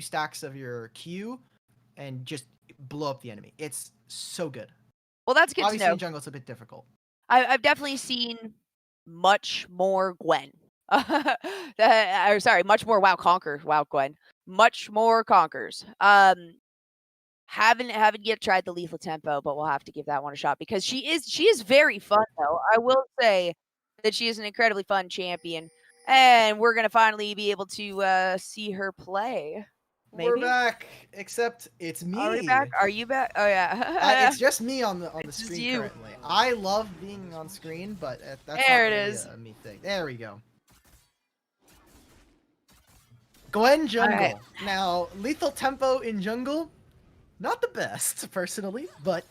stacks of your Q and just blow up the enemy. It's so good. Well, that's good Obviously, to know. in jungle, it's a bit difficult. I've definitely seen much more Gwen. Or sorry, much more WoW Conquer. WoW Gwen. Much more Conquers. Haven't yet tried the lethal tempo, but we'll have to give that one a shot because she is very fun though. I will say that she is an incredibly fun champion, and we're gonna finally be able to see her play. We're Maybe. back, except it's Are we me. back? Are you back? Oh yeah. It's just me on the It's just screen you. currently. I love being on screen, but that's There not it really is. a me thing. There we go. Gwen jungle. Alright. Now, lethal tempo in jungle, not the best personally, but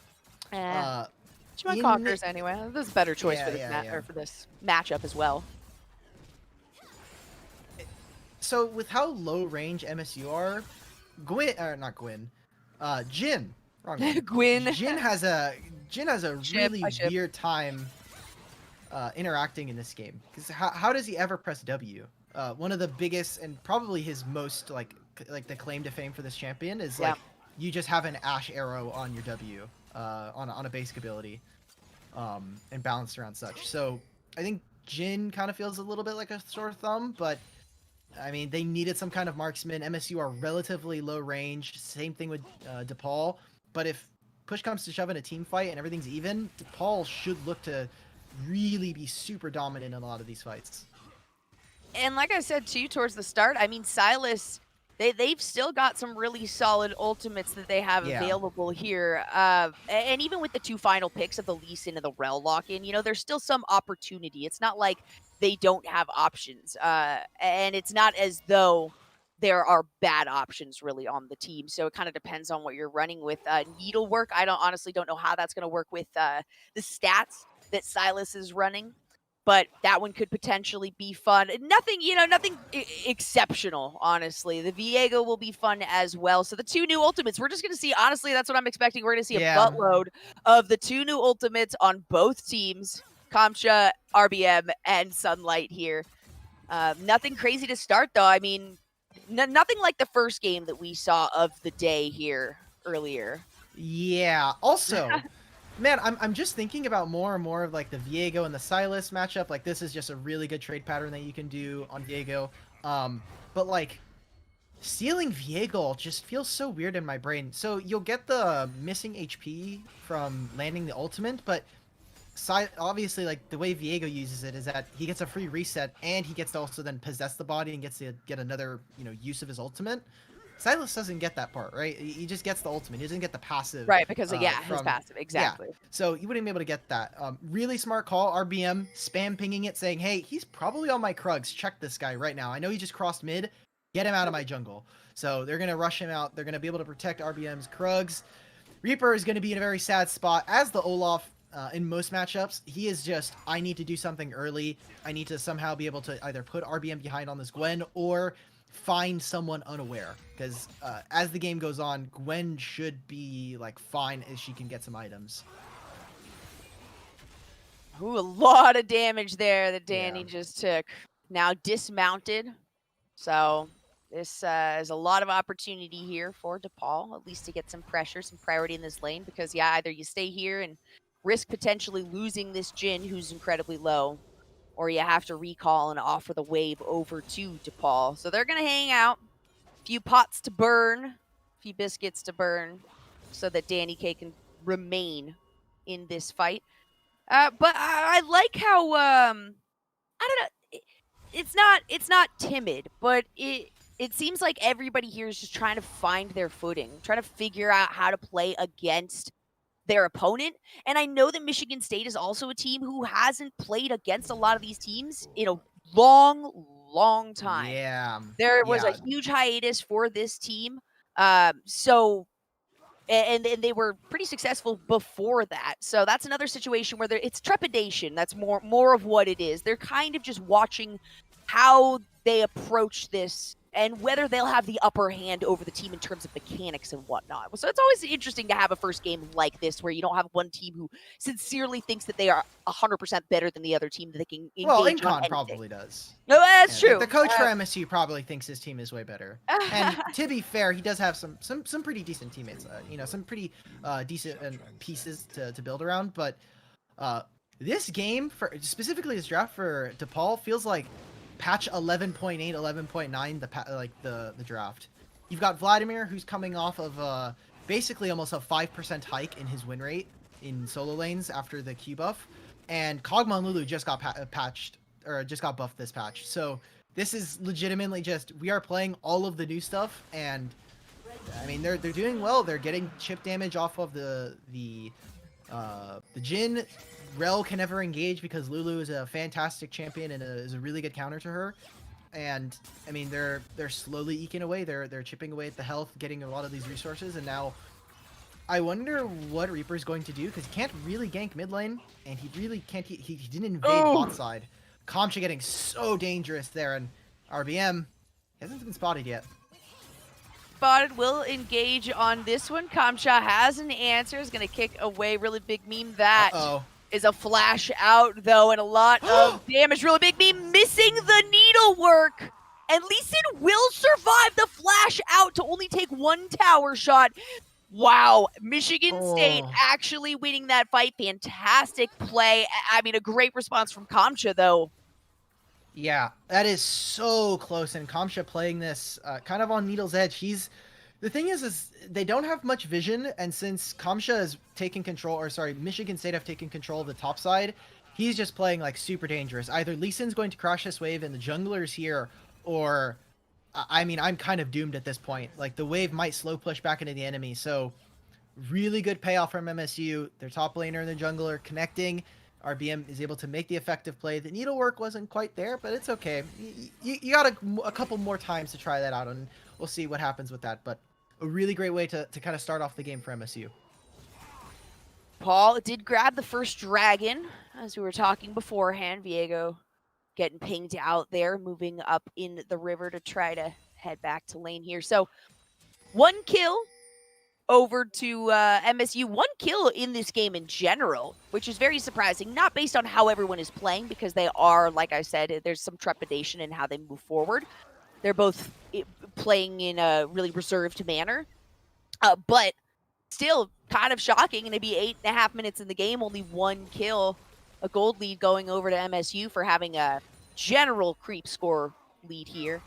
She might Conquers anyway. This is a better choice for this yeah. or for this matchup as well. So with how low range MSU are, not Gwyn, Jhin. Wrong one. Gwyn. Jhin has a really Ship. weird time interacting in this game. Because how does he ever press W? One of the biggest and probably his most like the claim to fame for this champion is like you just have an Ashe arrow on your W on a basic ability and balanced around such. So I think Jhin kind of feels a little bit like a sore thumb, but I mean, they needed some kind of marksman. MSU are relatively low range. Same thing with DePaul. But if push comes to shove in a team fight and everything's even, DePaul should look to really be super dominant in a lot of these fights. And like I said too, towards the start, I mean, Sylas, they've still got some really solid ultimates that they have available here. And even with the 2 final picks of the Lee Sin and the Rel lock-in, you know, there's still some opportunity. It's not like they don't have options. And it's not as though there are bad options really on the team. So it kind of depends on what you're running with. Needlework, I honestly don't know how that's going to work with the stats that Sylas is running. But that one could potentially be fun. Nothing exceptional, honestly. The Viego will be fun as well. So the 2 new ultimates, we're just going to see, honestly, that's what I'm expecting. We're going to see a buttload of the 2 new ultimates on both teams, Kamcha, RBM, and Sunlight here. Nothing crazy to start, though. I mean, nothing like the first game that we saw of the day here earlier. Yeah. Also... Man, I'm just thinking about more and more of like the Viego and the Sylas matchup. Like this is just a really good trade pattern that you can do on Viego. But like stealing Viego just feels so weird in my brain. So you'll get the missing HP from landing the ultimate, but obviously like the way Viego uses it is that he gets a free reset and he gets to also then possess the body and gets to get another, use of his ultimate. Sylas doesn't get that part, right? He just gets the ultimate. He doesn't get the passive. Right, because his passive, exactly. Yeah. So you wouldn't be able to get that. Really smart call, RBM, spam pinging it, saying, hey, he's probably on my Krugs. Check this guy right now. I know he just crossed mid. Get him out of my jungle. So they're going to rush him out. They're going to be able to protect RBM's Krugs. Reaper is going to be in a very sad spot. As the Olaf in most matchups, he is just, I need to do something early. I need to somehow be able to either put RBM behind on this Gwen or find someone unaware, because as the game goes on, Gwen should be like fine as she can get some items. Ooh, a lot of damage there that Danny just took. Now dismounted, so this is a lot of opportunity here for DePaul, at least to get some pressure, some priority in this lane, because either you stay here and risk potentially losing this Jhin, who's incredibly low, or you have to recall and offer the wave over to DePaul. So they're going to hang out. A few pots to burn, a few biscuits to burn, so that Danny K can remain in this fight. But I like how, I don't know, it's not timid, but it seems like everybody here is just trying to find their footing, trying to figure out how to play against their opponent. And I know that Michigan State is also a team who hasn't played against a lot of these teams in a long time. Yeah. There was a huge hiatus for this team. So and they were pretty successful before that. So that's another situation where it's trepidation. That's more of what it is. They're kind of just watching how they approach this and whether they'll have the upper hand over the team in terms of mechanics and whatnot. So it's always interesting to have a first game like this where you don't have one team who sincerely thinks that they are 100% better than the other team, that they can engage well, on Incon probably does. No, that's true. The coach for MSU probably thinks his team is way better. And to be fair, he does have some pretty decent teammates. Some pretty decent pieces to build around. But this game, specifically this draft for DePaul, feels like patch 11.8, 11.9, the draft. You've got Vladimir, who's coming off of basically almost a 5% hike in his win rate in solo lanes after the Q buff, and Kog'Maw and Lulu just got patched, or just got buffed this patch. So this is legitimately just, we are playing all of the new stuff, and I mean they're doing well. They're getting chip damage off of the Jhin. Rel can never engage because Lulu is a fantastic champion and is a really good counter to her. And I mean they're slowly eking away. They're chipping away at the health, getting a lot of these resources, and now I wonder what Reaper's going to do, because he can't really gank mid lane, and he really can't. He didn't invade bot side. Kamcha getting so dangerous there, and RBM hasn't been spotted yet. Spotted will engage on this one. Kamcha has an answer. Is going to kick away. Really big meme. That is a flash out, though, and a lot of damage. Really big meme missing the needlework. And Lee Sin will survive the flash out to only take one tower shot. Wow, Michigan State actually winning that fight. Fantastic play. I mean, a great response from Kamcha, though. Yeah, that is so close. And Kamcha playing this kind of on needle's edge. The thing is they don't have much vision. And since Kamcha is taking control, or sorry, Michigan State have taken control of the top side, he's just playing like super dangerous. Either Lee Sin's going to crash this wave and the jungler's here, or I mean, I'm kind of doomed at this point. Like, the wave might slow push back into the enemy. So, really good payoff from MSU. Their top laner and the jungler connecting. RBM is able to make the effective play. The needlework wasn't quite there, but it's okay. You got a couple more times to try that out, and we'll see what happens with that. But a really great way to kind of start off the game for MSU. Paul did grab the first dragon, as we were talking beforehand. Viego getting pinged out there, moving up in the river to try to head back to lane here. So 1 kill over to MSU. 1 kill in this game in general, which is very surprising, not based on how everyone is playing, because they are, like I said, there's some trepidation in how they move forward. They're both playing in a really reserved manner, but still kind of shocking. And to be 8.5 minutes in the game, only 1 kill. A gold lead going over to MSU for having a general creep score lead here.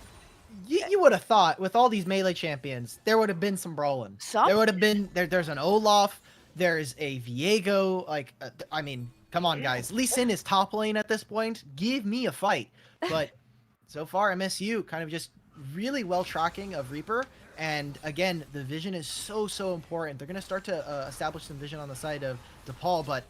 You would have thought with all these melee champions, there would have been some brawling. There would have been, there's an Olaf, there's a Viego. Like, I mean, come on, guys. Lee Sin is top lane at this point. Give me a fight. But so far, MSU kind of just really well tracking of Reaper. And again, the vision is so important. They're going to start to establish some vision on the side of DePaul, but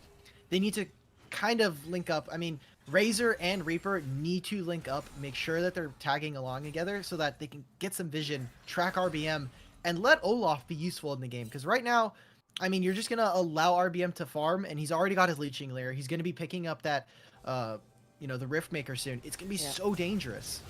they need to kind of link up. I mean, Razor and Reaper need to link up, make sure that they're tagging along together so that they can get some vision, track RBM, and let Olaf be useful in the game. Because right now, I mean, you're just going to allow RBM to farm, and he's already got his leeching layer. He's going to be picking up that, the Riftmaker soon. It's going to be so dangerous.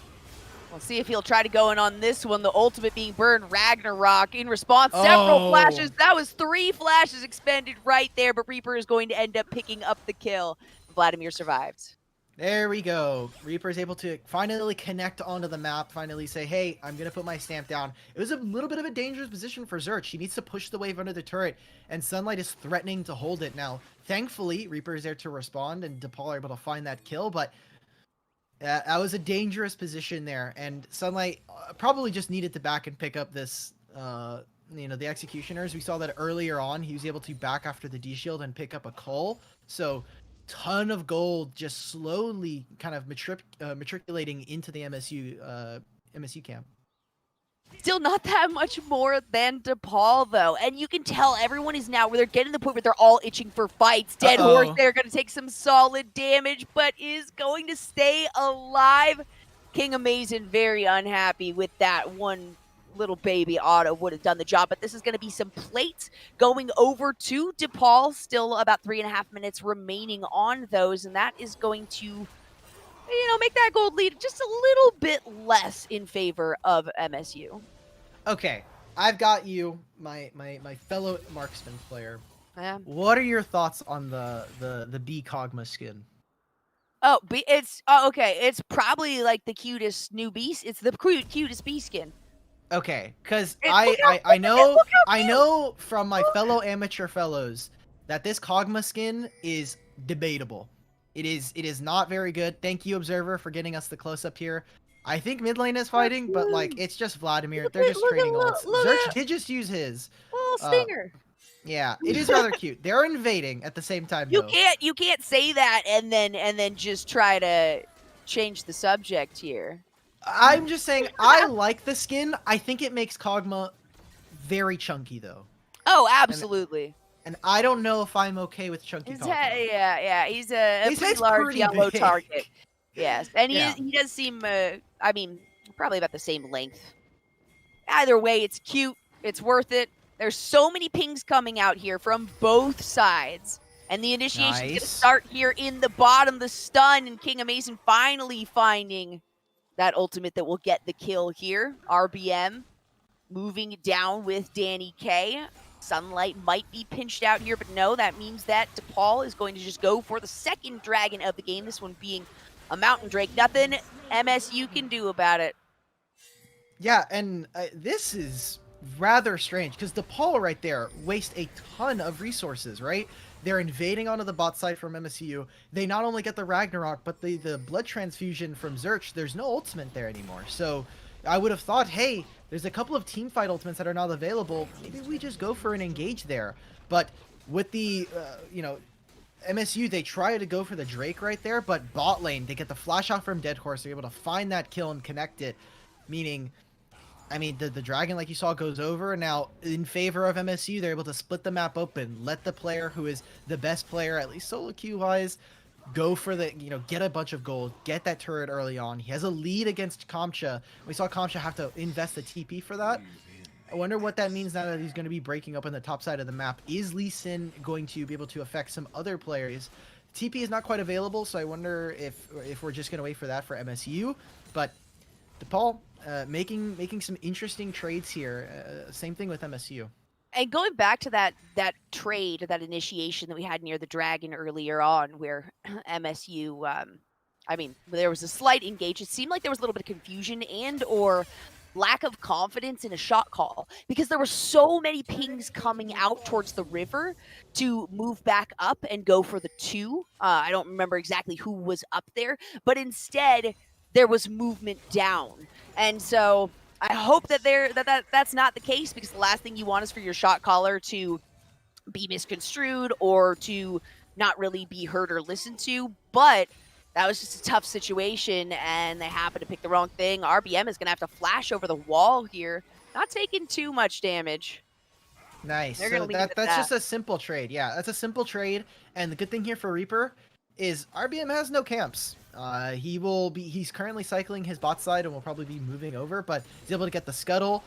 We'll see if he'll try to go in on this one. The ultimate being burned. Ragnarok in response. Several flashes. That was 3 flashes expended right there, but Reaper is going to end up picking up the kill. Vladimir survived. There we go. Reaper is able to finally connect onto the map, finally say, hey, I'm going to put my stamp down. It was a little bit of a dangerous position for Zerch. He needs to push the wave under the turret, and Sunlight is threatening to hold it now. Thankfully, Reaper is there to respond, and DePaul are able to find that kill, but that was a dangerous position there, and Sunlight probably just needed to back and pick up this, the Executioners. We saw that earlier on. He was able to back after the D-Shield and pick up a Cull, so ton of gold just slowly kind of matriculating into the MSU camp. Still not that much more than DePaul, though. And you can tell everyone is now, where they're getting to the point where they're all itching for fights. Dead Horse, they're going to take some solid damage, but is going to stay alive. King Amazing very unhappy with that one. Little baby auto would have done the job, but this is going to be some plates going over to DePaul. Still about 3.5 minutes remaining on those, and that is going to make that gold lead just a little bit less in favor of MSU. Okay, I've got you, my fellow marksman player. Yeah. What are your thoughts on the B Kog'Maw skin? Oh, okay. It's probably like the cutest new beast. It's the cutest bee skin. Okay, because Look I how cute. know from my fellow amateur fellows that this Kog'Maw skin is debatable. It is not very good. Thank you, Observer, for getting us the close up here. I think mid lane is fighting, but like it's just Vladimir. They're just trading ults. Zerch did just use his. Little stinger. Yeah, it is rather cute. They're invading at the same time though. You can't say that and then just try to change the subject here. I'm just saying I like the skin. I think it makes Kog'Maw very chunky though. Oh, absolutely. And I don't know if I'm okay with chunky Kog'Maw. Yeah. He's a pretty large yellow target. Yes, and he does seem. I mean, probably about the same length. Either way, it's cute. It's worth it. There's so many pings coming out here from both sides. And the initiation's going to start here in the bottom, the stun, and King Amazing finally finding that ultimate that will get the kill here. RBM moving down with Danny K. Sunlight might be pinched out here, but no, that means that DePaul is going to just go for the second dragon of the game, this one being a Mountain Drake. Nothing MSU can do about it. Yeah, and this is rather strange because DePaul right there wastes a ton of resources, right? They're invading onto the bot side from MSU. They not only get the Ragnarok, but the blood transfusion from Zerch. There's no ultimate there anymore. So I would have thought, hey, there's a couple of team fight ultimates that are not available. Maybe we just go for an engage there. But with the, MSU, they try to go for the Drake right there, but bot lane, they get the flash off from Dead Horse. They're able to find that kill and connect it, meaning... I mean, the dragon, like you saw, goes over. Now, in favor of MSU, they're able to split the map open, let the player who is the best player, at least solo queue-wise, go for the, get a bunch of gold, get that turret early on. He has a lead against Kamcha. We saw Kamcha have to invest the TP for that. I wonder what that means now that he's going to be breaking up on the top side of the map. Is Lee Sin going to be able to affect some other players? TP is not quite available, so I wonder if we're just going to wait for that for MSU. But DePaul... making some interesting trades here. Same thing with MSU. And going back to that trade, that initiation that we had near the dragon earlier on, where MSU, I mean, there was a slight engage. It seemed like there was a little bit of confusion and or lack of confidence in a shot call because there were so many pings coming out towards the river to move back up and go for the 2. I don't remember exactly who was up there, but instead there was movement down. And so I hope that that's not the case, because the last thing you want is for your shot caller to be misconstrued or to not really be heard or listened to. But that was just a tough situation, and they happened to pick the wrong thing. RBM is going to have to flash over the wall here, not taking too much damage. Nice. So that's just a simple trade. Yeah, that's a simple trade. And the good thing here for Reaper is RBM has no camps. He's currently cycling his bot side and will probably be moving over, but he's able to get the scuttle.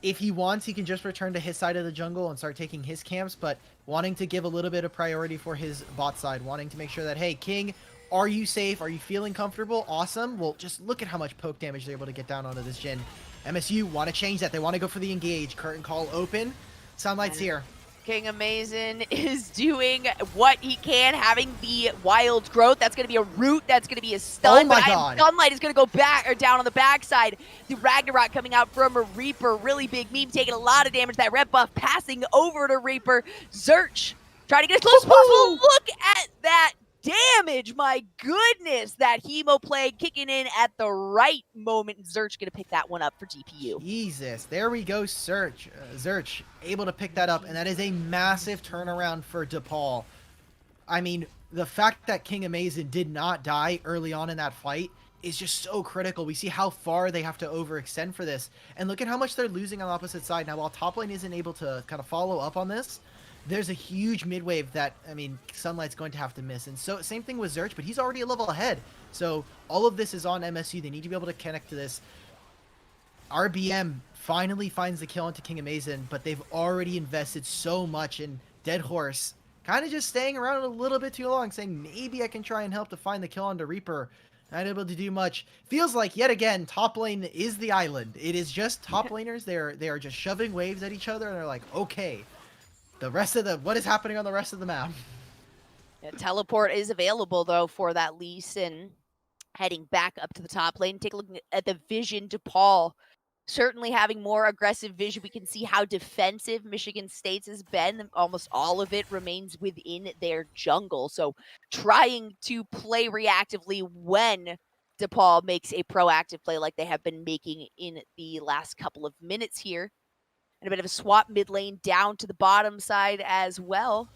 If he wants, he can just return to his side of the jungle and start taking his camps, but wanting to give a little bit of priority for his bot side, wanting to make sure that, hey, King, are you safe? Are you feeling comfortable? Awesome. Well, just look at how much poke damage they're able to get down onto this Jhin. MSU want to change that. They want to go for the engage. Curtain call open. Sunlight's here. King Amazing is doing what he can, having the wild growth. That's going to be a root. That's going to be a stun. Oh my god. Sunlight is going to go back or down on the backside. The Ragnarok coming out from a Reaper. Really big meme, taking a lot of damage. That red buff passing over to Reaper. Zerch trying to get as close as possible. Look at that damage. My goodness. That Hemo play kicking in at the right moment. Zerch going to pick that one up for DPU. Jesus. There we go, Zerch able to pick that up, and that is a massive turnaround for DePaul. I mean, the fact that King Amazing did not die early on in that fight is just so critical. We see how far they have to overextend for this, and look at how much they're losing on the opposite side. Now, while top lane isn't able to kind of follow up on this, there's a huge mid wave that, I mean, Sunlight's going to have to miss. And so, same thing with Zerch, but he's already a level ahead. So, all of this is on MSU. They need to be able to connect to this. RBM finally finds the kill into King Amazing, but they've already invested so much in Dead Horse. Kind of just staying around a little bit too long, saying maybe I can try and help to find the kill onto Reaper. Not able to do much. Feels like, yet again, top lane is the island. It is just top laners. They are just shoving waves at each other, and they're like, okay, the rest of the, what is happening on the rest of the map? Yeah, teleport is available, though, for that Lee Sin. Heading back up to the top lane. Take a look at the vision. DePaul certainly having more aggressive vision. We can see how defensive Michigan State's has been. Almost all of it remains within their jungle. So trying to play reactively when DePaul makes a proactive play like they have been making in the last couple of minutes here. And a bit of a swap mid lane down to the bottom side as well.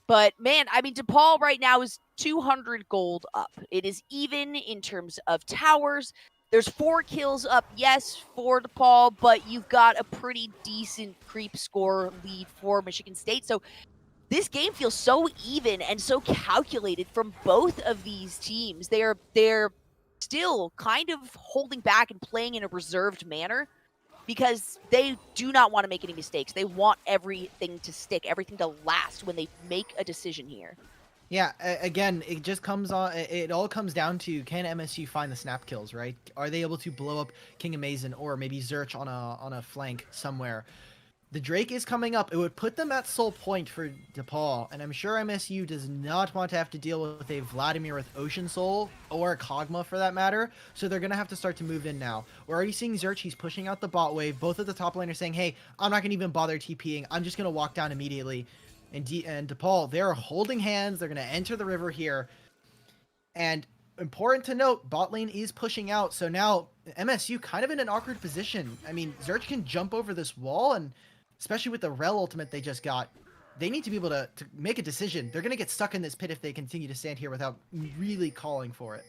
But man, I mean, DePaul right now is 200 gold up. It is even in terms of towers. There's 4 kills up, yes, for DePaul, but you've got a pretty decent creep score lead for Michigan State. So this game feels so even and so calculated from both of these teams. They're still kind of holding back and playing in a reserved manner, because they do not want to make any mistakes. They want everything to stick, everything to last when they make a decision here. Yeah, again, it just comes on. It all comes down to, can MSU find the snap kills, right? Are they able to blow up King Amazon or maybe Zerch on a flank somewhere? The Drake is coming up. It would put them at soul point for DePaul, and I'm sure MSU does not want to have to deal with a Vladimir with Ocean Soul, or a Kog'Maw for that matter, so they're going to have to start to move in now. We're already seeing Zerch. He's pushing out the bot wave. Both of the top laners saying, hey, I'm not going to even bother TPing. I'm just going to walk down immediately. And DePaul, they're holding hands. They're going to enter the river here. And important to note, bot lane is pushing out, so now MSU kind of in an awkward position. I mean, Zerch can jump over this wall, and especially with the Rel ultimate they just got, they need to be able to make a decision. They're going to get stuck in this pit if they continue to stand here without really calling for it.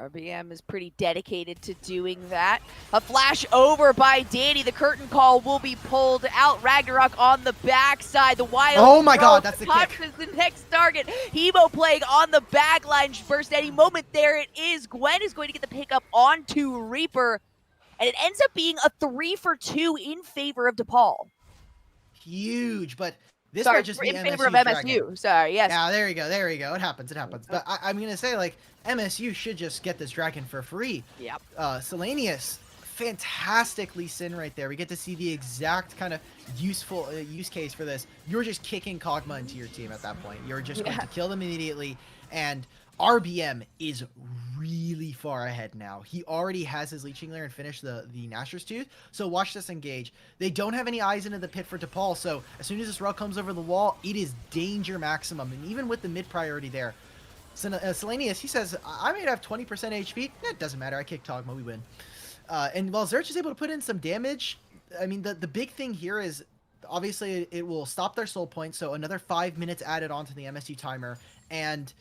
RBM is pretty dedicated to doing that. A flash over by Danny. The curtain call will be pulled out. Ragnarok on the backside. The wild. Oh my god, that's the kick. Is the next target. Hemo playing on the backline. Burst any moment. There it is. Gwen is going to get the pickup onto Reaper. And it ends up being a 3-for-2 in favor of DePaul. Huge, but this Sorry, might just be in favor of MSU. MSU. Sorry, yes. Yeah, there you go. There you go. It happens. It happens. But I'm going to say, like, MSU should just get this dragon for free. Yep. Selenius, fantastic Lee Sin right there. We get to see the exact kind of useful use case for this. You're just kicking Kog'Maw into your team at that point. You're just going to kill them immediately. And RBM is really far ahead now. He already has his Leeching Lair and finished the Nashor's Tooth. So watch this engage. They don't have any eyes into the pit for DePaul, so as soon as this Rel comes over the wall, it is danger maximum. And even with the mid priority there, Selenius, he says, I might have 20% HP. It doesn't matter. I kick Kog'Maw. We win. And while Zerch is able to put in some damage, I mean, the big thing here is, obviously, it will stop their soul point, so another 5 minutes added onto the MSU timer, and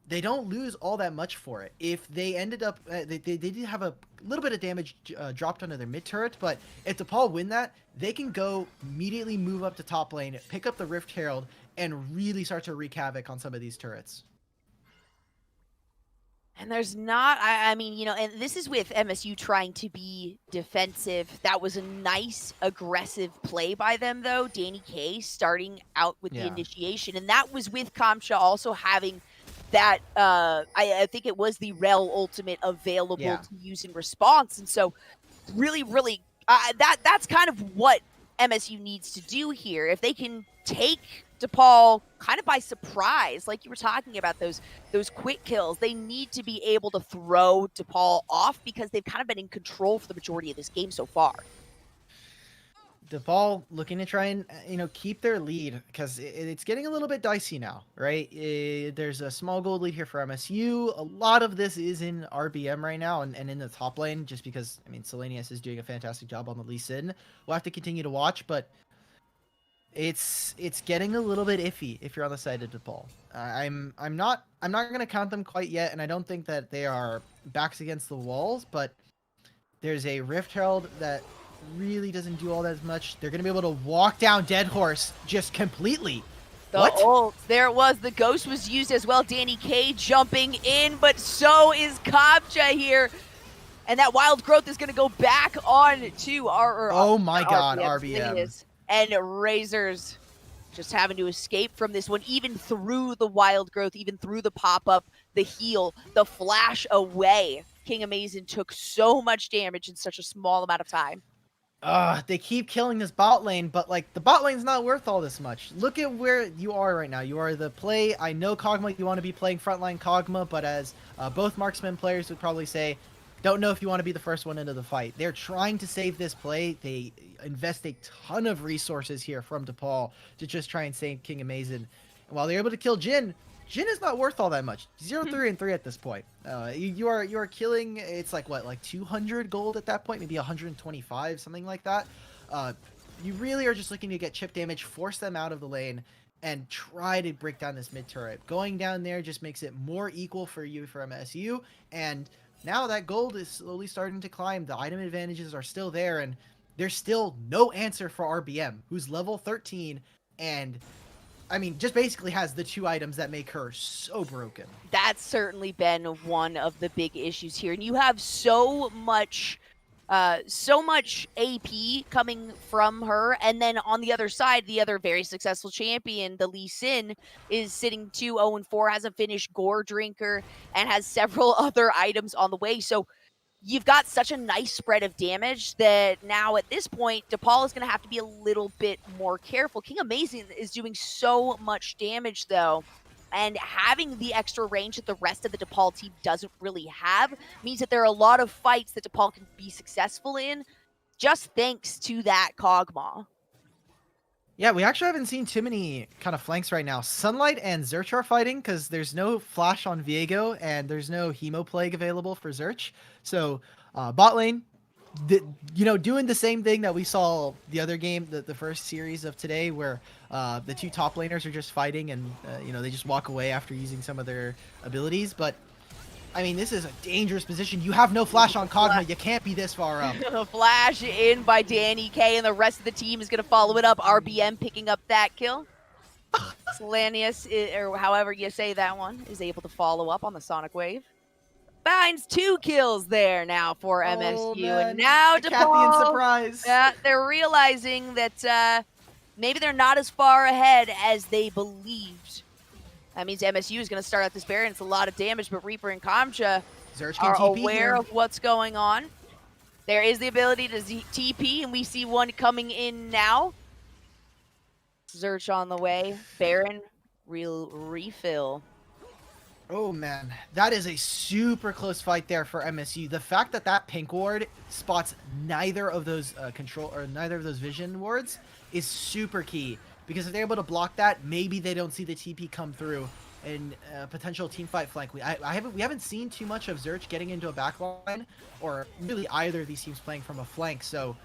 they don't lose all that much for it. If they ended up, they did have a little bit of damage dropped onto their mid turret, but if DePaul win that, they can go immediately move up to top lane, pick up the Rift Herald, and really start to wreak havoc on some of these turrets. And there's not, I mean, you know, and this is with MSU trying to be defensive. That was a nice, aggressive play by them, though. Danny K starting out with the initiation, and that was with Kamcha also having that, I think it was the Rel ultimate available to use in response. And so really, really, that's kind of what MSU needs to do here. If they can take DePaul kind of by surprise, like you were talking about, those quick kills, they need to be able to throw DePaul off, because they've kind of been in control for the majority of this game so far. DePaul looking to try and, you know, keep their lead, because it's getting a little bit dicey now, right? There's a small gold lead here for MSU. A lot of this is in RBM right now and in the top lane, just because, I mean, Selenius is doing a fantastic job on the Lee Sin. We'll have to continue to watch, but it's getting a little bit iffy if you're on the side of DePaul. I'm not going to count them quite yet, and I don't think that they are backs against the walls, but there's a Rift Herald that really doesn't do all that much. They're going to be able to walk down Dead Horse just completely. The ult, there it was. The ghost was used as well. Danny K jumping in, but so is Kamcha here. And that wild growth is going to go back on to our... oh my god, RBM. And Razors just having to escape from this one, even through the wild growth, even through the pop-up, the heal, the flash away. King Amazing took so much damage in such a small amount of time. They keep killing this bot lane, but like the bot lane's not worth all this much. Look at where you are right now. You are the play. I know Kog'Maw, you want to be playing frontline Kog'Maw, but as both marksman players would probably say, don't know if you want to be the first one into the fight. They're trying to save this play. They invest a ton of resources here from DePaul to just try and save King Amazing. And while they're able to kill Jhin, Jhin is not worth all that much. 0-3-3 at this point. You are killing. It's like what, like 200 gold at that point, maybe 125, something like that. You really are just looking to get chip damage, force them out of the lane, and try to break down this mid turret. Going down there just makes it more equal for you for MSU, and now that gold is slowly starting to climb. The item advantages are still there, and there's still no answer for RBM, who's level 13, and I mean, just basically has the 2 items that make her so broken. That's certainly been one of the big issues here. And you have so much AP coming from her. And then on the other side, the other very successful champion, the Lee Sin, is sitting 2-0-4, has a finished Gore Drinker, and has several other items on the way. So you've got such a nice spread of damage that now at this point, DePaul is going to have to be a little bit more careful. King Amazing is doing so much damage, though, and having the extra range that the rest of the DePaul team doesn't really have means that there are a lot of fights that DePaul can be successful in just thanks to that Kog'Maw. Yeah, we actually haven't seen too many kind of flanks right now. Sunlight and Zerch are fighting because there's no flash on Viego and there's no Hemo Plague available for Zerch. So bot lane, doing the same thing that we saw the other game, the first series of today, where the 2 top laners are just fighting and they just walk away after using some of their abilities. But I mean, this is a dangerous position. You have no flash on Kog'Maw. You can't be this far up. Flash in by Danny K, and the rest of the team is going to follow it up. RBM picking up that kill. Solanius, or however you say that one, is able to follow up on the Sonic Wave. Finds 2 kills there now for MSU. Man. And now DePaul, surprise. They're realizing that maybe they're not as far ahead as they believed. That means MSU is going to start out this Baron. It's a lot of damage, but Reaper and Kamcha are aware of what's going on. There is the ability to TP, and we see one coming in now. Zerch on the way. Baron refill. Oh man, that is a super close fight there for MSU. The fact that pink ward spots neither of those neither of those vision wards is super key. Because if they're able to block that, maybe they don't see the TP come through in a potential teamfight flank. We haven't seen too much of Zerch getting into a backline, or really either of these teams playing from a flank. So,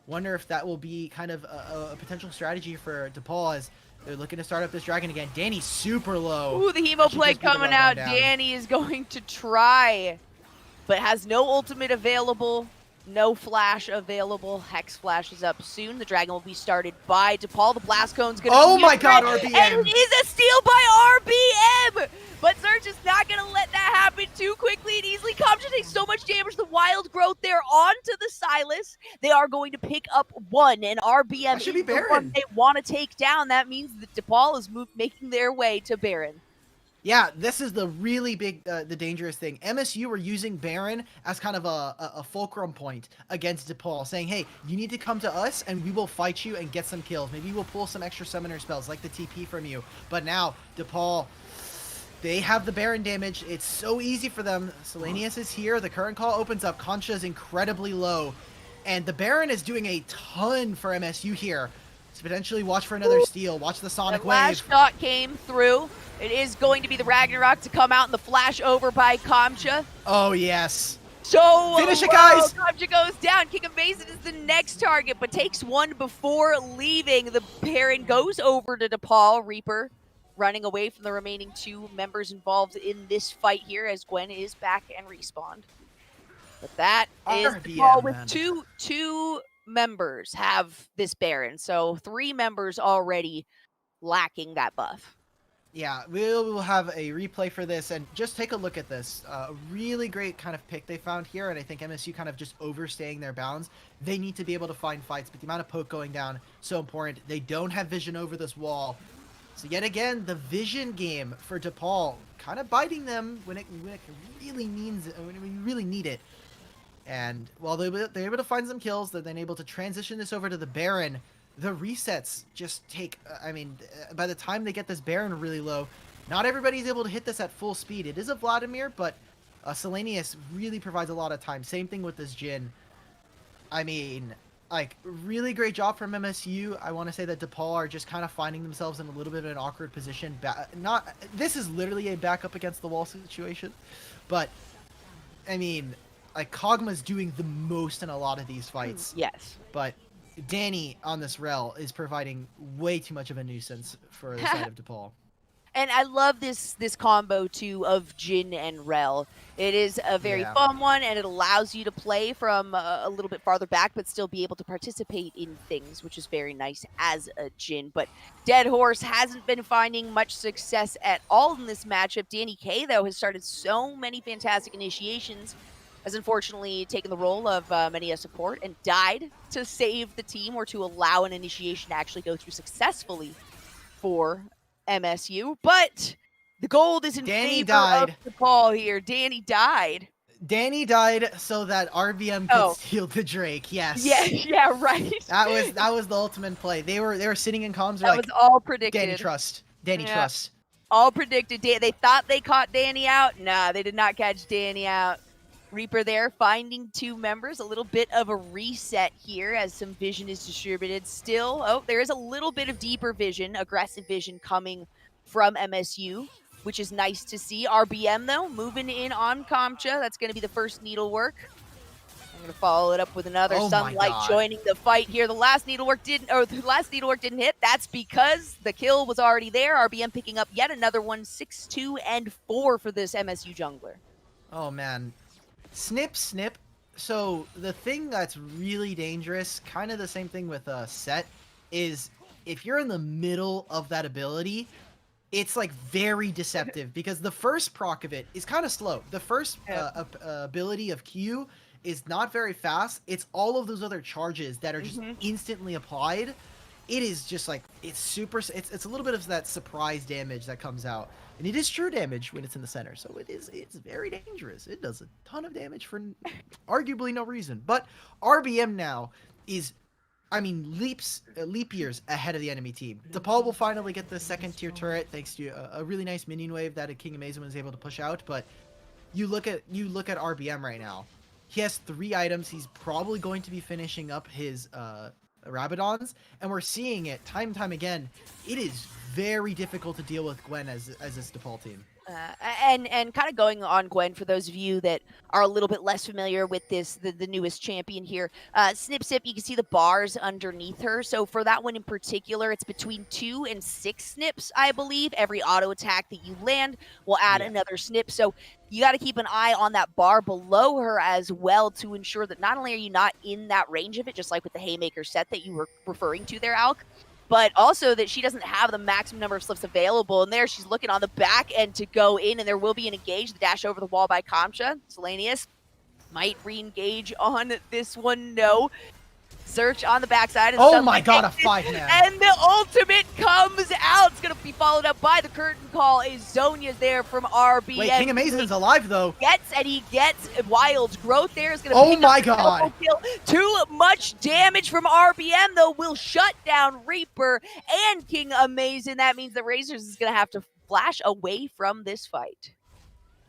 wonder if that will be kind of a potential strategy for DePaul as they're looking to start up this dragon again. Danny's super low. Ooh, the Hemo Plague coming out. Danny is going to try, but has no ultimate available. No flash available. Hex flash is up soon. The dragon will be started by DePaul. The blast cone's gonna oh my god, RBM! And it is a steal by RBM! But Zerch is not gonna let that happen too quickly and easily. Kamcha takes so much damage. The wild growth there onto the Silas. They are going to pick up 1, and RBM should be is the Baron. one they want to take down. That means that DePaul is making their way to Baron. Yeah, this is the really big, the dangerous thing. MSU were using Baron as kind of a fulcrum point against DePaul, saying, hey, you need to come to us and we will fight you and get some kills. Maybe we'll pull some extra summoner spells like the TP from you. But now, DePaul, they have the Baron damage. It's so easy for them. Solanius is here. The current call opens up. Concha is incredibly low. And the Baron is doing a ton for MSU here. So potentially watch for another steal. Watch the Sonic Wave. Last shot came through. It is going to be the Ragnarok to come out and the flash over by Kamcha. Oh, yes. So finish it, guys. Kamcha goes down. King of Mason is the next target, but takes 1 before leaving. The Baron goes over to DePaul. Reaper running away from the remaining 2 members involved in this fight here as Gwen is back and respawned. But that is DePaul with two members have this Baron. So 3 members already lacking that buff. Yeah, we'll have a replay for this, and just take a look at this. A really great kind of pick they found here, and I think MSU kind of just overstaying their bounds. They need to be able to find fights, but the amount of poke going down, so important. They don't have vision over this wall. So yet again, the vision game for DePaul kind of biting them when it really means when we really need it. And while they're able to find some kills, they're then able to transition this over to the Baron. The resets just take, I mean, by the time they get this Baron really low, not everybody's able to hit this at full speed. It is a Vladimir, but Selenius really provides a lot of time. Same thing with this Jhin. I mean, like, really great job from MSU. I want to say that DePaul are just kind of finding themselves in a little bit of an awkward position. This is literally a backup against the wall situation, but I mean, like, Kog'Maw's doing the most in a lot of these fights. Yes. But Danny on this rel is providing way too much of a nuisance for the side of DePaul. And I love this combo too of Jhin and Rel. It is a very fun one, and it allows you to play from a little bit farther back, but still be able to participate in things, which is very nice as a Jhin. But Dead Horse hasn't been finding much success at all in this matchup. Danny K, though, has started so many fantastic initiations, has unfortunately taken the role of many a support and died to save the team or to allow an initiation to actually go through successfully for MSU. But the gold is in favor of DePaul here. Danny died. Danny died so that RBM could steal the Drake. Yes. Yeah, right. That was the ultimate play. They were sitting in comms. That was all predicted. Danny trust. Danny trust. All predicted. They thought they caught Danny out. Nah, they did not catch Danny out. Reaper there finding 2 members. A little bit of a reset here as some vision is distributed. Still, there is a little bit of deeper vision, aggressive vision coming from MSU, which is nice to see. RBM, though, moving in on Kamcha. That's going to be the first needlework. I'm going to follow it up with another Sunlight joining the fight here. The last needlework didn't hit. That's because the kill was already there. RBM picking up yet another one, 6, 2, and 4 for this MSU jungler. Oh, man. Snip. So the thing that's really dangerous, kind of the same thing with Set, is if you're in the middle of that ability, it's like very deceptive because the first proc of it is kind of slow. The first ability of Q is not very fast. It's all of those other charges that are just instantly applied. It is just like, it's a little bit of that surprise damage that comes out. And it is true damage when it's in the center, so it's very dangerous. It does a ton of damage for arguably no reason. But RBM now is, I mean, leap years ahead of the enemy team. DePaul will finally get the 2nd tier turret thanks to a really nice minion wave that King Amazing was able to push out. But you look at RBM right now. He has 3 items. He's probably going to be finishing up his Rabadons, and we're seeing it time and time again. It is very difficult to deal with Gwen as this DePaul team. And kind of going on Gwen, for those of you that are a little bit less familiar with the newest champion here, Snip, you can see the bars underneath her. So for that one in particular, it's between 2 and 6 snips, I believe. Every auto attack that you land will add another snip. So you got to keep an eye on that bar below her as well to ensure that not only are you not in that range of it, just like with the Haymaker set that you were referring to there, Alk, but also that she doesn't have the maximum number of slips available. And there she's looking on the back end to go in, and there will be an engage. The dash over the wall by Kamcha. Selenius might re-engage on this one. No. Search on the backside. Oh my god, a 5-man. And the ultimate comes out. It's going to be followed up by the curtain call. Is Zonia's there from RBM. Wait, King Amazing's alive, though. He gets Wild's growth there. Is going to oh my god. Kill. Too much damage from RBM, though, will shut down Reaper and King Amazing. That means the Razors is going to have to flash away from this fight.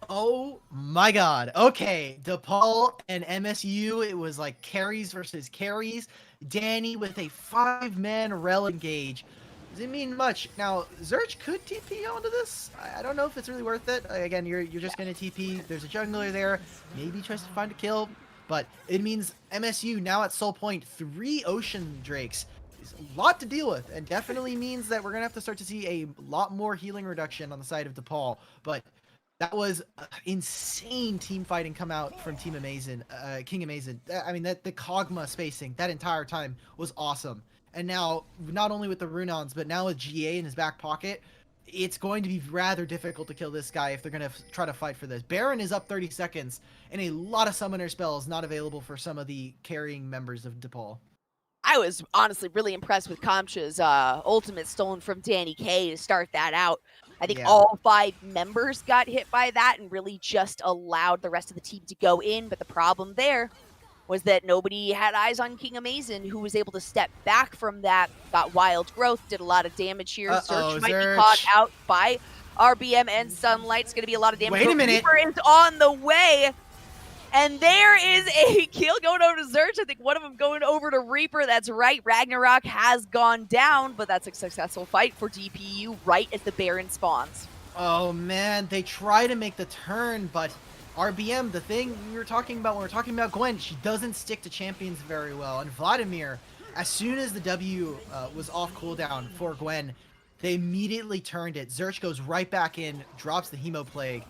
Oh my god. Okay, DePaul and MSU, it was like carries versus carries. Danny with a 5-man rel engage. Doesn't mean much. Now, Zerch could TP onto this. I don't know if it's really worth it. Again, you're just going to TP. There's a jungler there. Maybe tries to find a kill. But it means MSU now at Soul Point, 3 Ocean Drakes. It's a lot to deal with, and definitely means that we're going to have to start to see a lot more healing reduction on the side of DePaul. But that was insane team fighting come out from Team Amazing, King Amazing. I mean, the Kog'Maw spacing that entire time was awesome. And now, not only with the Runons, but now with GA in his back pocket, it's going to be rather difficult to kill this guy if they're going to try to fight for this. Baron is up 30 seconds, and a lot of summoner spells not available for some of the carrying members of DePaul. I was honestly really impressed with Kamcha's ultimate stolen from Danny K to start that out. I think all 5 members got hit by that and really just allowed the rest of the team to go in. But the problem there was that nobody had eyes on King Amazin, who was able to step back from that, got wild growth, did a lot of damage here. Search might be caught out by RBM and Sunlight. It's going to be a lot of damage. Wait a minute. Reaper is on the way. And there is a kill going over to Zerch. I think one of them going over to Reaper. That's right. Ragnarok has gone down, but that's a successful fight for DPU right as the Baron spawns. Oh, man. They try to make the turn, but RBM, the thing we were talking about when we were talking about Gwen, she doesn't stick to champions very well. And Vladimir, as soon as the W was off cooldown for Gwen, they immediately turned it. Zerch goes right back in, drops the Hemo Plague.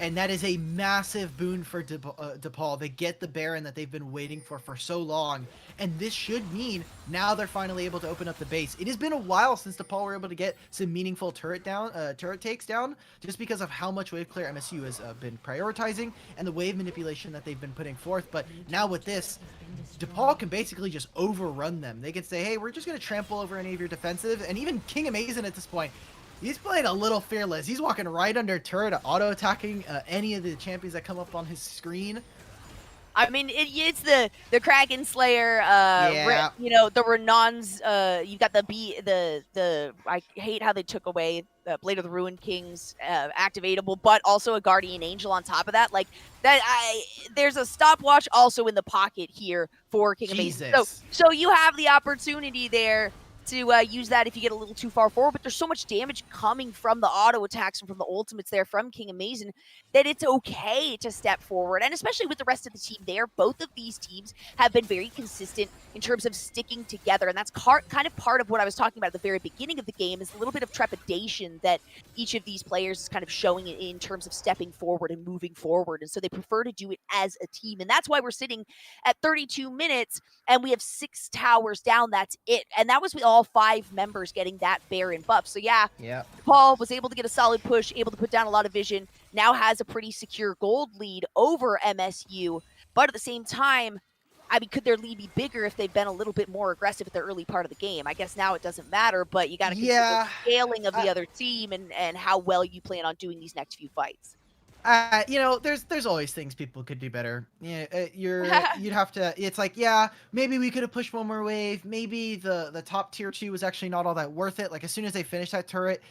And that is a massive boon for DePaul. They get the Baron that they've been waiting for so long. And this should mean now they're finally able to open up the base. It has been a while since DePaul were able to get some meaningful turret takes down, just because of how much wave clear MSU has been prioritizing and the wave manipulation that they've been putting forth. But now with this, DePaul can basically just overrun them. They can say, hey, we're just going to trample over any of your defensive. And even King Amazin at this point, he's playing a little fearless. He's walking right under turret, auto-attacking any of the champions that come up on his screen. I mean, it's the Kraken Slayer, you know, the Renons, you've got the I hate how they took away the Blade of the Ruined King's activatable, but also a Guardian Angel on top of that. Like, there's a stopwatch also in the pocket here for King Amazin. So you have the opportunity there to use that if you get a little too far forward, but there's so much damage coming from the auto attacks and from the ultimates there from King Amazin that it's okay to step forward. And especially with the rest of the team there, both of these teams have been very consistent in terms of sticking together. And that's kind of part of what I was talking about at the very beginning of the game, is a little bit of trepidation that each of these players is kind of showing in terms of stepping forward and moving forward. And so they prefer to do it as a team. And that's why we're sitting at 32 minutes and we have 6 towers down. That's it. And that was with all 5 members getting that Baron buff. So yeah, Paul was able to get a solid push, able to put down a lot of vision, now has a pretty secure gold lead over MSU. But at the same time, I mean, could their lead be bigger if they've been a little bit more aggressive at the early part of the game? I guess now it doesn't matter, but you got to consider the scaling of the other team and how well you plan on doing these next few fights. You know, there's always things people could do better. Yeah, you'd have to. It's like, yeah, maybe we could have pushed one more wave. Maybe the top tier 2 was actually not all that worth it. Like, as soon as they finish that turret,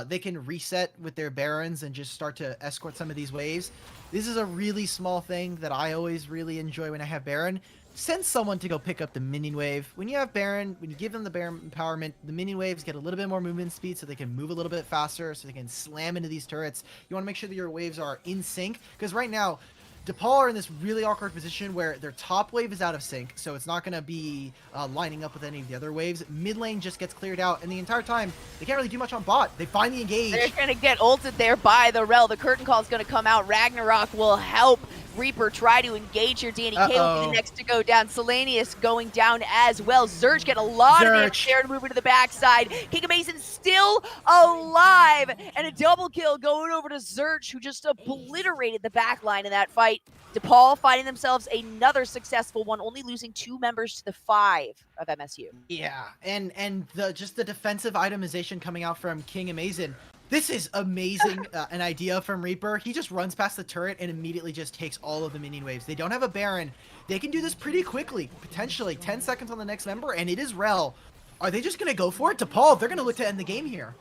they can reset with their Barons and just start to escort some of these waves. This is a really small thing that I always really enjoy when I have Baron. Send someone to go pick up the minion wave. When you have Baron, when you give them the Baron empowerment, the minion waves get a little bit more movement speed so they can move a little bit faster, so they can slam into these turrets. You want to make sure that your waves are in sync, because right now, DePaul are in this really awkward position where their top wave is out of sync, so it's not going to be lining up with any of the other waves. Mid lane just gets cleared out, and the entire time, they can't really do much on bot. They finally engage. They're going to get ulted there by the Rel. The curtain call is going to come out. Ragnarok will help Reaper try to engage here. Danny K will be the next to go down. Selenius going down as well. Zerch get a lot of damage there to move into the backside. King Amazin still alive, and a double kill going over to Zerch, who just obliterated the backline in that fight. DePaul finding themselves another successful one, only losing 2 members to the 5 of MSU. Yeah, and just the defensive itemization coming out from King Amazin. This is amazing, an idea from Reaper. He just runs past the turret and immediately just takes all of the minion waves. They don't have a Baron. They can do this pretty quickly, potentially 10 seconds on the next member, and it is Rel. Are they just going to go for it? DePaul, they're going to look to end the game here.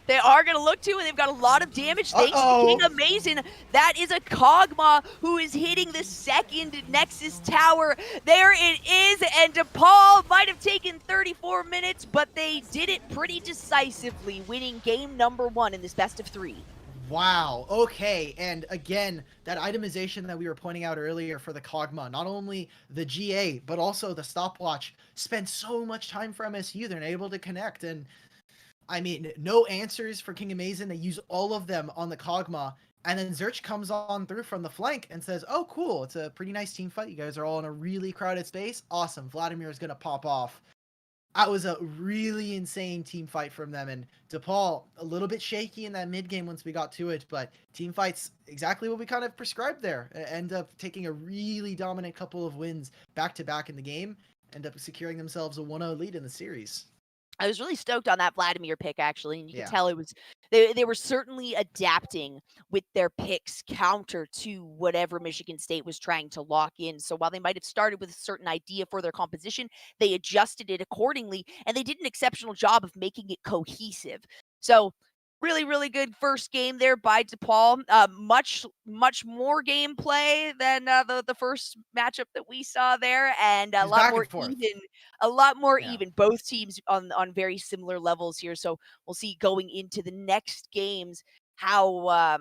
They are going to look to, and they've got a lot of damage thanks to King Amazin. That is a Kog'Maw who is hitting the second Nexus tower. There it is, and DePaul might have taken 34 minutes, but they did it pretty decisively, winning game number 1 in this best of 3. Wow, okay, and again, that itemization that we were pointing out earlier for the Kog'Maw, not only the GA, but also the stopwatch, spent so much time for MSU. They're able to connect, and I mean, no answers for King Amazin. They use all of them on the Kog'Maw. And then Zerch comes on through from the flank and says, oh, cool. It's a pretty nice team fight. You guys are all in a really crowded space. Awesome. Vladimir is going to pop off. That was a really insane team fight from them. And DePaul, a little bit shaky in that mid game once we got to it, but team fights, exactly what we kind of prescribed there. End up taking a really dominant couple of wins back to back in the game, end up securing themselves a 1-0 lead in the series. I was really stoked on that Vladimir pick, actually, and you could tell it was they were certainly adapting with their picks counter to whatever Michigan State was trying to lock in. So while they might have started with a certain idea for their composition, they adjusted it accordingly, and they did an exceptional job of making it cohesive. So really, really good first game there by DePaul. Much more gameplay than the first matchup that we saw there, and a lot more even. A lot more even. Both teams on very similar levels here. So we'll see going into the next games how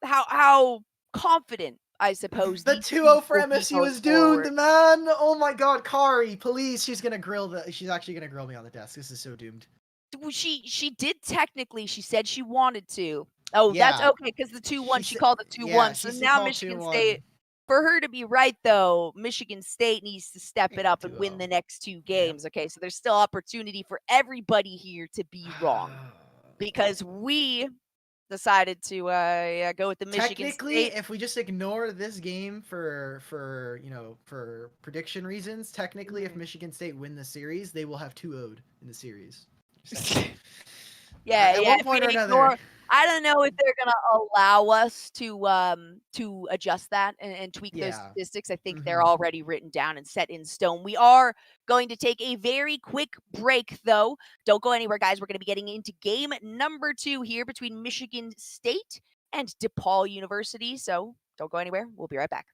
how confident, I suppose. The 2-0 for MSU is doomed, man. Oh my God, Kari, please. She's actually gonna grill me on the desk. This is so doomed. She did technically. She said she wanted to. Oh, that's okay, because the 2-1, she called it 2-1. So now Michigan State, for her to be right, though, Michigan State needs to step it up and win the next 2 games. Okay, so there's still opportunity for everybody here to be wrong, because we decided to go with the Michigan Technically, State. if we just ignore this game for prediction reasons, technically, if Michigan State win the series, they will have 2-0'd in the series. At one point or another. I don't know if they're gonna allow us to adjust that and tweak those statistics. I think they're already written down and set in stone. We are going to take a very quick break, though. Don't go anywhere, guys. We're going to be getting into game number 2 here between Michigan State and DePaul University. So don't go anywhere. We'll be right back.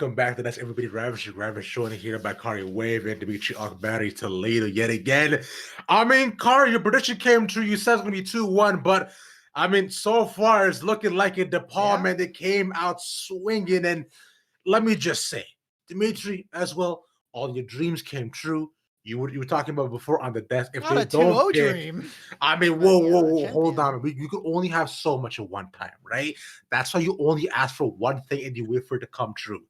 welcome back to That's Everybody Ravage showing here by Kari Wave and Dimitri Akbari Toledo yet again. I mean, Kari, your prediction came true. You said it's going to be 2-1, but I mean, so far it's looking like a DePaul, man. They came out swinging, and let me just say, Dimitri, as well, all your dreams came true. You were talking about before on the desk. If Not they a don't pick, dream. I mean, whoa, hold on. You can only have so much at one time, right? That's why you only ask for one thing and you wait for it to come true,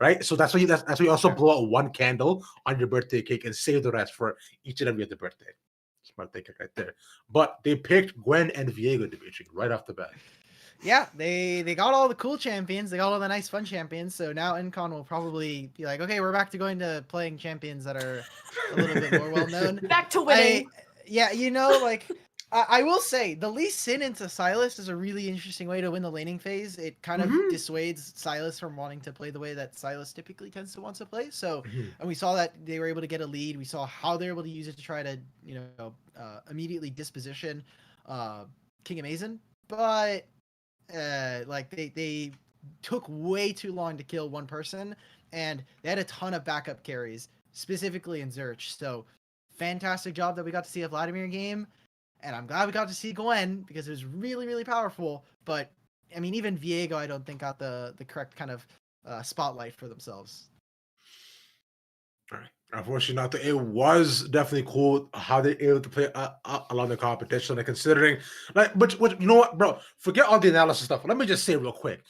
right? So that's why you also blow out one candle on your birthday cake and save the rest for each and every other birthday. Smart thinking right there. But they picked Gwen and Viego, Dimitri, right off the bat. Yeah, they got all the cool champions. They got all the nice fun champions. So now NCon will probably be like, okay, we're back to going to playing champions that are a little bit more well known. Back to winning. I will say the Lee Sin into Sylas is a really interesting way to win the laning phase. It kind of dissuades Sylas from wanting to play the way that Sylas typically tends to want to play. So, and we saw that they were able to get a lead. We saw how they were able to use it to try to, immediately disposition King Amazon. But they took way too long to kill one person, and they had a ton of backup carries, specifically in Zerch. So fantastic job that we got to see a Vladimir game, and I'm glad we got to see Gwen because it was really, really powerful. But I mean, even Viego, I don't think got the correct kind of spotlight for themselves. All right. Unfortunately, not. It was definitely cool how they able to play along the competition. And considering, but you know what, bro? Forget all the analysis stuff. Let me just say real quick.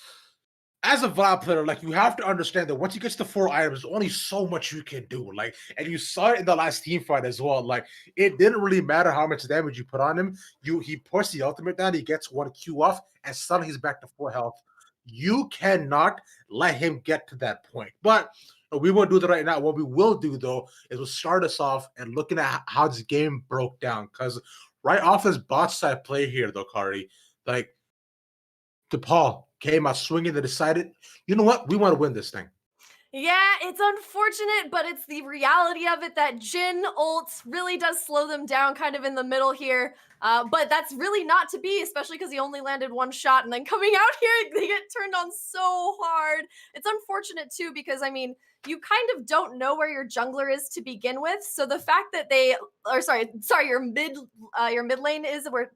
As a Vlad player, you have to understand that once you get to the 4 items, there's only so much you can do. And you saw it in the last team fight as well. It didn't really matter how much damage you put on him. He pushed the ultimate down, he gets 1 Q off, and suddenly he's back to 4 health. You cannot let him get to that point. But we won't do that right now. What we will do, though, is we'll start us off and looking at how this game broke down. Because right off this bot side play here, though, Kari, DePaul came out swinging. They decided, you know what? We want to win this thing. Yeah, it's unfortunate, but it's the reality of it that Jhin ult really does slow them down kind of in the middle here. But that's really not to be, especially because he only landed 1 shot. And then coming out here, they get turned on so hard. It's unfortunate, too, because, I mean, you kind of don't know where your jungler is to begin with. So the fact that your mid lane is where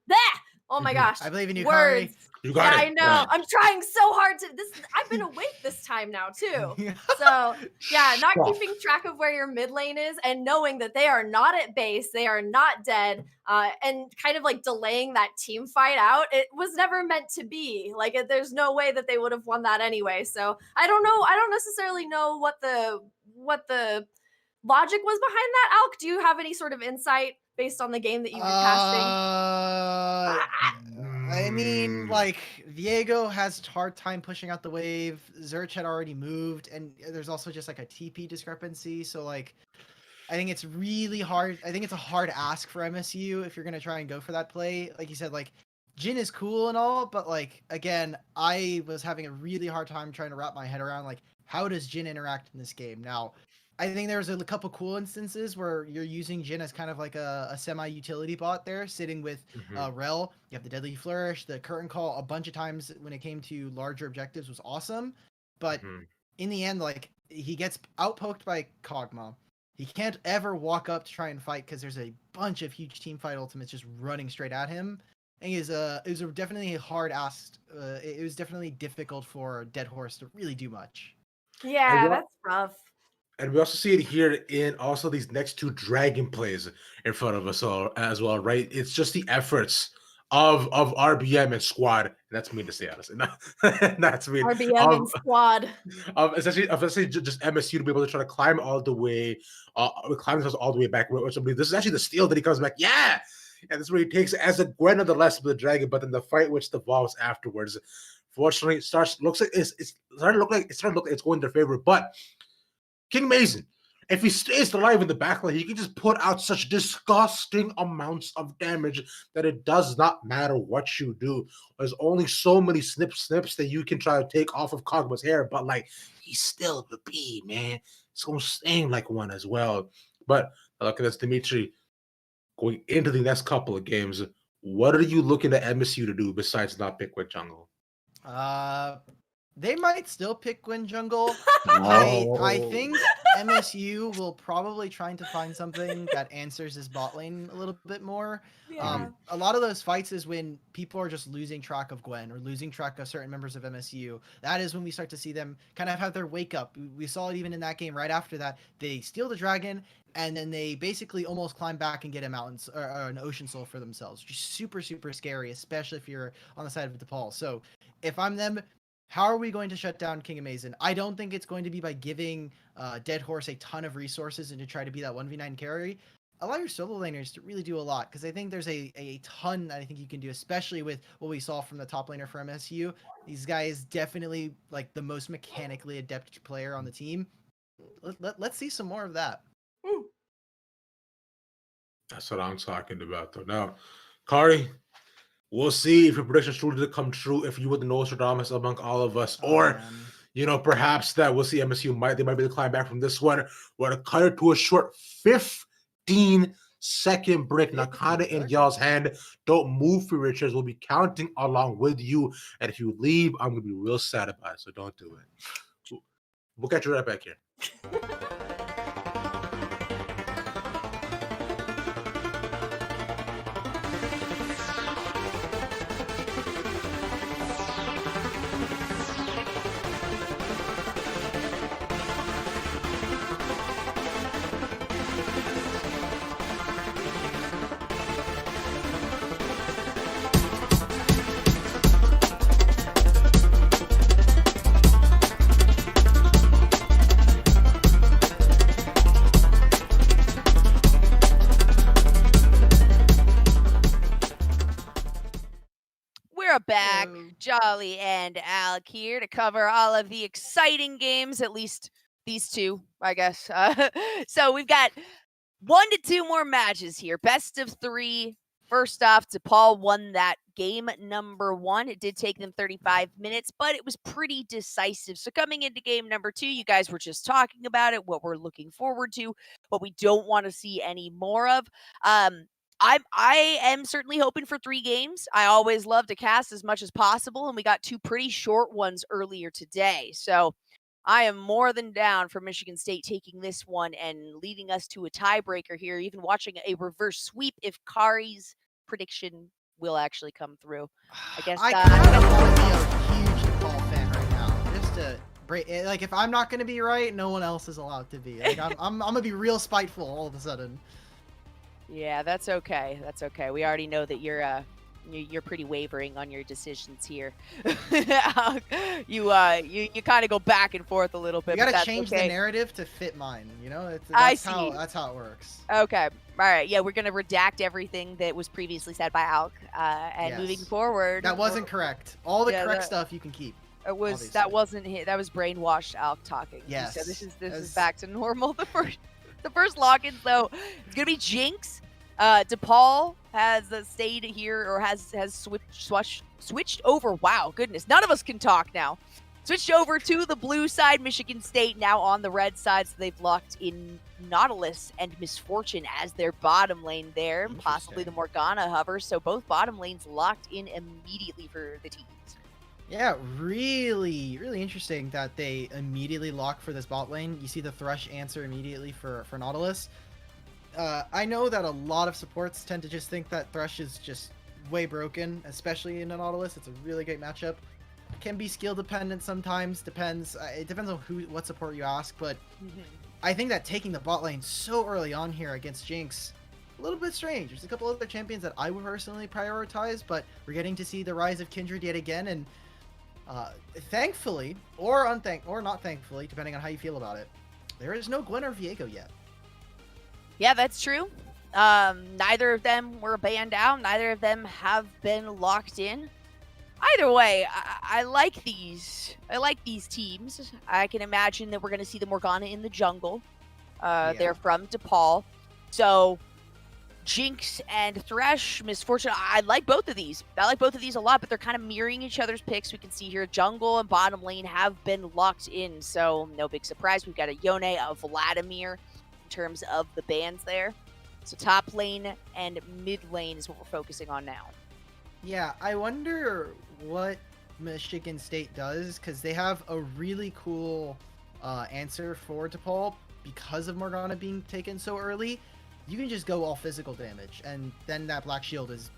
oh my gosh. I believe in you, Words. Kari. You got it. I know. Yeah. I'm trying so hard to I've been awake this time now too. So yeah, not keeping track of where your mid lane is and knowing that they are not at base, they are not dead, and kind of delaying that team fight out. It was never meant to be. There's no way that they would have won that anyway. So I don't know. I don't necessarily know what the logic was behind that. Alk, do you have any sort of insight based on the game that you've been casting? I mean, Viego has a hard time pushing out the wave. Zerch had already moved, and there's also just a TP discrepancy. So I think it's really hard. I think it's a hard ask for MSU if you're gonna try and go for that play. Like you said, Jhin is cool and all, but again, I was having a really hard time trying to wrap my head around how does Jhin interact in this game. Now, I think there's a couple cool instances where you're using Jhin as kind of a semi-utility bot there, sitting with Rel. You have the Deadly Flourish, the Curtain Call a bunch of times when it came to larger objectives was awesome. But in the end, he gets outpoked by Kog'Maw. He can't ever walk up to try and fight because there's a bunch of huge team fight ultimates just running straight at him. And it was definitely a hard ask. It was definitely difficult for Dead Horse to really do much. Yeah, that's rough. And we also see it here in also these next 2 dragon plays in front of us as well, right? It's just the efforts of RBM and squad. And that's mean to say, honestly. That's mean. RBM and squad. Essentially just MSU to be able to try to climb all the way, climb all the way back. This is actually the steal that he comes back. Yeah. And this is where he takes it as a Gwen on the left of the dragon, but then the fight which devolves afterwards. Fortunately, it's starting to look like it's going in their favor, but King Amazon, if he stays alive in the backline, he can just put out such disgusting amounts of damage that it does not matter what you do. There's only so many snips that you can try to take off of Kog'Maw's hair, but he's still the bee, man. It's gonna sting like one as well. But look at this, Dimitri. Going into the next couple of games, what are you looking at MSU to do besides not pick with jungle? They might still pick Gwen jungle. No. I think MSU will probably trying to find something that answers his bot lane a little bit more. Yeah. A lot of those fights is when people are just losing track of Gwen or losing track of certain members of MSU. That is when we start to see them kind of have their wake up. We saw it even in that game right after that. They steal the dragon and then they basically almost climb back and get a mountain or an ocean soul for themselves. Just super, super scary, especially if you're on the side of DePaul. So if I'm them, how are we going to shut down King Amazon? I don't think it's going to be by giving Dead Horse a ton of resources and to try to be that 1v9 carry. Allow your solo laners to really do a lot, because I think there's a ton that I think you can do, especially with what we saw from the top laner for MSU. These guys definitely like the most mechanically adept player on the team. Let's see some more of that. That's what I'm talking about, though. Now, Kari, we'll see if your predictions truly did come true. If you were the Nostradamus among all of us, or perhaps that we'll see MSU might be able to climb back from this one. We're gonna cut it to a short 15-second break. Now, kind of in y'all's hand. Don't move for your chairs. We'll be counting along with you, and if you leave, I'm gonna be real sad about it. So don't do it. We'll catch you right back here. Back, Jolly and Alec here to cover all of the exciting games, at least these two, I guess. So we've got 1 to 2 more matches here. Best of 3. First off, DePaul won that game number 1. It did take them 35 minutes, but it was pretty decisive. So coming into game number 2, you guys were just talking about it, what we're looking forward to, what we don't want to see any more of. I am certainly hoping for 3 games. I always love to cast as much as possible, and we got 2 pretty short ones earlier today. So I am more than down for Michigan State taking this one and leading us to a tiebreaker here, even watching a reverse sweep if Kari's prediction will actually come through. I guess I kind of want to be a huge DePaul fan right now. Just to break, like, if I'm not going to be right, no one else is allowed to be. Like, I'm going to be real spiteful all of a sudden. Yeah, that's okay. That's okay. We already know that you're pretty wavering on your decisions here. You kind of go back and forth a little bit. You gotta change the narrative to fit mine. You know, that's how it works. Okay, all right. Yeah, we're gonna redact everything that was previously said by Alc, and moving forward. That wasn't correct. All the correct stuff you can keep. It was obviously. That wasn't hit. That was brainwashed Alc talking. Yes. So this is back to normal. The first lock-in, though, it's gonna be Jinx. DePaul has stayed here, or has switched over. Wow, goodness, none of us can talk now. Switched over to the blue side. Michigan State now on the red side, so they've locked in Nautilus and Misfortune as their bottom lane there, possibly the Morgana hover. So both bottom lanes locked in immediately for the teams. Yeah, really, really interesting that they immediately lock for this bot lane. You see the Thresh answer immediately for Nautilus. I know that a lot of supports tend to just think that Thresh is just way broken, especially in a Nautilus. It's a really great matchup. It can be skill dependent sometimes. Depends. It depends on what support you ask. But I think that taking the bot lane so early on here against Jinx, a little bit strange. There's a couple other champions that I would personally prioritize, but we're getting to see the rise of Kindred yet again, and thankfully, or not thankfully, depending on how you feel about it, there is no Gwen or Viego yet. Yeah, that's true. Neither of them were banned out. Neither of them have been locked in. Either way, I like these. I like these teams. I can imagine that we're going to see the Morgana in the jungle. They're from DePaul. So Jinx and Thresh, Misfortune, I like both of these. I like both of these a lot, but they're kind of mirroring each other's picks. We can see here jungle and bottom lane have been locked in. So no big surprise. We've got a Yone, a Vladimir, terms of the bans there. So top lane and mid lane is what we're focusing on now. Yeah, I wonder what Michigan State does, because they have a really cool answer for DePaul because of Morgana being taken so early. You can just go all physical damage, and then that Black Shield is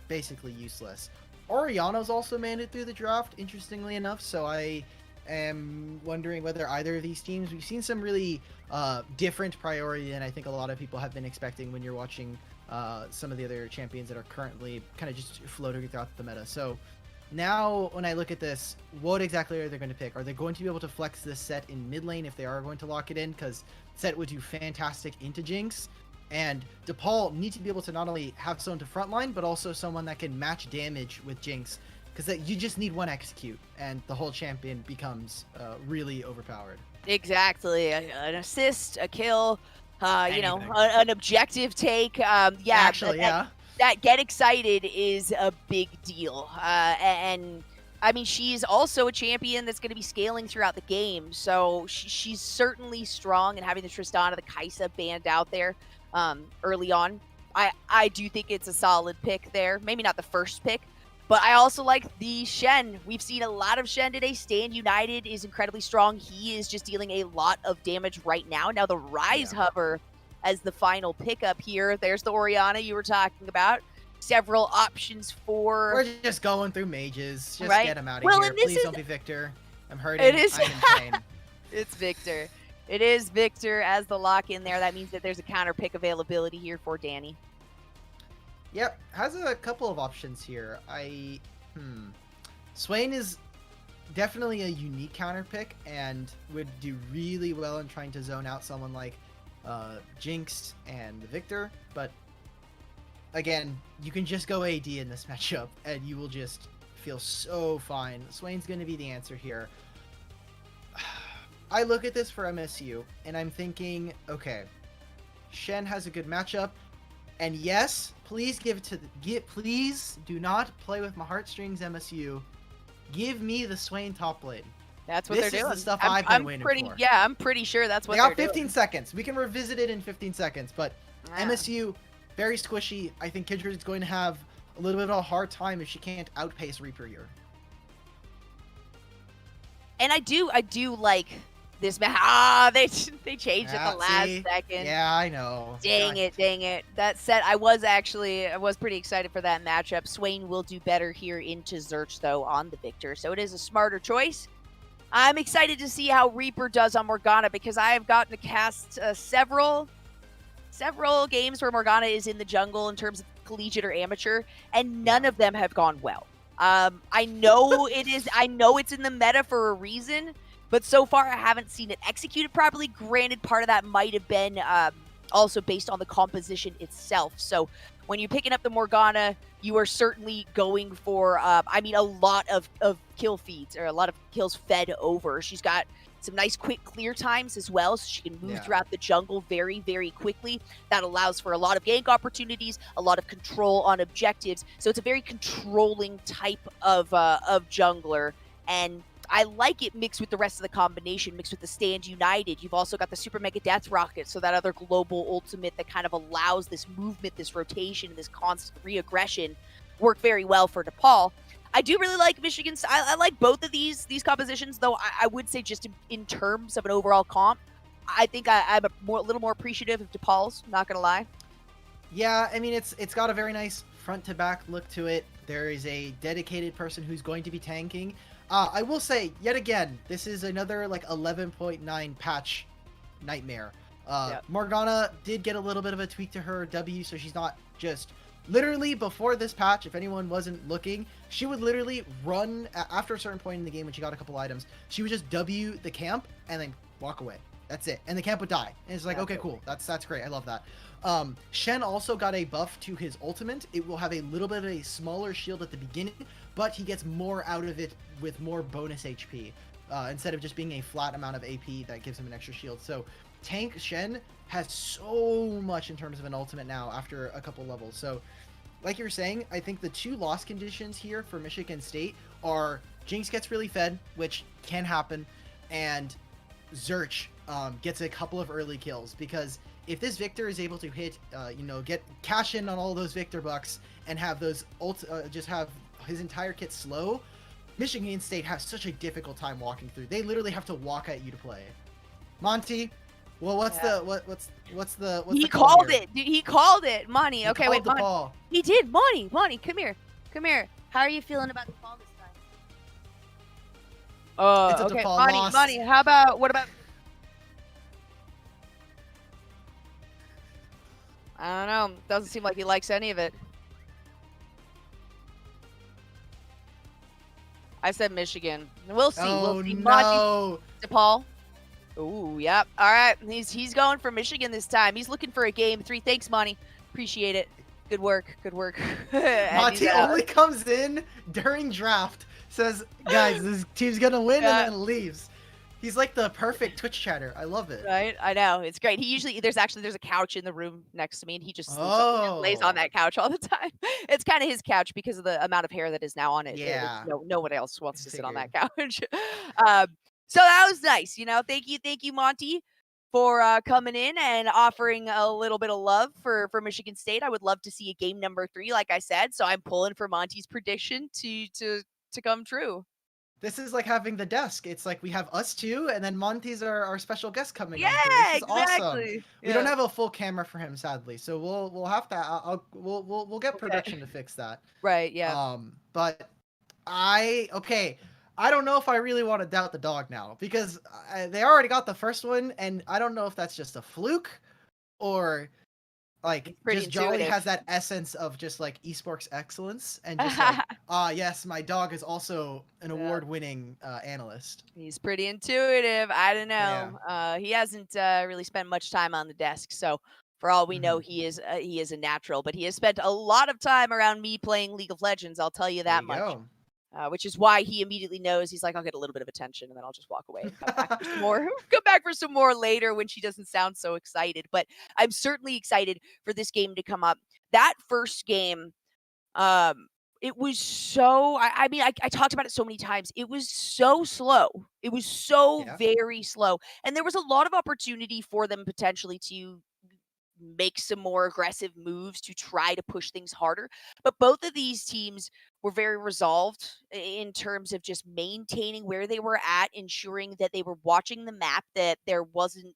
basically useless. Oriana's also made it through the draft, interestingly enough, so I am wondering whether either of these teams, we've seen some really different priority than I think a lot of people have been expecting when you're watching some of the other champions that are currently kind of just floating throughout the meta. So now when I look at this, what exactly are they going to pick? Are they going to be able to flex this set in mid lane if they are going to lock it in? Because set would do fantastic into Jinx. And DePaul need to be able to not only have someone to frontline, but also someone that can match damage with Jinx. Because you just need one execute, and the whole champion becomes really overpowered. Exactly. An assist, a kill, you know, an objective take. Yeah, actually, that get excited is a big deal. And I mean, she's also a champion that's going to be scaling throughout the game. So she's certainly strong, and having the Tristana, the Kai'Sa band out there early on, I do think it's a solid pick there. Maybe not the first pick, but I also like the Shen. We've seen a lot of Shen today. Stand United is incredibly strong. He is just dealing a lot of damage right now. Now the Rise Hover as the final pickup here. There's the Oriana you were talking about. Several options for... We're just going through mages. Just get him out of here. Please don't be Victor. I'm hurting. It is... I'm in pain. It's Victor. It is Victor as the lock in there. That means that there's a counter pick availability here for Danny. Yep, has a couple of options here. Swain is definitely a unique counter pick and would do really well in trying to zone out someone like Jinx and Victor, but again, you can just go AD in this matchup and you will just feel so fine. Swain's going to be the answer here. I look at this for MSU and I'm thinking, okay, Shen has a good matchup. And yes, please please do not play with my heartstrings, MSU. Give me the Swain top lane. That's what they're doing. This is the stuff I've been waiting for. Yeah, I'm pretty sure that's what they they're got 15 seconds. We can revisit it in 15 seconds. But MSU, very squishy. I think Kindred's going to have a little bit of a hard time if she can't outpace Reaper here. And I do like this match. They changed at the last second. Yeah, I know. Dang it. That said, I was pretty excited for that matchup. Swain will do better here into Zerch, though, on the Victor. So it is a smarter choice. I'm excited to see how Reaper does on Morgana, because I have gotten to cast several games where Morgana is in the jungle in terms of collegiate or amateur, and none of them have gone well. I know it's in the meta for a reason, but so far I haven't seen it executed properly. Granted, part of that might have been also based on the composition itself. So when you're picking up the Morgana, you are certainly going for, a lot of kill feeds, or a lot of kills fed over. She's got some nice quick clear times as well, so she can move throughout the jungle very, very quickly. That allows for a lot of gank opportunities, a lot of control on objectives. So it's a very controlling type of jungler, and I like it mixed with the rest of the combination, mixed with the Stand United. You've also got the Super Mega Death Rocket, so that other global ultimate that kind of allows this movement, this rotation, this constant re-aggression work very well for DePaul. I do really like Michigan's. I like both of these compositions, though I would say just in terms of an overall comp, I think I'm a little more appreciative of DePaul's, not going to lie. Yeah, I mean, it's got a very nice front-to-back look to it. There is a dedicated person who's going to be tanking. I will say, yet again, this is another like 11.9 patch nightmare. Morgana did get a little bit of a tweak to her W, so she's not just literally before this patch. If anyone wasn't looking, she would literally run after a certain point in the game when she got a couple items. She would just W the camp and then walk away. That's it, and the camp would die. And it's like, okay, cool. That's great. I love that. Shen also got a buff to his ultimate. It will have a little bit of a smaller shield at the beginning, but he gets more out of it with more bonus HP instead of just being a flat amount of AP that gives him an extra shield. So tank Shen has so much in terms of an ultimate now after a couple levels. So like you're saying, I think the two loss conditions here for Michigan State are Jinx gets really fed, which can happen, and Zerch gets a couple of early kills, because if this Victor is able to hit, get cash in on all those Victor bucks and have those just have his entire kit slow, Michigan State has such a difficult time walking through. They literally have to walk at you to play. Monty, well, what's the He call called here? it. Dude, he called it. Monty. Okay, wait, Monty. DePaul. He did. Monty, come here. Come here. How are you feeling about DePaul this time? It's a Okay, DePaul loss. Monty, what about I don't know. Doesn't seem like he likes any of it. I said Michigan. We'll see. Oh, We'll see. no. DePaul. Ooh, yep. All right. He's going for Michigan this time. He's looking for a game 3. Thanks, Monty. Appreciate it. Good work. Good work. Monty only comes in during draft, says, guys, this team's going to win, and then leaves. He's like the perfect Twitch chatter. I love it. Right? I know. It's great. He usually, there's a couch in the room next to me, and he just lays on that couch all the time. It's kind of his couch because of the amount of hair that is now on it. Yeah. No one else wants to sit on that couch. So that was nice. You know, thank you, Monty, for coming in and offering a little bit of love for Michigan State. I would love to see a game number 3, like I said. So I'm pulling for Monty's prediction to come true. This is like having the desk. It's like we have us two, and then Monty's our special guest coming. Yeah, this is exactly. Awesome. We don't have a full camera for him, sadly, so we'll have to. We'll get production to fix that. Right. Yeah. But I don't know if I really want to doubt the dog now, because they already got the first one, and I don't know if that's just a fluke or like just Jolly has that essence of just like esports excellence, and just like, yes, my dog is also an award-winning analyst. He's pretty intuitive. I don't know. Yeah. He hasn't really spent much time on the desk, so for all we know, he is a natural. But he has spent a lot of time around me playing League of Legends. I'll tell you that much. Which is why he immediately knows. He's like, I'll get a little bit of attention, and then I'll just walk away and come back for some more. Come back for some more later when she doesn't sound so excited. But I'm certainly excited for this game to come up. That first game, it was so. I mean, I talked about it so many times. It was so slow. It was so very slow, and there was a lot of opportunity for them potentially to make some more aggressive moves to try to push things harder. But both of these teams were very resolved in terms of just maintaining where they were at, ensuring that they were watching the map, that there wasn't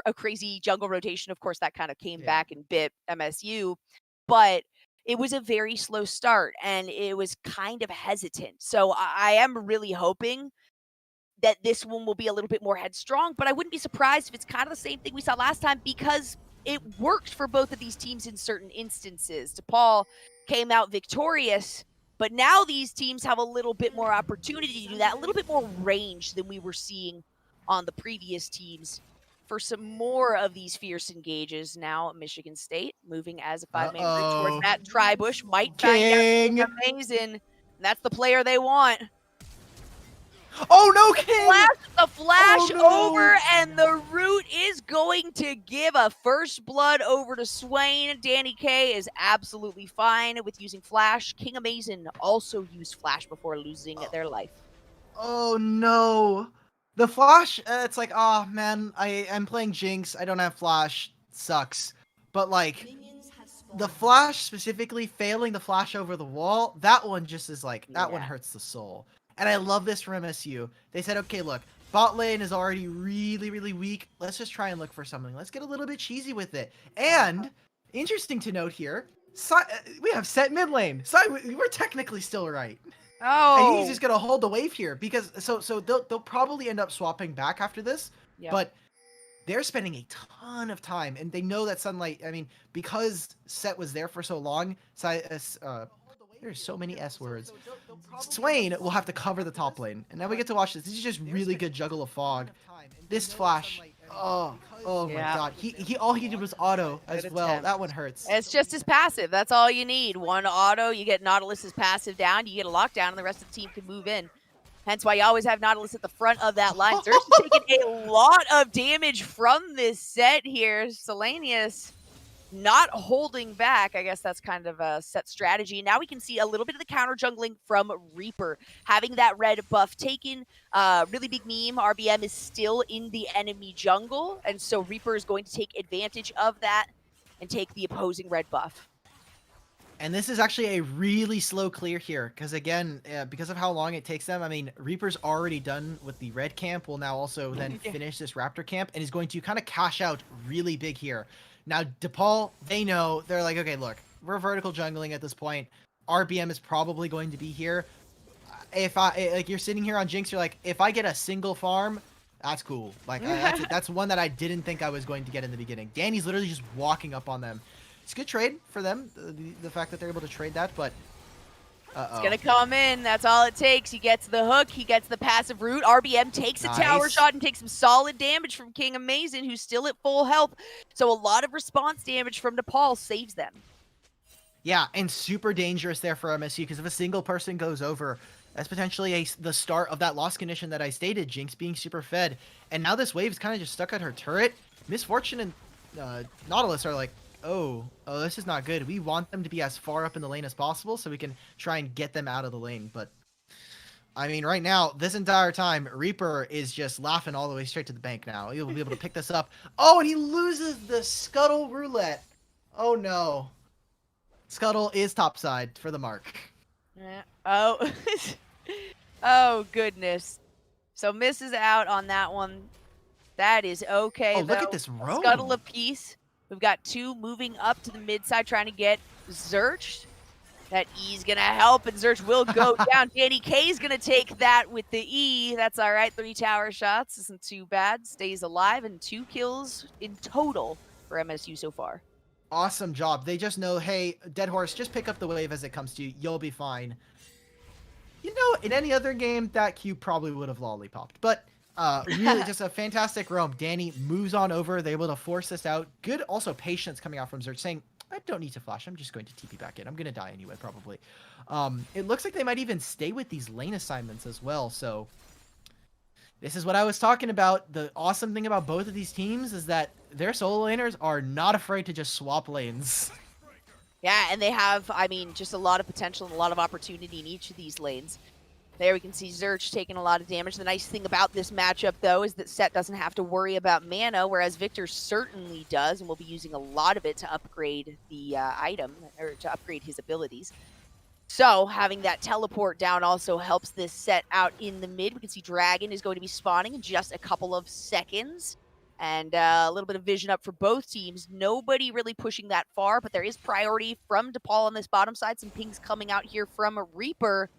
a crazy jungle rotation. Of course, that kind of came back and bit MSU, but it was a very slow start and it was kind of hesitant. So I am really hoping that this one will be a little bit more headstrong, but I wouldn't be surprised if it's kind of the same thing we saw last time, because it worked for both of these teams in certain instances. DePaul came out victorious, but now these teams have a little bit more opportunity to do that, a little bit more range than we were seeing on the previous teams for some more of these fierce engages. Now Michigan State moving as a 5-man group towards that Tribush. Might find out amazing. And that's the player they want. Oh no, King! The flash over, and the root is going to give a first blood over to Swain. Danny K is absolutely fine with using flash. King Amazing also used flash before losing their life. Oh no. The flash, it's like, oh man, I'm playing Jinx. I don't have flash. Sucks. But like, the flash specifically, failing the flash over the wall, that one just is like, that one hurts the soul. And I love this from MSU. They said, okay, look, bot lane is already really, really weak. Let's just try and look for something. Let's get a little bit cheesy with it. And interesting to note here, we have set mid lane. So we're technically still right. Oh. And he's just going to hold the wave here, because so they'll probably end up swapping back after this. Yep. But they're spending a ton of time, and they know that Sunlight, I mean, because Set was there for so long, there's so many S words. Swain will have to cover the top lane. And now we get to watch this. This is just really good juggle of fog. This flash. Oh my god. All he did was auto as well. That one hurts. It's just his passive. That's all you need. One auto, you get Nautilus's passive down, you get a lockdown, and the rest of the team can move in. Hence why you always have Nautilus at the front of that line. They're taking a lot of damage from this set here. Selenius not holding back. I guess that's kind of a set strategy. Now we can see a little bit of the counter jungling from Reaper, having that red buff taken. Really big meme. RBM is still in the enemy jungle, and so Reaper is going to take advantage of that and take the opposing red buff. And this is actually a really slow clear here, because again, because of how long it takes them, I mean, Reaper's already done with the red camp, will now also then finish this Raptor camp, and is going to kind of cash out really big here. Now, DePaul, they know, they're like, okay, look, we're vertical jungling at this point. RBM is probably going to be here. If like, you're sitting here on Jinx, you're like, if I get a single farm, that's cool. Like, that's one that I didn't think I was going to get in the beginning. Danny's literally just walking up on them. It's a good trade for them, the fact that they're able to trade that, but It's going to come in. That's all it takes. He gets the hook. He gets the passive root. RBM takes a tower shot and takes some solid damage from King Amazing, who's still at full health. So a lot of response damage from DePaul saves them. Yeah, and super dangerous there for MSU, because if a single person goes over, that's potentially the start of that loss condition that I stated, Jinx being super fed. And now this wave is kind of just stuck at her turret. Misfortune and Nautilus are like, oh, this is not good. We want them to be as far up in the lane as possible so we can try and get them out of the lane. But, I mean, right now, this entire time, Reaper is just laughing all the way straight to the bank now. He'll be able to pick this up. Oh, and he loses the Scuttle Roulette. Oh, no. Scuttle is topside for the mark. Yeah. Oh. Oh, goodness. So misses out on that one. That is okay, Oh, though. look at this roam. Scuttle apiece. We've got 2 moving up to the mid side trying to get Zerch. That E's going to help, and Zerch will go down. Danny K is going to take that with the E. That's all right. 3 tower shots. Isn't too bad. Stays alive, and 2 kills in total for MSU so far. Awesome job. They just know, hey, Dead Horse, just pick up the wave as it comes to you. You'll be fine. You know, in any other game, that Q probably would have lollipopped. But really just a fantastic roam. Danny moves on over. They're able to force this out. Good also patience coming out from Zerch, saying, I don't need to flash. I'm just going to TP back in. I'm going to die anyway, probably. It looks like they might even stay with these lane assignments as well. So this is what I was talking about. The awesome thing about both of these teams is that their solo laners are not afraid to just swap lanes. Yeah, and they have, I mean, just a lot of potential and a lot of opportunity in each of these lanes. There we can see Zerch taking a lot of damage. The nice thing about this matchup, though, is that Set doesn't have to worry about mana, whereas Victor certainly does, and will be using a lot of it to upgrade the item, or to upgrade his abilities. So having that teleport down also helps this Set out in the mid. We can see Dragon is going to be spawning in just a couple of seconds. And a little bit of vision up for both teams. Nobody really pushing that far, but there is priority from DePaul on this bottom side. Some pings coming out here from a Reaper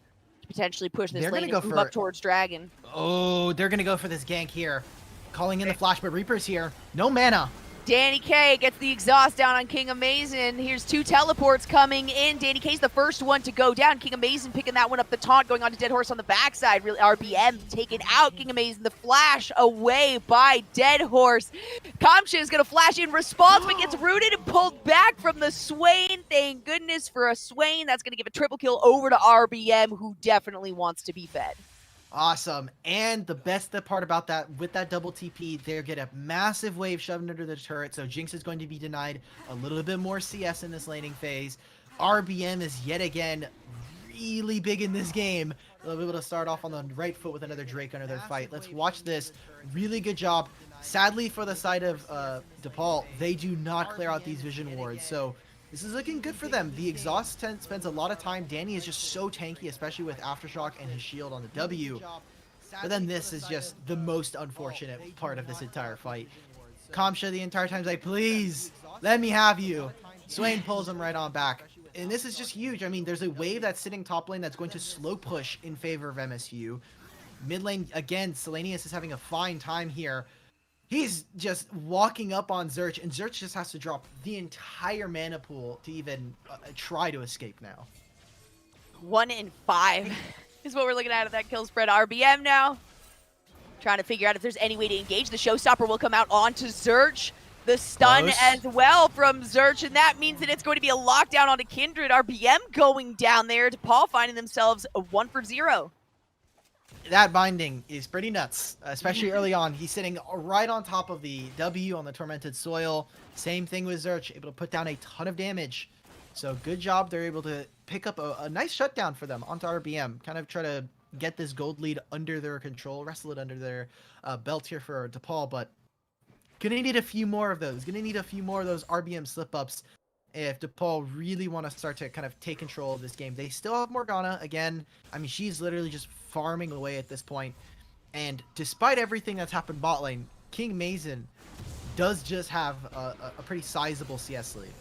to potentially push this lane and move up towards Dragon. Oh, they're going to go for this gank here. Calling in the flash, but Reaper's here. No mana. Danny K gets the exhaust down on King Amazing. Here's 2 teleports coming in. Danny K's the first one to go down. King Amazing picking that one up, the taunt going on to Dead Horse on the backside. Really, RBM taken out. King Amazing, the flash away by Dead Horse. Kamcha is going to flash in response, but gets rooted and pulled back from the Swain. Thank goodness for a Swain. That's going to give a triple kill over to RBM, who definitely wants to be fed. Awesome. And the best part about that, with that double TP, they're get a massive wave shoved under the turret. So Jinx is going to be denied a little bit more CS in this laning phase. RBM is yet again really big in this game. They'll be able to start off on the right foot with another Drake under their fight. Let's watch this. Really good job. Sadly, for the side of DePaul, they do not clear out these vision wards. So this is looking good for them. The exhaust spends a lot of time. Danny is just so tanky, especially with Aftershock and his shield on the W. But then this is just the most unfortunate part of this entire fight. Kamcha the entire time is like, please, let me have you. Swain pulls him right on back. And this is just huge. I mean, there's a wave that's sitting top lane that's going to slow push in favor of MSU. Mid lane, again, Selenius is having a fine time here. He's just walking up on Zerch, and Zerch just has to drop the entire mana pool to even try to escape now. 1 in 5 is what we're looking at that kill spread. RBM now trying to figure out if there's any way to engage. The showstopper will come out onto Zerch. The stun as well from Zerch, and that means that it's going to be a lockdown onto Kindred. RBM going down there. DePaul finding themselves a 1 for 0. That binding is pretty nuts, especially early on. He's sitting right on top of the W on the Tormented Soil. Same thing with Zerch, able to put down a ton of damage. So good job. They're able to pick up a nice shutdown for them onto RBM. Kind of try to get this gold lead under their control, wrestle it under their belt here for DePaul. But gonna need a few more of those. Gonna need a few more of those RBM slip-ups. if DePaul really want to start to kind of take control of this game. They still have Morgana. Again, I mean, she's literally just farming away at this point. And despite everything that's happened bot lane, King Mason does just have a pretty sizable CS lead.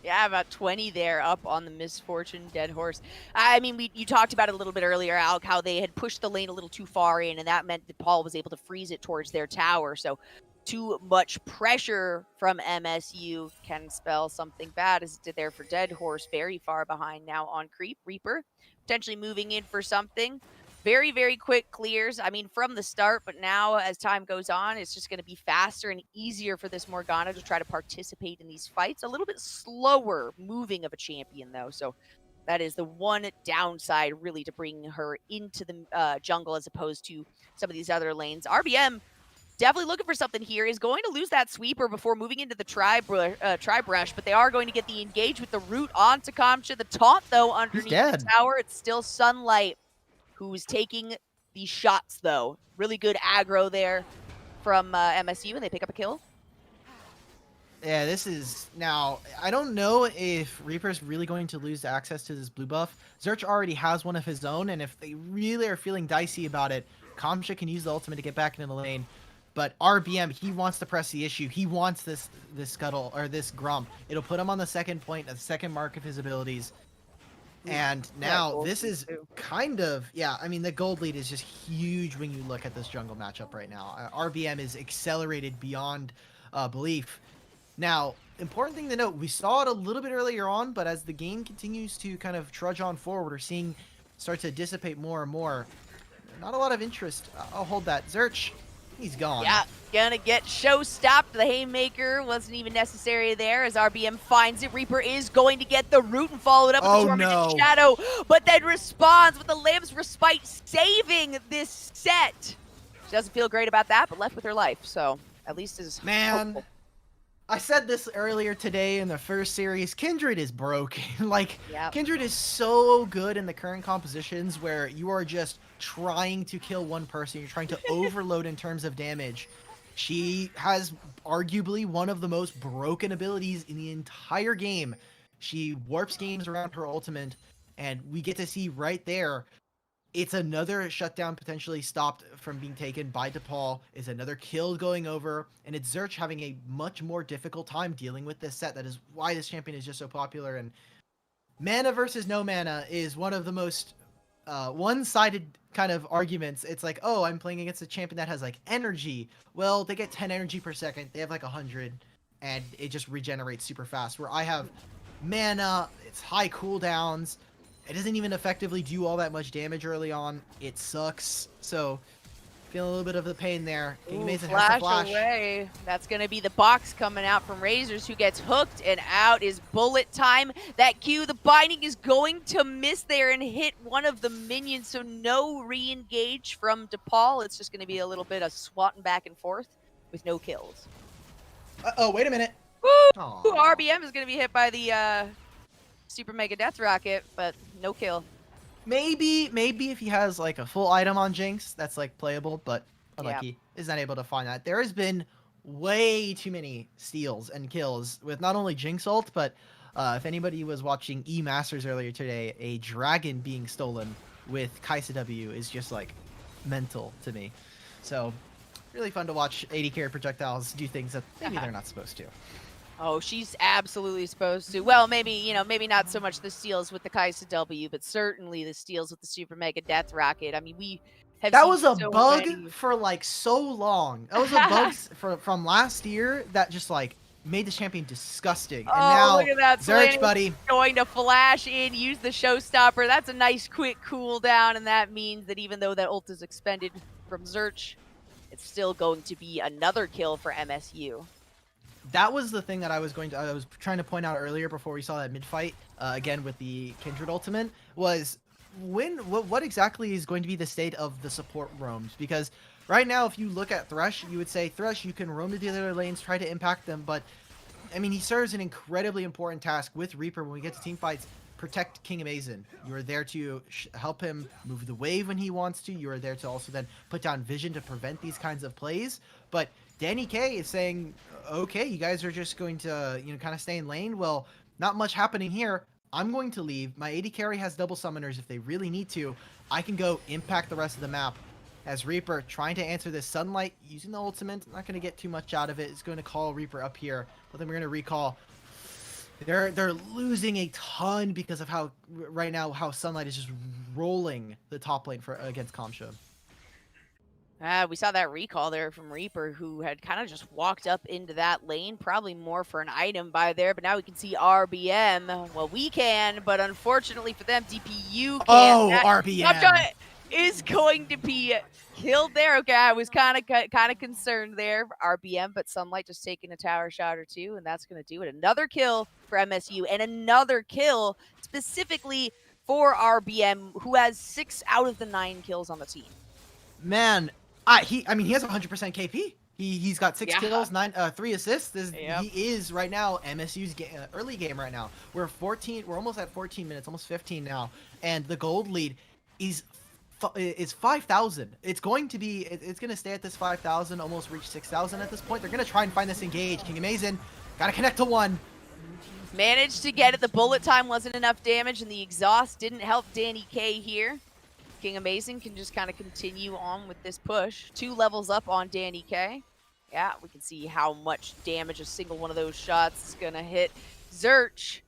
Yeah, about 20 there up on the Misfortune Dead Horse. I mean, you talked about it a little bit earlier, Alec, how they had pushed the lane a little too far in, and that meant that Paul was able to freeze it towards their tower. So too much pressure from MSU can spell something bad, as it did there for Dead Horse. Very far behind now on Creep. Reaper potentially moving in for something. Very, very quick clears, I mean, from the start, but now as time goes on, it's just going to be faster and easier for this Morgana to try to participate in these fights. A little bit slower moving of a champion, though, so that is the one downside, really, to bringing her into the jungle as opposed to some of these other lanes. RBM definitely looking for something here, is going to lose that sweeper before moving into the tri-brush, but they are going to get the engage with the root onto Kamcha. The taunt, though, underneath the tower, it's still Sunlight who's taking the shots, though. Really good aggro there from MSU, and they pick up a kill. Yeah, this is... Now, I don't know if Reaper's really going to lose access to this blue buff. Zerch already has one of his own, and if they really are feeling dicey about it, Kamcha can use the ultimate to get back into the lane. But RBM, he wants to press the issue. He wants this scuttle, or this Grump. It'll put him on the second point, the second mark of his abilities. And now this is kind of, yeah, I mean, the gold lead is just huge when you look at this jungle matchup right now. RBM is accelerated beyond belief. Now, important thing to note, we saw it a little bit earlier on, but as the game continues to kind of trudge on forward, we're seeing start to dissipate more and more. Not a lot of interest. I'll hold that. Zerch, he's gone. Yeah, gonna get show stopped. The Haymaker wasn't even necessary there as RBM finds it. Reaper is going to get the root and follow it up with the Tormented Shadow, but then responds with the Lamb's Respite, saving this set. She doesn't feel great about that, but left with her life, so at least is hopeful. I said this earlier today in the first series, Kindred is broken. Like, Kindred is so good in the current compositions where you are just trying to kill one person. You're trying to overload in terms of damage. She has arguably one of the most broken abilities in the entire game. She warps games around her ultimate, and we get to see right there, it's another shutdown potentially stopped from being taken by DePaul. It's another kill going over, and it's Zerch having a much more difficult time dealing with this set. That is why this champion is just so popular. And mana versus no mana is one of the most one-sided kind of arguments. It's like, oh, I'm playing against a champion that has like energy. Well, they get 10 energy per second. They have like 100, and it just regenerates super fast. Where I have mana, it's high cooldowns. It doesn't even effectively do all that much damage early on. It sucks. So, feeling a little bit of the pain there. King Mason has to flash away. That's going to be the box coming out from Razors, who gets hooked, and out is bullet time. That Q, the binding is going to miss there and hit one of the minions, so no re-engage from DePaul. It's just going to be a little bit of swatting back and forth with no kills. Uh-oh, wait a minute. Woo! RBM is going to be hit by the Super Mega Death Rocket, but no kill. Maybe if he has like a full item on Jinx, that's like playable, but unlucky. Is not able to find that. There has been way too many steals and kills with not only Jinx ult, but if anybody was watching E-Masters earlier today, a dragon being stolen with Kaisa W is just like mental to me. So really fun to watch AD carry projectiles do things that maybe they're not supposed to. Oh, she's absolutely supposed to. Well, maybe, maybe not so much the steals with the Kaisa W, but certainly the steals with the Super Mega Death Rocket. I mean, we have that was a bug for like so long. That was a bug from last year that just like made the champion disgusting. And now look at that. Zerch, buddy, going to flash in, use the showstopper. That's a nice quick cooldown, and that means that even though that ult is expended from Zerch, it's still going to be another kill for MSU. That was the thing that I was trying to point out earlier before we saw that mid fight again with the Kindred ultimate was what exactly is going to be the state of the support roams, because right now if you look at Thresh, you would say Thresh, you can roam to the other lanes, try to impact them, but I mean he serves an incredibly important task with Reaper when we get to team fights. Protect King Amazin. You are there to help him move the wave when he wants to. You are there to also then put down vision to prevent these kinds of plays. But Danny K is saying, okay, you guys are just going to, kind of stay in lane. Well, not much happening here. I'm going to leave. My AD carry has double summoners if they really need to. I can go impact the rest of the map. As Reaper trying to answer this Sunlight using the ultimate. Not going to get too much out of it. It's going to call Reaper up here. But then we're going to recall. They're losing a ton because of how right now how Sunlight is just rolling the top lane for against Kamcha. We saw that recall there from Reaper, who had kind of just walked up into that lane, probably more for an item by there, but now we can see RBM. Well, we can, but unfortunately for them, DPU can't. Oh, RBM! Kamcha is going to be killed there. Okay, I was kind of concerned there for RBM, but Sunlight just taking a tower shot or two, and that's going to do it. Another kill for MSU, and another kill specifically for RBM, who has 6 out of the 9 kills on the team. Man, he has 100% KP. He's got 6 kills, 3 assists. He is right now MSU's early game right now. We're almost at 14 minutes, almost 15 now, and the gold lead is 5,000. It's going to stay at this 5,000, almost reach 6,000 at this point. They're going to try and find this engage. King Amazing got to connect to one. Managed to get it. The bullet time wasn't enough damage, and the exhaust didn't help Danny K here. King Amazing can just kind of continue on with this push. 2 levels up on Danny K. Yeah, we can see how much damage a single one of those shots is going to hit. Zerch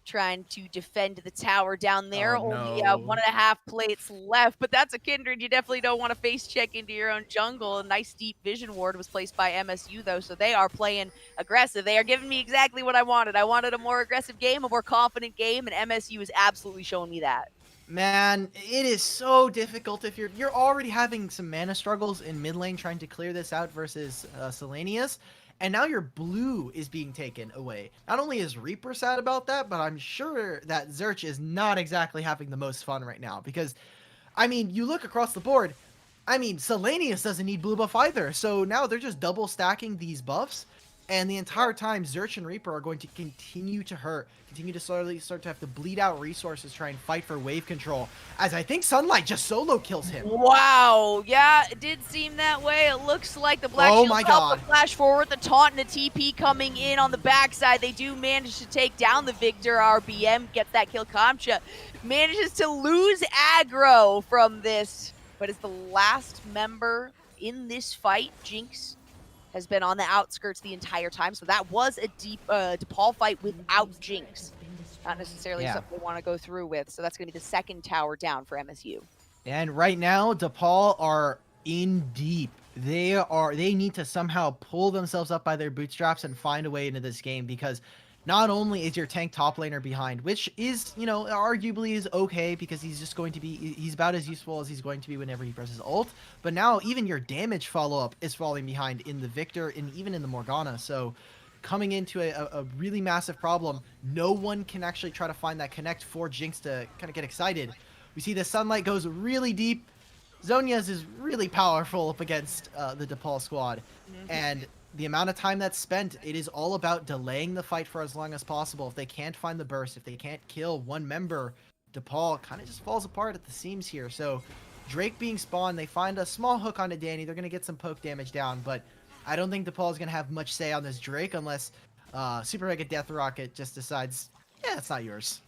trying to defend the tower down there. Oh, Only no. 1.5 plates left, but that's a Kindred. You definitely don't want to face check into your own jungle. A nice deep vision ward was placed by MSU, though, so they are playing aggressive. They are giving me exactly what I wanted. I wanted a more aggressive game, a more confident game, and MSU is absolutely showing me that. Man, it is so difficult if you're already having some mana struggles in mid lane trying to clear this out versus Selenius, and now your blue is being taken away. Not only is Reaper sad about that, but I'm sure that Zerch is not exactly having the most fun right now because, I mean, you look across the board, I mean, Selenius doesn't need blue buff either, so now they're just double stacking these buffs. And the entire time, Zerch and Reaper are going to continue to hurt, continue to slowly start to have to bleed out resources, try and fight for wave control, as I think Sunlight just solo kills him. Wow, yeah, it did seem that way. It looks like the Black Shield alpha flash forward, the taunt and the TP coming in on the backside. They do manage to take down the Victor. RBM gets that kill. Kamcha manages to lose aggro from this, but is the last member in this fight. Jinx has been on the outskirts the entire time, so that was a deep DePaul fight without Jinx. Not necessarily something we want to go through with, so that's going to be the second tower down for MSU. And right now, DePaul are in deep. They need to somehow pull themselves up by their bootstraps and find a way into this game because not only is your tank top laner behind, which is, arguably is okay because he's about as useful as he's going to be whenever he presses ult, but now even your damage follow-up is falling behind in the Victor and even in the Morgana, so coming into a really massive problem. No one can actually try to find that connect for Jinx to kind of get excited. We see the Sunlight goes really deep. Zhonya's is really powerful up against the DePaul squad, and the amount of time that's spent, it is all about delaying the fight for as long as possible. If they can't find the burst, if they can't kill one member, DePaul kind of just falls apart at the seams here. So Drake being spawned, they find a small hook onto Danny. They're going to get some poke damage down, but I don't think DePaul is going to have much say on this Drake unless Super Mega Death Rocket just decides, yeah, it's not yours.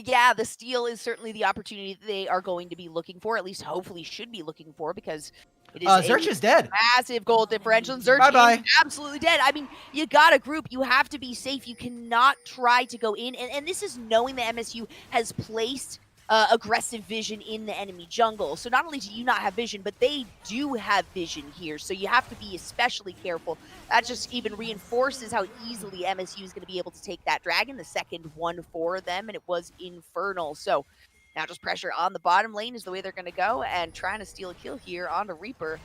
Yeah, the steal is certainly the opportunity that they are going to be looking for, at least hopefully should be looking for, because it is Zerch is dead. Massive gold differential. Zerch is absolutely dead. I mean, you got a group. You have to be safe. You cannot try to go in. And this is knowing that MSU has placed aggressive vision in the enemy jungle. So not only do you not have vision, but they do have vision here. So you have to be especially careful. That just even reinforces how easily MSU is going to be able to take that dragon. The second one for them, and it was Infernal. So now just pressure on the bottom lane is the way they're going to go, and trying to steal a kill here onto Reaper.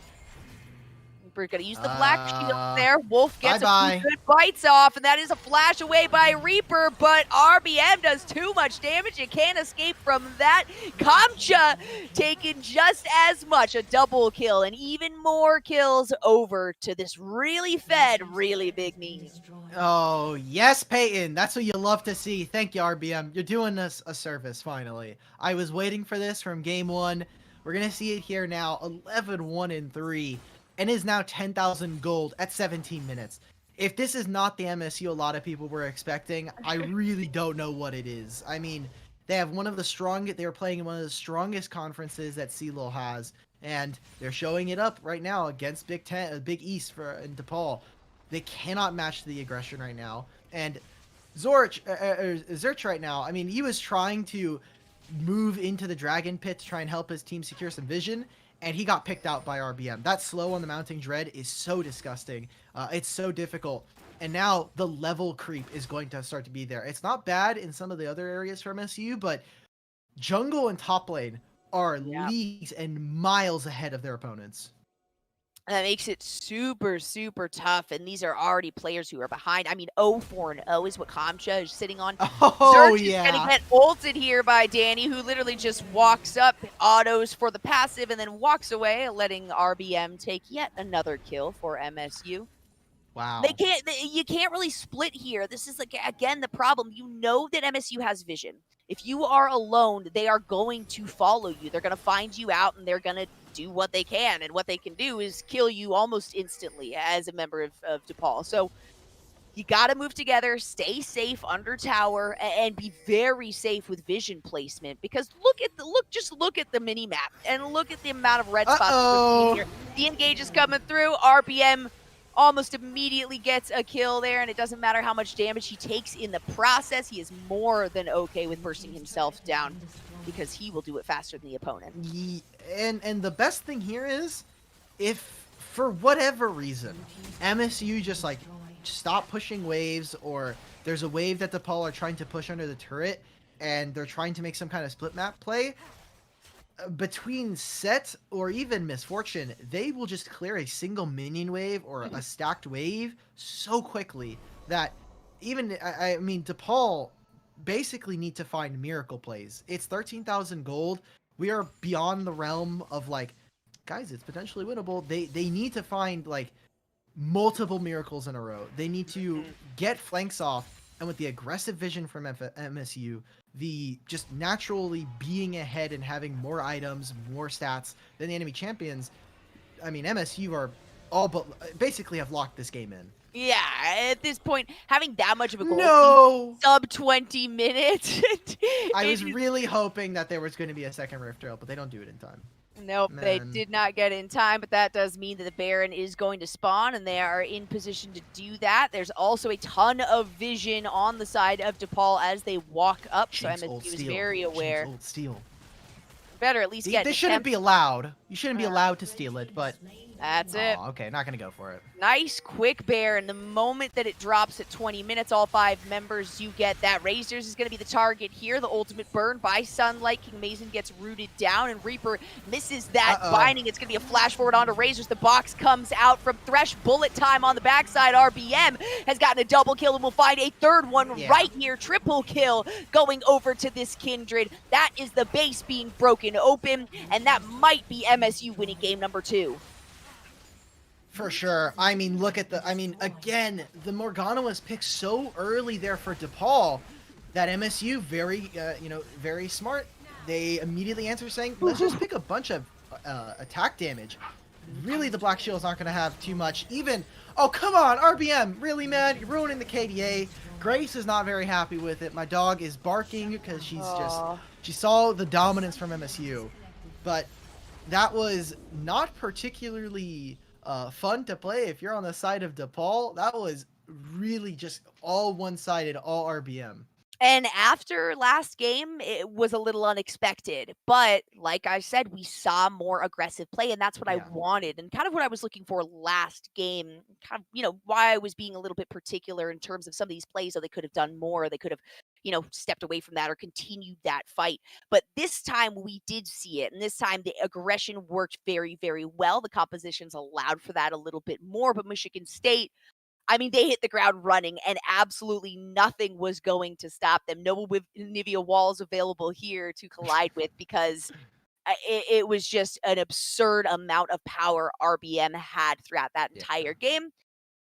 Reaper going to use the Black Shield there. Wolf gets a few good bites off, and that is a flash away by Reaper, but RBM does too much damage. You can't escape from that. Kamcha taking just as much, a double kill, and even more kills over to this really fed, really big meme. Oh, yes, Peyton. That's what you love to see. Thank you, RBM. You're doing us a service, finally. I was waiting for this from game one. We're going to see it here now. 11-1-3. And is now 10,000 gold at 17 minutes. if this is not the MSU a lot of people were expecting, I really don't know what it is. I mean, they have one of the strongest, they were playing in one of the strongest conferences that CELO has, and they're showing it up right now against Big East in DePaul. They cannot match the aggression right now. And Zerch right now, I mean, he was trying to move into the Dragon Pit to try and help his team secure some vision, and he got picked out by RBM. That slow on the Mounting Dread is so disgusting. It's so difficult. And now the level creep is going to start to be there. It's not bad in some of the other areas for MSU, but jungle and top lane are leagues and miles ahead of their opponents. That makes it super, super tough, and these are already players who are behind. I mean, 0-4-0 is what Kamcha is sitting on. Oh, Zerch is going to get ulted here by Danny, who literally just walks up, autos for the passive, and then walks away, letting RBM take yet another kill for MSU. Wow. You can't really split here. This is, like, again, the problem. You know that MSU has vision. If you are alone, they are going to follow you. They're going to find you out, and they're going to do what they can, and what they can do is kill you almost instantly as a member of DePaul. So you got to move together, stay safe under tower, and be very safe with vision placement, because just look at the mini map and look at the amount of red spots here. The engage is coming through. RBM almost immediately gets a kill there, and it doesn't matter how much damage he takes in the process. He is more than okay with bursting himself down, because he will do it faster than the opponent. And the best thing here is, if for whatever reason MSU just like stop pushing waves, or there's a wave that DePaul are trying to push under the turret and they're trying to make some kind of split map play, between set or even misfortune, they will just clear a single minion wave or a stacked wave so quickly that even, I mean, DePaul basically need to find miracle plays. It's 13,000 gold. We are beyond the realm of, like, guys, it's potentially winnable. They need to find, like, multiple miracles in a row. They need to get flanks off, and with the aggressive vision from MSU, the just naturally being ahead and having more items, more stats than the enemy champions, I mean, MSU are all but basically have locked this game in. Yeah, at this point, having that much of a goal sub 20 minutes. I was really hoping that there was going to be a second Rift Trail, but they don't do it in time. Nope, they did not get it in time, but that does mean that the Baron is going to spawn, and they are in position to do that. There's also a ton of vision on the side of DePaul as they walk up, so MSU is very aware. Old Steel. Better at least get This shouldn't be allowed. You shouldn't be allowed to steal it, but... That's it. Okay, not going to go for it. Nice quick bear, and the moment that it drops at 20 minutes, all 5 members, you get that. Razors is going to be the target here. The ultimate burn by Sunlight. King Mason gets rooted down, and Reaper misses that binding. It's going to be a flash forward onto Razors. The box comes out from Thresh. Bullet time on the backside. RBM has gotten a double kill, and we'll find a third one right here. Triple kill going over to this Kindred. That is the base being broken open, and that might be MSU winning game number 2. For sure. I mean, look at again, the Morgana was picked so early there for DePaul that MSU, very smart. They immediately answer saying, let's just pick a bunch of attack damage. Really, the Black Shield's not going to have too much. Oh, come on, RBM. Really, man? You're ruining the KDA. Grace is not very happy with it. My dog is barking because she saw the dominance from MSU. But that was not particularly... fun to play if you're on the side of DePaul. That was really just all one-sided, all RBM. And after last game, it was a little unexpected. But like I said, we saw more aggressive play, and that's what I wanted, and kind of what I was looking for last game. Kind of, why I was being a little bit particular in terms of some of these plays, so they could have done more. They could have, stepped away from that or continued that fight. But this time we did see it, and this time the aggression worked very, very well. The compositions allowed for that a little bit more, but Michigan State, I mean, they hit the ground running, and absolutely nothing was going to stop them. No Nivea walls available here to collide with, because it was just an absurd amount of power RBM had throughout that entire game.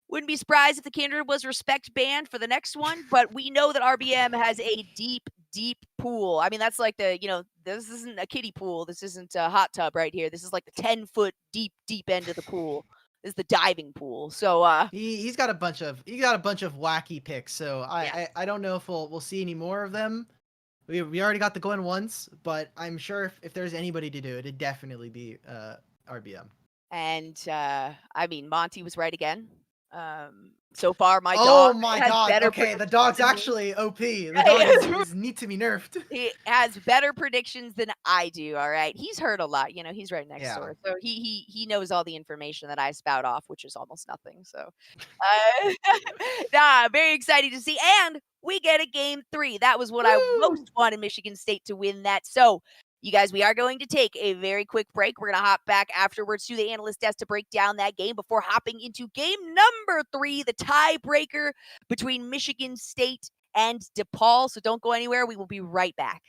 Wouldn't be surprised if the Kindred was respect banned for the next one, but we know that RBM has a deep, deep pool. I mean, that's like this isn't a kiddie pool. This isn't a hot tub right here. This is like the 10-foot deep, deep end of the pool. the diving pool. So he's got a bunch of wacky picks. So I don't know if we'll see any more of them. We already got the Gwen once, but I'm sure if there's anybody to do it, it'd definitely be RBM. And I mean, Monty was right again. So far, my dog. Oh my god! Better okay, the dog's actually OP. The dog is need to be nerfed. He has better predictions than I do. All right, he's heard a lot. You know, he's right next door, so he knows all the information that I spout off, which is almost nothing. So, very excited to see, and we get a game 3. That was what I most wanted Michigan State to win that. So. You guys, we are going to take a very quick break. We're going to hop back afterwards to the analyst desk to break down that game before hopping into game number 3, the tiebreaker between Michigan State and DePaul. So don't go anywhere. We will be right back.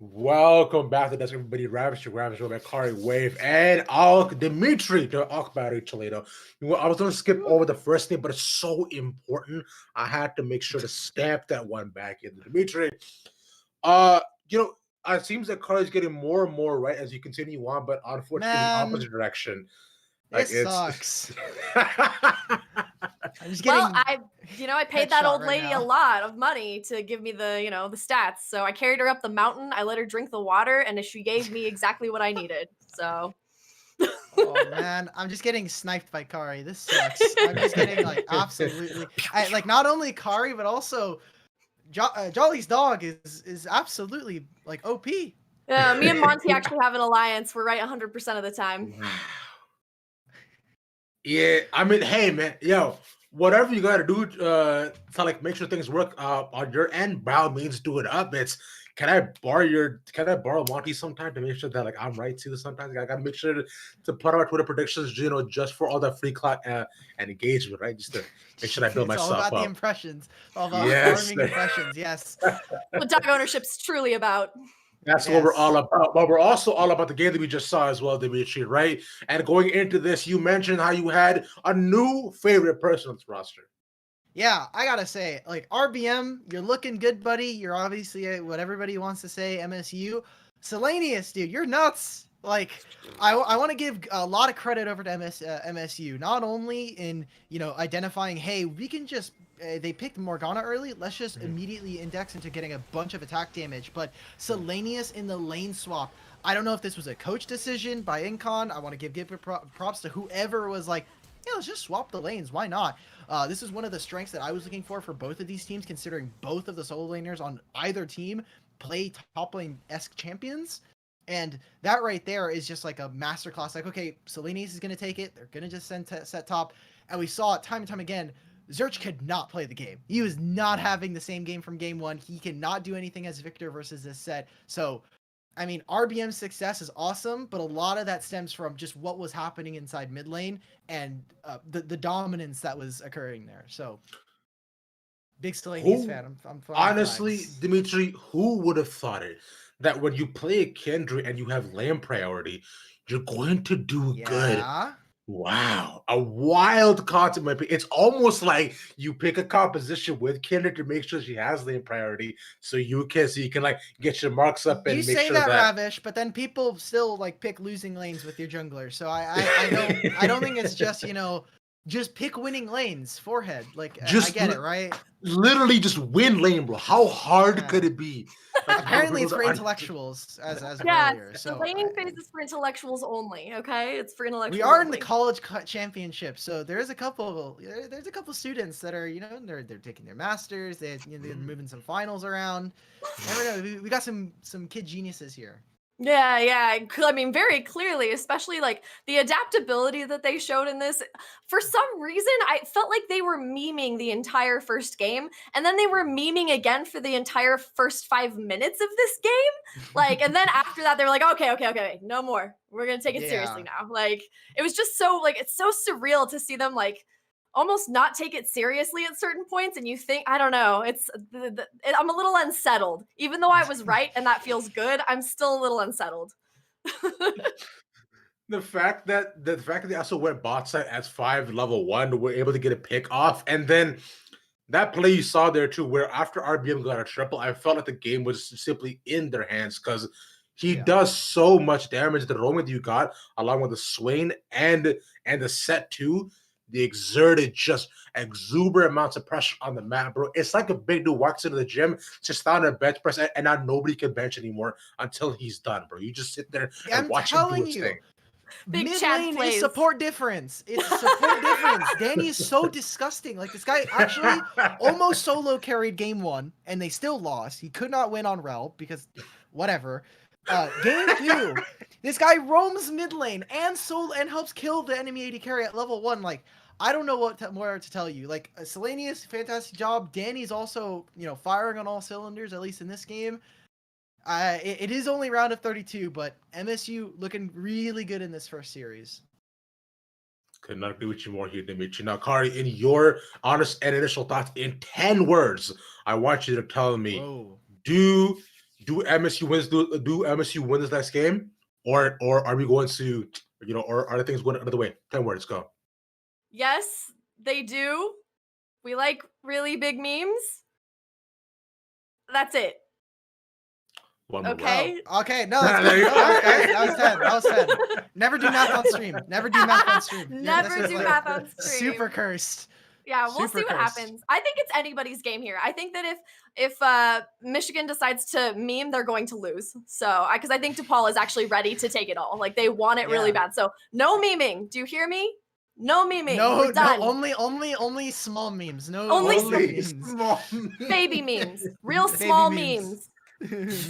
Welcome back to Desk Everybody Ravage by Kari Wave and Dimitri to Akbari Toledo. I was going to skip over the first name, but it's so important. I had to make sure to stamp that one back in. Dimitri, it seems that Kari's getting more and more right as you continue on, but unfortunately, in the opposite direction. This sucks. I'm just getting I paid that old lady a lot of money to give me the, the stats. So I carried her up the mountain. I let her drink the water, and she gave me exactly what I needed. So. Oh man, I'm just getting sniped by Kari. This sucks. I'm just getting absolutely, not only Kari but also Jolly's dog is absolutely OP. Yeah, me and Monty actually have an alliance. We're right 100% of the time. Yeah, I mean, hey man, whatever you gotta do to make sure things work on your end, by all means do it up. Can I borrow Monty sometime to make sure that I'm right too? Sometimes I gotta make sure to put out my Twitter predictions, just for all that free clout and engagement, right? Just to make sure I build myself up. It's all about the impressions, all about farming impressions. Yes, what dog ownership's truly about. That's what we're all about. But we're also all about the game that we just saw as well, Dimitri, right? And going into this, you mentioned how you had a new favorite person on this roster. Yeah, I gotta say, RBM, you're looking good, buddy. You're obviously what everybody wants to say, MSU. Selenius, dude, you're nuts. I want to give a lot of credit over to MSU, not only in, identifying, hey, we can just, they picked Morgana early, let's just immediately index into getting a bunch of attack damage, but Selenius in the lane swap, I don't know if this was a coach decision by Incon. I want to give props to whoever was let's just swap the lanes, why not? This is one of the strengths that I was looking for both of these teams, considering both of the solo laners on either team play top lane-esque champions. And that right there is just a masterclass. Okay, Selenius is going to take it. They're going to just set top. And we saw it time and time again. Zerch could not play the game. He was not having the same game from game one. He cannot do anything as Victor versus this set. So, I mean, RBM's success is awesome, but a lot of that stems from just what was happening inside mid lane and the dominance that was occurring there. So, big Selenius fan. I'm honestly, Dimitri, who would have thought it? That when you play a Kendra and you have lane priority, you're going to do good. Wow. A wild concept. It's almost like you pick a composition with Kendra to make sure she has lane priority so you can get your marks up and make sure that... You say that, Ravish, but then people still pick losing lanes with your jungler. So I don't think it's just, just pick winning lanes, forehead. I get it, right? Literally just win lane, bro. How hard could it be? Apparently it's for intellectuals, as earlier. So laning phase is for intellectuals only, okay? It's for intellectuals. We are in the college championship, so there's a couple students that are, they're taking their masters, they're moving some finals around. Never know. We got some kid geniuses here. Yeah. I mean, very clearly, especially the adaptability that they showed in this. For some reason, I felt like they were memeing the entire first game, and then they were memeing again for the entire first 5 minutes of this game. And then after that, they were like, okay, no more. We're gonna take it seriously now. It was just so it's so surreal to see them almost not take it seriously at certain points, and you think, I don't know, I'm a little unsettled. Even though I was right and that feels good, I'm still a little unsettled. The fact that they also went bot side as 5 level 1, were able to get a pick off, and then that play you saw there too, where after RBM got a triple, I felt like the game was simply in their hands because he does so much damage. The roaming that you got, along with the Swain and the set too, they exerted just exuberant amounts of pressure on the map, bro. It's like a big dude walks into the gym, just found a bench press, and now nobody can bench anymore until he's done, bro. You just sit there and watch him do his thing. Mid lane is support difference. It's support difference. Danny is so disgusting. This guy actually almost solo carried game 1, and they still lost. He could not win on Rel because whatever. Game 2, this guy roams mid lane and helps kill the enemy AD carry at level 1. I don't know what more to tell you. Selenius, fantastic job. Danny's also, firing on all cylinders, at least in this game. It is only round of 32, but MSU looking really good in this first series. Could not agree with you more here, Dimitri. Now, Kari, in your honest and initial thoughts, in 10 words, I want you to tell me, do do MSU win this next game, or are we going to, or are the things going another way? 10 words, go. Yes, they do. We like really big memes. That's it. Okay. Oh, okay. No, that was 10. That was 10. Never do math on stream. Never do math on stream. Never do math on stream. Super cursed. Yeah, we'll see what happens. I think it's anybody's game here. I think that if Michigan decides to meme, they're going to lose. So, because I think DePaul is actually ready to take it all. Like they want it really bad. So, no memeing. Do you hear me? No memeing. We're done. No, only small memes. No, only small baby memes. Real small memes.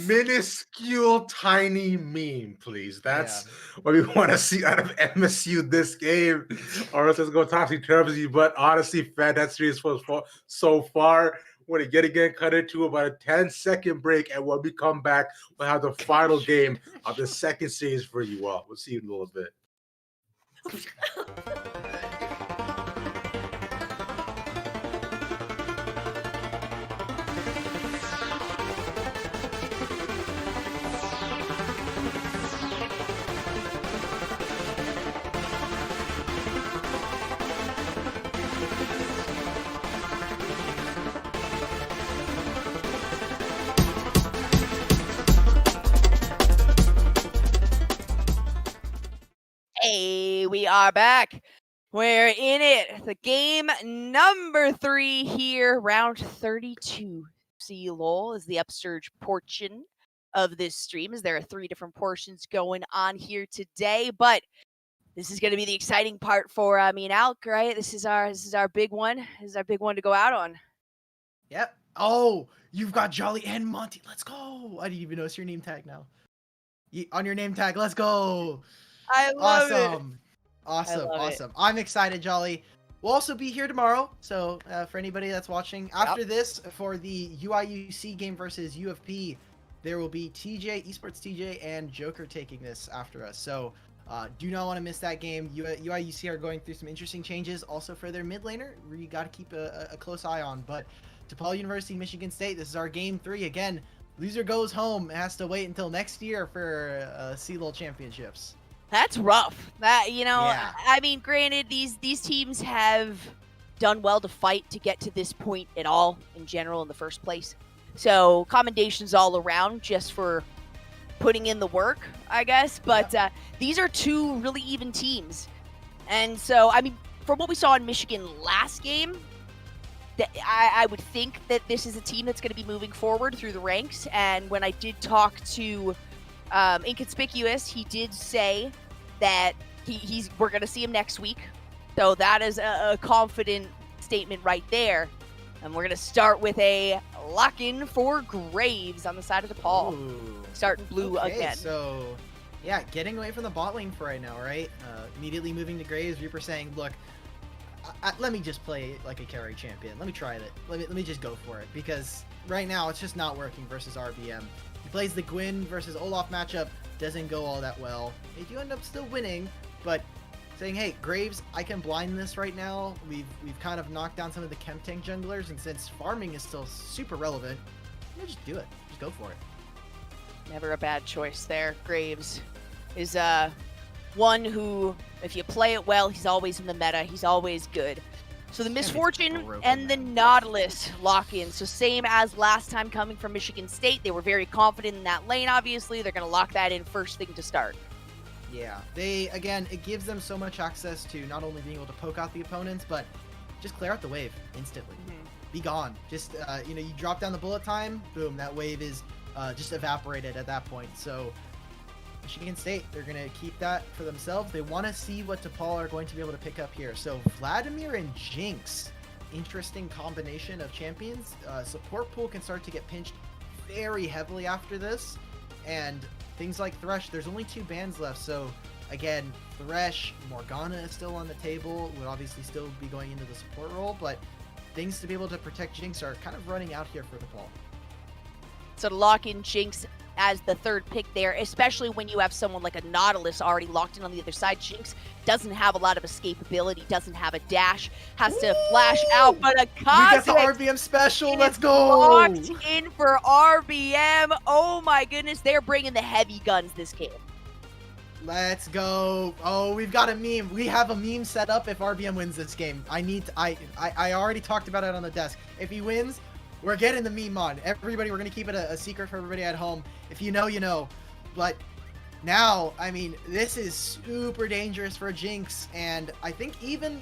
Minuscule, tiny meme, please. That's what we want to see out of MSU this game. Or else it's going to topsy-turvy. But honestly, Fed, that series was so far. We're going to get again cut into about a 10-second break. And when we come back, we'll have the final game of the second series for you all. We'll see you in a little bit. Hey, we are back. We're in it. The game number 3 here, round 32. See, LOL is the upsurge portion of this stream, as there are 3 different portions going on here today. But this is going to be the exciting part for me and Alk, right? This is our big one. This is our big one to go out on. Yep. Oh, you've got Jolly and Monty. Let's go. I didn't even notice your name tag now. On your name tag, let's go. I love it. Awesome. I'm excited, Jolly. We'll also be here tomorrow. So for anybody that's watching, after this, for the UIUC game versus UFP, there will be TJ, Esports TJ, and Joker taking this after us. So do not want to miss that game. UIUC are going through some interesting changes also for their mid laner. You got to keep a close eye on. But DePaul University, Michigan State, this is our game 3. Again, loser goes home. It has to wait until next year for CLOL championships. That's rough. I mean, granted, these teams have done well to fight to get to this point at all in general in the first place. So commendations all around just for putting in the work, I guess. But these are 2 really even teams. And so, I mean, from what we saw in Michigan last game, I would think that this is a team that's going to be moving forward through the ranks. And when I did talk to Inconspicuous, he did say that we're going to see him next week. So that is a confident statement right there. And we're going to start with a lock-in for Graves on the side of DePaul. Starting blue again. So, yeah, getting away from the bot lane for right now, right? Immediately moving to Graves. Reaper saying, look, let me just play like a carry champion. Let me try it. Let me just go for it. Because right now, it's just not working versus RBM. He plays the Gwyn versus Olaf matchup. Doesn't go all that well. They do end up still winning, but saying, hey, Graves, I can blind this right now. We've kind of knocked down some of the chem tank junglers, and since farming is still super relevant, just do it. Just go for it. Never a bad choice there. Graves is one who, if you play it well, he's always in the meta. He's always good. So the Misfortune and the Nautilus lock in. So same as last time coming from Michigan State. They were very confident in that lane, obviously. They're going to lock that in first thing to start. Yeah, again, it gives them so much access to not only being able to poke out the opponents, but just clear out the wave instantly. Be gone. Just, you drop down the bullet time, boom, that wave is just evaporated at that point. So Michigan State, they're going to keep that for themselves. They want to see what DePaul are going to be able to pick up here. So Vladimir and Jinx, interesting combination of champions. Support pool can start to get pinched very heavily after this. And things like Thresh, there's only 2 bans left. So again, Thresh, Morgana is still on the table. Would obviously still be going into the support role. But things to be able to protect Jinx are kind of running out here for DePaul. So to lock in Jinx as the third pick there, especially when you have someone like a Nautilus already locked in on the other side. Jinx doesn't have a lot of escapability, doesn't have a dash, has to flash out, but a We get the Kha'Zix RBM special. Let's locked go. in for RBM. Oh my goodness, they're bringing the heavy guns this game. Let's go. Oh, we've got a meme. We have a meme set up if RBM wins this game. I already talked about it on the desk. If he wins, we're getting the meme on. Everybody, we're going to keep it a secret for everybody at home. If you know, you know. But now, I mean, this is super dangerous for Jinx. And I think even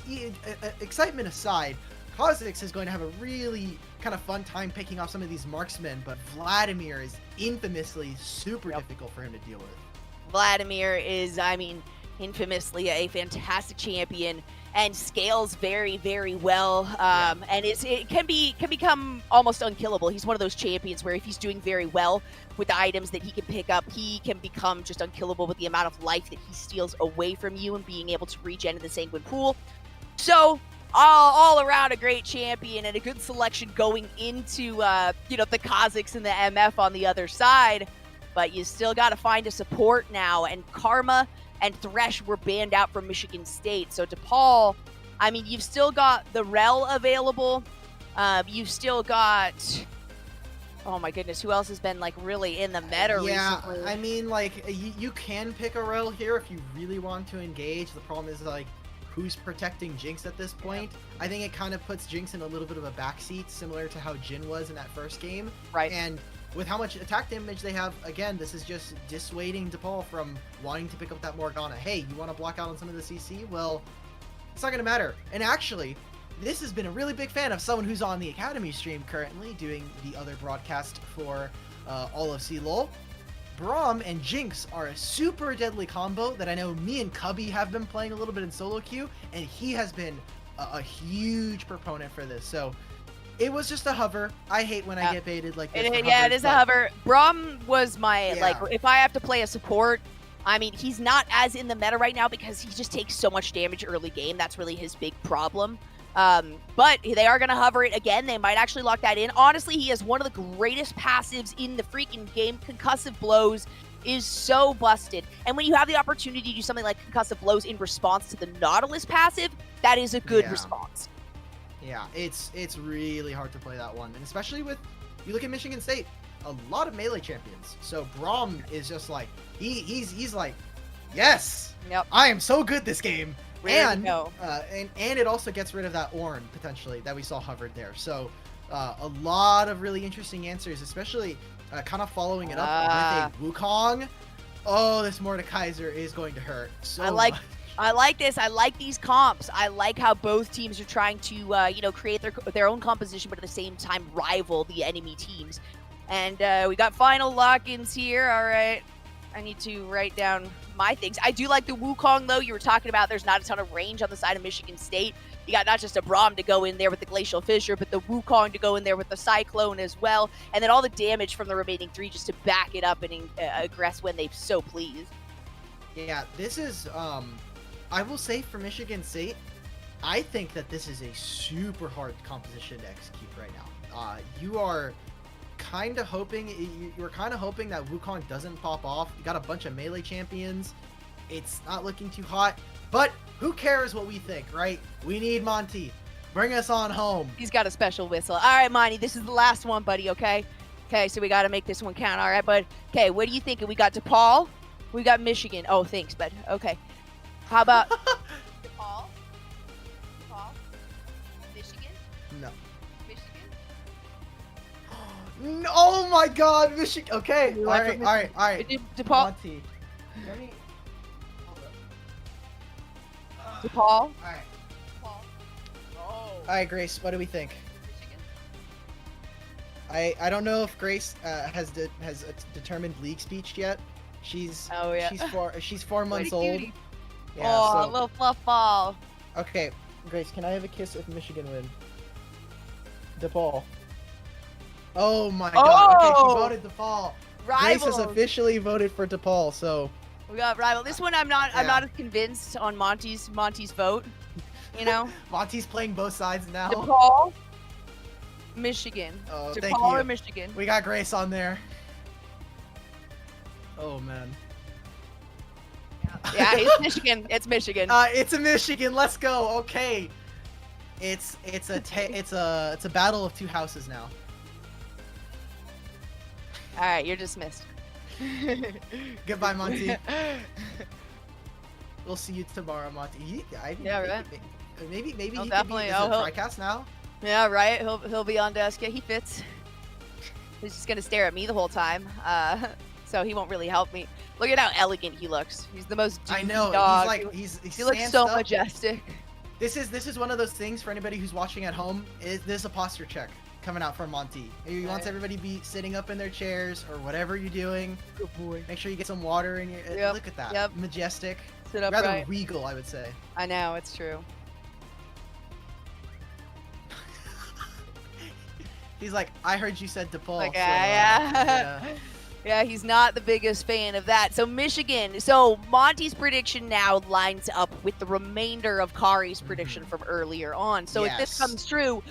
excitement aside, Kha'Zix is going to have a really kind of fun time picking off some of these marksmen. But Vladimir is infamously super difficult for him to deal with. Vladimir is, I mean, infamously a fantastic champion and scales very, very well. And it can become almost unkillable. He's one of those champions where if he's doing very well with the items that he can pick up, he can become just unkillable with the amount of life that he steals away from you and being able to regen in the Sanguine Pool. So all around a great champion and a good selection going into, you know, the Kha'Zix and the MF on the other side. But you still got to find a support now. And Karma and Thresh were banned out from Michigan State. So DePaul, I mean, you've still got the Rel available. You've still got, oh my goodness, who else has been like really in the meta recently? Yeah, I mean, like, you can pick a Rel here if you really want to engage. The problem is, like, who's protecting Jinx at this point? I think it kind of puts Jinx in a little bit of a backseat, similar to how Jin was in that first game. Right. And with how much attack damage they have, again, this is just dissuading DePaul from wanting to pick up that Morgana. Hey, you want to block out on some of the CC? Well, it's not going to matter. And actually, this has been a really big fan of someone who's on the Academy stream currently, doing the other broadcast for all of CLOL. Braum and Jinx are a super deadly combo that I know me and Cubby have been playing a little bit in solo queue, and he has been a huge proponent for this. So it was just a hover. I hate when I get baited like this. It is a hover. Braum was my, like, if I have to play a support, I mean, he's not as in the meta right now because he just takes so much damage early game. That's really his big problem. But they are going to hover it again. They might actually lock that in. Honestly, he has one of the greatest passives in the freaking game. Concussive Blows is so busted. And when you have the opportunity to do something like Concussive Blows in response to the Nautilus passive, that is a good response. Yeah, it's really hard to play that one. And especially with, you look at Michigan State, a lot of melee champions. So Braum is just like, he's like, yes, I am so good this game. And it also gets rid of that Ornn, potentially, that we saw hovered there. So a lot of really interesting answers, especially kind of following it up with a Wukong. Oh, this Mordekaiser is going to hurt so much. I like this. I like these comps. I like how both teams are trying to, you know, create their own composition, but at the same time rival the enemy teams. And we got final lock-ins here. All right. I need to write down my things. I do like the Wukong, though. You were talking about there's not a ton of range on the side of Michigan State. You got not just a Braum to go in there with the Glacial Fissure, but the Wukong to go in there with the Cyclone as well. And then all the damage from the remaining three just to back it up and aggress when they so please. Yeah, this is... I will say for Michigan State, I think that this is a super hard composition to execute right now. You are kind of hoping, you're kind of hoping that Wukong doesn't pop off. You got a bunch of melee champions. It's not looking too hot, but who cares what we think, right? We need Monty. Bring us on home. He's got a special whistle. All right, Monty, this is the last one, buddy, okay? Okay, so we got to make this one count. All right, bud. Okay, what do you think? We got DePaul. We got Michigan. Oh, thanks, bud. Okay. How about DePaul? DePaul? Michigan? No. Michigan? No, oh my God, Michigan. Okay. All right. DePaul. Monty. Let me. DePaul. All right. DePaul. Oh. All right, Grace. What do we think? Michigan. I don't know if Grace has determined league speech yet. She's she's 4 months old. Yeah, a little fluff ball. Okay, Grace, can I have a kiss if Michigan win? DePaul. Oh my God. Okay, she voted DePaul. Grace has officially voted for DePaul, so we got rival. This one I'm not as convinced on Monty's vote. You know? Monty's playing both sides now. DePaul. Michigan. Oh, DePaul thank you. or Michigan. We got Grace on there. Oh man. Yeah, it's Michigan. It's Michigan. It's a Michigan. Let's go. Okay. It's a battle of two houses now. All right, you're dismissed. Goodbye, Monty. We'll see you tomorrow, Monty. Yeah, right. Maybe he could be definitely. a TriCast now. Yeah, right. He'll be on desk. Yeah, he fits. He's just gonna stare at me the whole time. So he won't really help me. Look at how elegant he looks. He's the most I know. dog. He looks so majestic. This is one of those things for anybody who's watching at home. This is a posture check coming out from Monty. He wants everybody to be sitting up in their chairs or whatever you're doing. Good boy. Make sure you get some water in your. Yep. Look at that. Yep. Majestic. Sit up Rather right. regal, I would say. I know, it's true. He's like, I heard you said DePaul. Like, so, yeah. Yeah, he's not the biggest fan of that. So Michigan. So Monty's prediction now lines up with the remainder of Kari's prediction from earlier on. So if this comes true,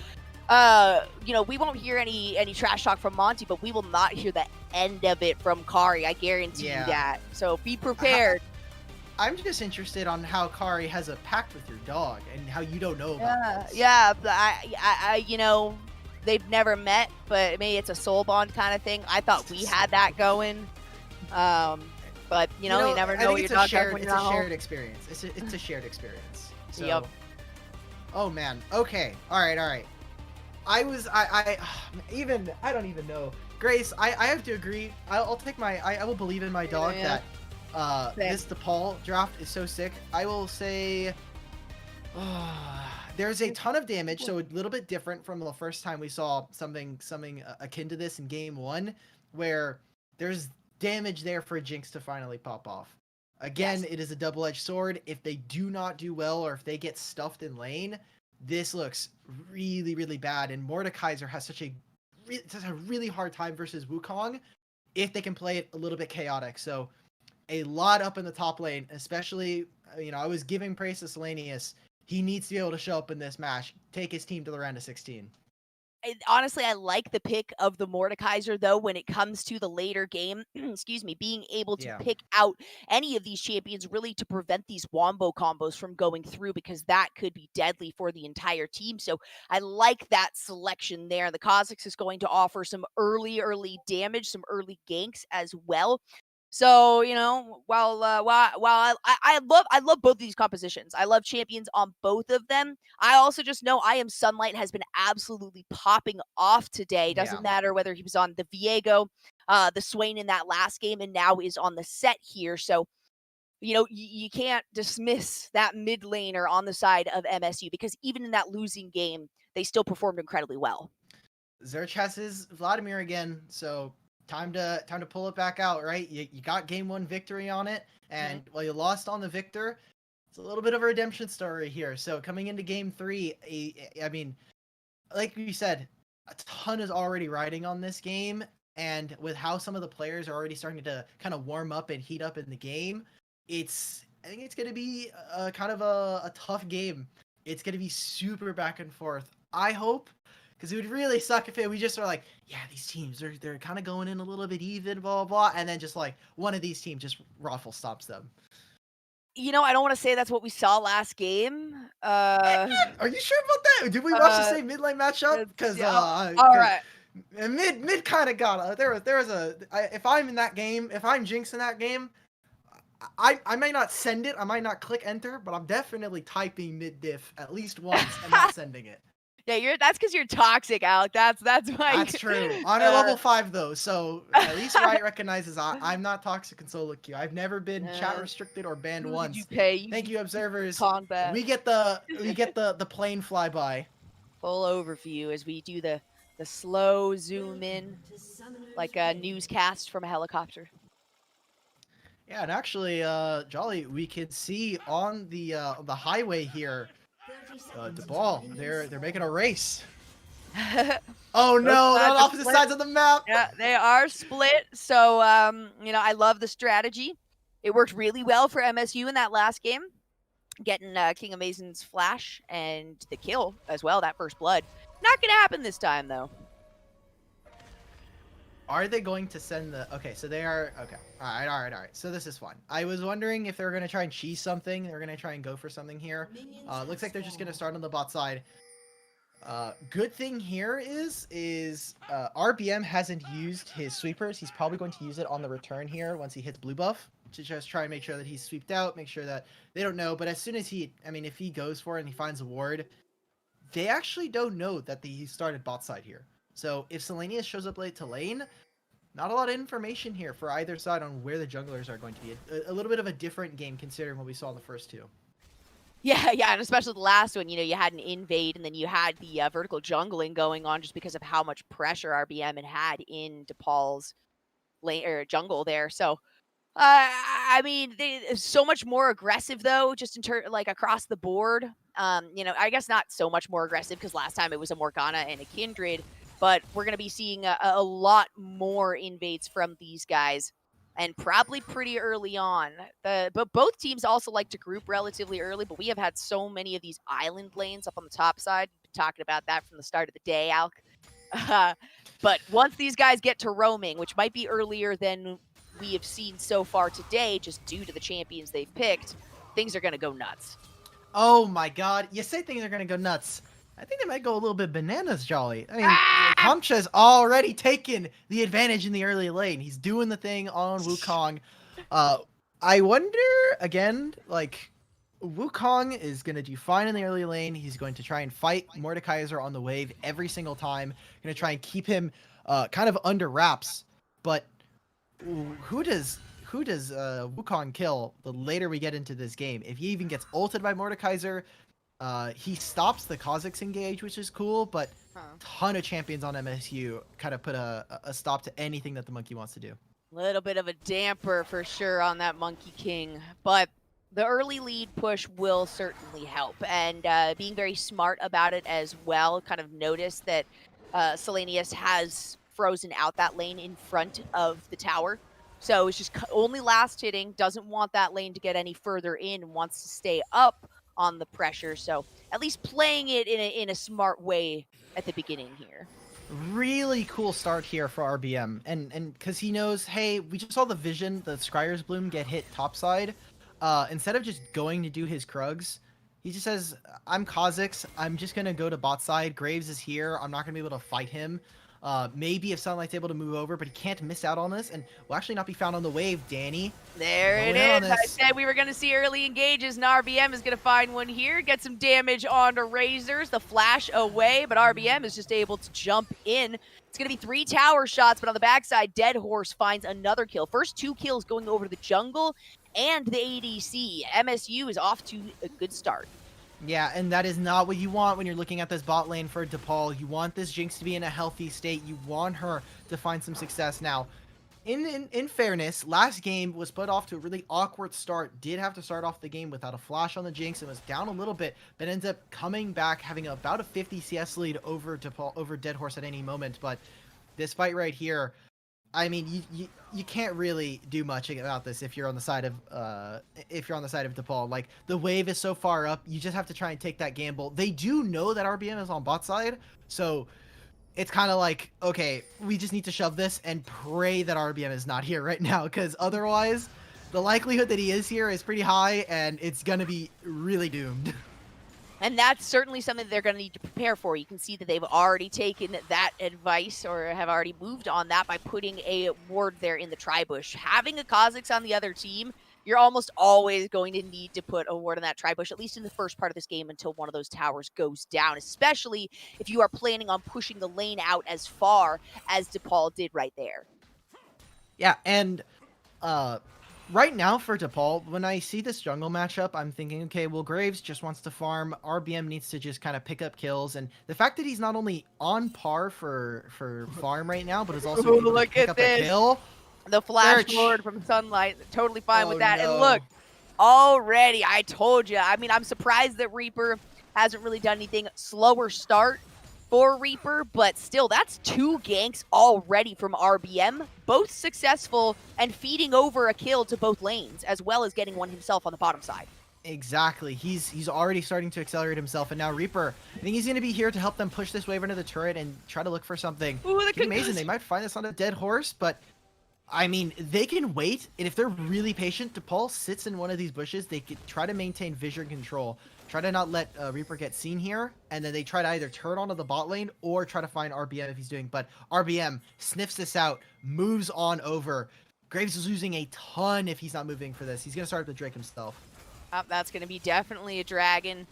you know, we won't hear any trash talk from Monty, but we will not hear the end of it from Kari. I guarantee you that. So be prepared. I'm just interested on how Kari has a pact with your dog and how you don't know about this. Yeah, but I you know, they've never met, but maybe it's a soul bond kind of thing. I thought we had that going. But you know, you never know what your dog does when you're not home. It's a shared experience. It's a shared experience. So, yep. Oh man. Okay. All right. I don't even know. Grace, I have to agree. I'll take I will believe in my dog that this DePaul draft is so sick. I will say there's a ton of damage, so a little bit different from the first time we saw something akin to this in game 1, where there's damage there for a Jinx to finally pop off. Again, it is a double-edged sword. If they do not do well, or if they get stuffed in lane, this looks really, really bad. And Mordekaiser has such a really hard time versus Wukong if they can play it a little bit chaotic. So a lot up in the top lane, especially, you know, I was giving praise to Selenius. He needs to be able to show up in this match, take his team to the round of 16. Honestly, I like the pick of the Mordekaiser, though, when it comes to the later game, excuse me, being able to pick out any of these champions really to prevent these wombo combos from going through, because that could be deadly for the entire team. So I like that selection there. The Kha'Zix is going to offer some early damage, some early ganks as well. So, you know, while I love both of these compositions. I love champions on both of them. I also just know I Am Sunlight has been absolutely popping off today. Doesn't matter whether he was on the Viego, the Swain in that last game, and now is on the set here. So, you know, you can't dismiss that mid laner on the side of MSU, because even in that losing game, they still performed incredibly well. Zerch has his Vladimir again, so time to pull it back out, right? You got game 1 victory on it, and while you lost on the Victor, it's a little bit of a redemption story here. So coming into game 3, I mean, like you said, a ton is already riding on this game, and with how some of the players are already starting to kind of warm up and heat up in the game, I think it's going to be a kind of a tough game. It's going to be super back and forth. I hope, because it would really suck if we just are like, yeah, these teams, they're kind of going in a little bit even, blah, blah, and then just like one of these teams just raffle stops them. You know, I don't want to say that's what we saw last game. Are you sure about that? Did we watch the same mid lane matchup? Because all right, mid kind of got there was if I'm in that game, if I'm Jinx in that game, I might not send it, I might not click enter, but I'm definitely typing mid diff at least once and not sending it. Yeah, that's because you're toxic, Alec. That's why. That's true. Honor level 5 though, so at least Riot recognizes I'm not toxic in solo queue. I've never been chat restricted or banned once. Thank you, observers. Combat. We get the plane flyby. Full overview as we do the slow zoom in, like a newscast from a helicopter. Yeah, and actually, Jolly, we can see on the highway here. DePaul, they're making a race. Oh no, they're on opposite sides of the map. Yeah, they are split. So you know, I love the strategy. It worked really well for MSU in that last game, getting King Amazon's flash and the kill as well, that first blood. Not gonna happen this time though. Are they going to send the... Okay, so they are... Okay. All right. So this is fun. I was wondering if they were going to try and cheese something. They're going to try and go for something here. Looks like they're just going to start on the bot side. Good thing here is RBM hasn't used his sweepers. He's probably going to use it on the return here once he hits blue buff to just try and make sure that he's sweeped out, make sure that they don't know. But as soon as he... I mean, if he goes for it and he finds a ward, they actually don't know that he started bot side here. So if Selenius shows up late to lane, not a lot of information here for either side on where the junglers are going to be. A little bit of a different game considering what we saw in the first two. Yeah, and especially the last one, you had an invade, and then you had the vertical jungling going on just because of how much pressure RBM had in DePaul's lane or jungle there. So, I mean, so much more aggressive though, just in like across the board. I guess not so much more aggressive because last time it was a Morgana and a Kindred. But we're going to be seeing a lot more invades from these guys, and probably pretty early on. But both teams also like to group relatively early, but we have had so many of these island lanes up on the top side. We've been talking about that from the start of the day, Alk. But once these guys get to roaming, which might be earlier than we have seen so far today, just due to the champions they've picked, things are going to go nuts. Oh my god. You say things are going to go nuts. I think they might go a little bit bananas, Jolly. I mean, Kamcha's already taken the advantage in the early lane. He's doing the thing on Wukong. I wonder, again, like, Wukong is going to do fine in the early lane. He's going to try and fight Mordekaiser on the wave every single time. Going to try and keep him kind of under wraps. But who does Wukong kill the later we get into this game? If he even gets ulted by Mordekaiser, he stops the Kha'Zix engage, which is cool, but a ton of champions on MSU kind of put a stop to anything that the Monkey wants to do. Little bit of a damper for sure on that Monkey King, but the early lead push will certainly help, and being very smart about it as well. Kind of notice that Selenius has frozen out that lane in front of the tower, so it's just only last hitting, doesn't want that lane to get any further in, wants to stay up on the pressure, so at least playing it in a smart way at the beginning here. Really cool start here for RBM, and because he knows, hey, we just saw the vision, the Scryer's Bloom get hit topside. Instead of just going to do his Krugs, he just says, I'm Kha'Zix, I'm just gonna go to bot side, Graves is here, I'm not gonna be able to fight him. Maybe if Sunlight's able to move over, but he can't miss out on this, and will actually not be found on the wave, Danny. There it is. I said we were going to see early engages, and RBM is going to find one here, get some damage onto Razors, the flash away, but RBM is just able to jump in. It's going to be 3 tower shots, but on the backside, Dead Horse finds another kill. First 2 kills going over to the jungle and the ADC. MSU is off to a good start. Yeah, and that is not what you want when you're looking at this bot lane for DePaul. You want this Jinx to be in a healthy state. You want her to find some success. Now, in fairness, last game was put off to a really awkward start. Did have to start off the game without a flash on the Jinx and was down a little bit, but ends up coming back, having about a 50 CS lead over DePaul, over Dead Horse at any moment. But this fight right here, I mean, you can't really do much about this if you're on the side of DePaul. Like, the wave is so far up, you just have to try and take that gamble. They do know that RBM is on bot side, so it's kind of like, okay, we just need to shove this and pray that RBM is not here right now, because otherwise, the likelihood that he is here is pretty high, and it's gonna be really doomed. And that's certainly something they're going to need to prepare for. You can see that they've already taken that advice, or have already moved on that by putting a ward there in the tri-bush. Having a Kha'Zix on the other team, you're almost always going to need to put a ward in that tri-bush, at least in the first part of this game, until one of those towers goes down, especially if you are planning on pushing the lane out as far as DePaul did right there. Yeah, and right now for DePaul, when I see this jungle matchup, I'm thinking, okay, well, Graves just wants to farm. RBM needs to just kind of pick up kills. And the fact that he's not only on par for farm right now, but is also able to pick up a kill. The flash forward from Sunlight, totally fine with that. No. And look, already, I told you. I mean, I'm surprised that Reaper hasn't really done anything. Slower start for Reaper, but still, that's 2 ganks already from RBM, both successful and feeding over a kill to both lanes, as well as getting one himself on the bottom side. Exactly. He's already starting to accelerate himself, and now Reaper, I think he's going to be here to help them push this wave into the turret and try to look for something. Ooh, Pretty amazing. They might find this on a dead horse, but I mean, they can wait, and if they're really patient, DePaul sits in one of these bushes. They could try to maintain vision control, try to not let Reaper get seen here, and then they try to either turn onto the bot lane or try to find RBM if he's doing. But RBM sniffs this out, moves on over. Graves is losing a ton if he's not moving for this. He's going to start with the Drake himself. That's going to be definitely a dragon.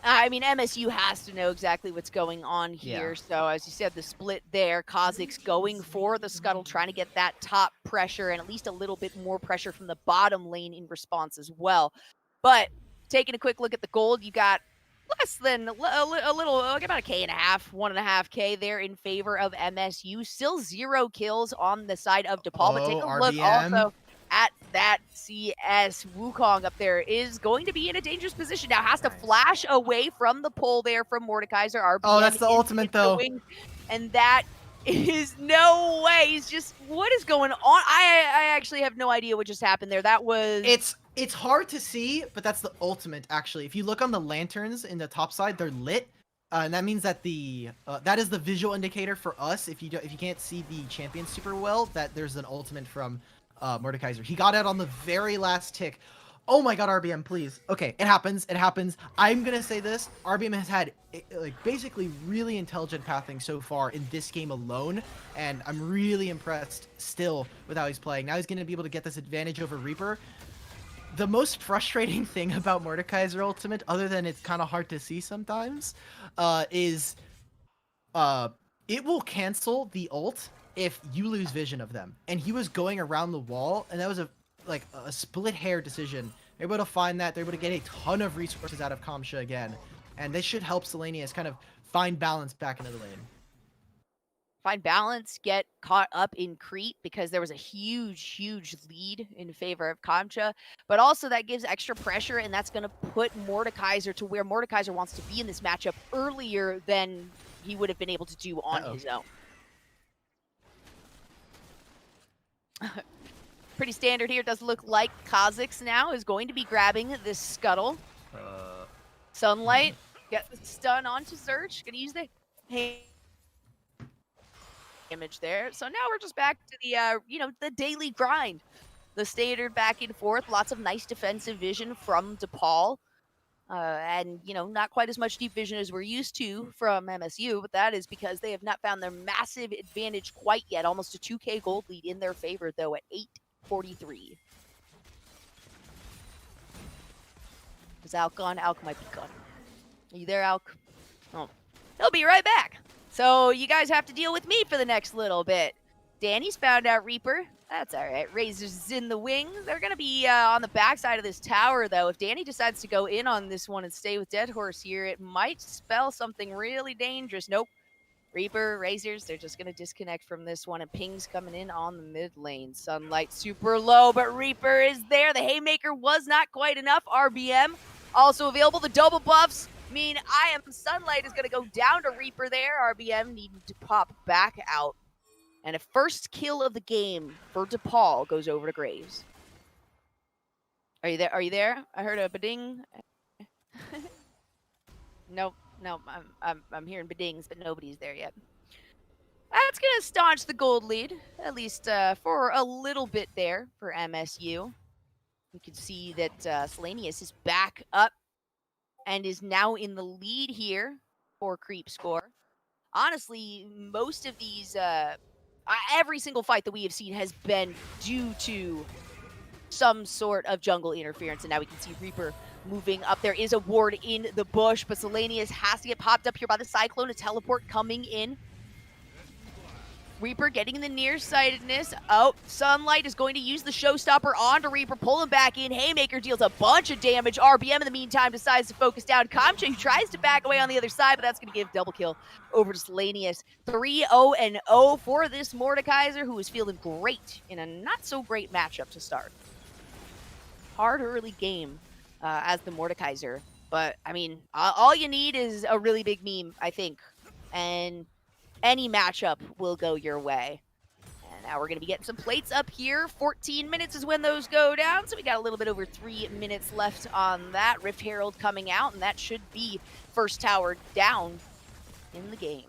I mean, MSU has to know exactly what's going on here. Yeah. So, as you said, the split there, Kha'Zix going for the scuttle, trying to get that top pressure and at least a little bit more pressure from the bottom lane in response as well. But taking a quick look at the gold, you got less than a little, like about a K and a half, 1.5K there in favor of MSU. Still 0 kills on the side of DePaul. But take a look also at that CS. Wukong up there is going to be in a dangerous position now. Has to flash away from the pull there from Mordekaiser. RBM oh, that's the ultimate though. And that is no way. He's just, what is going on? I actually have no idea what just happened there. That was... It's hard to see, but that's the ultimate actually. If you look on the lanterns in the top side, they're lit. And that means that that is the visual indicator for us. If you can't see the champion super well, that there's an ultimate from Mordekaiser. He got out on the very last tick. Oh my god, RBM, please. Okay, it happens. It happens. I'm gonna say this. RBM has had like basically really intelligent pathing so far in this game alone, and I'm really impressed still with how he's playing. Now he's gonna be able to get this advantage over Reaper. The most frustrating thing about Mordekaiser ultimate, other than it's kind of hard to see sometimes, is it will cancel the ult if you lose vision of them. And he was going around the wall, and that was a split hair decision. They're able to find that. They're able to get a ton of resources out of Kamsha again. And this should help Selenius kind of find balance back into the lane. Find balance, get caught up in creep, because there was a huge lead in favor of Kamsha. But also that gives extra pressure, and that's going to put Mordekaiser to where Mordekaiser wants to be in this matchup earlier than he would have been able to do on his own. Pretty standard here. It does look like Kha'Zix now is going to be grabbing this scuttle. Sunlight, get the stun onto Search. Gonna use the image there. So now we're just back to the, the daily grind. The standard back and forth. Lots of nice defensive vision from DePaul. And, not quite as much deep vision as we're used to from MSU, but that is because they have not found their massive advantage quite yet. Almost a 2K gold lead in their favor, though, at 8:43. Is Alk gone? Alk might be gone. Are you there, Alk? Oh, he'll be right back. So you guys have to deal with me for the next little bit. Danny's found out Reaper. That's all right. Razor's in the wings. They're going to be on the backside of this tower, though. If Danny decides to go in on this one and stay with Dead Horse here, it might spell something really dangerous. Nope. Reaper, Razors, they're just going to disconnect from this one, and Ping's coming in on the mid lane. Sunlight super low, but Reaper is there. The Haymaker was not quite enough. RBM also available. The double buffs mean Sunlight is going to go down to Reaper there. RBM needing to pop back out. And a first kill of the game for DePaul goes over to Graves. Are you there? Are you there? I heard a bading. Nope. I'm hearing badings, but nobody's there yet. That's gonna staunch the gold lead, at least for a little bit there for MSU. You can see that Selenius is back up and is now in the lead here for creep score. Honestly, most of these, every single fight that we have seen has been due to some sort of jungle interference, and now we can see Reaper moving up. There is a ward in the bush, but Selenius has to get popped up here by the Cyclone. A teleport coming in. Reaper getting the nearsightedness. Oh, Sunlight is going to use the showstopper onto Reaper, pull him back in. Haymaker deals a bunch of damage. RBM in the meantime decides to focus down Kamsha, who tries to back away on the other side, but that's going to give double kill over to Selenius. 3-0-0 for this Mordekaiser, who is feeling great in a not so great matchup to start. Hard early game as the Mordekaiser, but I mean, all you need is a really big meme, I think, and any matchup will go your way. Now we're going to be getting some plates up here. 14 minutes is when those go down, so we got a little bit over 3 minutes left on that. Rift Herald coming out, and that should be first tower down in the game.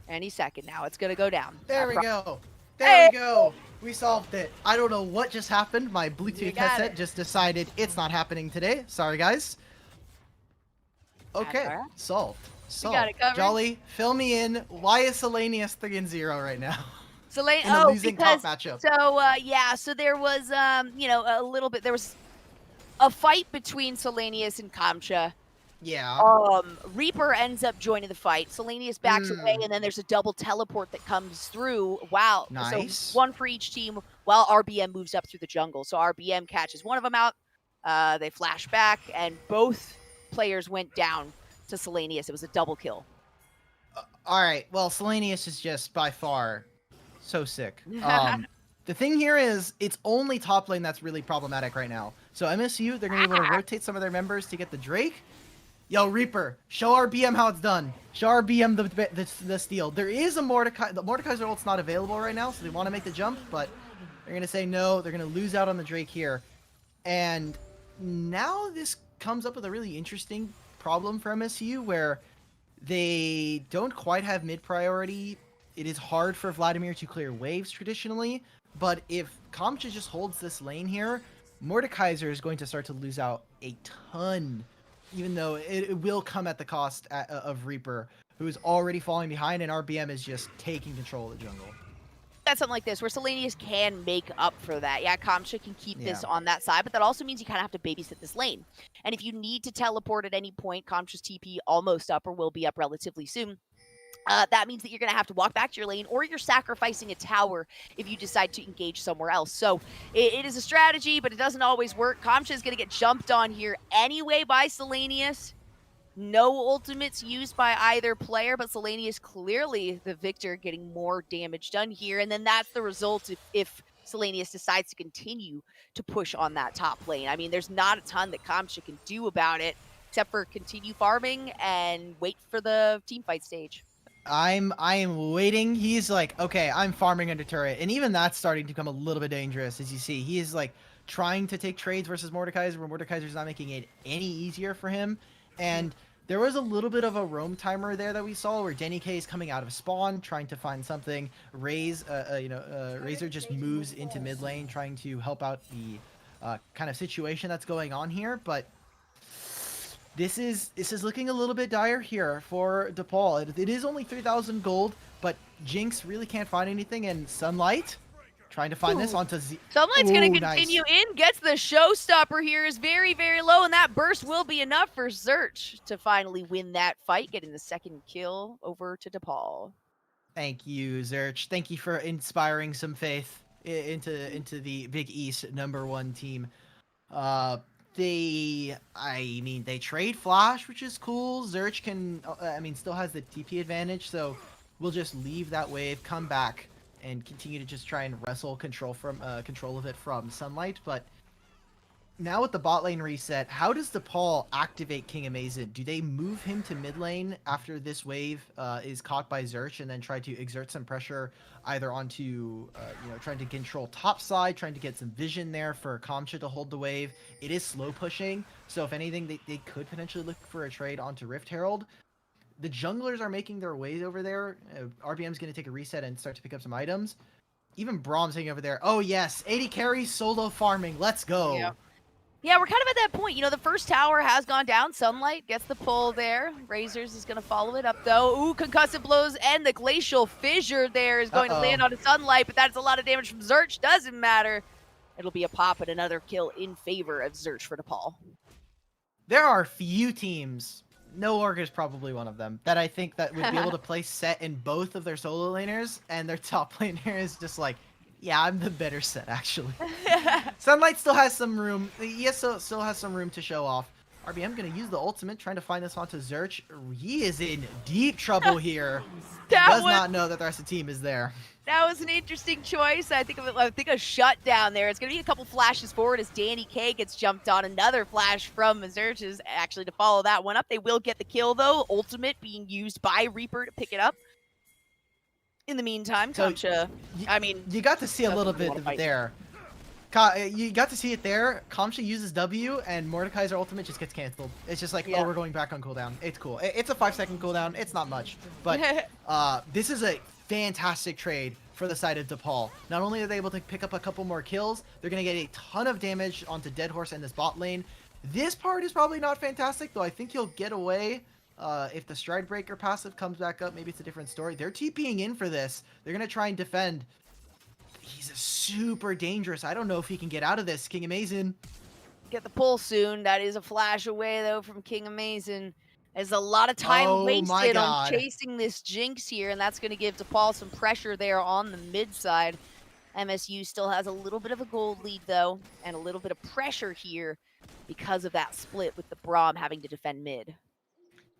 Any second now, it's going to go down. There we go. There we go. We solved it. I don't know what just happened. My Bluetooth headset just decided it's not happening today. Sorry, guys. Okay, solved. Solved. Got it covered. Jolly, fill me in. Why is Selenius 3-0 right now? Losing top matchup. So yeah, so there was you know, a little bit. There was a fight between Selenius and Kamcha. Yeah. Reaper ends up joining the fight. Selenius backs away, and then there's a double teleport that comes through. Wow. Nice. So one for each team while RBM moves up through the jungle. So RBM catches one of them out. They flash back, and both players went down to Selenius. It was a double kill. All right. Well, Selenius is just by far so sick. The thing here is, it's only top lane that's really problematic right now. So MSU, they're going to be able to rotate some of their members to get the Drake. Yo, Reaper, show RBM how it's done. Show RBM the steal. There is a Mordecai. The Mordekaiser ult's not available right now, so they want to make the jump, but they're going to say no. They're going to lose out on the Drake here. And now this comes up with a really interesting problem for MSU, where they don't quite have mid priority. It is hard for Vladimir to clear waves traditionally, but if Kamcha just holds this lane here, Mordekaiser is going to start to lose out a ton, even though it will come at the cost of Reaper, who is already falling behind, and RBM is just taking control of the jungle. That's something like this, where Selenius can make up for that. Yeah, Kamcha can keep this on that side, but that also means you kind of have to babysit this lane. And if you need to teleport at any point, Kamcha's TP almost up or will be up relatively soon. That means that you're going to have to walk back to your lane, or you're sacrificing a tower if you decide to engage somewhere else. So it is a strategy, but it doesn't always work. Kamcha is going to get jumped on here anyway by Selenius. No ultimates used by either player, but Selenius clearly the victor, getting more damage done here. And then that's the result if Selenius decides to continue to push on that top lane. I mean, there's not a ton that Kamcha can do about it, except for continue farming and wait for the teamfight stage. I am waiting. He's like, okay, I'm farming under turret, and even that's starting to become a little bit dangerous. As you see, he is like trying to take trades versus Mordekaiser, where Mordekaiser's not making it any easier for him. And there was a little bit of a roam timer there that we saw, where Denny K is coming out of spawn, trying to find something. Razor just moves into mid lane, trying to help out the kind of situation that's going on here, but this is looking a little bit dire here for DePaul. It is only 3,000 gold, but Jinx really can't find anything, and Sunlight trying to find this onto Z. Sunlight's going to continue in, gets the showstopper here, is very, very low, and that burst will be enough for Zerch to finally win that fight, getting the second kill over to DePaul. Thank you, Zerch. Thank you for inspiring some faith into the Big East #1 team. They trade Flash, which is cool. Zerch can, still has the TP advantage, so we'll just leave that wave, come back, and continue to just try and wrestle control of it from Sunlight. But now with the bot lane reset, how does DePaul activate King Amazin? Do they move him to mid lane after this wave is caught by Zerch, and then try to exert some pressure either onto, trying to control top side, trying to get some vision there for Kamcha to hold the wave? It is slow pushing, so if anything, they could potentially look for a trade onto Rift Herald. The junglers are making their ways over there. RBM's going to take a reset and start to pick up some items. Even Brahm's hanging over there. Oh yes, 80 carry, solo farming. Let's go. Yeah, we're kind of at that point. The first tower has gone down. Sunlight gets the pull there. Razors is going to follow it up, though. Ooh, concussive blows, and the glacial fissure there is going to land on Sunlight, but that's a lot of damage from Zerch. Doesn't matter. It'll be a pop and another kill in favor of Zerch for DePaul. There are few teams, no Org is probably one of them, that I think that would be able to play set in both of their solo laners, and their top laner is just like, yeah, I'm the better set, actually. Sunlight still has some room. Yes, still has some room to show off. RBM going to use the ultimate, trying to find this onto Zerch. He is in deep trouble here. Does not know that the rest of the team is there. That was an interesting choice. I think a shutdown there. It's going to be a couple flashes forward as Danny K gets jumped on. Another flash from Zerch is actually to follow that one up. They will get the kill, though. Ultimate being used by Reaper to pick it up. In the meantime, So, Kamcha, I mean, you got to see a doesn't little really bit wanna of fight. it there. You got to see it there. Kamcha uses W, and Mordekaiser ultimate just gets canceled. It's just like, Yeah. oh, we're going back on cooldown. It's cool. It's a 5-second cooldown. It's not much, but this is a fantastic trade for the side of DePaul. Not only are they able to pick up a couple more kills, they're gonna get a ton of damage onto Dead Horse and this bot lane. This part is probably not fantastic, though. I think he'll get away. If the Stride Breaker passive comes back up, maybe it's a different story. They're TPing in for this. They're gonna try and defend. He's a super dangerous. I don't know if he can get out of this. King Amazing. Get the pull soon. That is a flash away, though, from King Amazing. There's a lot of time Oh my wasted on God. chasing this Jinx here, and that's going to give DePaul some pressure there on the mid side. MSU still has a little bit of a gold lead, though, and a little bit of pressure here because of that split with the Braum having to defend mid.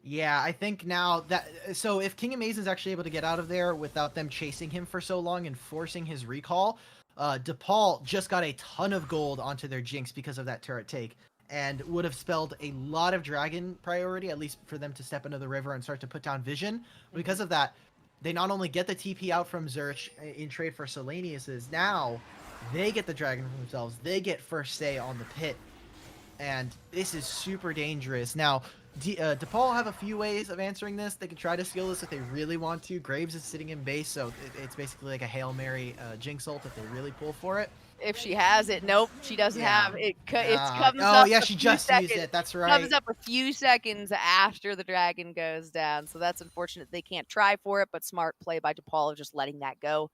Yeah, I think now that... So if King Amazing is actually able to get out of there without them chasing him for so long and forcing his recall, DePaul just got a ton of gold onto their Jinx because of that turret take, and would have spelled a lot of Dragon priority, at least for them to step into the river and start to put down vision. Because of that, they not only get the TP out from Zerch in trade for Selenius's, now they get the Dragon for themselves. They get first say on the pit, and this is super dangerous. Now, DePaul have a few ways of answering this. They can try to steal this if they really want to. Graves is sitting in base, so it's basically like a Hail Mary Jinx ult if they really pull for it. If she has it, nope, she doesn't have it. It comes oh, up. yeah, a she few just seconds. used it. That's right. Comes up a few seconds after the dragon goes down, so that's unfortunate. They can't try for it, but smart play by DePaul of just letting that go.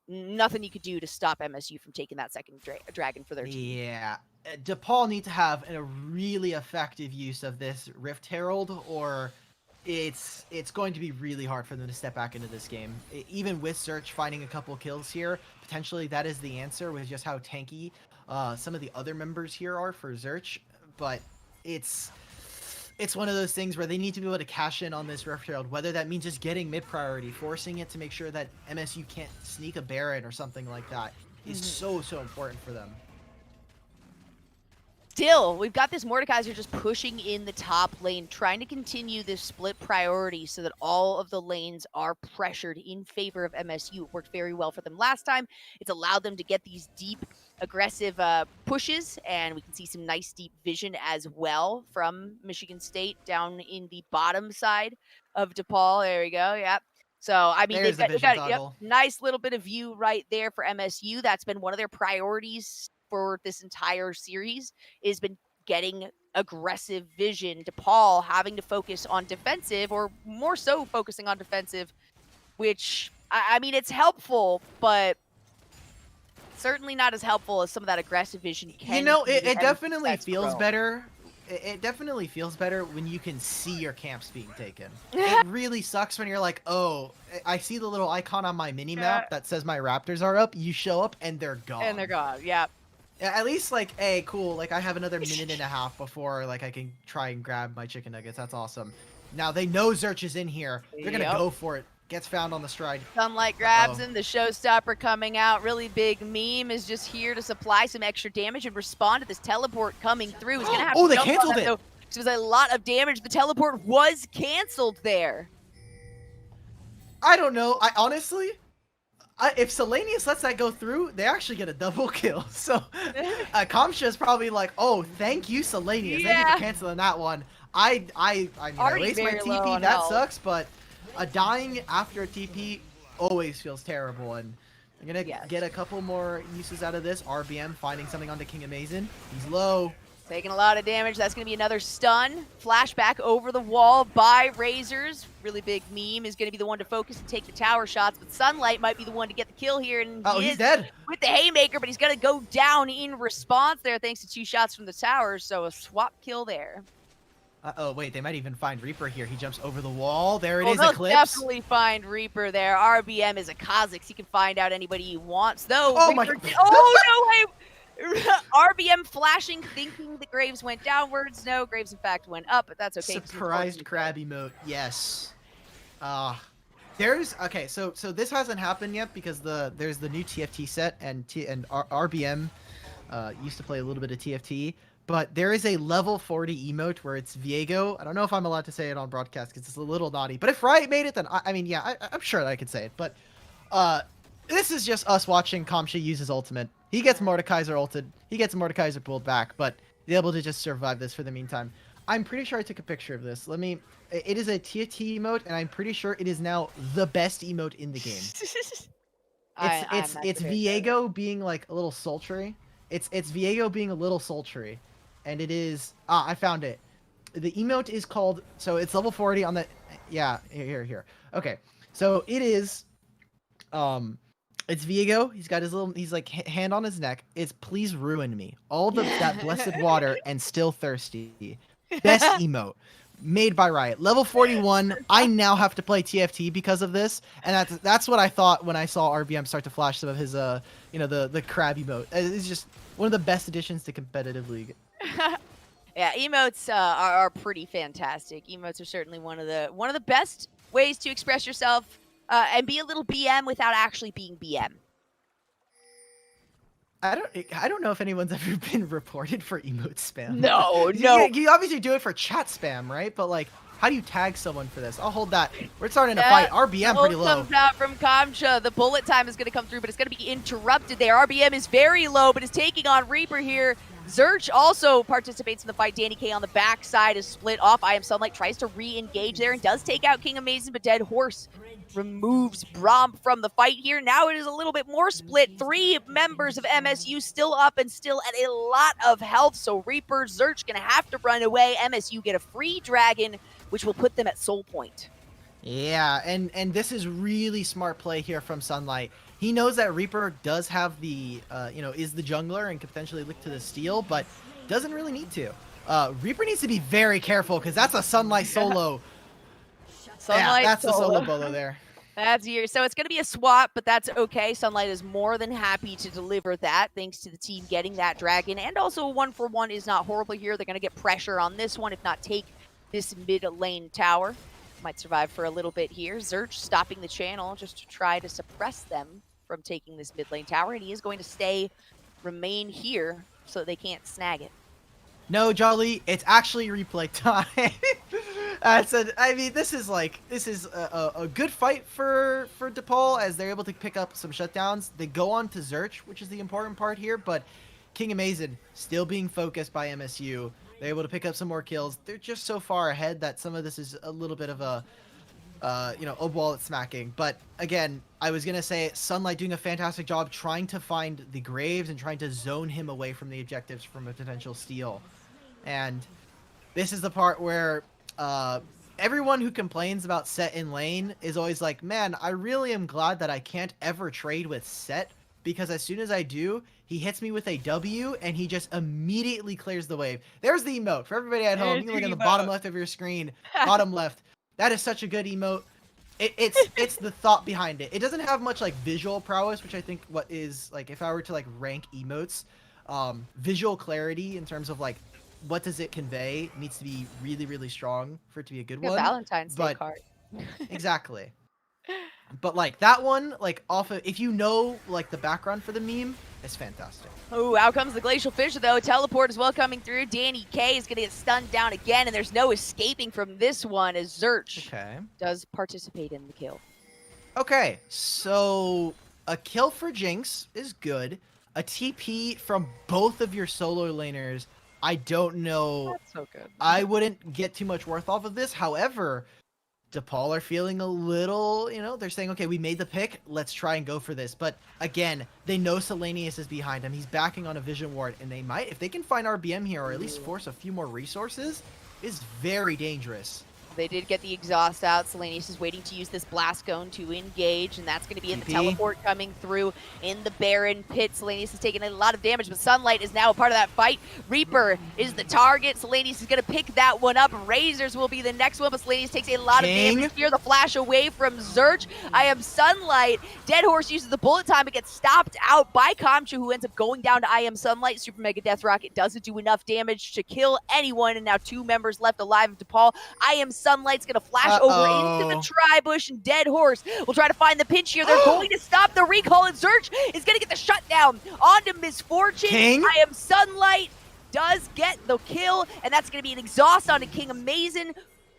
Nothing you could do to stop MSU from taking that second dragon for their team. Yeah, DePaul need to have a really effective use of this Rift Herald, or it's going to be really hard for them to step back into this game. Even with Search finding a couple kills here, potentially that is the answer with just how tanky some of the other members here are for Zerch. But it's one of those things where they need to be able to cash in on this Rift Herald, whether that means just getting mid priority, forcing it to make sure that MSU can't sneak a Baron or something like that is so important for them. Still, we've got this Mordekaiser just pushing in the top lane, trying to continue this split priority so that all of the lanes are pressured in favor of MSU. It worked very well for them last time. It's allowed them to get these deep, aggressive pushes, and we can see some nice deep vision as well from Michigan State down in the bottom side of DePaul. There we go, yep. So, I mean, they've got nice little bit of view right there for MSU. That's been one of their priorities for this entire series, has been getting aggressive vision. DePaul having to focus on defensive, or more so focusing on defensive, which, I mean, it's helpful, but certainly not as helpful as some of that aggressive vision can. You know, it definitely feels better. It definitely feels better when you can see your camps being taken. It really sucks when you're like, oh, I see the little icon on my mini-map that says my Raptors are up. You show up and they're gone. And they're gone, yeah. At least, like, hey, cool, like, I have another minute and a half before, like, I can try and grab my chicken nuggets. That's awesome. Now, they know Zerch is in here. They're gonna go for it. Gets found on the Stride. Sunlight grabs him, the showstopper coming out. Really big meme is just here to supply some extra damage and respond to this teleport coming through. He's gonna have to they jump canceled on that, it! though. It was a lot of damage. The teleport was canceled there. I don't know. I honestly... if Selenius lets that go through, they actually get a double kill. So, Kamcha is probably like, "Oh, thank you, Selenius. Thank you for canceling that one. I mean, I waste my TP. That sucks, but dying after a TP always feels terrible." And I'm gonna get a couple more uses out of this. RBM finding something onto King Amazing. He's low. Taking a lot of damage. That's going to be another stun. Flashback over the wall by Razors. Really big meme is going to be the one to focus and take the tower shots, but Sunlight might be the one to get the kill here. And he's dead with the haymaker, but he's going to go down in response there thanks to 2 shots from the towers. So a swap kill there. Oh, wait, they might even find Reaper here. He jumps over the wall. There it is, they'll Eclipse. Definitely find Reaper there. RBM is a Kha'Zix. He can find out anybody he wants, though. Oh, my... Oh, no way! RBM flashing, thinking the Graves went downwards. No, Graves in fact went up, but that's okay. Surprised crab emote. Yes. Okay. So this hasn't happened yet because there's the new TFT set, and RBM used to play a little bit of TFT, but there is a level 40 emote where it's Viego. I don't know if I'm allowed to say it on broadcast because it's a little naughty, but if Riot made it, then I mean, yeah, I'm sure that I could say it. But this is just us watching Kamsha use his ultimate. He gets Mordekaiser ulted. He gets Mordekaiser pulled back, but be able to just survive this for the meantime. I'm pretty sure I took a picture of this. It is a TFT emote, and I'm pretty sure it is now the best emote in the game. It's Viego being like a little sultry. It's Viego being a little sultry, and it is I found it. The emote is called, so it's level 40 on the, yeah, here. Okay, so it is it's Viego. He's got his little, he's like hand on his neck. It's please ruin me. All that blessed water and still thirsty. Best emote made by Riot. Level 41. I now have to play TFT because of this, and that's what I thought when I saw RBM start to flash some of his the crab emote. It's just one of the best additions to competitive league. Yeah, emotes are pretty fantastic. Emotes are certainly one of the best ways to express yourself and be a little BM without actually being BM. I don't know if anyone's ever been reported for emote spam. No. You obviously do it for chat spam, right? But like, how do you tag someone for this? I'll hold that. We're starting to fight. RBM pretty low. Comes out from Kamsha. The bullet time is going to come through, but it's going to be interrupted there. RBM is very low, but is taking on Reaper here. Zerch also participates in the fight. Danny K on the backside is split off. I Am Sunlight tries to re-engage there and does take out King Amazing, but Dead Horse removes Braum from the fight here. Now it is a little bit more split. 3 members of MSU still up and still at a lot of health. So Reaper, Zerch gonna have to run away. MSU get a free dragon, which will put them at soul point. Yeah, and this is really smart play here from Sunlight. He knows that Reaper does have the, is the jungler and could potentially look to the steal, but doesn't really need to. Reaper needs to be very careful because that's a Sunlight solo. That's a solo bolo there. That's yours. So it's going to be a swap, but that's okay. Sunlight is more than happy to deliver that, thanks to the team getting that dragon. And also a 1-for-1 is not horrible here. They're going to get pressure on this one, if not take this mid lane tower. Might survive for a little bit here. Zerch stopping the channel just to try to suppress them from taking this mid lane tower. And he is going to remain here so they can't snag it. No, Jolly, it's actually replay time. This is a good fight for DePaul as they're able to pick up some shutdowns. They go on to Zerch, which is the important part here, but King Amazing still being focused by MSU. They're able to pick up some more kills. They're just so far ahead that some of this is a little bit of a wallet smacking. But again, I was going to say Sunlight doing a fantastic job trying to find the Graves and trying to zone him away from the objectives from a potential steal. And this is the part where everyone who complains about Set in lane is always like, man, I really am glad that I can't ever trade with Set, because as soon as I do, he hits me with a W and he just immediately clears the wave. There's the emote. For everybody at home, you can look in the bottom left of your screen, bottom left. That is such a good emote. It's the thought behind it. It doesn't have much like visual prowess, which I think what is like, if I were to like rank emotes, visual clarity in terms of like what does it convey needs to be really, really strong for it to be a good one. Valentine's Day card. Exactly. But like that one, like off of, if you know like the background for the meme, it's fantastic. Oh, out comes the Glacial Fissure though. Teleport as well coming through. Danny K is going to get stunned down again, and there's no escaping from this one as Zerch does participate in the kill. Okay, so a kill for Jinx is good. A TP from both of your solo laners, I don't know. That's so good. I wouldn't get too much worth off of this. However, DePaul are feeling a little, they're saying, okay, we made the pick, let's try and go for this. But again, they know Selenius is behind him. He's backing on a vision ward, and they might, if they can find RBM here or at least force a few more resources, is very dangerous. They did get the exhaust out. Selenius is waiting to use this blast cone to engage, and that's going to be in the teleport coming through in the Baron pit. Selenius is taking a lot of damage, but Sunlight is now a part of that fight. Reaper is the target. Selenius is going to pick that one up. Razors will be the next one, but Selenius takes a lot of damage here. The flash away from Zerch. I Am Sunlight. Dead Horse uses the bullet time. It gets stopped out by Kamcha, who ends up going down to I Am Sunlight. Super Mega Death Rocket doesn't do enough damage to kill anyone, and now 2 members left alive of DePaul. I Am Sunlight's gonna flash over into the tri-bush, and Dead Horse will try to find the pinch here. They're going to stop the recall, and Zerch is gonna get the shutdown onto Misfortune. I Am Sunlight does get the kill, and that's going to be an exhaust onto King Amazing.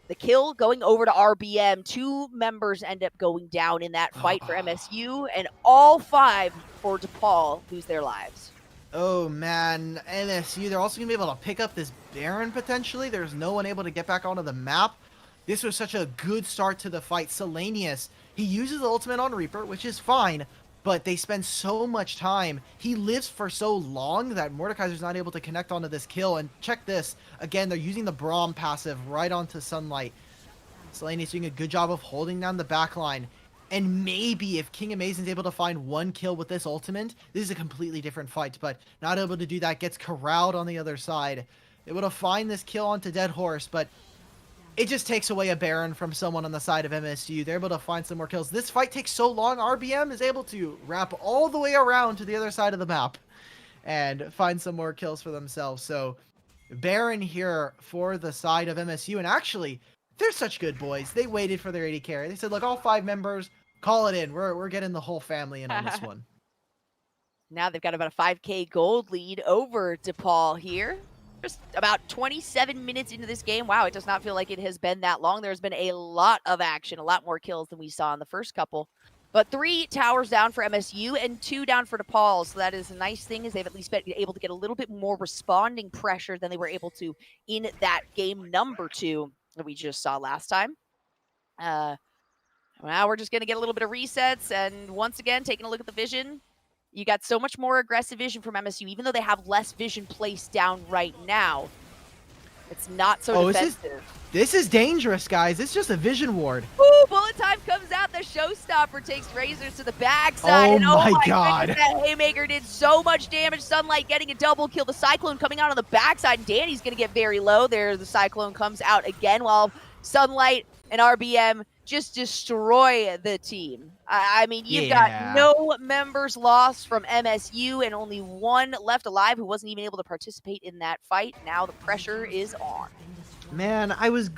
The kill going over to RBM. 2 members end up going down in that fight for MSU, and all 5 for DePaul lose their lives. Oh man, MSU, they're also going to be able to pick up this Baron potentially. There's no one able to get back onto the map. This was such a good start to the fight. Selenius, he uses the ultimate on Reaper, which is fine, but they spend so much time. He lives for so long that Mordekaiser's not able to connect onto this kill. And check this. Again, they're using the Braum passive right onto Sunlight. Selenius doing a good job of holding down the backline. And maybe if King Amazing's able to find 1 kill with this ultimate, this is a completely different fight. But not able to do that, gets corralled on the other side. Able to find this kill onto Dead Horse, but it just takes away a Baron from someone on the side of MSU. They're able to find some more kills. This fight takes so long, RBM is able to wrap all the way around to the other side of the map and find some more kills for themselves. So Baron here for the side of MSU. And actually, they're such good boys. They waited for their AD carry. They said, look, all 5 members, call it in. We're getting the whole family in on this one. Now they've got about a 5K gold lead over DePaul here. Just about 27 minutes into this game. Wow, it does not feel like it has been that long. There's been a lot of action, a lot more kills than we saw in the first couple. But 3 towers down for MSU and 2 down for DePaul. So that is a nice thing, is they've at least been able to get a little bit more responding pressure than they were able to in that game number 2 that we just saw last time. Now we're just going to get a little bit of resets. And once again, taking a look at the vision. You got so much more aggressive vision from MSU, even though they have less vision placed down right now. It's not so defensive. This is dangerous, guys. It's just a vision ward. Ooh, bullet time comes out. The showstopper takes Razors to the backside. Oh, and my God. Goodness, that haymaker did so much damage. Sunlight getting a double kill. The Cyclone coming out on the backside. And Danny's going to get very low there. The Cyclone comes out again while Sunlight and RBM just destroy the team. I mean, you've got no members lost from MSU and only 1 left alive who wasn't even able to participate in that fight. Now the pressure is on. Man, I was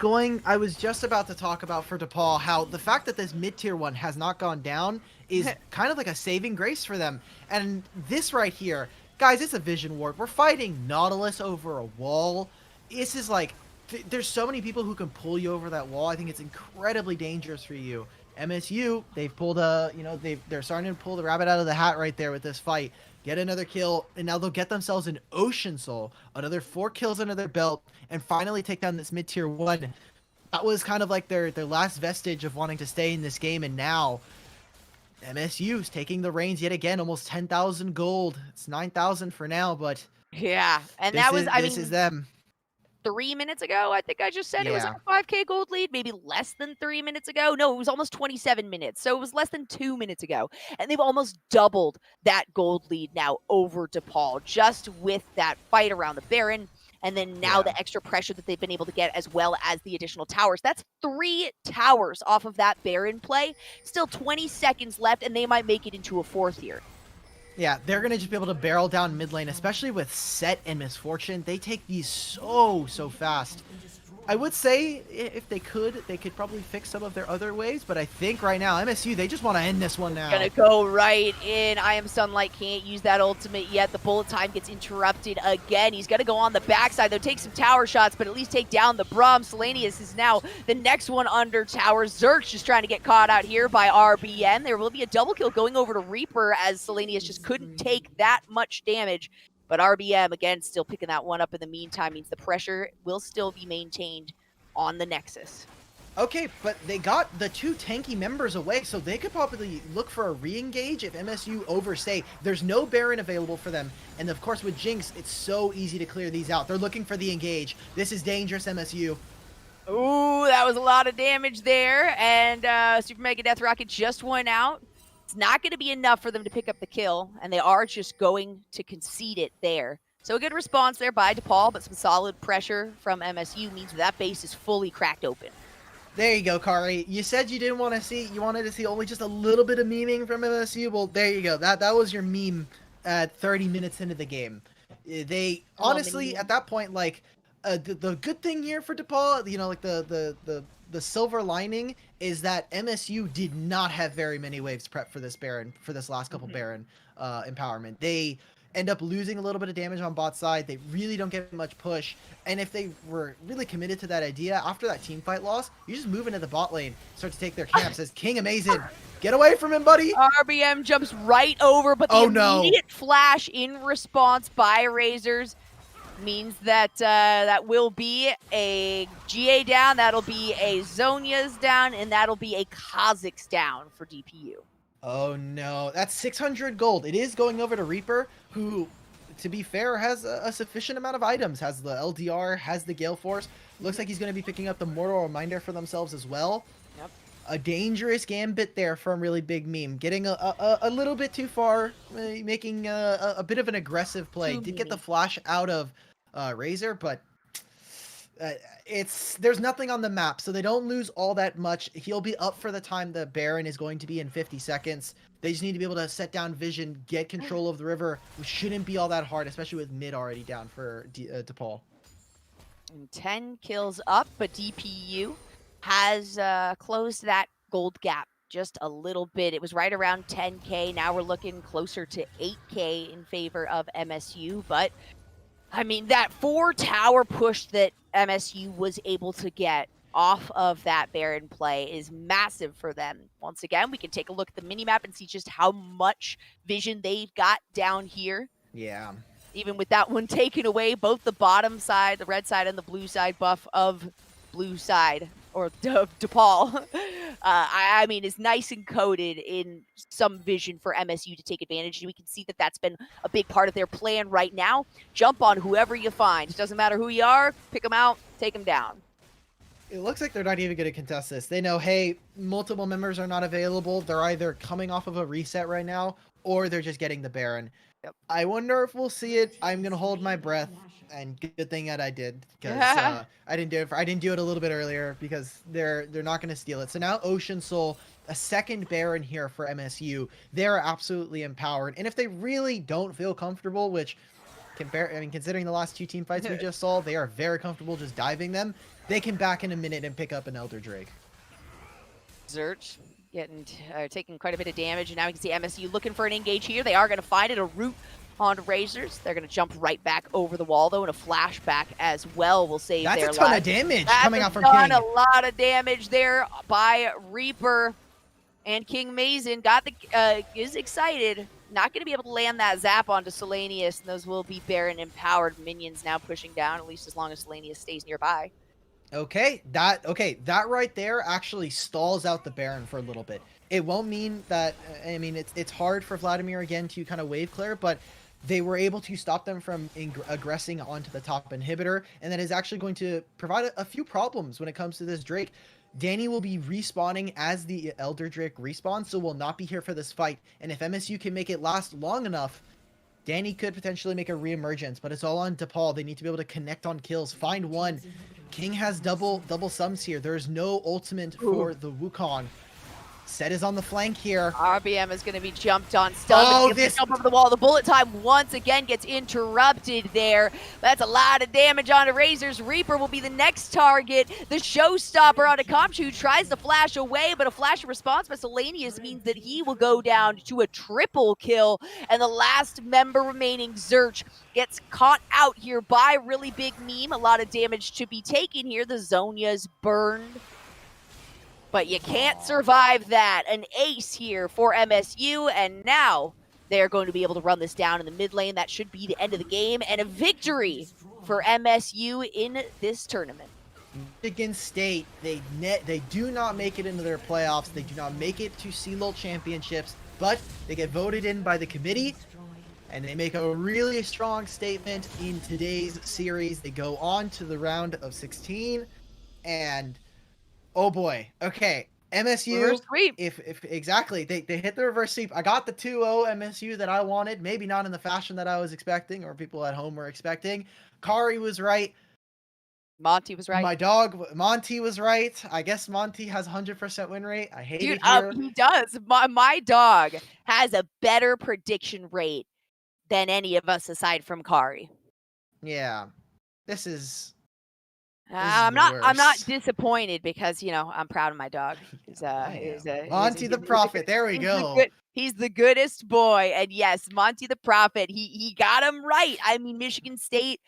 just about to talk about for DePaul how the fact that this mid-tier one has not gone down is kind of like a saving grace for them. And this right here, guys, it's a vision ward. We're fighting Nautilus over a wall. This is like, there's so many people who can pull you over that wall. I think it's incredibly dangerous for you. MSU, they've pulled they're starting to pull the rabbit out of the hat right there with this fight. Get another kill, and now they'll get themselves an Ocean Soul, another 4 kills under their belt, and finally take down this mid-tier 1. That was kind of like their last vestige of wanting to stay in this game, and now MSU's taking the reins yet again, almost 10,000 gold. It's 9,000 for now, but yeah, and this is them. 3 minutes ago, I think I just said it was like a 5K gold lead, maybe less than 3 minutes ago. No, it was almost 27 minutes. So it was less than 2 minutes ago. And they've almost doubled that gold lead now over DePaul, just with that fight around the Baron. And then now the extra pressure that they've been able to get, as well as the additional towers. That's 3 towers off of that Baron play. Still 20 seconds left, and they might make it into a 4th here. Yeah, they're going to just be able to barrel down mid lane, especially with Set and Misfortune. They take these so fast. I would say if they could probably fix some of their other ways, but I think right now, MSU, they just want to end this one now. Gonna go right in. I Am Sunlight can't use that ultimate yet. The bullet time gets interrupted again. He's gonna go on the backside. They'll take some tower shots, but at least take down the Braum. Selenius is now the next one under tower. Zerk's just trying to get caught out here by RBN. There will be a double kill going over to Reaper as Selenius just couldn't take that much damage. But RBM, again, still picking that one up in the meantime, means the pressure will still be maintained on the Nexus. Okay, but they got the 2 tanky members away, so they could probably look for a re-engage if MSU overstay. There's no Baron available for them, and of course with Jinx, it's so easy to clear these out. They're looking for the engage. This is dangerous, MSU. Ooh, that was a lot of damage there, and Super Mega Death Rocket just went out. It's not going to be enough for them to pick up the kill, and they are just going to concede it there. So a good response there by DePaul, but some solid pressure from MSU means that base is fully cracked open. There you go, Kari. You said you wanted to see only just a little bit of memeing from MSU. Well, there you go. That was your meme at 30 minutes into the game. They honestly, at that point, like, the good thing here for DePaul, like the silver lining is that MSU did not have very many waves prepped for this Baron, for this last couple Baron empowerment. end up losing a little bit of damage on bot side. They really don't get much push. And if they were really committed to that idea, after that team fight loss, you just move into the bot lane, start to take their camps. As King Amazing, get away from him, buddy. RBM jumps right over, but the immediate flash in response by Razors means that that will be a GA down, that'll be a Zhonya's down, and that'll be a Kha'Zix down for DPU. Oh no, that's 600 gold. It is going over to Reaper, who, to be fair, has a sufficient amount of items. Has the LDR, has the Gale Force. Looks like he's going to be picking up the Mortal Reminder for themselves as well. Yep. A dangerous gambit there from Really Big Meme. Getting a little bit too far, making a bit of an aggressive play. Did get the flash out of Razor, but there's nothing on the map, so they don't lose all that much. He'll be up for the time the Baron is going to be in 50 seconds. They just need to be able to set down vision, get control of the river, which shouldn't be all that hard, especially with mid already down for DePaul. And 10 kills up, but DPU has closed that gold gap just a little bit. It was right around 10K. Now we're looking closer to 8K in favor of MSU, but I mean, that 4-tower push that MSU was able to get off of that Baron play is massive for them. Once again, we can take a look at the minimap and see just how much vision they've got down here. Yeah. Even with that one taken away, both the bottom side, the red side, and the blue side buff of blue side, or DePaul, I mean, is nice and coded in some vision for MSU to take advantage. We can see that that's been a big part of their plan right now. Jump on whoever you find. It doesn't matter who you are, pick them out, take them down. It looks like they're not even going to contest this. They know, hey, multiple members are not available. They're either coming off of a reset right now, or they're just getting the Baron. Yep. I wonder if we'll see it. I'm going to hold my breath. And good thing that I did, because I didn't do it. I didn't do it a little bit earlier because they're not going to steal it. So now Ocean Soul, a second Baron here for MSU. They're absolutely empowered. And if they really don't feel comfortable, which considering the last two team fights we just saw, they are very comfortable just diving them. They can back in a minute and pick up an Elder Drake. Zerch taking quite a bit of damage, and now we can see MSU looking for an engage here. They are going to find it, a root on Razors. They're going to jump right back over the wall, though, and a flashback as well will save their life. That's a ton of damage coming out from King. A lot of damage there by Reaper. And King Mason is excited. Not going to be able to land that zap onto Selenius, and those will be Baron empowered minions now pushing down, at least as long as Selenius stays nearby. Okay, that right there actually stalls out the Baron for a little bit. It won't mean that, I mean, it's hard for Vladimir again to kind of wave clear, but they were able to stop them from aggressing onto the top inhibitor, and that is actually going to provide a few problems when it comes to this Drake. Danny will be respawning as the Elder Drake respawns, so will not be here for this fight, and if MSU can make it last long enough, Danny could potentially make a reemergence, but it's all on DePaul. They need to be able to connect on kills, find one. King has double sums here. There's no ultimate for the Wukong. Set is on the flank here. RBM is going to be jumped on. Still jump over the wall. The bullet time once again gets interrupted there. That's a lot of damage onto Razors. Reaper will be the next target. The showstopper onto Kamchu, who tries to flash away, but a flash of response by Selenius means that he will go down to a triple kill. And the last member remaining, Zerch, gets caught out here by Really Big Meme. A lot of damage to be taken here. The Zhonya's burned. But you can't survive that. An ace here for MSU, and now they're going to be able to run this down in the mid lane. That should be the end of the game, and a victory for MSU in this tournament. Michigan State, they do not make it into their playoffs. They do not make it to CLOL championships, but they get voted in by the committee, and they make a really strong statement in today's series. They go on to the round of 16, and oh boy. Okay. MSU. Reverse sweep. If exactly. They hit the reverse sweep. I got the 2-0 MSU that I wanted. Maybe not in the fashion that I was expecting or people at home were expecting. Kari was right. Monty was right. My dog, Monty, was right. I guess Monty has 100% win rate. I hate it here. He does. My dog has a better prediction rate than any of us aside from Kari. Yeah. This is I'm not disappointed because, you know, I'm proud of my dog. Monty the Prophet. There we go. He's the goodest boy. And yes, Monty the Prophet, he got him right. I mean, Michigan State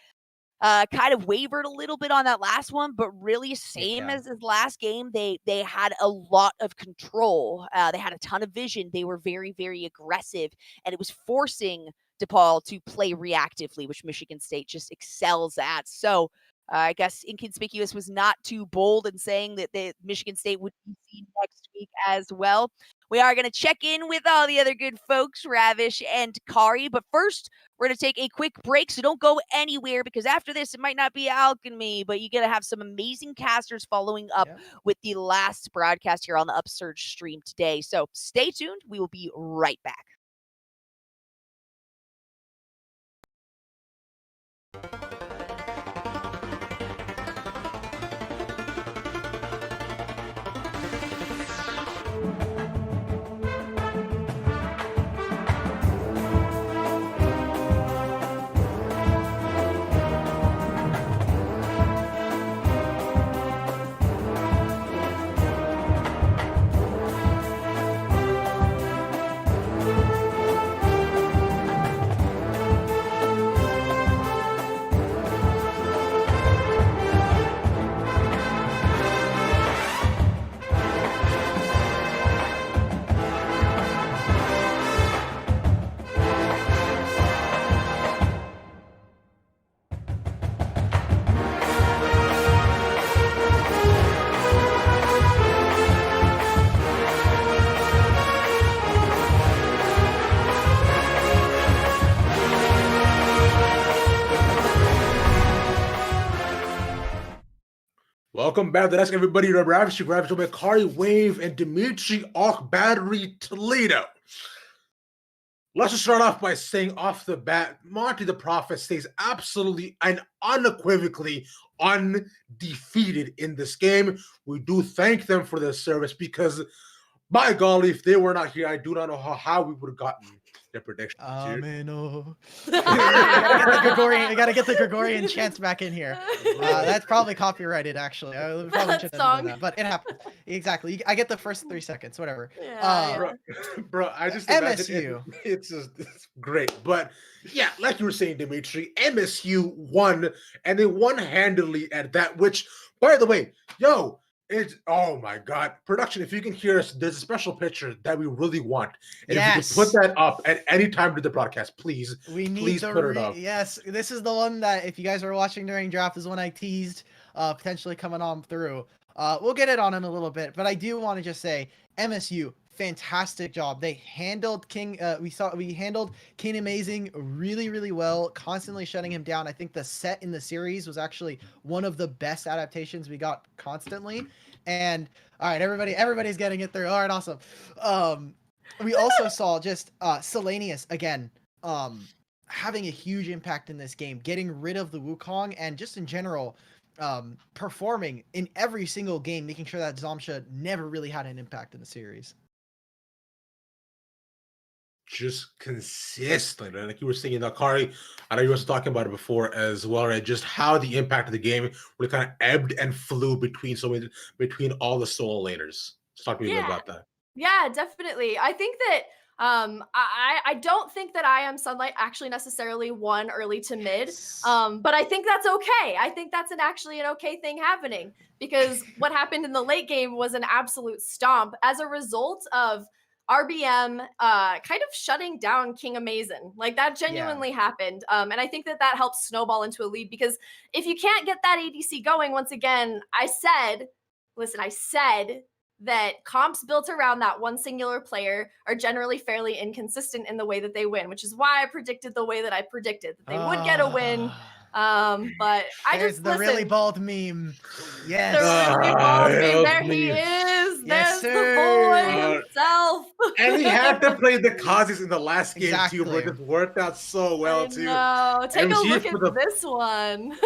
kind of wavered a little bit on that last one, but really same as his last game. They had a lot of control. They had a ton of vision. They were very, very aggressive, and it was forcing DePaul to play reactively, which Michigan State just excels at. So I guess Inconspicuous was not too bold in saying that Michigan State would be seen next week as well. We are going to check in with all the other good folks, Ravish and Kari. But first, we're going to take a quick break, so don't go anywhere, because after this, it might not be alchemy, but you're going to have some amazing casters following up with the last broadcast here on the Upsurge stream today. So stay tuned. We will be right back. Welcome back to the desk, everybody. Ravish, Kari Wave, and Dimitri Arc Battery Toledo. Let's just start off by saying off the bat, Monty the Prophet stays absolutely and unequivocally undefeated in this game. We do thank them for their service because, by golly, if they were not here, I do not know how we would have gotten their predictions. You gotta get the Gregorian chants back in here. That's probably copyrighted, actually. I probably shouldn't have done that, but it happened. Exactly. I get the first 3 seconds, whatever. Bro, I just MSU. It's great. But yeah, like you were saying, Dimitri, MSU won, and they won handily at that, which, by the way, oh my God. Production, if you can hear us, there's a special picture that we really want. And if you can put that up at any time during the broadcast, please. Please put it up. Yes, this is the one that, if you guys were watching during draft, is one I teased potentially coming on through. We'll get it on in a little bit, but I do want to just say, MSU, fantastic job. They handled King. We handled King Amazing really, really well, constantly shutting him down. I think the set in the series was actually one of the best adaptations we got constantly. And all right, everybody's getting it through. All right, awesome. We also saw just Selenius again, having a huge impact in this game, getting rid of the Wukong, and just in general, performing in every single game, making sure that Zomsha never really had an impact in the series. Just consistently, like you were saying, Kari, I know you were talking about it before as well, right? Just how the impact of the game really kind of ebbed and flew between all the solo laners. Let's talk to me about that. Yeah, definitely. I think that I don't think that I Am Sunlight actually necessarily won early to mid, but I think that's okay. I think that's actually an okay thing happening, because what happened in the late game was an absolute stomp as a result of RBM kind of shutting down King Amazing. Like, that genuinely happened. And I think that helps snowball into a lead, because if you can't get that ADC going, once again, I said that comps built around that one singular player are generally fairly inconsistent in the way that they win, which is why I predicted the way that I predicted, that they would get a win. But there's the really bald meme. Yes. The really bald meme. There he is. Yes, There's the boy himself. And he had to play the causes in the last game too, but it worked out so well too. No, take a look at this one.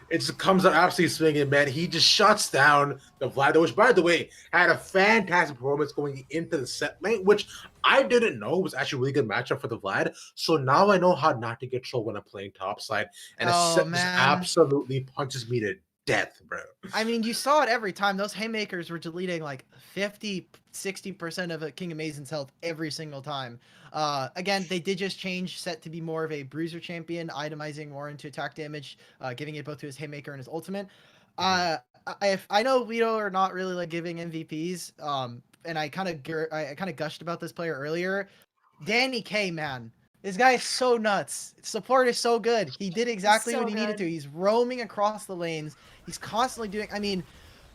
it just comes out absolutely swinging, man. He just shuts down the Vlad, which, by the way, had a fantastic performance going into the set lane, which I didn't know was actually a really good matchup for the Vlad. So now I know how not to get trolled when I'm playing topside, and a set just absolutely punches me to death, bro. I mean, you saw it every time. Those haymakers were deleting like 50-60% of a King Amazin's health every single time. Again, they did just change set to be more of a bruiser champion, itemizing more into attack damage, giving it both to his haymaker and his ultimate. I know Vito are not really like giving MVPs, and I kind of gushed about this player earlier. Danny K, man. This guy is so nuts. Support is so good. He did exactly what he needed to. He's roaming across the lanes. He's constantly doing. I mean,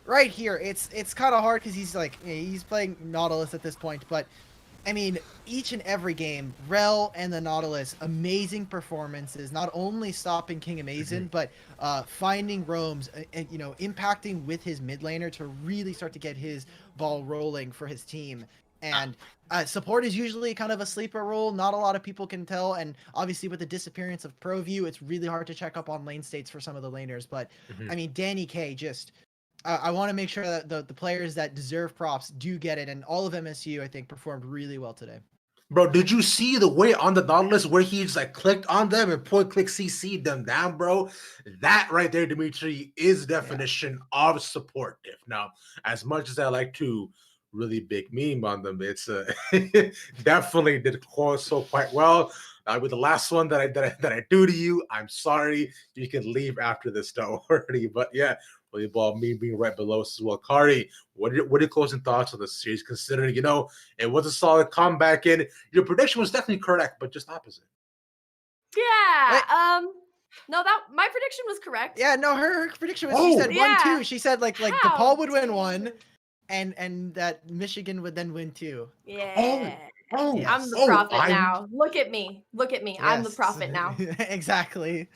right here, it's kind of hard because he's like he's playing Nautilus at this point. But I mean, each and every game, Rel and the Nautilus, amazing performances. Not only stopping King Amazin, but finding roams and impacting with his mid laner to really start to get his ball rolling for his team. And support is usually kind of a sleeper role. Not a lot of people can tell. And obviously with the disappearance of ProView, it's really hard to check up on lane states for some of the laners. But I mean, Danny K just, I want to make sure that the players that deserve props do get it. And all of MSU, I think, performed really well today. Bro, did you see the way on the Nautilus where he just like clicked on them and point click CC'd them down, bro? That right there, Dimitri, is definition of support diff. Now, as much as I like to really big meme on them, it's definitely did so quite well. With the last one that I do to you, I'm sorry. You can leave after this, don't worry. But yeah, volleyball me being right below us as well. Kari, what are your closing thoughts on the series? Considering it was a solid comeback, and your prediction was definitely correct, but just opposite. Yeah. No, that my prediction was correct. Yeah, no, her prediction was she said 1-2. She said like DePaul would win 1. And that Michigan would then win 2. Yeah. Yes. I'm the prophet now. Look at me. Yes. I'm the prophet now. Exactly.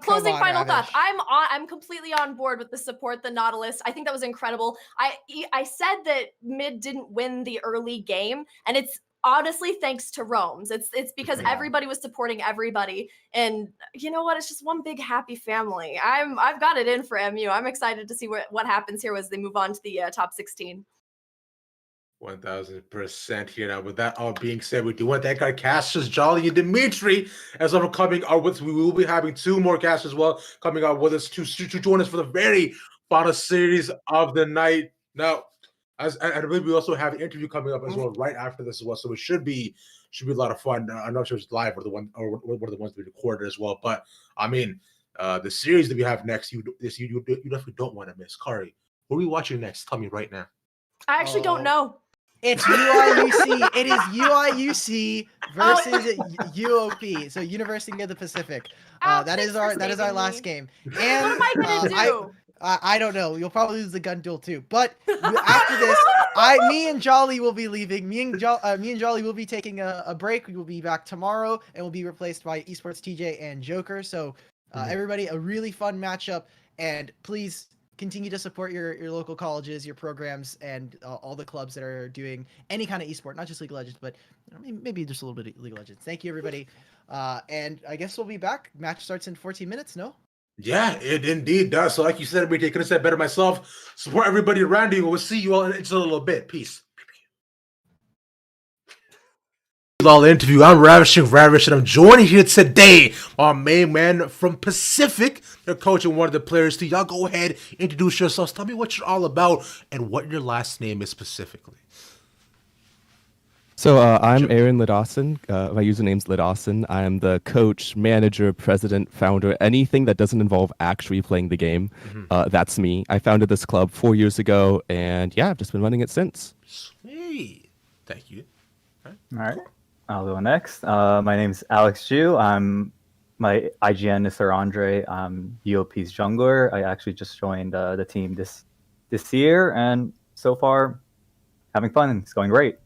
Closing final thoughts. I'm completely on board with the support the Nautilus. I think that was incredible. I said that mid didn't win the early game, and it's honestly thanks to roams. It's because everybody was supporting everybody, and you know what? It's just one big happy family. I've got it in for MU. I'm excited to see what happens here as they move on to the top 16. 1000% here. Now, with that all being said, we do want to thank our casters, Jolly and Dimitri, as well coming out with us. We will be having 2 more casters as well coming out with us to join us for the very final series of the night. Now, I believe we also have an interview coming up as well right after this as well, so it should be a lot of fun. I'm not sure if it's live or one of the ones we recorded as well. But I mean, the series that we have next, you definitely don't want to miss. Kari, what are we watching next? Tell me right now. I actually don't know. It's UIUC. It is UIUC versus UOP. So University of the Pacific. That is our last game. And what am I gonna do? I don't know. You'll probably lose the gun duel too. But after this, me and Jolly will be leaving. Me and Jolly will be taking a break. We will be back tomorrow, and we'll be replaced by Esports TJ and Joker. So everybody, a really fun matchup. And please continue to support your local colleges, your programs, and all the clubs that are doing any kind of esport, not just League of Legends, but maybe just a little bit of League of Legends. Thank you, everybody. And I guess we'll be back. Match starts in 14 minutes, no? Yeah, it indeed does. So like you said, I could have said better myself. Support everybody around you. We'll see you all in just a little bit. Peace. All interview. I'm Ravish, and I'm joining here today our main man from Pacific. They're coaching one of the players. So y'all go ahead, introduce yourselves. Tell me what you're all about and what your last name is specifically. So I'm Aaron Lidawson. My username's Lidawson. I'm the coach, manager, president, founder, anything that doesn't involve actually playing the game. That's me. I founded this club 4 years ago, and yeah, I've just been running it since. Sweet. Thank you. All right. I'll go next. My name's Alex Ju. My IGN is Sir Andre. I'm UOP's jungler. I actually just joined the team this year, and so far, having fun. It's going great.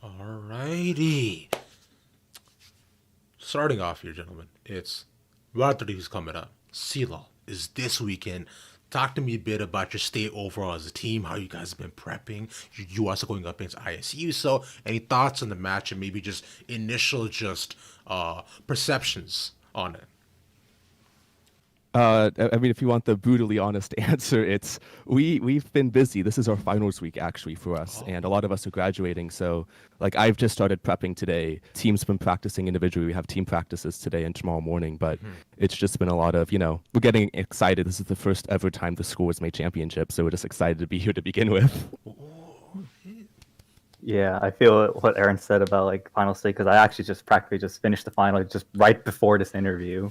Alrighty. Starting off here, gentlemen, it's Round 30 who's coming up. CLOL is this weekend. Talk to me a bit about your state overall as a team, how you guys have been prepping. You also going up against ISU, so any thoughts on the match and maybe just initial perceptions on it? I mean, if you want the brutally honest answer, it's we've been busy. This is our finals week actually for us, and a lot of us are graduating. So, like, I've just started prepping today. Team's been practicing individually. We have team practices today and tomorrow morning, but it's just been a lot of, we're getting excited. This is the first ever time the school has made championships, so we're just excited to be here to begin with. Yeah, I feel what Aaron said about like final state, because I actually just practically just finished the final just right before this interview.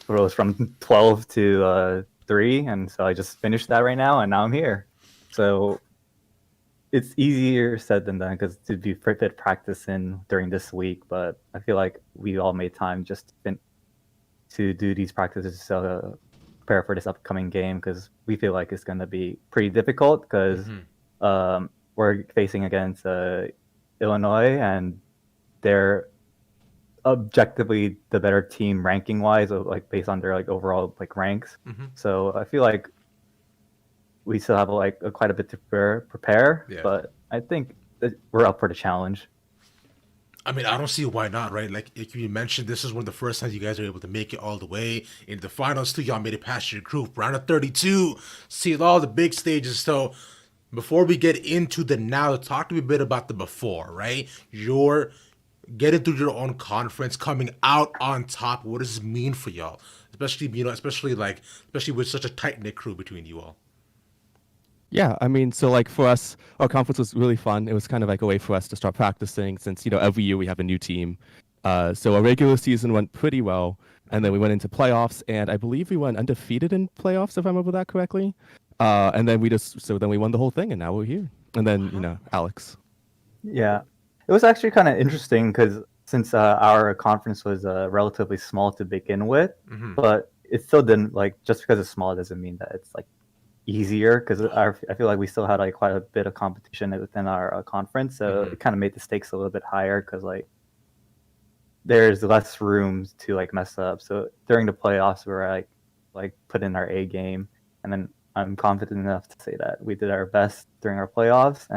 It was from 12 to 3, and so I just finished that right now, and now I'm here. So it's easier said than done, because to be fit practicing during this week, but I feel like we all made time just to do these practices to prepare for this upcoming game, because we feel like it's going to be pretty difficult, because we're facing against Illinois, and they're objectively the better team ranking wise, like based on their like overall like ranks. So I feel like we still have like quite a bit to prepare, but I think that we're up for the challenge. I mean, I don't see why not, right? Like you mentioned, this is one of the first times you guys are able to make it all the way into the finals too. Y'all made it past your group, round of 32, see all the big stages. So before we get into the now, talk to me a bit about the before, right? You're getting through your own conference, coming out on top. What does this mean for y'all? Especially with such a tight-knit crew between you all. Yeah, I mean, so like for us, our conference was really fun. It was kind of like a way for us to start practicing, since, every year we have a new team. So our regular season went pretty well, and then we went into playoffs, and I believe we went undefeated in playoffs, if I remember that correctly. And then we won the whole thing, and now we're here. And then, Alex. Yeah. It was actually kind of interesting, because since our conference was relatively small to begin with, but it still didn't, like, just because it's small doesn't mean that it's like easier, because I feel like we still had like quite a bit of competition within our conference, so it kind of made the stakes a little bit higher, because like there's less room to like mess up. So during the playoffs, we were like put in our A game, and then I'm confident enough to say that we did our best during our playoffs,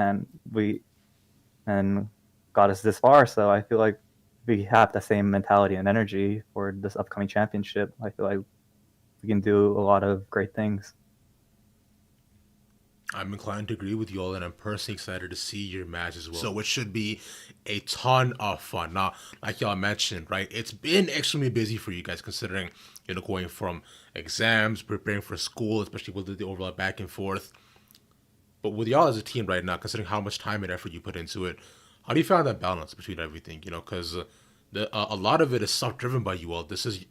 and got us this far. So I feel like we have the same mentality and energy for this upcoming championship. I feel like we can do a lot of great things. I'm inclined to agree with you all, and I'm personally excited to see your match as well. So it should be a ton of fun. Now, like y'all mentioned, right, it's been extremely busy for you guys, considering, going from exams, preparing for school, especially with the overall back and forth. But with y'all as a team right now, considering how much time and effort you put into it, how do you find that balance between everything? Because a lot of it is self-driven by you all. This is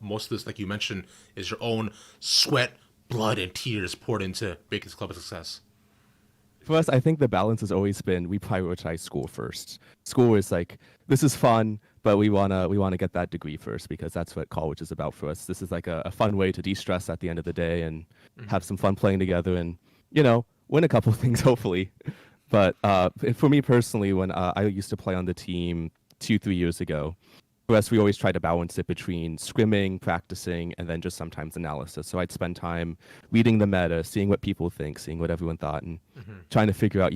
most of this, like you mentioned, is your own sweat, blood, and tears poured into making this club a success. For us, I think the balance has always been we prioritize school first. School is like, this is fun, but we wanna get that degree first, because that's what college is about for us. This is like a fun way to de-stress at the end of the day and have some fun playing together and win a couple of things hopefully. But for me personally, when I used to play on the team 2-3 years ago, for us, we always try to balance it between scrimming, practicing, and then just sometimes analysis. So I'd spend time reading the meta, seeing what people think, seeing what everyone thought, and trying to figure out,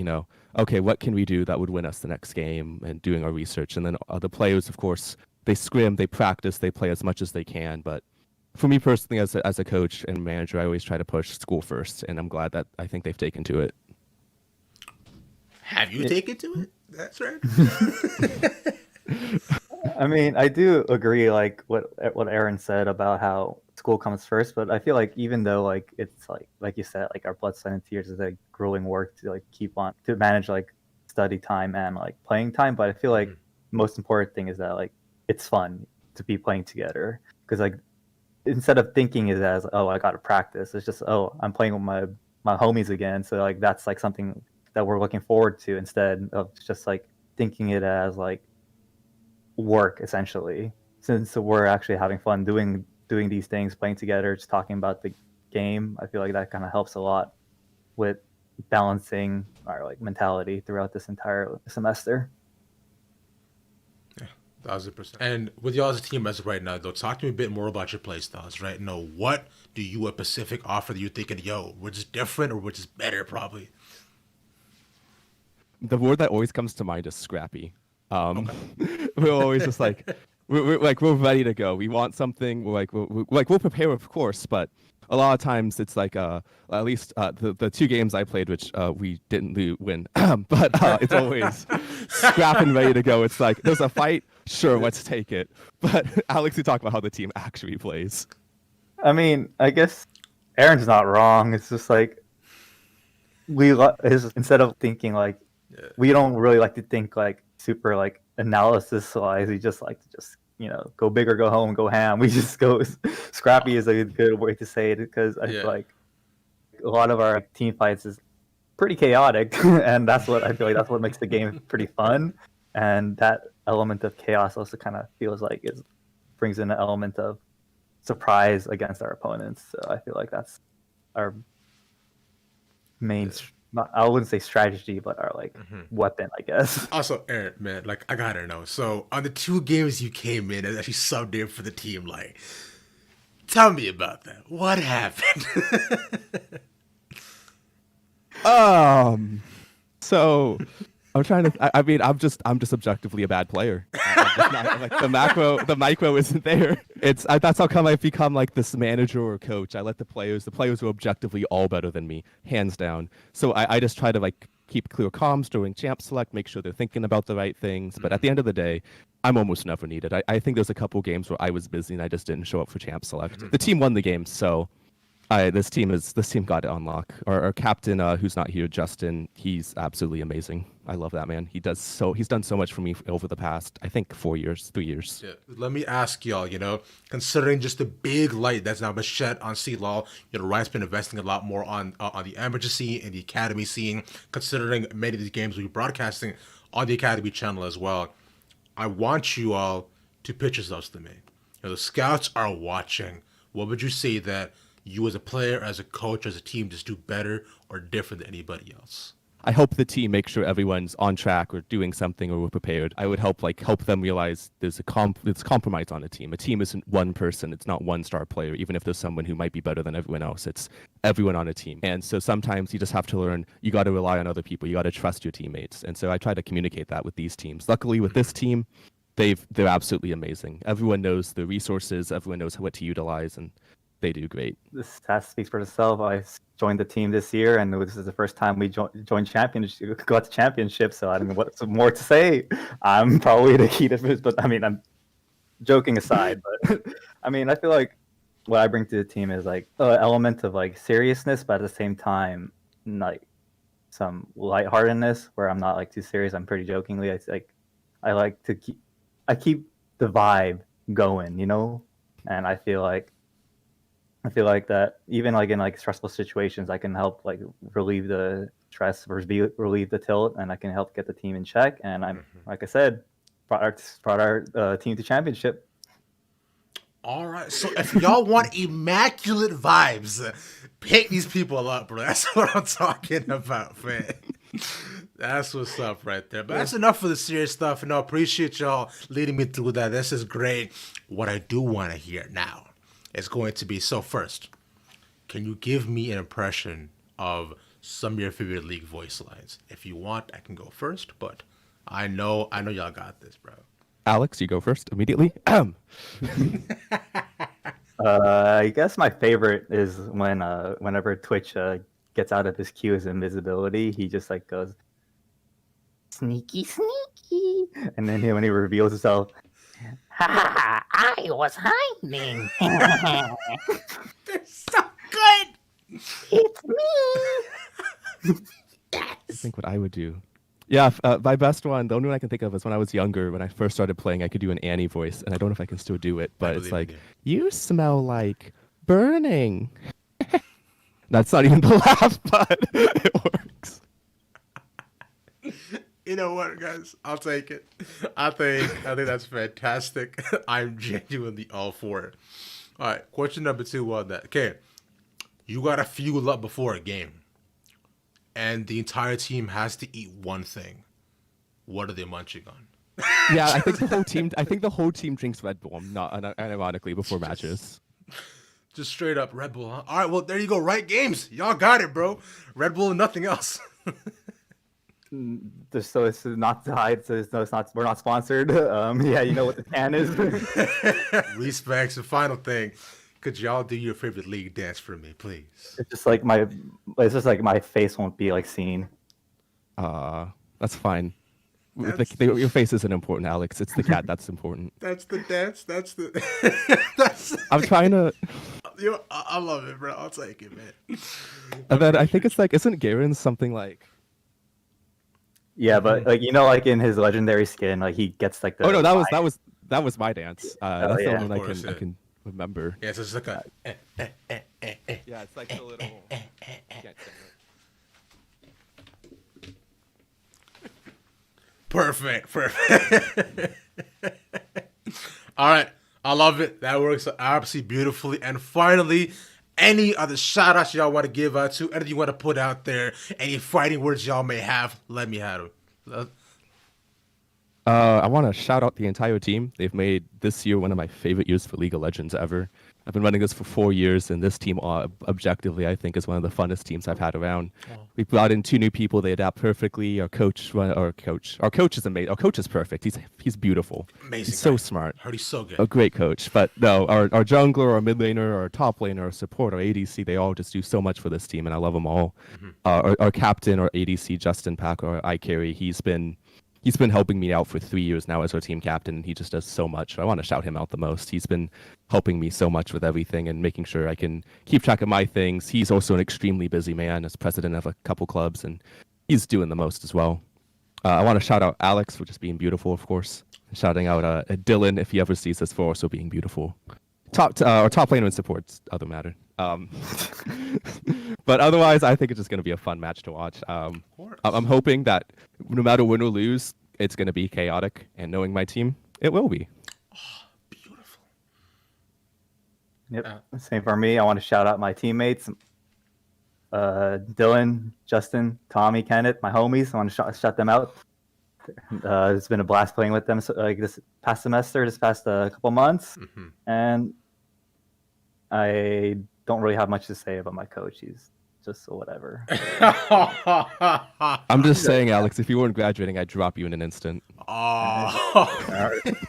okay, what can we do that would win us the next game, and doing our research. And then the players, of course, they scrim, they practice, they play as much as they can. But for me personally, as a coach and manager, I always try to push school first, and I'm glad that I think they've taken to it. Have you taken to it? That's right. I mean, I do agree, like what Aaron said about how school comes first, but I feel like even though like it's like you said, like our blood, sweat, and tears is like grueling work to like keep on to manage like study time and like playing time, but I feel like the most important thing is that like it's fun to be playing together, because like instead of thinking it as, oh, I gotta practice, it's just, oh, I'm playing with my homies again, so like that's like something that we're looking forward to, instead of just like thinking it as like work, essentially, since we're actually having fun doing these things, playing together, just talking about the game. I feel like that kind of helps a lot with balancing our like mentality throughout this entire semester. Yeah, 1,000%. And with y'all as a team as of right now, though, talk to me a bit more about your play styles, right? What do you at Pacific offer that you're thinking, yo, we're just different, or we're just better, probably? The word that always comes to mind is scrappy. We're always just like, we're ready to go. We want something. We'll prepare, of course, but a lot of times it's like at least the 2 games I played, which we didn't win, but it's always scrap and ready to go. It's like there's a fight, sure, let's take it. But Alex, you talk about how the team actually plays. I mean, I guess Aaron's not wrong. It's just like instead of thinking like we don't really like to think like super like analysis wise. We just like to go big or go home, go ham. We just go scrappy is a good way to say it because I feel like a lot of our team fights is pretty chaotic, and that's what makes the game pretty fun. And that element of chaos also kind of feels like it brings in an element of surprise against our opponents. So I feel like that's our main. I wouldn't say strategy, but our weapon, I guess. Also, Aaron, man, like I gotta know. So on the 2 games you came in and actually subbed in for the team, like, tell me about that. What happened? So I'm trying to. I mean, I'm just objectively a bad player. I'm just not, like the micro isn't there. That's how come I've become like this manager or coach. I let the players are objectively all better than me, hands down. So I just try to like keep clear comms during champ select, make sure they're thinking about the right things. But at the end of the day, I'm almost never needed. I think there's a couple games where I was busy and I just didn't show up for champ select. The team won the game, so. This team got it on lock. Our captain, who's not here, Justin, he's absolutely amazing. I love that man. He's done so much for me over the past, I think, 3 years. Yeah. Let me ask y'all, considering just the big light that's now been shed on C-Law, Riot's been investing a lot more on the amateur scene and the academy scene, considering many of these games will be broadcasting on the academy channel as well. I want you all to pitch yourselves to me. The scouts are watching. What would you say that you as a player, as a coach, as a team just do better or different than anybody else? I hope the team makes sure everyone's on track or doing something or we're prepared. I would help them realize there's compromise on a team. A team isn't one person. It's not one star player. Even if there's someone who might be better than everyone else, it's everyone on a team. And so sometimes you just have to learn, you got to rely on other people. You got to trust your teammates. And so I try to communicate that with these teams. Luckily with this team, they're absolutely amazing. Everyone knows the resources. Everyone knows what to utilize, and they do great. The stats speaks for itself. I joined the team this year, and this is the first time we joined championship, got to championship. So I don't know what's more to say. I'm probably the key to this, but I mean, I'm joking aside. But I mean, I feel like what I bring to the team is like an element of like seriousness, but at the same time, like some lightheartedness, where I'm not like too serious. I'm pretty jokingly. It's like I like to keep the vibe going, and I feel like that even like in like stressful situations, I can help like relieve the stress, relieve the tilt, and I can help get the team in check. And I'm like I said, brought our team to championship. All right, so if y'all want immaculate vibes, pick these people up, bro. That's what I'm talking about, man. That's what's up right there. But that's enough for the serious stuff. And I appreciate y'all leading me through that. This is great. What I do want to hear now is going to be, so first, can you give me an impression of some of your favorite League voice lines? If you want, I can go first, but I know y'all got this, bro. Alex, you go first immediately. I guess my favorite is whenever Twitch gets out of his queues invisibility, he just like goes, sneaky, sneaky. And then when he reveals himself, ha, I was hiding. They're so good. It's me. I think what I would do. Yeah, my best one, the only one I can think of is when I was younger, when I first started playing, I could do an Annie voice, and I don't know if I can still do it, but it's like, you smell like burning. That's not even the laugh, but it works. You know what, guys? I'll take it. I think that's fantastic. I'm genuinely all for it. All right, question number 2 on that. Okay, you got to fuel up before a game, and the entire team has to eat one thing. What are they munching on? Yeah, I think the whole team drinks Red Bull, not unironically, before matches. Just straight up Red Bull, huh? All right, well, there you go. Right games. Y'all got it, bro. Red Bull and nothing else. Just so it's not to hide, so it's not. We're not sponsored. Yeah, you know what the can is. Respects. The final thing, could y'all do your favorite league dance for me, please? It's just like my face won't be like seen. That's fine. Your face isn't important, Alex. It's the cat that's important. That's the dance. That's the. That's. I'm trying to. I love it, bro. I'll take it, man. And then I think it's like, isn't Garen's something like? Yeah, but like like in his legendary skin, like he gets like the. Oh no, that was my dance. That's the one I can remember. Yeah, so it's like a. Yeah, it's like the little. Perfect. All right, I love it. That works absolutely beautifully. And finally, any other shout outs y'all want to give out to, anything you want to put out there, any fighting words y'all may have, let me have them. I want to shout out the entire team. They've made this year one of my favorite years for League of Legends ever. I've been running this for 4 years, and this team, objectively, I think, is one of the funnest teams I've had around. Oh. We brought in 2 new people. They adapt perfectly. Our coach is amazing. Our coach is perfect. He's beautiful. Amazing. He's so smart. Heard he's so good. A great coach. But no, our jungler, our mid laner, our top laner, our support, our ADC, they all just do so much for this team, and I love them all. Mm-hmm. Our captain, our ADC, Justin Pack, our iCarry, he's been helping me out for 3 years now as our team captain, and he just does so much. So I want to shout him out the most. He's been helping me so much with everything and making sure I can keep track of my things. He's also an extremely busy man as president of a couple clubs, and he's doing the most as well. I want to shout out Alex for just being beautiful, of course. And shouting out Dylan, if he ever sees this, for also being beautiful. Our top laner and support's other matter. But otherwise, I think it's just going to be a fun match to watch. I'm hoping that no matter win or lose, it's going to be chaotic. And knowing my team, it will be. Oh, beautiful. Yep. Same for me. I want to shout out my teammates. Dylan, Justin, Tommy, Kenneth, my homies. I want to shout them out. It's been a blast playing with them this past couple months. Mm-hmm. And I don't really have much to say about my coach. He's just whatever. I'm just saying, Alex, if you weren't graduating, I'd drop you in an instant. Oh,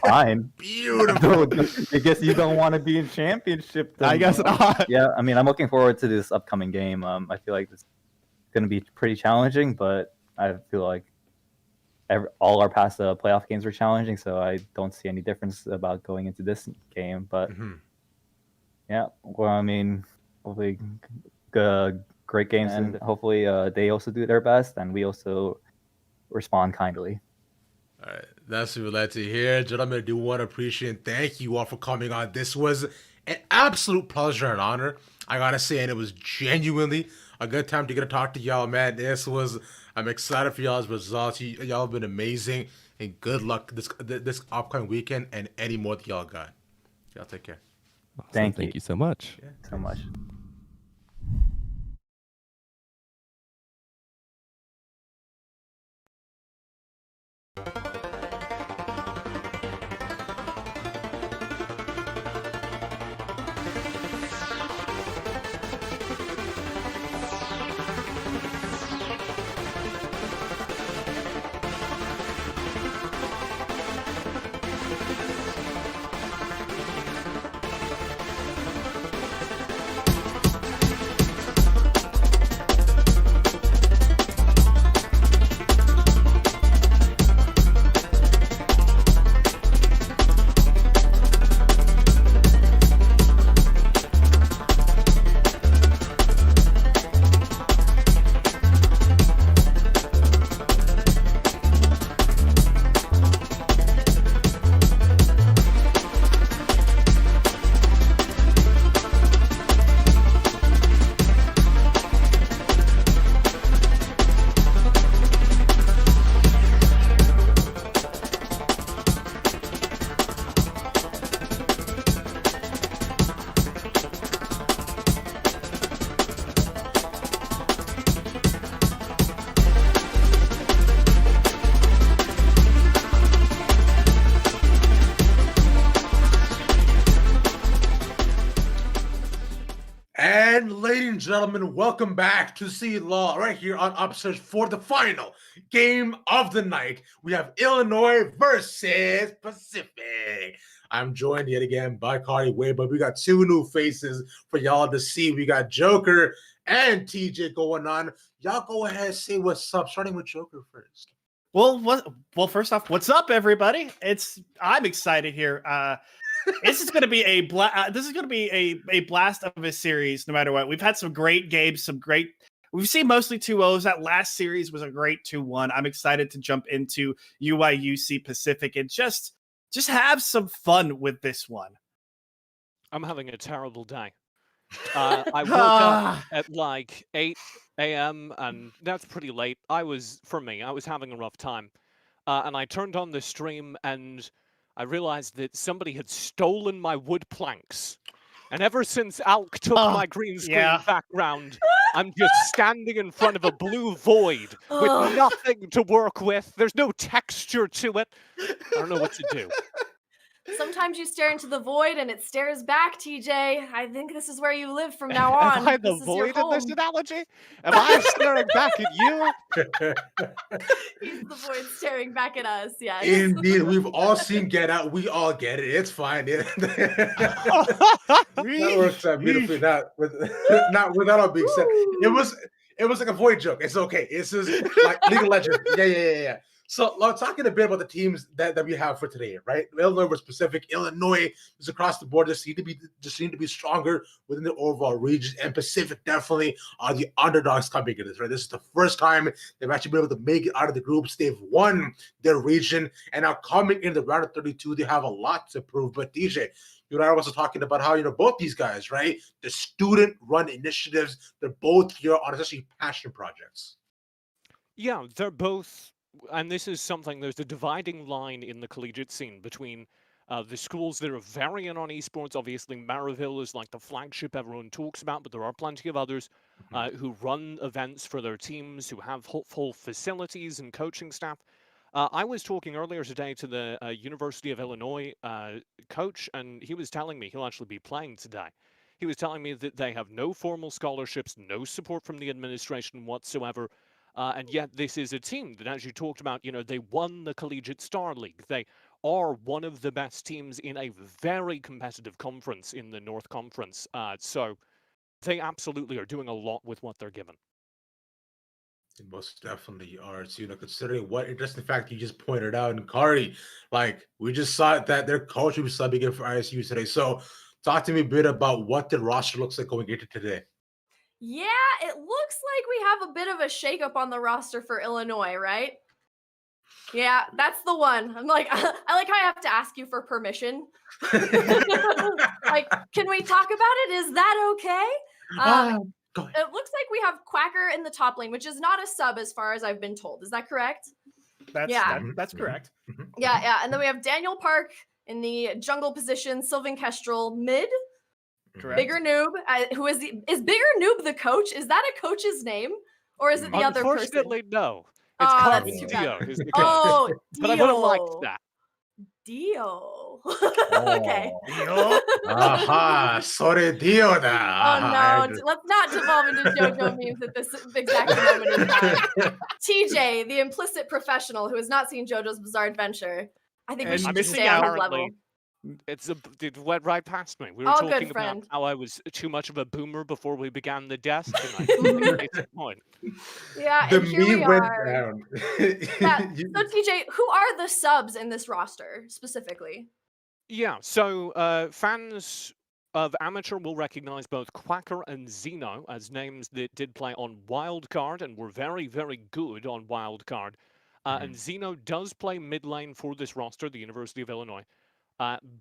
fine. Beautiful. I guess you don't want to be in championship. Then. I guess not. Yeah, I mean, I'm looking forward to this upcoming game. I feel like it's going to be pretty challenging, but I feel like all our past playoff games were challenging, so I don't see any difference about going into this game. But yeah, well, I mean, hopefully, great games, and hopefully they also do their best, and we also respond kindly. All right, that's what we like to hear, gentlemen. I do want to appreciate and thank you all for coming on. This was an absolute pleasure and honor. I gotta say, and it was genuinely a good time to get to talk to y'all, man. I'm excited for y'all's results. Y'all have been amazing, and good luck this upcoming weekend and any more that y'all got. Y'all take care. Awesome. Thank you so much. Yeah, so much. gentlemen, welcome back to Seed Law right here on Upsurge for the final game of the night. We have Illinois versus Pacific. I'm joined yet again by Cardi Wade, but we got two new faces for y'all to see. We got Joker and TJ going on. Y'all go ahead and say what's up, starting with Joker first. Well, first off, what's up, everybody? I'm excited here. This is going to be a blast of a series, no matter what. We've had some great games, we've seen mostly 2-0s. That last series was a great 2-1. I'm excited to jump into UIUC Pacific and just have some fun with this one. I'm having a terrible day. I woke up at like 8 a.m. and that's pretty late. I was having a rough time. And I turned on the stream and I realized that somebody had stolen my wood planks. And ever since Alk took my green screen background, I'm just standing in front of a blue void with nothing to work with. There's no texture to it. I don't know what to do. Sometimes you stare into the void and it stares back, TJ. I think this is where you live from now on. Am I the void in this analogy? Am I staring back at you? He's the void staring back at us, yes. Indeed, we've all seen Get Out. We all get it. It's fine. That works out beautifully. Not with that all being said. It was like a void joke. It's okay. It's just like League of Legends. Yeah. So, talking a bit about the teams that we have for today, right? Illinois versus Pacific. Illinois is across the board. Just seem to be stronger within the overall region, and Pacific definitely are the underdogs coming in this. Right, this is the first time they've actually been able to make it out of the groups. They've won their region, and now coming in the round of 32, they have a lot to prove. But DJ, you and I were also talking about how both these guys, right? The student-run initiatives. They're both here on essentially passion projects. Yeah, they're both. And this is something, there's a dividing line in the collegiate scene between the schools that are very in on esports. Obviously, Maryville is like the flagship everyone talks about, but there are plenty of others who run events for their teams, who have full facilities and coaching staff. I was talking earlier today to the University of Illinois coach, and he was telling me he'll actually be playing today. He was telling me that they have no formal scholarships, no support from the administration whatsoever. And yet this is a team that, as you talked about, they won the Collegiate Star League. They are one of the best teams in a very competitive conference in the North Conference. So they absolutely are doing a lot with what they're given. They most definitely are. So, considering what interesting fact you just pointed out, and Kari, we just saw that their coach was subbing in for ISU today. So talk to me a bit about what the roster looks like going into today. Yeah, it looks like we have a bit of a shakeup on the roster for Illinois, right? Yeah, that's the one. I'm like, I like how I have to ask you for permission. Can we talk about it? Is that okay? It looks like we have Quacker in the top lane, which is not a sub as far as I've been told. Is that correct? That's correct. Yeah. And then we have Daniel Park in the jungle position, Sylvan Kestrel mid. Correct. Bigger Noob, who is Bigger Noob the coach? Is that a coach's name, or is it the other person? Unfortunately, no. It's that's too Dio bad. who's the coach. Oh, Dio. But I would have liked that. Dio. Okay. Dio? Aha, sorry, Dio da. Oh no, let's not devolve into JoJo memes at this exact moment in time. TJ, the implicit professional who has not seen JoJo's Bizarre Adventure. I think we should just stay on his level. It went right past me. We were talking about how I was too much of a boomer before we began the desk tonight. Yeah, the and here we went are. down. So TJ, who are the subs in this roster specifically? Yeah, so fans of Amateur will recognize both Quacker and Xeno as names that did play on Wildcard and were very, very good on Wildcard. And Xeno does play mid lane for this roster, the University of Illinois.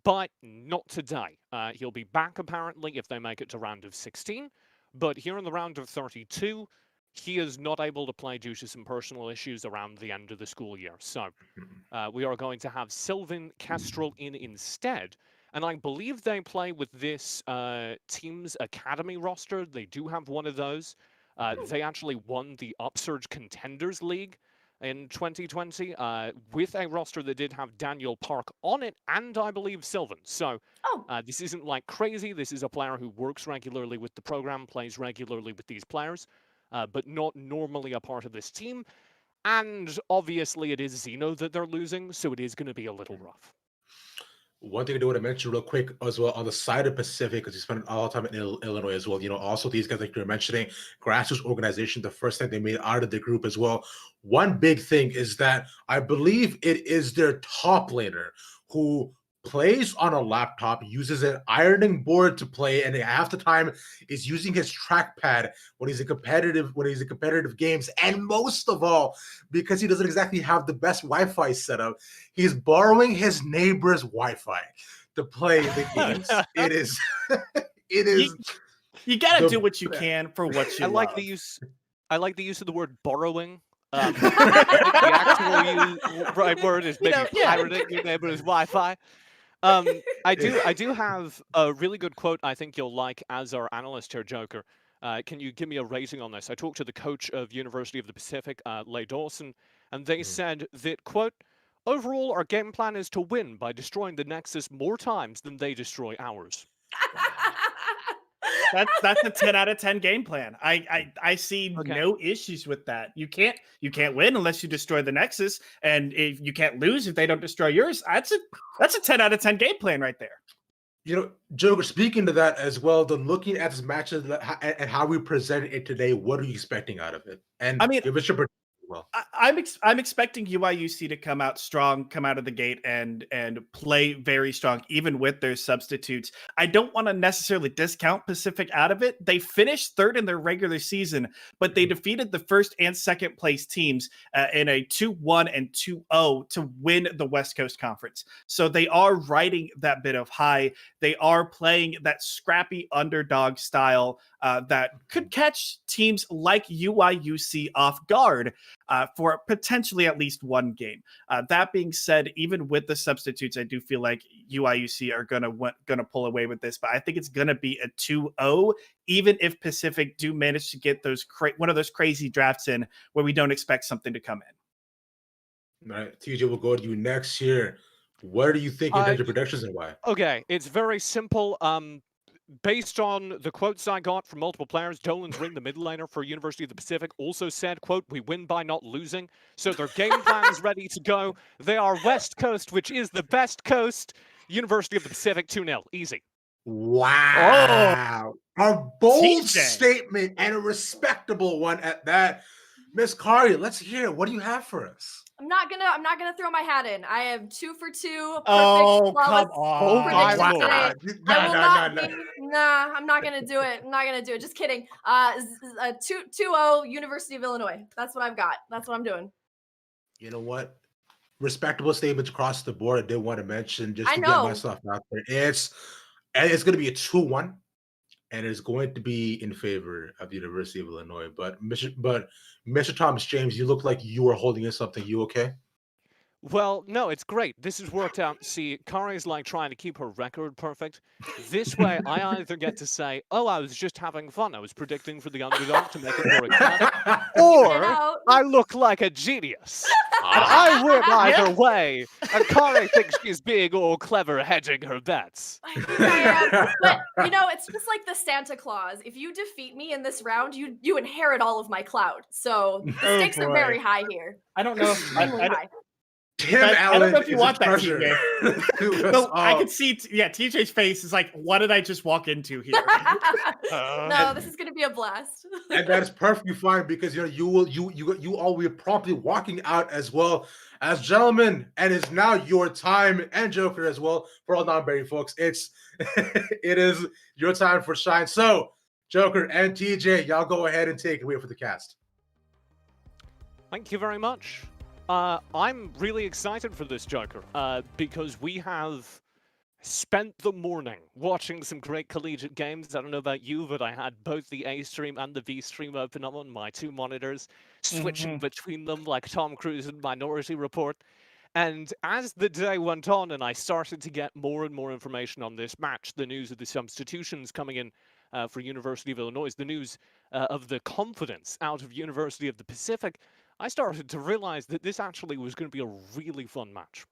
But not today. He'll be back, apparently, if they make it to round of 16. But here in the round of 32, he is not able to play due to some personal issues around the end of the school year. So we are going to have Sylvan Kestrel in instead. And I believe they play with this team's academy roster. They do have one of those. They actually won the Upsurge Contenders League in 2020 with a roster that did have Daniel Park on it and I believe Sylvan. So this isn't like crazy. This is a player who works regularly with the program, plays regularly with these players, but not normally a part of this team. And obviously it is Xeno that they're losing, so it is going to be a little rough. One thing I do want to mention real quick as well on the side of Pacific, because you spent a lot of time in Illinois as well. You know, also these guys, like you're mentioning, grassroots organization, the first thing they made out of the group as well. One big thing is that I believe it is their top laner who plays on a laptop, uses an ironing board to play, and half the time is using his trackpad when he's in competitive games. And most of all, because he doesn't exactly have the best Wi-Fi setup, he's borrowing his neighbor's Wi-Fi to play the games. It is you gotta do what you can for what you love. I like the use of the word borrowing. The actual right word is maybe pirating your neighbor's Wi-Fi. I do have a really good quote I think you'll like as our analyst here, Joker. Can you give me a rating on this? I talked to the coach of University of the Pacific, Leigh Dawson, and they said that, quote, overall, our game plan is to win by destroying the Nexus more times than they destroy ours. That's a 10 out of 10 game plan. I see no issues with that. You can't win unless you destroy the Nexus, and if you can't lose if they don't destroy yours. That's a 10 out of 10 game plan right there. You know, Joker, speaking to that as well, then looking at this match and how we presented it today, what are you expecting out of it? And I mean, give us your prediction as well. I'm expecting UIUC to come out strong, come out of the gate and play very strong, even with their substitutes. I don't want to necessarily discount Pacific out of it. They finished third in their regular season, but they defeated the first and second place teams in a 2-1 and 2-0 to win the West Coast Conference. So they are riding that bit of high. They are playing that scrappy underdog style that could catch teams like UIUC off guard for potentially at least one game. That being said, even with the substitutes, I do feel like UIUC are gonna pull away with this, but I think it's gonna be a 2-0, even if Pacific do manage to get those one of those crazy drafts in where we don't expect something to come in. All right, TJ, we'll go to you next here. What do you think in terms of predictions and why? Okay, it's very simple. Based on the quotes I got from multiple players, Dolan's Ring, the mid laner for University of the Pacific, also said, quote, we win by not losing. So their game plan is ready to go. They are West Coast, which is the best coast. University of the Pacific, 2-0. Easy. Wow. A bold TJ. statement and a respectable one at that. Miss Kari, let's hear it. What do you have for us? I'm not gonna throw my hat in. I am 2 for 2. Perfect, Oh, flawless come on. prediction Wow. today. I will not be. Nah, I'm not gonna do it. I'm not gonna do it. Just kidding. 2-0 University of Illinois. That's what I've got. That's what I'm doing. You know what? Respectable statements across the board. I did want to mention just I to get know. myself out there. It's going to be a 2-1, and it's going to be in favor of the University of Illinois. But Mr. Thomas James, you look like you are holding in something. You okay? Well, no, it's great. This has worked out. See, Kari's like trying to keep her record perfect. This way, I either get to say, oh, I was just having fun. I was predicting for the underdog to make it more exciting. Or I look like a genius. And I win either way. And Kari thinks she's being all clever hedging her bets. I think I am. But, you know, it's just like the Santa Claus. If you defeat me in this round, you inherit all of my clout. So the stakes are very high here. I don't know. Extremely high. Tim I Allen don't know if you is want a that, treasure. TJ. No, I can see, TJ's face is like, what did I just walk into here? No, this is gonna be a blast. And that is perfectly fine because you all will be promptly walking out as well as gentlemen, and it's now your time, and Joker as well for all non-Barry folks. It is your time for shine. So Joker and TJ, y'all go ahead and take it away for the cast. Thank you very much. I'm really excited for this, Joker, because we have spent the morning watching some great collegiate games. I don't know about you, but I had both the A stream and the B stream open up on my two monitors, switching between them like Tom Cruise in Minority Report. And as the day went on and I started to get more and more information on this match, the news of the substitutions coming in for University of Illinois, the news of the confidence out of University of the Pacific, I started to realize that this actually was going to be a really fun match.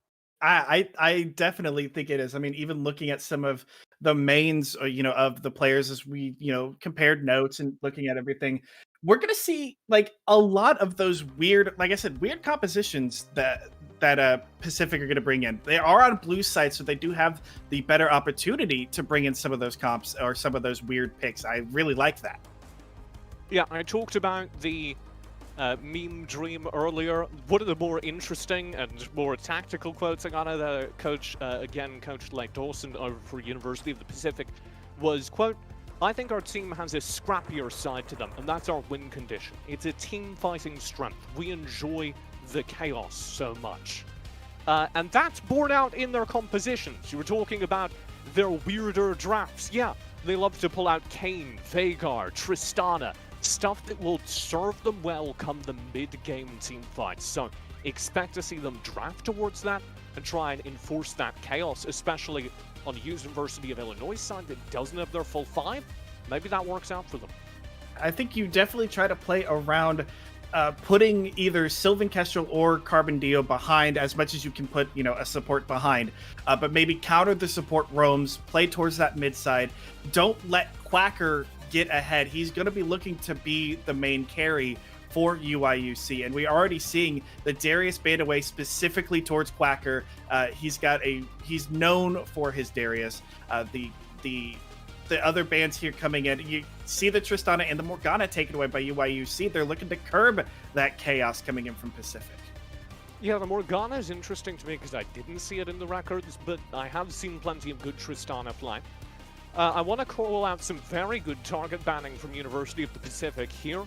I definitely think it is. I mean, even looking at some of the mains, of the players as we, compared notes and looking at everything, we're gonna see like a lot of those weird, like I said, weird compositions that Pacific are gonna bring in. They are on blue side, so they do have the better opportunity to bring in some of those comps or some of those weird picks. I really like that. Yeah, I talked about the meme dream earlier. One of the more interesting and more tactical quotes I got out of Coach Lake Dawson over for University of the Pacific was, quote, "I think our team has a scrappier side to them, and that's our win condition. It's a team fighting strength. We enjoy the chaos so much." And that's borne out in their compositions. You were talking about their weirder drafts. Yeah, they love to pull out Kane, Vhagar, Tristana, stuff that will serve them well come the mid-game team fights. So expect to see them draft towards that and try and enforce that chaos, especially on the University of Illinois side that doesn't have their full 5. Maybe that works out for them. I think you definitely try to play around putting either Sylvan Kestrel or Carbon Dio behind as much as you can put, a support behind. But maybe counter the support roams, play towards that mid side. Don't let Quacker get ahead. He's going to be looking to be the main carry for UIUC, and we're already seeing the Darius bait away specifically towards Quacker. He's known for his Darius. The other bands here coming in, you see the Tristana and the Morgana taken away by UIUC. They're looking to curb that chaos coming in from Pacific. Yeah, the Morgana is interesting to me because I didn't see it in the records, but I have seen plenty of good Tristana play. I want to call out some very good target banning from University of the Pacific here,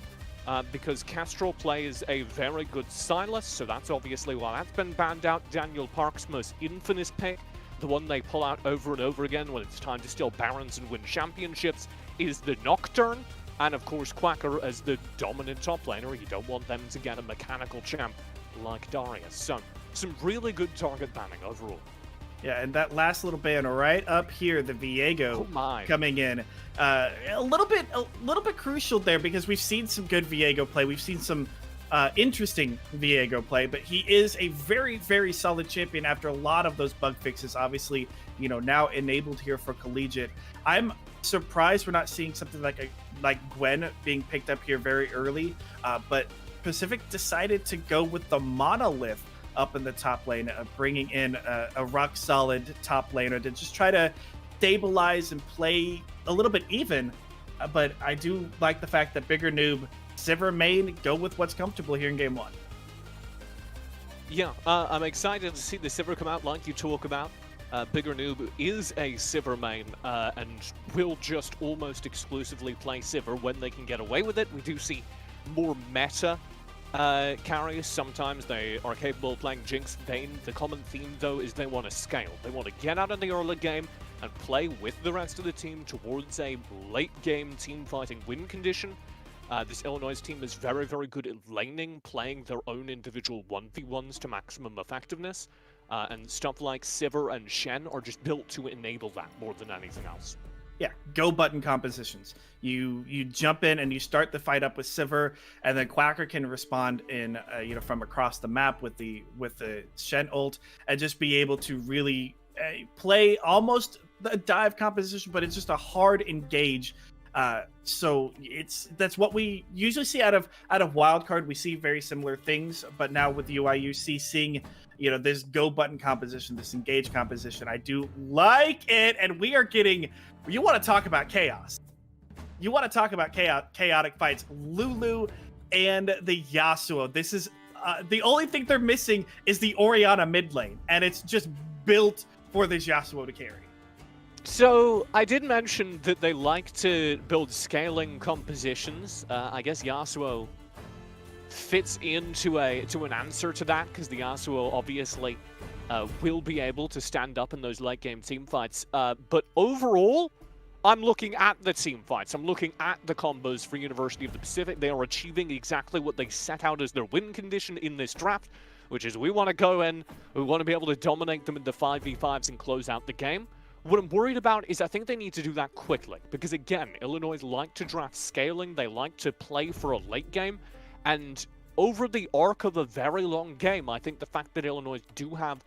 because Kestrel plays a very good Silas, so that's obviously why that's been banned out. Daniel Park's most infamous pick, the one they pull out over and over again when it's time to steal Barons and win championships, is the Nocturne, and of course Quacker as the dominant top laner. You don't want them to get a mechanical champ like Darius. So, some really good target banning overall. Yeah, and that last little ban right up here, the Viego coming in, a little bit crucial there because we've seen some good Viego play. We've seen some interesting Viego play, but he is a very, very solid champion after a lot of those bug fixes. Obviously, now enabled here for Collegiate. I'm surprised we're not seeing something like Gwen being picked up here very early, but Pacific decided to go with the Monolith up in the top lane, bringing in a rock-solid top laner to just try to stabilize and play a little bit even. But I do like the fact that Bigger Noob, Sivir main, go with what's comfortable here in Game 1. Yeah, I'm excited to see the Sivir come out like you talk about. Bigger Noob is a Sivir main and will just almost exclusively play Sivir when they can get away with it. We do see more meta carries. Sometimes they are capable of playing Jinx, Vayne. The common theme, though, is they want to scale. They want to get out in the early game and play with the rest of the team towards a late-game team-fighting win condition. This Illinois team is very, very good at laning, playing their own individual 1v1s to maximum effectiveness, and stuff like Sivir and Shen are just built to enable that more than anything else. Yeah, go button compositions. You jump in and you start the fight up with Sivir, and then Quacker can respond in from across the map with the Shen ult, and just be able to really play almost a dive composition, but it's just a hard engage. So that's what we usually see out of Wildcard. We see very similar things, but now with UIUC seeing this go button composition, this engage composition, I do like it. And we are getting, you want to talk about chaos. You want to talk about chaotic fights. Lulu and the Yasuo. This is the only thing they're missing is the Orianna mid lane, and it's just built for this Yasuo to carry. So, I did mention that they like to build scaling compositions. I guess Yasuo fits into an answer to that, because the Yasuo obviously will be able to stand up in those late-game teamfights. But overall, I'm looking at the teamfights. I'm looking at the combos for University of the Pacific. They are achieving exactly what they set out as their win condition in this draft, which is we want to go in, we want to be able to dominate them in the 5v5s and close out the game. What I'm worried about is I think they need to do that quickly, because again, Illinois like to draft scaling, they like to play for a late game, and over the arc of a very long game, I think the fact that Illinois do have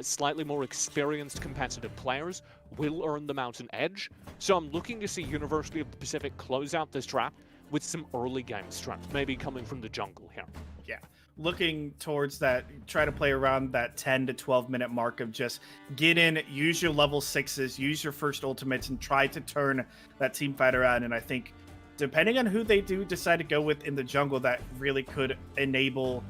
slightly more experienced competitive players will earn them out an edge. So I'm looking to see University of the Pacific close out this draft with some early game strength, maybe coming from the jungle here. Yeah, looking towards that, try to play around that 10 to 12 minute mark of just get in, use your level 6s, use your first ultimates, and try to turn that team fight around. And I think depending on who they do decide to go with in the jungle, that really could enable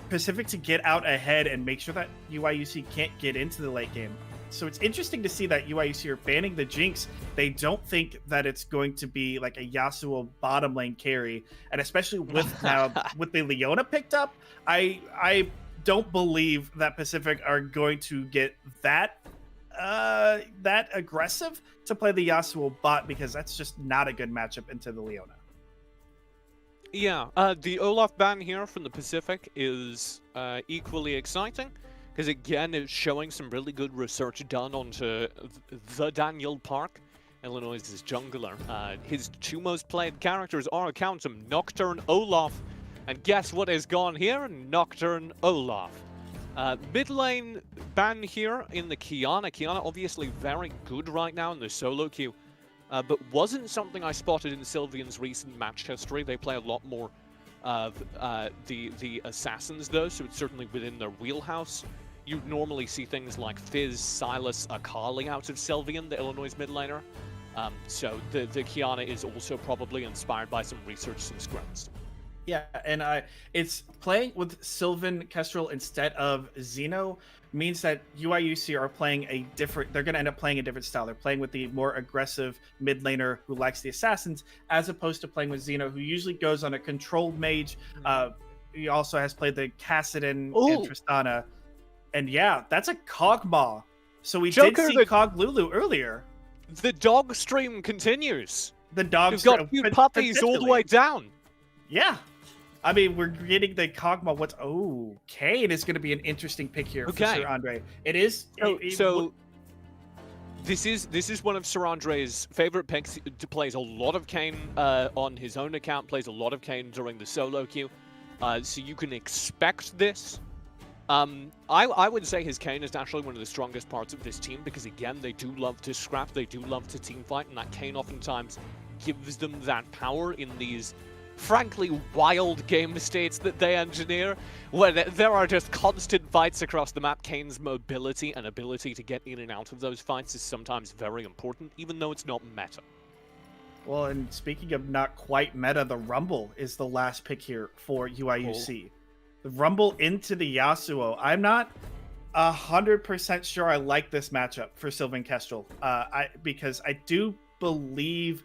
Pacific to get out ahead and make sure that UIUC can't get into the late game. So it's interesting to see that UIUC are banning the Jinx. They don't think that it's going to be like a Yasuo bottom lane carry, and especially with now with the Leona picked up, I don't believe that Pacific are going to get that aggressive to play the Yasuo bot, because that's just not a good matchup into the Leona. Yeah, the Olaf ban here from the Pacific is equally exciting, because again, it's showing some really good research done onto the Daniel Park, Illinois' jungler. His two most played characters are, count him, Nocturne Olaf, and guess what is gone here? Nocturne Olaf. Mid lane ban here in the Kiana. Kiana obviously very good right now in the solo queue, but wasn't something I spotted in Sylvian's recent match history. They play a lot more of the assassins though, so it's certainly within their wheelhouse. You'd normally see things like Fizz, Silas, Akali out of Sylvian, the Illinois mid laner. So the Kiana is also probably inspired by some research, some scrims. Yeah, and it's playing with Sylvan Kestrel instead of Xeno means that UIUC are playing a different, they're going to end up playing a different style. They're playing with the more aggressive mid laner who likes the assassins, as opposed to playing with Xeno, who usually goes on a controlled mage. He also has played the Kassadin and Tristana. And yeah, that's a Kog'Maw. So we did see Cog Lulu earlier. The dog stream continues. The dog You've got cute puppies all the way down. Yeah. I mean, we're getting the Kog'Maw. What's Kane is going to be an interesting pick here for Sir Andre. It is. This is one of Sir Andre's favorite picks. Plays a lot of Kane on his own account. Plays a lot of Kane during the solo queue. So you can expect this. I would say his Kane is actually one of the strongest parts of this team, because again, they do love to scrap, they do love to team fight, and that Kane oftentimes gives them that power in these frankly wild game states that they engineer, where there are just constant fights across the map. Kane's mobility and ability to get in and out of those fights is sometimes very important, even though it's not meta. Well, and speaking of not quite meta, the Rumble is the last pick here for UIUC. The Rumble into the Yasuo. I'm not 100% sure I like this matchup for Sylvan Kestrel, because I do believe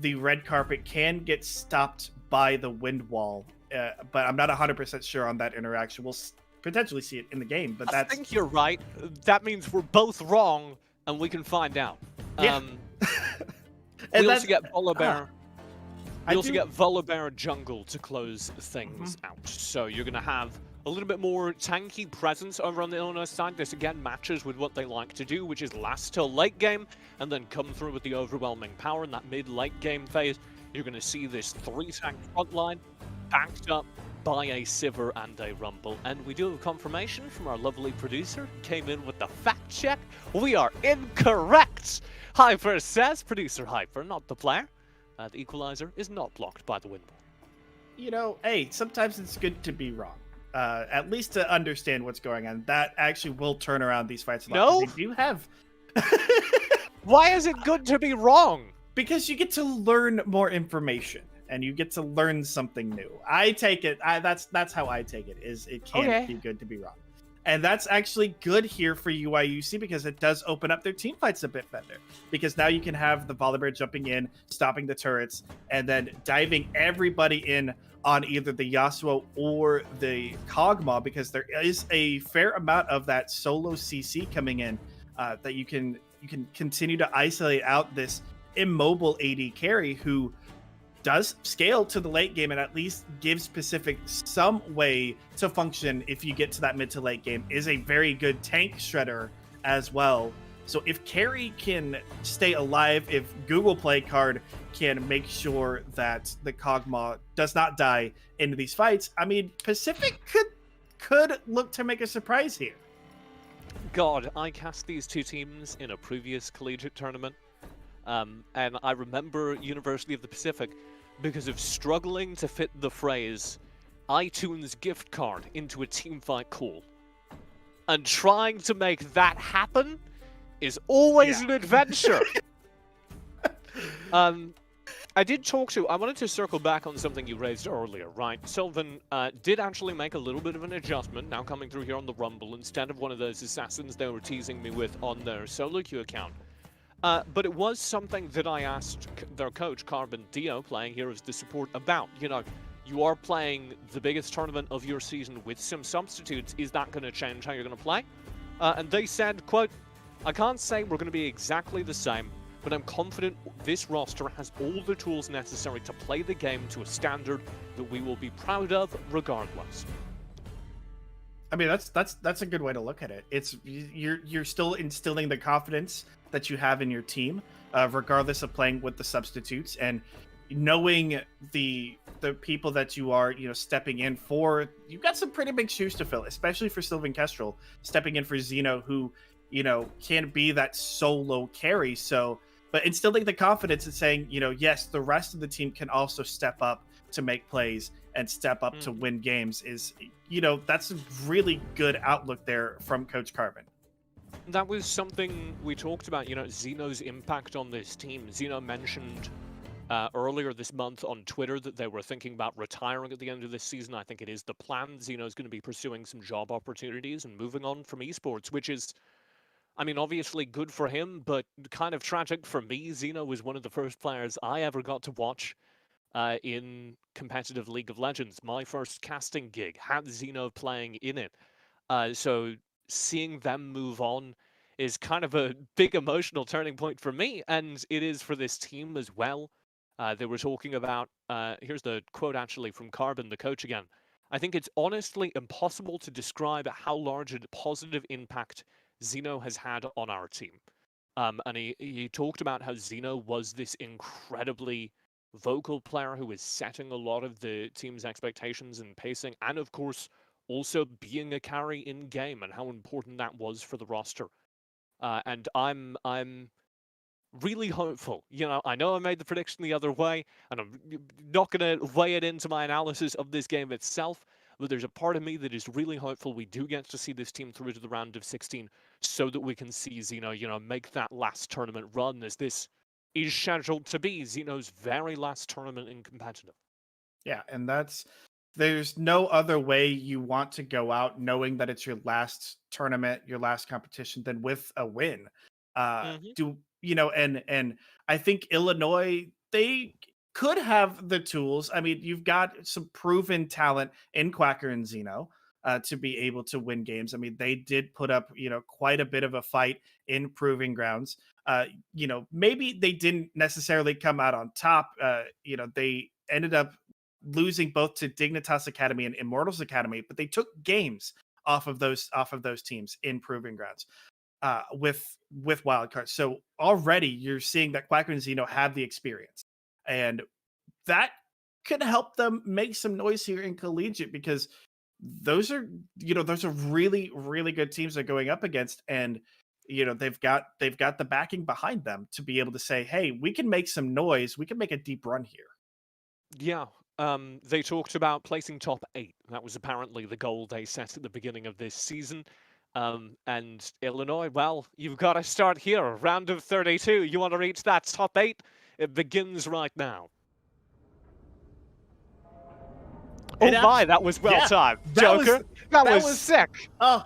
the red carpet can get stopped by the wind wall, but I'm not 100% sure on that interaction. We'll potentially see it in the game, but I think you're right. That means we're both wrong, and we can find out. Yeah. We also get Volibear. You also get Volibear jungle to close things out. So you're going to have a little bit more tanky presence over on the Illinois side. This again matches with what they like to do, which is last till late game and then come through with the overwhelming power in that mid-late game phase. You're going to see this 3-tank front line backed up by a Sivir and a Rumble. And we do have confirmation from our lovely producer who came in with the fact check. We are incorrect! Hyper says, producer Hyper, not the player. The equalizer is not blocked by the wind wall. You know, hey, sometimes it's good to be wrong. At least to understand what's going on. That actually will turn around these fights a lot. No? They do have... Why is it good to be wrong? Because you get to learn more information, and you get to learn something new. I take it, that's how I take it, is it can be good to be wrong. And that's actually good here for UIUC, because it does open up their team fights a bit better. Because now you can have the Volibear jumping in, stopping the turrets, and then diving everybody in on either the Yasuo or the Kog'Maw, because there is a fair amount of that solo CC coming in that you can continue to isolate out this immobile AD carry who does scale to the late game and at least gives Pacific some way to function if you get to that mid to late game. Is a very good tank shredder as well. So if Carry can stay alive, if Google Play Card can make sure that the Kog'Maw does not die into these fights, I mean, Pacific could look to make a surprise here. God, I cast these two teams in a previous collegiate tournament, and I remember University of the Pacific because of struggling to fit the phrase iTunes gift card into a teamfight call. And trying to make that happen is always an adventure. I wanted to circle back on something you raised earlier, right? Sylvan did actually make a little bit of an adjustment, now coming through here on the Rumble, instead of one of those assassins they were teasing me with on their solo queue account. But it was something that I asked their coach, Carbon Dio, playing here as the support, about. You know, you are playing the biggest tournament of your season with some substitutes. Is that going to change how you're going to play? And they said, quote, I can't say we're going to be exactly the same, but I'm confident this roster has all the tools necessary to play the game to a standard that we will be proud of regardless. I mean, that's a good way to look at it. It's you're still instilling the confidence that you have in your team, regardless of playing with the substitutes, and knowing the people that you are, stepping in for. You've got some pretty big shoes to fill, especially for Sylvan Kestrel, stepping in for Xeno, who can be that solo carry. So, but instilling the confidence and saying, yes, the rest of the team can also step up to make plays and step up to win games is, that's a really good outlook there from Coach Carbon. That was something we talked about, Xeno's impact on this team. Xeno mentioned earlier this month on Twitter that they were thinking about retiring at the end of this season. I think it is the plan. Xeno's going to be pursuing some job opportunities and moving on from esports, which is, I mean, obviously good for him, but kind of tragic for me. Xeno was one of the first players I ever got to watch in competitive League of Legends. My first casting gig had Xeno playing in it. So seeing them move on is kind of a big emotional turning point for me, and it is for this team as well. They were talking about, here's the quote actually from Carbon, the coach again. I think it's honestly impossible to describe how large a positive impact Xeno has had on our team. And he talked about how Xeno was this incredibly vocal player who was setting a lot of the team's expectations and pacing, and of course also being a carry in game, and how important that was for the roster. And I'm really hopeful. I know I made the prediction the other way, and I'm not going to weigh it into my analysis of this game itself, but there's a part of me that is really hopeful we do get to see this team through to the round of 16 so that we can see Xeno, make that last tournament run, as this is scheduled to be Xeno's very last tournament in competitive. Yeah, and there's no other way you want to go out knowing that it's your last tournament, your last competition, than with a win. And I think Illinois, they could have the tools. I mean, you've got some proven talent in Quacker and Xeno to be able to win games. I mean, they did put up, quite a bit of a fight in Proving Grounds. Maybe they didn't necessarily come out on top. They ended up losing both to Dignitas Academy and Immortals Academy, but they took games off of those teams in Proving Grounds with wildcards. So already you're seeing that Quacker and Xeno have the experience, and that could help them make some noise here in collegiate, because those are really, really good teams they're going up against, and they've got the backing behind them to be able to say, hey, we can make some noise, we can make a deep run here. Yeah. They talked about placing top 8. That was apparently the goal they set at the beginning of this season. And Illinois, well, you've got to start here. Round of 32. You want to reach that top 8? It begins right now. Oh my, that was well timed. Joker, that was sick. Oh,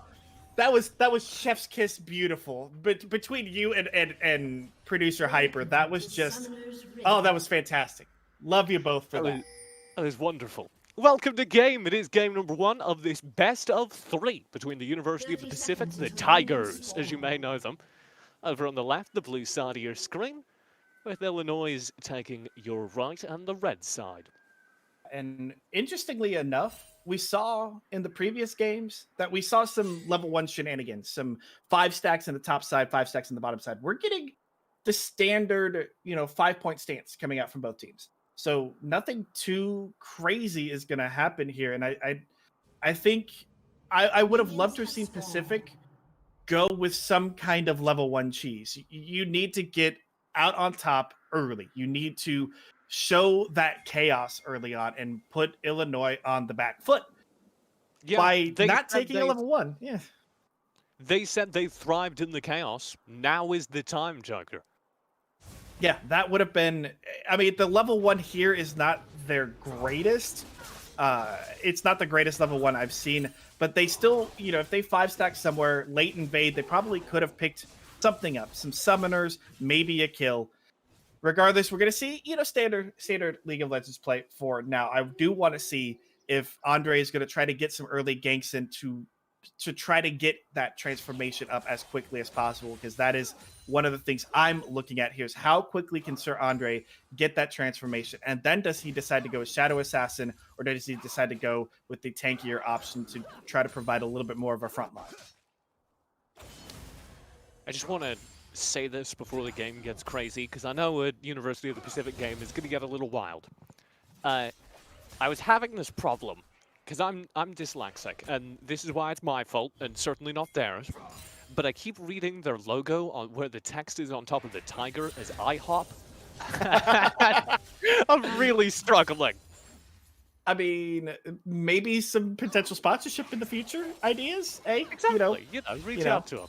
that was chef's kiss beautiful. But between you and producer Hyper, that was just, that was fantastic. Love you both for that. That is wonderful. Welcome to game. It is game number 1 of this best of 3 between the University of the Pacific, the Tigers, as you may know them. Over on the left, the blue side of your screen, with Illinois taking your right and the red side. And interestingly enough, we saw in the previous games that we saw some level 1 shenanigans, some 5 stacks in the top side, 5 stacks in the bottom side. We're getting the standard, 5-point stance coming out from both teams. So nothing too crazy is going to happen here. And I think I would have loved to have seen Pacific go with some kind of level 1 cheese. You need to get out on top early. You need to show that chaos early on and put Illinois on the back foot by not taking a level 1. Yeah. They said they thrived in the chaos. Now is the time, Joker. Yeah, that would have been... I mean, the level 1 here is not their greatest. It's not the greatest level 1 I've seen, but they still, if they 5-stack somewhere, late invade, they probably could have picked something up. Some summoners, maybe a kill. Regardless, we're going to see, standard League of Legends play for now. I do want to see if Andre is going to try to get some early ganks in to try to get that transformation up as quickly as possible, because that is one of the things I'm looking at here is how quickly can Sir Andre get that transformation, and then does he decide to go with Shadow Assassin, or does he decide to go with the tankier option to try to provide a little bit more of a front line? I just want to say this before the game gets crazy, because I know a University of the Pacific game is going to get a little wild. I was having this problem because I'm dyslexic, and this is why it's my fault, and certainly not theirs. But I keep reading their logo on where the text is on top of the tiger as IHOP. I'm really struggling. I mean, maybe some potential sponsorship in the future ideas, eh? Exactly. Reach out to them.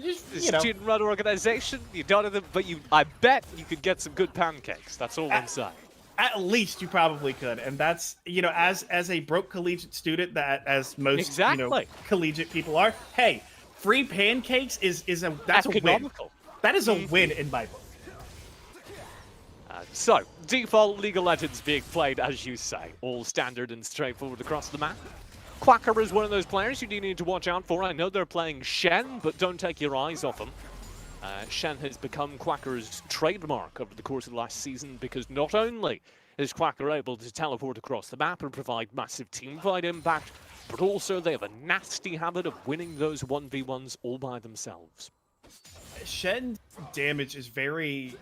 Just, student-run organization. You don't have them, but I bet you could get some good pancakes. That's all I'm saying. At least you probably could, and that's as a broke collegiate student, that as most collegiate people are. Hey, free pancakes that's a win. That is a win in my book. So, default League of Legends being played, as you say, all standard and straightforward across the map. Quacker is one of those players you do need to watch out for. I know they're playing Shen, but don't take your eyes off him. Shen has become Quacker's trademark over the course of the last season, because not only is Quacker able to teleport across the map and provide massive teamfight impact, but also they have a nasty habit of winning those 1v1s all by themselves. Shen's damage is very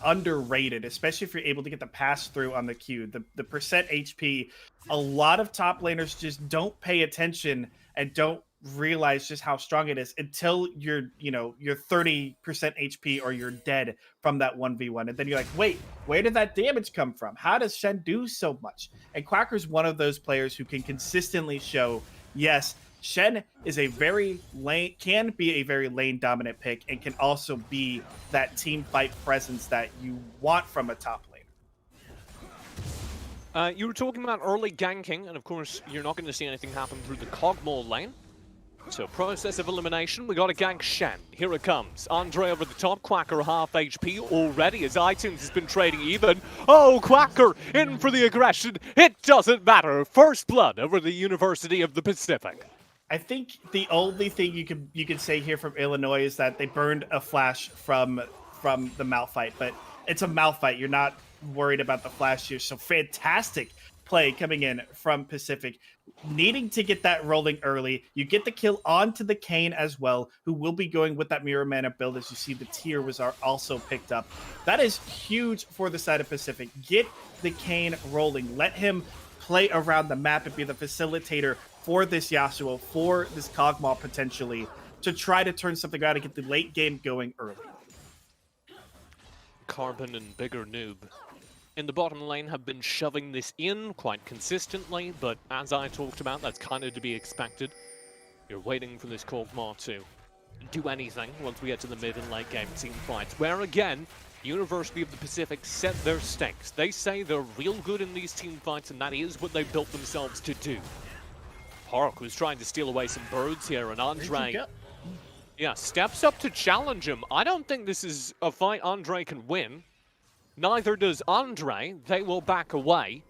underrated, especially if you're able to get the pass through on the Q. The percent HP, a lot of top laners just don't pay attention and don't realize just how strong it is until you're 30% HP or you're dead from that 1v1, and then you're like, wait, where did that damage come from? How does Shen do so much? And Quacker's one of those players who can consistently show, yes, Shen is can be a very lane dominant pick, and can also be that team fight presence that you want from a top laner. You were talking about early ganking, and of course you're not going to see anything happen through the Cogmore lane. So, process of elimination, we got to gank Shen. Here it comes. Andre over the top, Quacker half HP already as iTunes has been trading even. Oh, Quacker in for the aggression. It doesn't matter. First blood over the University of the Pacific. I think the only thing you can say here from Illinois is that they burned a flash from the Malphite, but it's a Malphite. You're not worried about the flash here. So fantastic play coming in from Pacific, needing to get that rolling early. You get the kill onto the Kane as well, who will be going with that Mirror Mana build. As you see, the tier was also picked up. That is huge for the side of Pacific. Get the Kane rolling. Let him play around the map and be the facilitator for this Yasuo, for this Kog'Maw potentially, to try to turn something out and get the late game going early. Carbon and Bigger Noob in the bottom lane have been shoving this in quite consistently, but as I talked about, that's kind of to be expected. You're waiting for this Kog'Maw to do anything once we get to the mid and late game team fights, where again, University of the Pacific set their stakes. They say they're real good in these team fights, and that is what they built themselves to do. Park was trying to steal away some birds here, and Andre steps up to challenge him. I don't think this is a fight Andre can win. Neither does Andre. They will back away.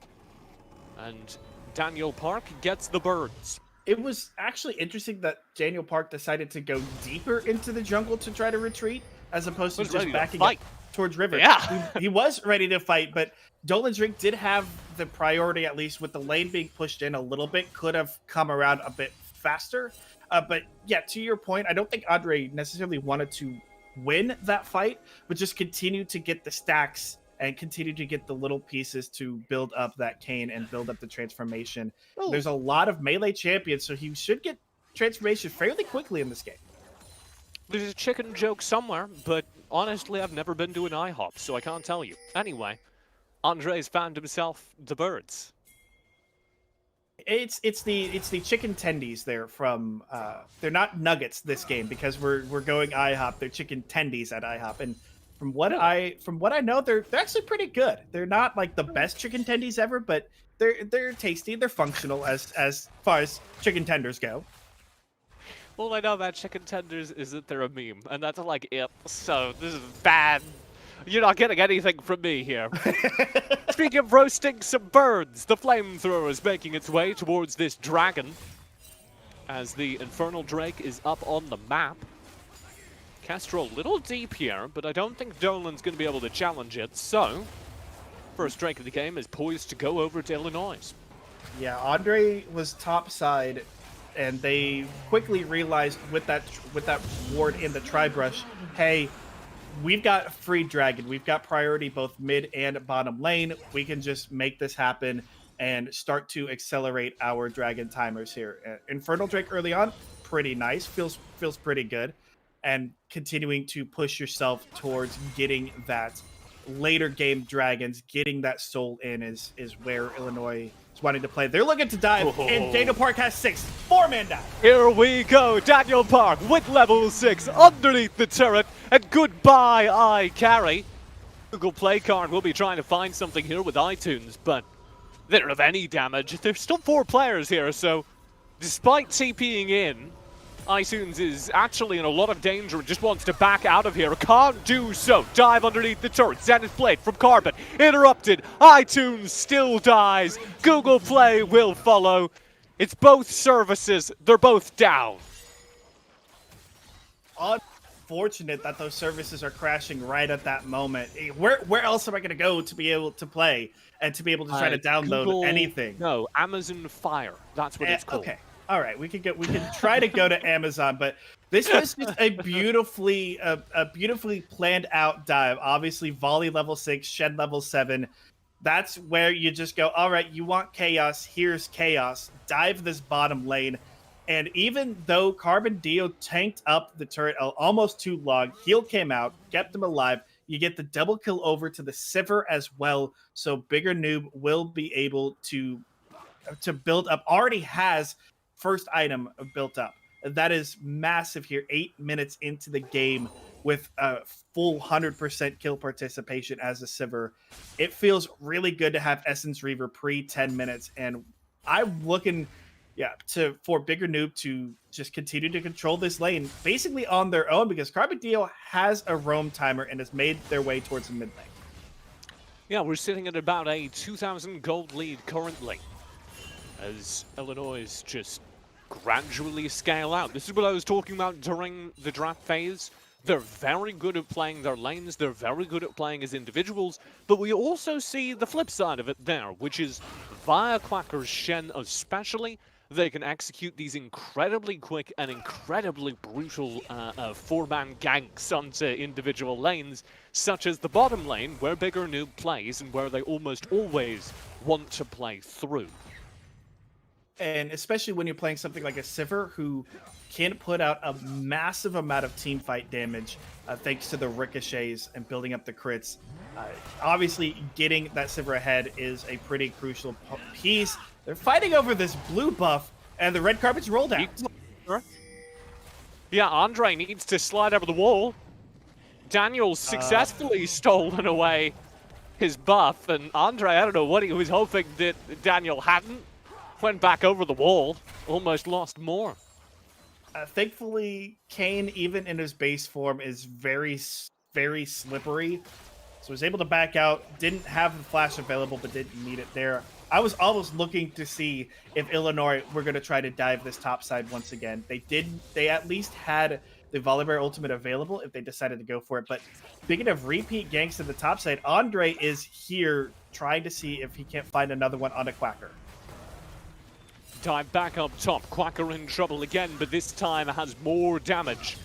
And Daniel Park gets the birds. It was actually interesting that Daniel Park decided to go deeper into the jungle to try to retreat, as opposed to just backing up towards River. Yeah. He was ready to fight, but Dolan's Drink did have the priority, at least with the lane being pushed in a little bit, could have come around a bit faster. But yeah, to your point, I don't think Andre necessarily wanted to win that fight, but just continue to get the stacks and continue to get the little pieces to build up that Kayn and build up the transformation. Ooh. There's a lot of melee champions, so he should get transformation fairly quickly in this game. There's a chicken joke somewhere, but honestly, I've never been to an IHOP, so I can't tell you. Anyway, Andre's found himself the birds. It's the chicken tendies there from they're not nuggets this game because we're going IHOP. They're chicken tendies at IHOP, and from what I know, they're actually pretty good. They're not like the best chicken tendies ever, but they're tasty. They're functional as far as chicken tenders go. All I know about chicken tenders is that they're a meme, and that's like it. So this is bad. You're not getting anything from me here. Speaking of roasting some birds, the flamethrower is making its way towards this dragon as the Infernal Drake is up on the map. Kestrel a little deep here, but I don't think Dolan's going to be able to challenge it. So, first Drake of the game is poised to go over to Illinois. Yeah, Andre was top side, and they quickly realized with that ward in the tri-brush, hey, we've got free dragon. We've got priority both mid and bottom lane. We can just make this happen and start to accelerate our dragon timers here. Infernal Drake early on, pretty nice. Feels pretty good. And continuing to push yourself towards getting that later game dragons, getting that soul in is where Illinois is wanting to play. They're looking to dive, and Daniel Park has 6. 4-man dive. Here we go, Daniel Park with level 6 underneath the turret, and goodbye I carry. Google Play card will be trying to find something here with iTunes, but they don't have any damage. There's still 4 players here, so despite TPing in, iTunes is actually in a lot of danger and just wants to back out of here. Can't do so. Dive underneath the turret. Zenith Blade from Carbon. Interrupted. iTunes still dies. Google Play will follow. It's both services. They're both down. Unfortunate that those services are crashing right at that moment. Where else am I going to go to be able to play and to be able to try to download Google, anything? No, Amazon Fire. That's what it's called. Okay. All right, we can try to go to Amazon, but this was just a beautifully planned out dive. Obviously, volley level 6, shed level 7. That's where you just go, all right, you want chaos, here's chaos. Dive this bottom lane. And even though Carbon Dio tanked up the turret almost too long, heal came out, kept him alive. You get the double kill over to the Sivir as well, so Bigger Noob will be able to build up. Already has first item built up. That is massive here. 8 minutes into the game with a full 100% kill participation as a Sivir. It feels really good to have Essence Reaver pre 10 minutes, and I'm looking for Bigger Noob to just continue to control this lane basically on their own, because Carbon Dio has a roam timer and has made their way towards the mid lane. Yeah, we're sitting at about a 2,000 gold lead currently, as Illinois just gradually scale out. This is what I was talking about during the draft phase. They're very good at playing their lanes, they're very good at playing as individuals, but we also see the flip side of it there, which is via Quacker's Shen especially, they can execute these incredibly quick and incredibly brutal 4-man ganks onto individual lanes, such as the bottom lane, where Bigger Noob plays and where they almost always want to play through. And especially when you're playing something like a Sivir, who can put out a massive amount of team fight damage thanks to the ricochets and building up the crits. Obviously, getting that Sivir ahead is a pretty crucial piece. They're fighting over this blue buff, and the red carpet's rolled out. Yeah, Andre needs to slide over the wall. Daniel's successfully stolen away his buff, and Andre, I don't know what he was hoping that Daniel hadn't. Went back over the wall, almost lost more. Thankfully, Kayn, even in his base form, is very, very slippery. So was able to back out, didn't have the flash available, but didn't need it there. I was almost looking to see if Illinois were going to try to dive this top side once again. They didn't. They at least had the Volibear ultimate available if they decided to go for it. But speaking of repeat ganks to the top side, Andre is here trying to see if he can't find another one on a Quacker. Dive back up top. Quacker in trouble again, but this time has more damage.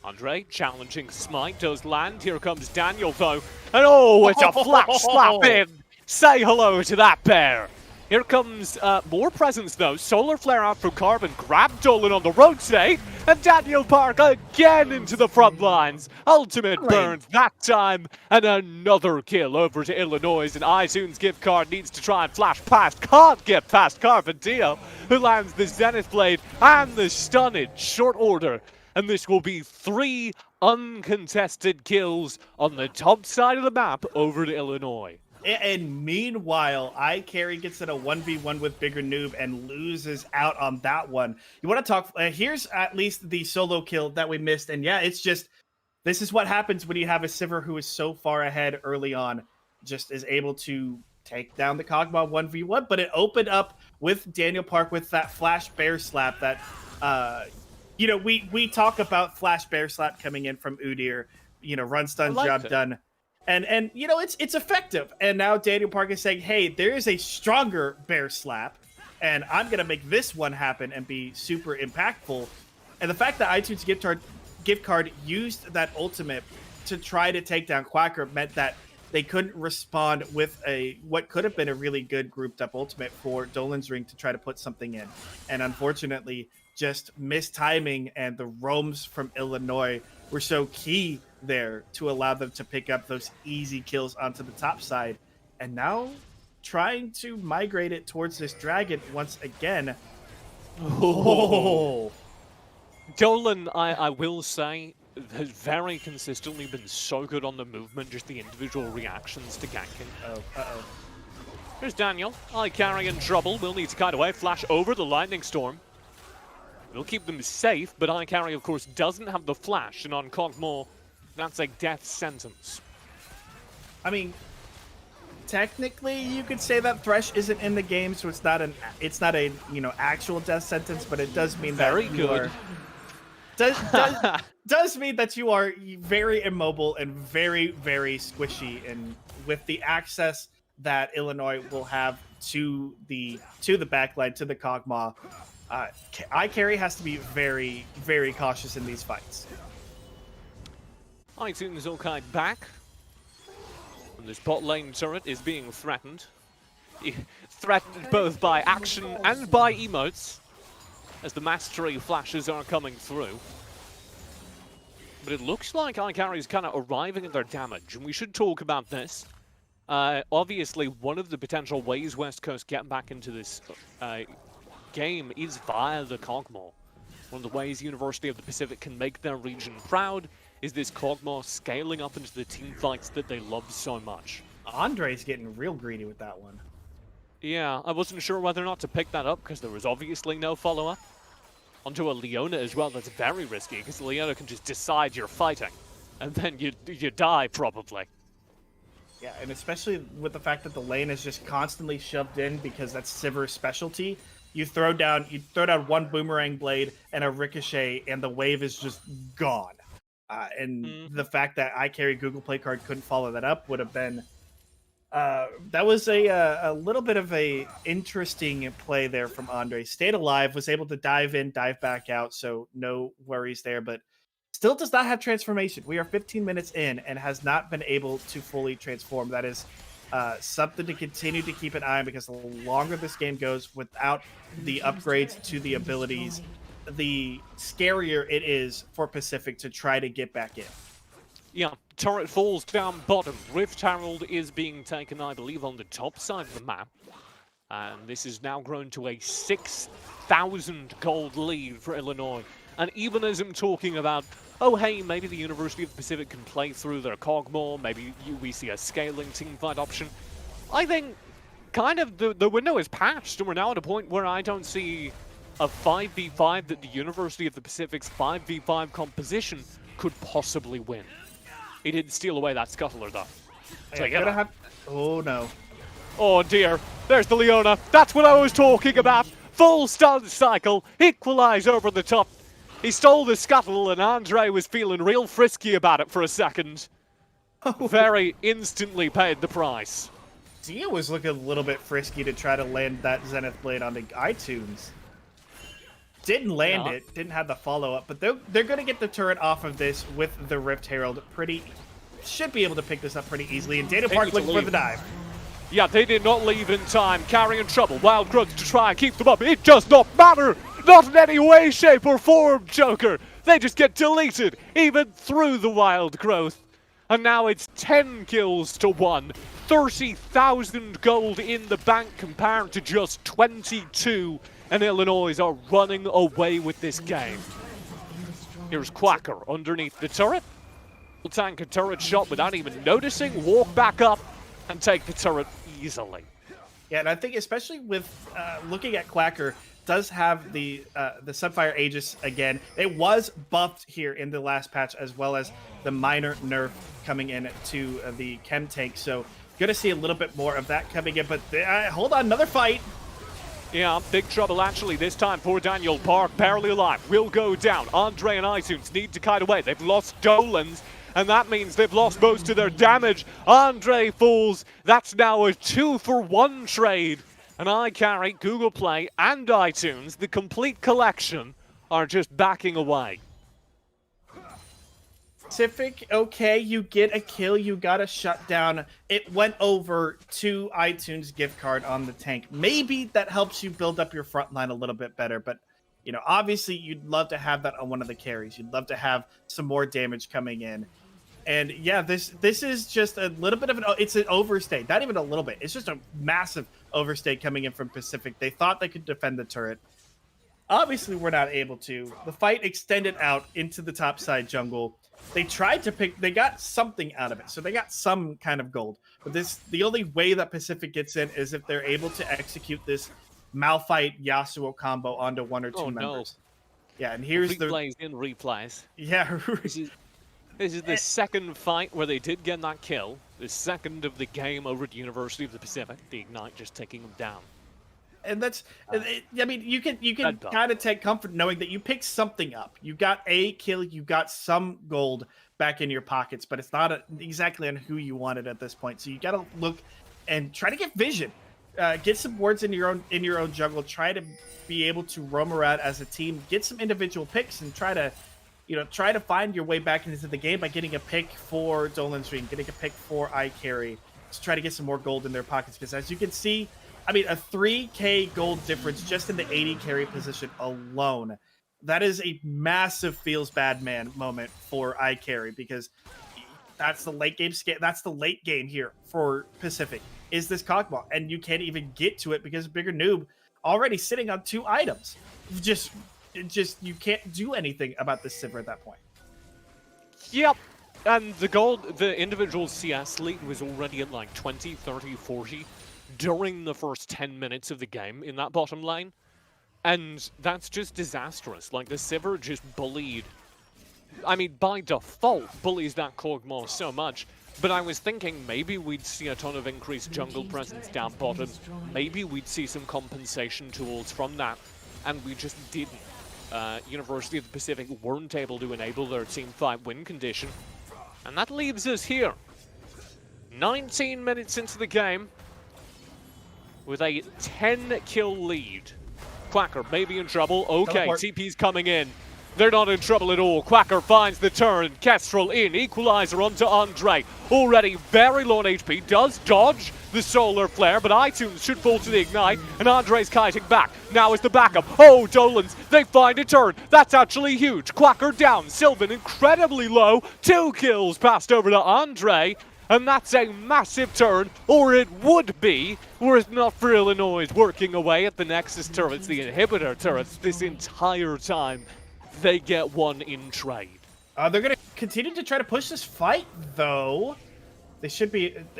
Andre challenging Smite does land. Here comes Daniel though. And oh, it's a flat slap in. Say hello to that bear. Here comes more presence though. Solar Flare out from Carbon. Grab Dolan on the rotate. And Daniel Park again into the front lines. Ultimate burns that time. And another kill over to Illinois. And iTunes gift card needs to try and flash past. Can't get past Carpentino, who lands the Zenith Blade and the stun in short order. And this will be 3 uncontested kills on the top side of the map over to Illinois. And meanwhile, iCarry gets in a 1v1 with Bigger Noob and loses out on that one. You want to talk? Here's at least the solo kill that we missed. And yeah, it's just, this is what happens when you have a Sivir who is so far ahead early on, just is able to take down the Kog'Maw 1v1. But it opened up with Daniel Park with that Flash Bear Slap that, you know, we talk about Flash Bear Slap coming in from Udyr, you know, run stun, job done. And you know, it's effective. And now Daniel Park is saying, hey, there is a stronger Bear Slap, and I'm going to make this one happen and be super impactful. And the fact that iTunes gift card used that ultimate to try to take down Quacker meant that they couldn't respond with what could have been a really good grouped up ultimate for Dolan's Ring to try to put something in. And unfortunately, just mistiming and the roams from Illinois were so key there to allow them to pick up those easy kills onto the top side. And now trying to migrate it towards this dragon once again. Oh. Dolan, I will say, has very consistently been so good on the movement, just the individual reactions to ganking. Uh-oh. Here's Daniel. iCarry in trouble. Will need to kite away. Flash over the Lightning Storm. It'll keep them safe, but iCarry, of course, doesn't have the flash, and on Kog'Maw, that's a death sentence. I mean, technically, you could say that Thresh isn't in the game, so it's not a you know, actual death sentence, but it does mean very that good. Does mean that you are very immobile and very, very squishy, and with the access that Illinois will have to the backline, to the Kog'Maw, iCarry has to be very, very cautious in these fights. iTunes Okai back. And this bot lane turret is being threatened. Threatened both by action and by emotes, as the mastery flashes are coming through. But it looks like iCarry is kind of arriving at their damage, and we should talk about this. Obviously, one of the potential ways West Coast get back into this game is via the Kog'Maw. One of the ways University of the Pacific can make their region proud is this Kog'Maw scaling up into the team fights that they love so much. Andre's getting real greedy with that one. Yeah, I wasn't sure whether or not to pick that up because there was obviously no follow-up. Onto a Leona as well, that's very risky because Leona can just decide you're fighting and then you die probably. Yeah, and especially with the fact that the lane is just constantly shoved in because that's Sivir's specialty. You throw down one boomerang blade and a ricochet, and the wave is just gone. The fact that iCarry Google Play card couldn't follow that up would have been that was a little bit of a interesting play there from Andre. Stayed alive, was able to dive in, dive back out, so no worries there. But still does not have transformation. We are 15 minutes in and has not been able to fully transform. That is something to continue to keep an eye on, because the longer this game goes without the upgrades to the abilities, the scarier it is for Pacific to try to get back in. Yeah, turret falls down bottom. Rift Herald is being taken, I believe, on the top side of the map. And this has now grown to a 6,000 gold lead for Illinois. And even as I'm talking about, oh hey, maybe the University of the Pacific can play through their Kog'Maw, maybe we see a scaling teamfight option, I think kind of the window is patched, and we're now at a point where I don't see a 5v5 that the University of the Pacific's 5v5 composition could possibly win. He did steal away that Scuttler though. Oh no. Oh dear, there's the Leona. That's what I was talking about. Full stun cycle, equalize over the top. He stole the scuttle, and Andre was feeling real frisky about it for a second. Very instantly paid the price. Zia was looking a little bit frisky to try to land that Zenith Blade onto iTunes. Didn't land it, didn't have the follow-up, but they're going to get the turret off of this with the Rift Herald should be able to pick this up pretty easily, and Data Park looking for the dive. Yeah, they did not leave in time, carrying trouble. Wild Growth to try and keep them up. It does not matter! Not in any way, shape, or form, Joker! They just get deleted, even through the Wild Growth. And now it's 10 kills to 1. 30,000 gold in the bank compared to just 22. And Illinois are running away with this game. Here's Quacker underneath the turret. Will tank a turret shot without even noticing, walk back up, and take the turret easily. Yeah, and I think especially with looking at Quacker, does have the Sunfire Aegis again. It was buffed here in the last patch, as well as the minor nerf coming in to the Chem Tank. So gonna see a little bit more of that coming in, but hold on, another fight. Yeah, big trouble actually this time for Daniel Park. Barely alive, will go down. Andre and iTunes need to kite away. They've lost Dolans, and that means they've lost most of their damage. Andre falls. That's now a 2-for-1 trade. And iCarry, Google Play, and iTunes, the complete collection, are just backing away. Pacific, okay, you get a kill, you got a shutdown. It went over to iTunes gift card on the tank. Maybe that helps you build up your front line a little bit better, but you know, obviously you'd love to have that on one of the carries. You'd love to have some more damage coming in. And yeah, this is just a little bit of it's an overstay. Not even a little bit. It's just a massive overstay coming in from Pacific. They thought they could defend the turret. Obviously, we're not able to. The fight extended out into the top side jungle. They tried to pick, they got something out of it. So they got some kind of gold. But the only way that Pacific gets in is if they're able to execute this Malphite Yasuo combo onto one or two members. No. Yeah, and here's replays in replays. Yeah. This is the second fight where they did get that kill. The second of the game over at University of the Pacific. The Ignite just taking them down. And that's, I mean, you can kind of take comfort knowing that you picked something up. You got a kill, you got some gold back in your pockets, but it's not exactly on who you wanted at this point. So you got to look and try to get vision, get some wards in your own jungle. Try to be able to roam around as a team, get some individual picks, and try to find your way back into the game by getting a pick for Dolan Stream, getting a pick for iCarry to try to get some more gold in their pockets. Because as you can see, I mean, a 3K gold difference just in the AD carry position alone. That is a massive feels bad man moment for iCarry, because that's the late game that's the late game here for Pacific. Is this cockball, and you can't even get to it because Bigger Noob already sitting on 2 items. Just you can't do anything about this Sivir at that point. Yep. And the individual CS lead was already at like 20, 30, 40 during the first 10 minutes of the game in that bottom lane. And that's just disastrous. Like, the Sivir just bullied. I mean, by default, bullies that Kog'Maw so much. But I was thinking maybe we'd see a ton of increased jungle presence down bottom. Maybe we'd see some compensation tools from that. And we just didn't. University of the Pacific weren't able to enable their team fight win condition. And that leaves us here. 19 minutes into the game, with a 10-kill lead. Quacker may be in trouble. Okay, TP's coming in. They're not in trouble at all. Quacker finds the turn. Kestrel in. Equalizer onto Andre. Already very low on HP. Does dodge the solar flare, but iTunes should fall to the Ignite, and Andre's kiting back. Now is the backup. Oh, Dolans. They find a turn. That's actually huge. Quacker down. Sylvan incredibly low. 2 kills passed over to Andre. And that's a massive turn, or it would be, were it not for Illinois working away at the Nexus turrets, the inhibitor turrets, this entire time. They get one in trade. They're going to continue to try to push this fight, though.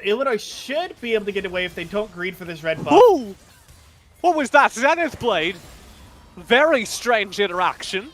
Illinois should be able to get away if they don't greed for this red buff. Ooh! What was that? Zenith Blade? Very strange interaction.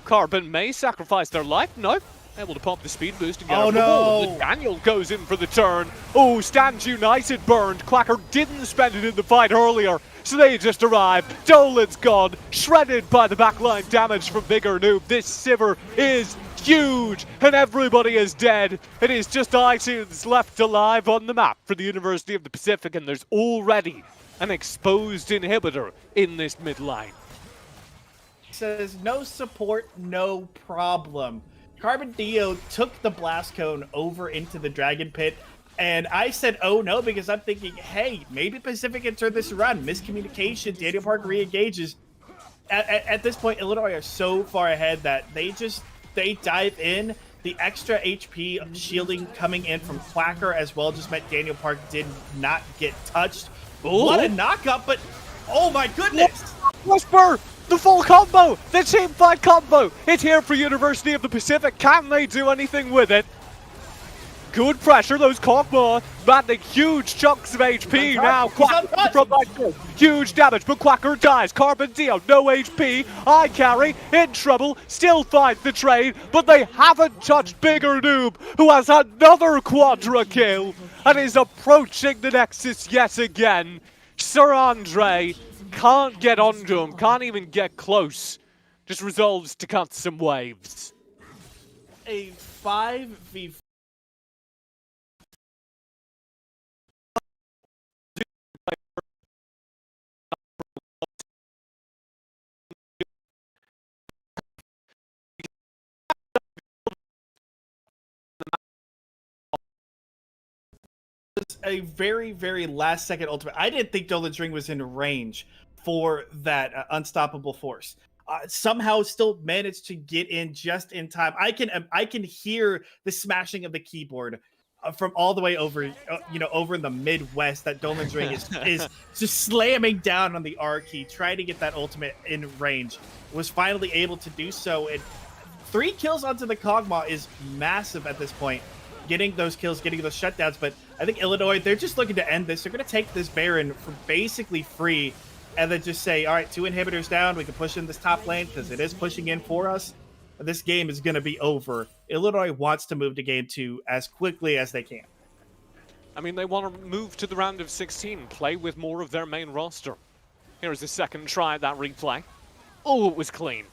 Carbon may sacrifice their life. No. Able to pop the speed boost and get Oh over the wall. no! Daniel goes in for the turn. Oh, Stand United burned. Quacker didn't spend it in the fight earlier, so they just arrived. Dolan's gone, shredded by the backline damage from Bigger Noob. This Sivir is huge, and everybody is dead. It is just iTunes left alive on the map for the University of the Pacific, and there's already an exposed inhibitor in this mid lane. Says no support, no problem. Carbon Dio took the blast cone over into the Dragon Pit, and I said, oh no, because I'm thinking, hey, maybe Pacific can turn this around. Miscommunication, Daniel Park re-engages. At this point, Illinois are so far ahead that they dive in. The extra HP shielding coming in from Quacker as well just meant Daniel Park did not get touched. Ooh. What a knock-up, but oh my goodness! Whisper! The full combo! The team fight combo! It's here for University of the Pacific. Can they do anything with it? Good pressure, those Kog'Maw landing huge chunks of HP now. Quacker from that kill. Huge damage, but Quacker dies. Carbon Dio, no HP. I carry, in trouble, still fight the trade, but they haven't touched Bigger Noob, who has another quadra kill and is approaching the Nexus yet again. Sir Andre can't get onto him, can't even get close. Just resolves to cut some waves. A 5v4. A very, very last second ultimate. I didn't think Dolan's Ring was in range for that unstoppable force. Somehow still managed to get in just in time. I can hear the smashing of the keyboard from all the way over, over in the Midwest. That Dolan's Ring is just slamming down on the R key, trying to get that ultimate in range. Was finally able to do so, and 3 kills onto the Kog'Maw is massive at this point. Getting those kills, getting those shutdowns, but I think Illinois, they're just looking to end this. They're going to take this Baron for basically free and then just say, all right, 2 inhibitors down. We can push in this top lane because it is pushing in for us. This game is going to be over. Illinois wants to move to game 2 as quickly as they can. I mean, they want to move to the round of 16, play with more of their main roster. Here's the second try at that replay. Oh, it was clean.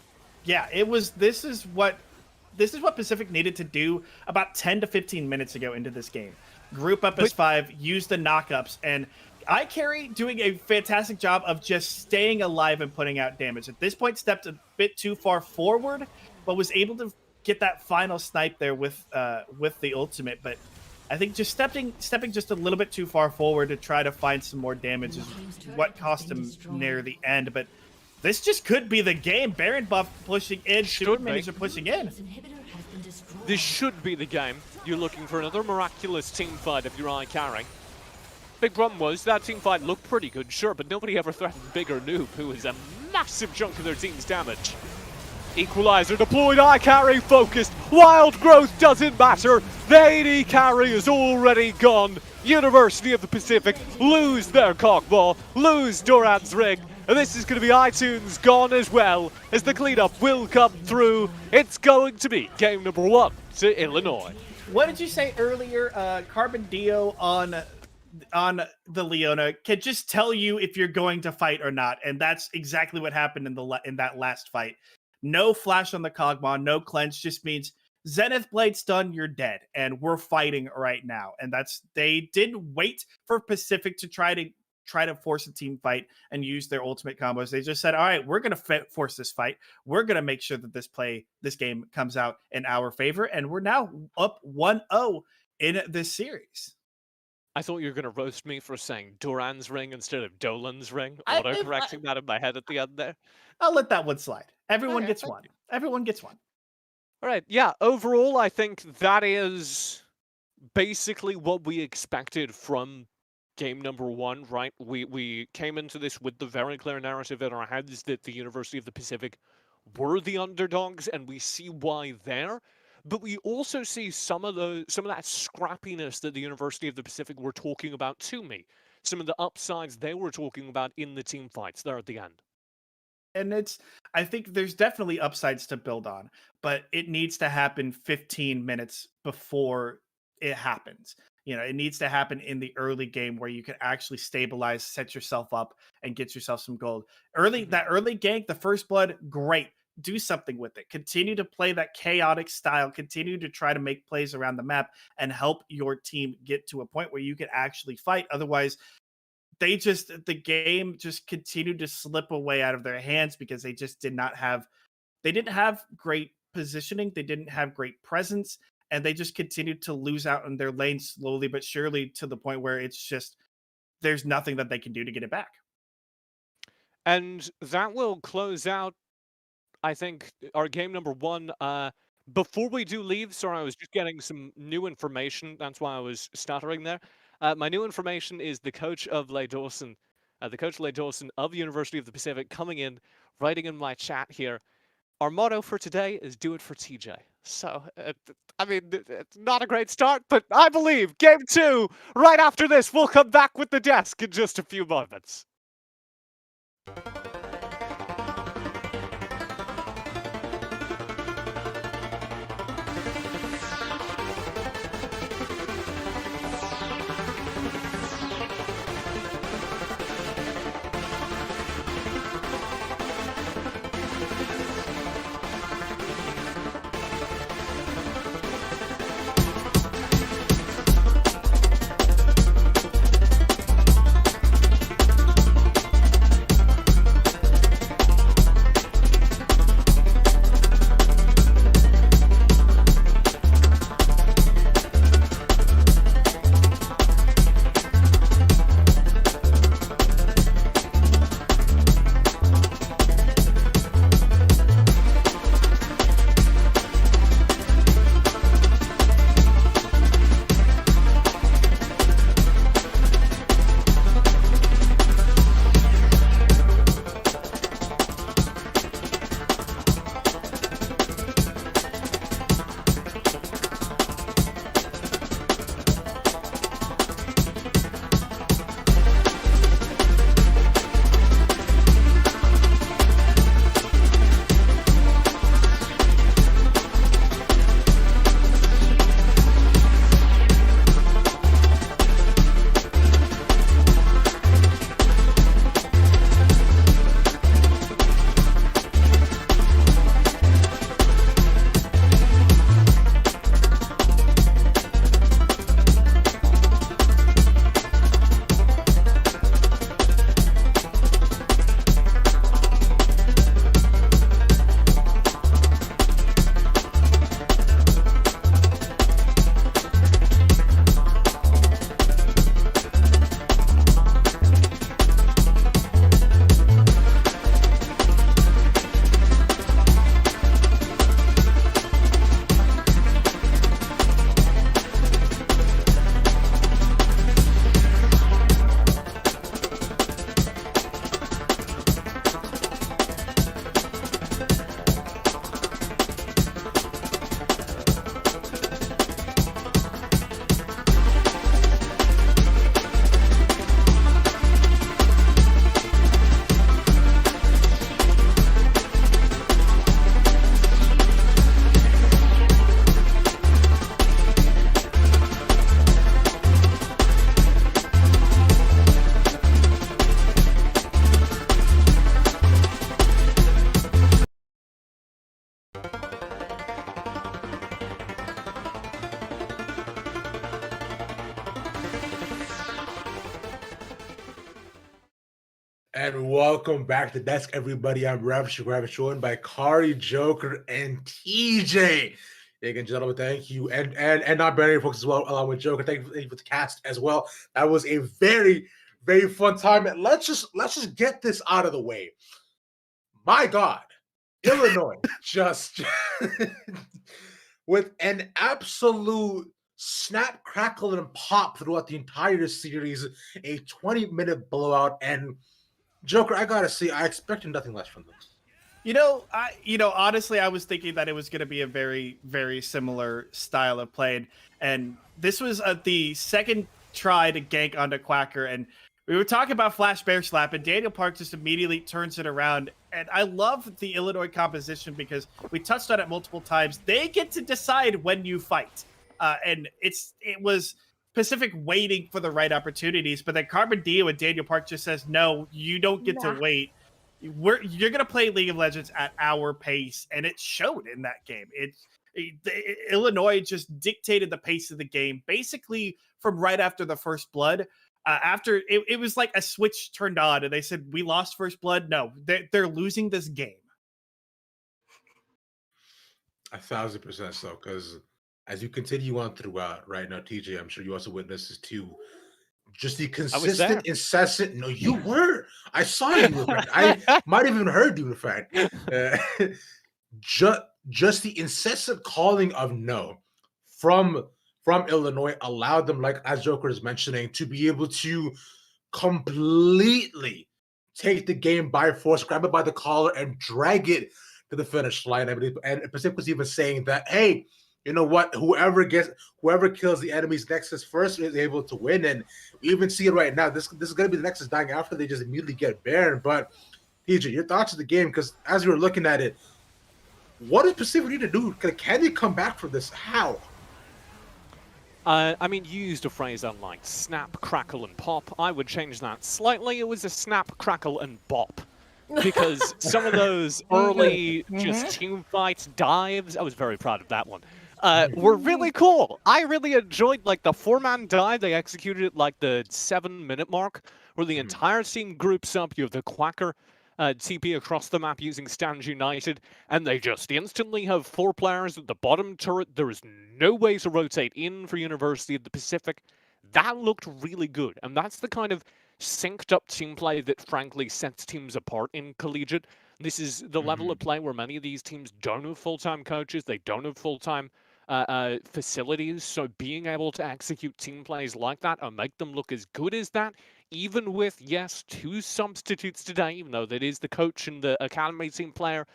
Yeah, it was. This is what Pacific needed to do about 10 to 15 minutes ago into this game. Group up as 5, use the knockups, and iCarry doing a fantastic job of just staying alive and putting out damage. At this point, stepped a bit too far forward, but was able to get that final snipe there with the ultimate. But I think just stepping just a little bit too far forward to try to find some more damage is what cost him near the end. But this just could be the game. Baron buff pushing in, super minis are pushing in. This should be the game. You're looking for another miraculous team fight if you're iCarry. Big problem was that team fight looked pretty good, sure, but nobody ever threatened Bigger Noob, who is a massive chunk of their team's damage. Equalizer deployed, iCarry focused. Wild growth doesn't matter. The AD carry is already gone. University of the Pacific lose their Kog'Maw, lose Doran's Ring. And this is going to be iTunes gone as well, as the cleanup will come through. It's going to be game number 1 to Illinois. What did you say earlier? Carbon Dio on the Leona can just tell you if you're going to fight or not, and that's exactly what happened in that last fight. No flash on the Kog'Maw, no cleanse, just means Zenith Blade stun, you're dead, and we're fighting right now. And they didn't wait for Pacific to try to force a team fight and use their ultimate combos. They just said, all right, we're going to force this fight. We're going to make sure that this game comes out in our favor. And we're now up 1-0 in this series. I thought you were going to roast me for saying Doran's Ring instead of Dolan's Ring. Auto-correcting that in my head at the end there. I'll let that one slide. Everyone gets one. Everyone gets one. All right. Yeah. Overall, I think that is basically what we expected from game number 1, right? We came into this with the very clear narrative in our heads that the University of the Pacific were the underdogs, and we see why there. But we also see some of that scrappiness that the University of the Pacific were talking about to me. Some of the upsides they were talking about in the team fights there at the end. And I think there's definitely upsides to build on, but it needs to happen 15 minutes before it happens. It needs to happen in the early game where you can actually stabilize, set yourself up, and get yourself some gold. That early gank, the first blood, great. Do something with it. Continue to play that chaotic style. Continue to try to make plays around the map and help your team get to a point where you can actually fight. Otherwise, the game just continued to slip away out of their hands because they just didn't have great positioning. They didn't have great presence, and they just continued to lose out in their lane slowly but surely, to the point where it's just, there's nothing that they can do to get it back. And that will close out, I think, our game number 1. Before we do leave, sorry, I was just getting some new information. That's why I was stuttering there. My new information is the coach of Leigh Dawson, of University of the Pacific, coming in, writing in my chat here. Our motto for today is "Do it for TJ." So, I mean, it's not a great start, but I believe game 2, right after this, we'll come back with the desk in just a few moments. And welcome back to Desk, everybody. I'm Ravish, joined by Kari, Joker, and TJ. Again, and gentlemen, thank you. And not Barry folks as well, along with Joker. Thank you for the cast as well. That was a very, very fun time. And let's just get this out of the way. My God, Illinois just with an absolute snap, crackle, and pop throughout the entire series, a 20-minute blowout. And Joker, I gotta say, I expected nothing less from them. Honestly, I was thinking that it was going to be a very, very similar style of play, and this was the second try to gank onto Quacker, and We were talking about Flash Bear Slap, and Daniel Park just immediately turns it around. And I love the Illinois composition because we touched on it multiple times. They get to decide when you fight. And it was Pacific waiting for the right opportunities, but then Carbon Dio and Daniel Park just says, no, you don't get to wait. You're going to play League of Legends at our pace, and it showed in that game. Illinois just dictated the pace of the game, basically from right after the first blood. After it was like a switch turned on, and they said, we lost first blood. No, they're losing this game. 1,000% so, because as you continue on throughout right now, TJ, I'm sure you also witnessed this too. Just the consistent, incessant. No, you were. I saw you. In fact. I might have even heard you. In fact, just the incessant calling of no from Illinois allowed them, like as Joker is mentioning, to be able to completely take the game by force, grab it by the collar, and drag it to the finish line. I believe, and Pacific was even saying that, hey, you know what? Whoever kills the enemy's Nexus first is able to win. And we even see it right now. This is going to be the Nexus dying after they just immediately get banned. But TJ, your thoughts of the game? Because as we were looking at it, what does Pacific need to do? Can they come back from this? How? I mean, you used a phrase unlike snap, crackle, and pop. I would change that slightly. It was a snap, crackle, and bop. Because some of those early just team fights, dives, I was very proud of that one, were really cool. I really enjoyed like the 4-man dive. They executed it like the 7-minute mark, where the entire team groups up. You have the Quacker TP across the map using Stand United, and they just instantly have 4 players at the bottom turret. There is no way to rotate in for University of the Pacific. That looked really good, and that's the kind of synced up team play that frankly sets teams apart in collegiate. This is the level of play where many of these teams don't have full-time coaches, they don't have full-time facilities, so being able to execute team plays like that and make them look as good as that, even with, yes, 2 substitutes today, even though that is the coach and the academy team player,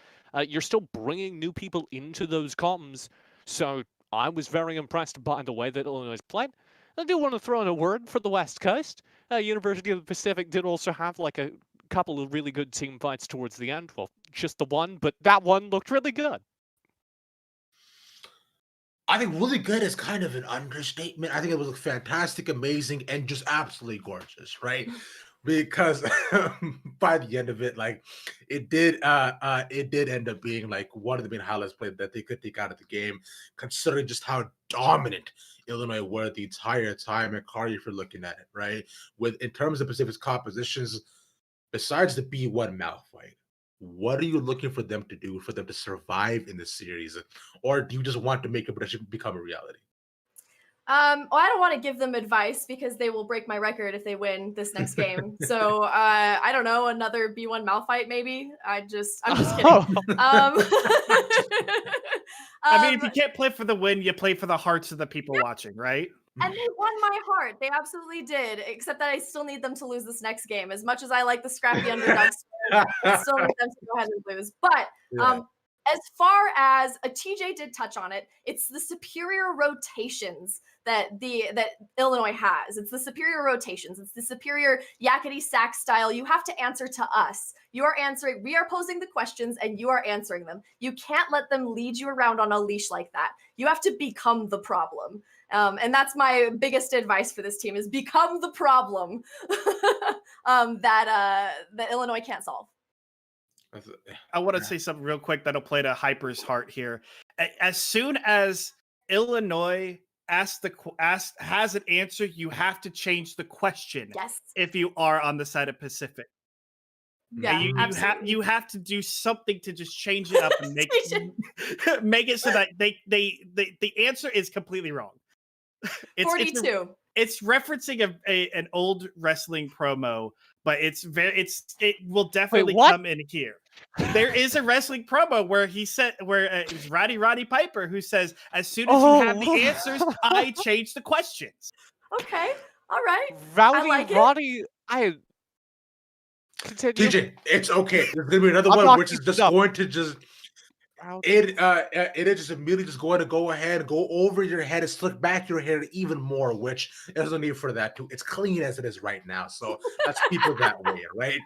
you're still bringing new people into those comms. So I was very impressed by the way that Illinois played. I do want to throw in a word for the West Coast. University of the Pacific did also have like a couple of really good team fights towards the end. Well, just the one, but that one looked really good. I think really good is kind of an understatement. I think it was fantastic, amazing, and just absolutely gorgeous, right? Because by the end of it, like it did end up being like one of the main highlights played that they could take out of the game, considering just how dominant Illinois were the entire time. And Kari, if you're looking at it, right, with in terms of Pacific's compositions, besides the B1 Malphite, what are you looking for them to do for them to survive in this series, or do you just want to make a prediction become a reality? Well, I don't want to give them advice because they will break my record if they win this next game. So I don't know, another B1 Malphite maybe. I'm just kidding. I mean, if you can't play for the win, you play for the hearts of the people watching, right? And they won my heart. They absolutely did. Except that I still need them to lose this next game. As much as I like the scrappy underdogs, I still need them to go ahead and lose. But as far as TJ did touch on it, it's the superior rotations that Illinois has. It's the superior rotations. It's the superior yakety sack style. You have to answer to us. You are answering. We are posing the questions and you are answering them. You can't let them lead you around on a leash like that. You have to become the problem. And that's my biggest advice for this team is become the problem that Illinois can't solve. I want to say something real quick that'll play to Hyper's heart here. As soon as Illinois has an answer, you have to change the question. Yes. If you are on the side of Pacific. Yeah, you have to do something to just change it up and make it so that the answer is completely wrong. 42. It's referencing an old wrestling promo, but it will definitely come in here. There is a wrestling promo where it's Roddy Piper who says, "As soon as you have the answers, I change the questions." Okay, all right. Roddy, continue. TJ, it's okay. There's gonna be another one which is just going to just. it is just immediately just going to go ahead, go over your head, and slick back your hair even more, which there's no need for that too. It's clean as it is right now, so let's keep it that way, right?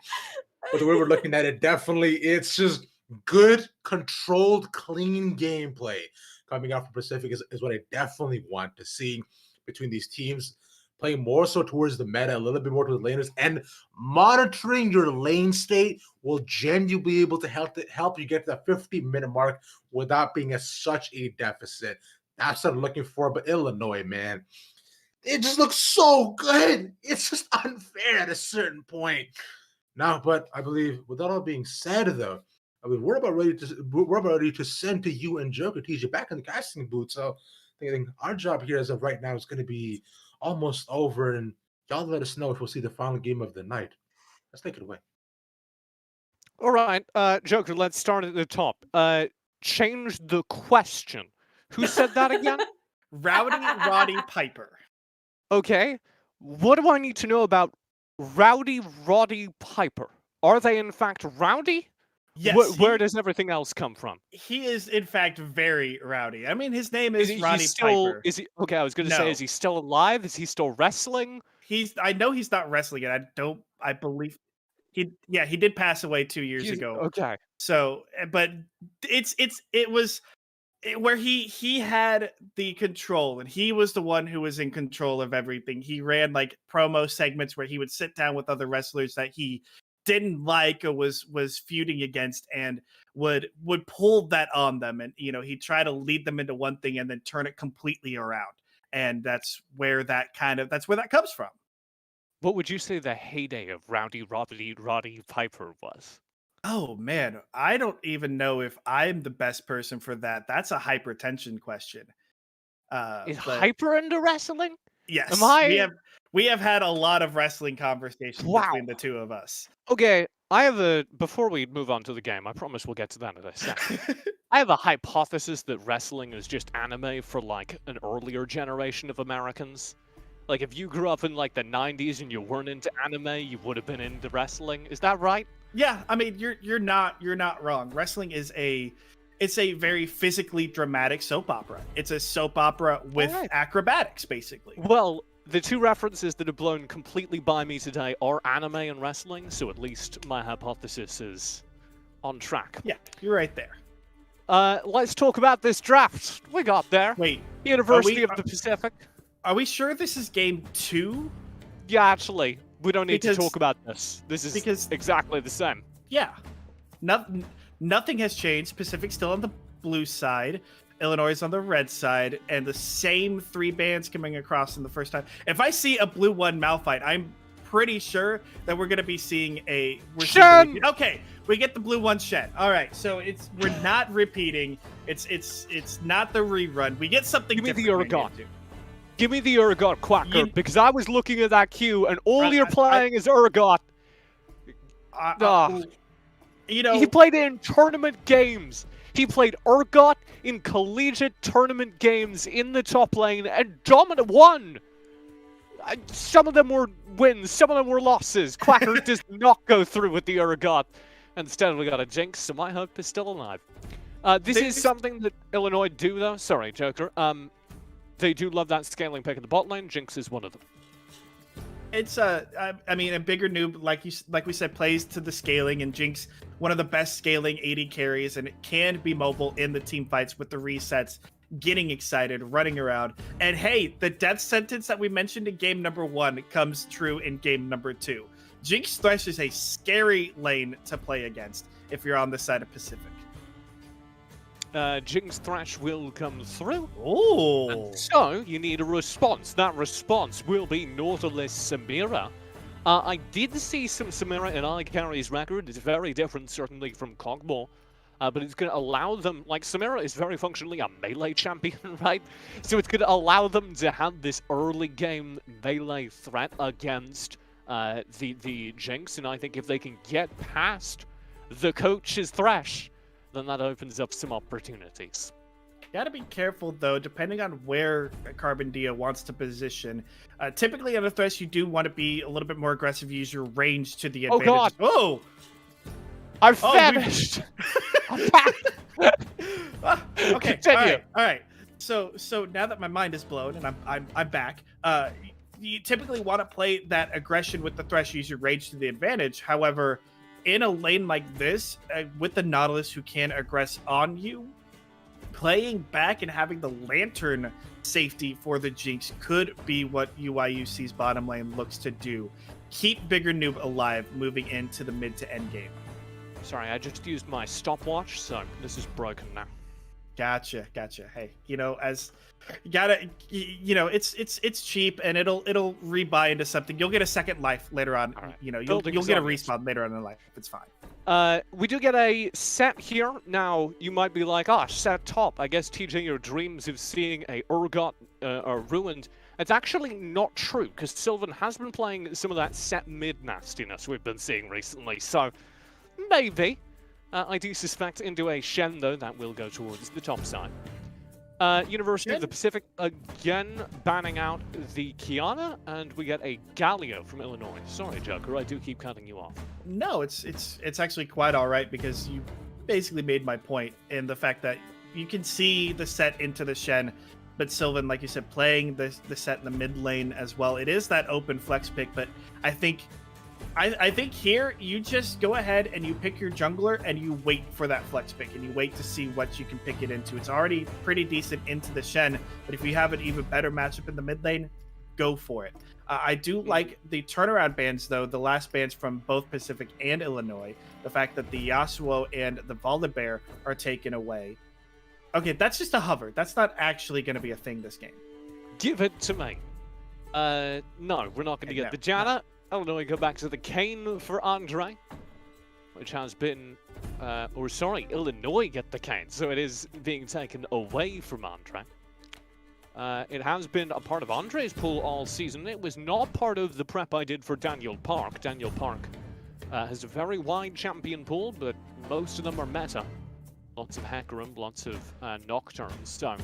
But the way we're looking at it, definitely, it's just good, controlled, clean gameplay coming out from Pacific is what I definitely want to see between these teams. Playing more so towards the meta, a little bit more towards the laners, and monitoring your lane state will genuinely be able to help you get to the 50-minute mark without being at such a deficit. That's what I'm looking for. But Illinois, man, it just looks so good. It's just unfair at a certain point. Now, but I believe with that all being said, though, I mean we're about ready to send to you and Joker teach you back in the casting booth. So I think our job here as of right now is going to be almost over, and y'all let us know if we'll see the final game of the night. Let's take it away. All right, Joker, let's start at the top. Change the question. Who said that again? Rowdy Roddy Piper. Okay. What do I need to know about Rowdy Roddy Piper? Are they in fact rowdy? Yes. Where does everything else come from? He is in fact very rowdy. I mean, his name is Roddy still, Piper. Is he okay? I was going to say, is he still alive? Is he still wrestling? I know he's not wrestling it. I believe he did pass away 2 years ago. Okay. So, but it was where he had the control, and he was the one who was in control of everything. He ran like promo segments where he would sit down with other wrestlers that he didn't like or was feuding against, and would pull that on them, and he'd try to lead them into one thing and then turn it completely around. And that's where that comes from. What would you say the heyday of Rowdy Roddy Piper was? Oh man, I don't even know if I'm the best person for that. That's a hypertension question. Is Hyper into wrestling? Yes. Am I? We have had a lot of wrestling conversations between the two of us. Okay, before we move on to the game, I promise we'll get to that in a second. I have a hypothesis that wrestling is just anime for like an earlier generation of Americans. Like if you grew up in like the 90s and you weren't into anime, you would have been into wrestling. Is that right? Yeah, I mean you're not wrong. Wrestling is it's a very physically dramatic soap opera. It's a soap opera with acrobatics, basically. Well, the two references that have blown completely by me today are anime and wrestling, so at least my hypothesis is on track. Yeah, you're right there. Let's talk about this draft. We got there. Wait. University of the Pacific. Are we sure this is game 2? Yeah, actually. We don't need to talk about this. This is exactly the same. Yeah. Nothing has changed. Pacific's still on the blue side. Illinois is on the red side, and the same 3 bands coming across in the first time. If I see a blue 1 Malphite, I'm pretty sure that we're going to be seeing Shen! Okay, we get the blue 1 Shen. All right, so we're not repeating. It's not the rerun. We get something different. Give me the Urgot. Give me the Urgot, Quacker, because I was looking at that queue, and all you're playing is Urgot. He played it in tournament games. He played Urgot in collegiate tournament games in the top lane and won. Some of them were wins, some of them were losses. Quacker does not go through with the Urgot. Instead, we got a Jinx, so my hope is still alive. This is something that Illinois do, though. Sorry, Joker. They do love that scaling pick in the bot lane. Jinx is one of them. It's I mean, a bigger noob, like we said, plays to the scaling, and Jinx, one of the best scaling AD carries, and it can be mobile in the team fights with the resets, getting excited, running around. And hey, the death sentence that we mentioned in game number 1 comes true in game number 2. Jinx Thresh is a scary lane to play against if you're on the side of Pacific. Jinx Thresh will come through. Oh! So, you need a response. That response will be Nautilus Samira. I did see some Samira in iCarry's record. It's very different, certainly, from Kog'Maw. But it's going to allow them, like, Samira is very functionally a melee champion, right? So it's going to allow them to have this early game melee threat against the Jinx. And I think if they can get past the coach's Thresh, then that opens up some opportunities. Gotta be careful, though, depending on where Carbon Dia wants to position. Typically, on a Thresh, you do want to be a little bit more aggressive, use your range to the advantage. Oh, God! Oh! I've vanished! Okay. All right. So now that my mind is blown and I'm back, you typically want to play that aggression with the Thresh, use your rage to the advantage. However, in a lane like this, with the Nautilus who can aggress on you, playing back and having the Lantern safety for the Jinx could be what UIUC's bottom lane looks to do. Keep Bigger Noob alive moving into the mid to end game. Sorry, I just used my stopwatch, so this is broken now. Gotcha. Hey, as you gotta, it's cheap and it'll rebuy into something. You'll get a second life later on. Right. You'll get a respawn later on in life. It's fine. We do get a set here. Now, you might be like, set top. I guess TJ, your dreams of seeing a Urgot are ruined. It's actually not true, because Sylvan has been playing some of that set mid nastiness we've been seeing recently. So, maybe. I do suspect into a Shen, though, that will go towards the top side. University of the Pacific again banning out the Kiana, and we get a Galio from Illinois. Sorry, Joker, I do keep cutting you off. No, it's actually quite all right, because you basically made my point in the fact that you can see the set into the Shen, but Sylvan, like you said, playing the set in the mid lane as well. It is that open flex pick, but I think here you just go ahead and you pick your jungler and you wait for that flex pick and you wait to see what you can pick it into. It's already pretty decent into the Shen, but if you have an even better matchup in the mid lane, go for it. I do like the turnaround bans, though, the last bans from both Pacific and Illinois. The fact that the Yasuo and the Volibear are taken away. Okay, that's just a hover. That's not actually going to be a thing this game. Give it to me. No, we're not going to get the Janna. Illinois go back to the Kayn for Andre, which has been, Illinois get the Kayn, so it is being taken away from Andre. It has been a part of Andre's pool all season. It was not part of the prep I did for Daniel Park. Daniel Park has a very wide champion pool, but most of them are meta. Lots of Hecarim, lots of Nocturnes, so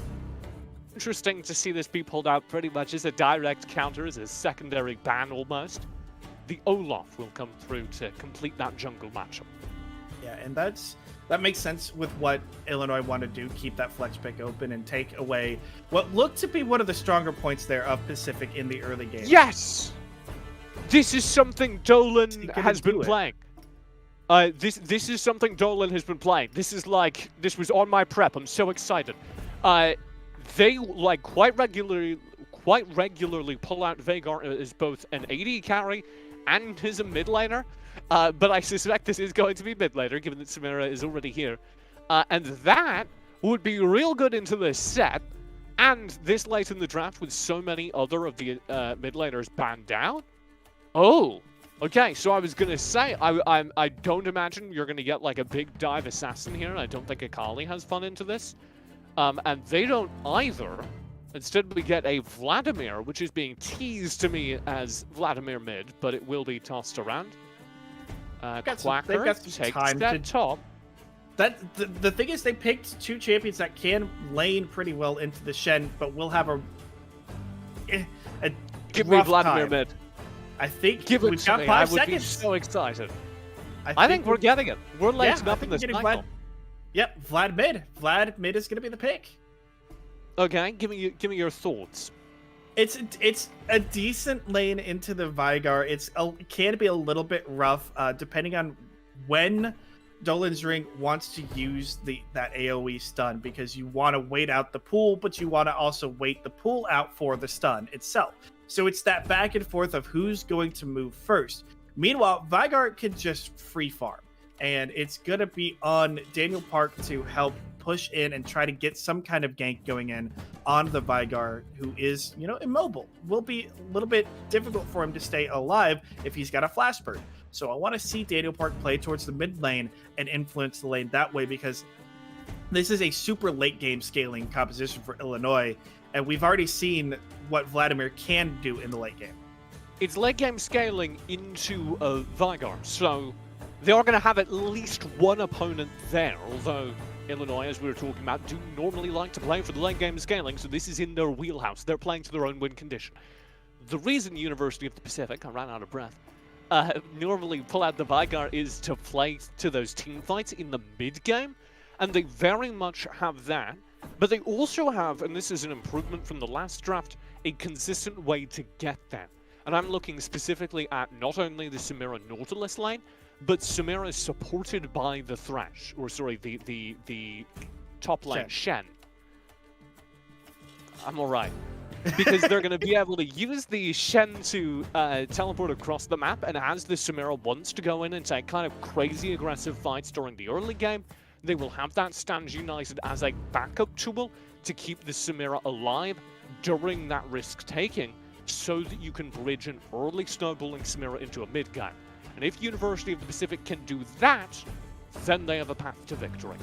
interesting to see this be pulled out pretty much as a direct counter, as a secondary ban almost. The Olaf will come through to complete that jungle matchup. Yeah, and that makes sense with what Illinois want to do, keep that flex pick open and take away what looked to be one of the stronger points there of Pacific in the early game. Yes! This is something Dolan has been playing. This is something Dolan has been playing. This was on my prep. I'm so excited. They quite regularly pull out Veigar as both an AD carry and as a mid laner. But I suspect this is going to be mid laner, given that Samira is already here. And that would be real good into this set. And this late in the draft, with so many other of the mid laners banned down. Oh, okay. So I was going to say, I don't imagine you're going to get like a big dive assassin here. I don't think Akali has fun into this. And they don't either. Instead, we get a Vladimir, which is being teased to me as Vladimir mid, but it will be tossed around. Quacker takes that top. The thing is, they picked two champions that can lane pretty well into the Shen, but will have a give me Vladimir time. Mid. I think give it we've to got me. 5 I would seconds. be so excited. I think we're getting it. We're late enough in this cycle. Yep, Vlad mid. Vlad mid is going to be the pick. Okay, give me your thoughts. It's a decent lane into the Veigar. It can be a little bit rough, depending on when Dolan's Ring wants to use that AoE stun, because you want to wait out the pool, but you want to also wait the pool out for the stun itself. So it's that back and forth of who's going to move first. Meanwhile, Veigar can just free farm, and it's going to be on Daniel Park to help push in and try to get some kind of gank going in on the Veigar, who is, immobile. Will be a little bit difficult for him to stay alive if he's got a flash bird. So I want to see Daniel Park play towards the mid lane and influence the lane that way, because this is a super late game scaling composition for Illinois, and we've already seen what Vladimir can do in the late game. It's late game scaling into Veigar, so they are going to have at least one opponent there, although Illinois, as we were talking about, do normally like to play for the late game scaling, so this is in their wheelhouse. They're playing to their own win condition. The reason University of the Pacific, I ran out of breath, normally pull out the Veigar is to play to those team fights in the mid game, and they very much have that But they also have, and this is an improvement from the last draft, a consistent way to get there. And I'm looking specifically at not only the Samira Nautilus lane, but Samira supported by the Thresh, or sorry, the top lane Shen. I'm alright. Because they're going to be able to use the Shen to teleport across the map, and as the Samira wants to go in and take kind of crazy aggressive fights during the early game, they will have that stand united as a backup tool to keep the Samira alive during that risk-taking, so that you can bridge an early snowballing Samira into a mid game. And if University of the Pacific can do that, then they have a path to victory.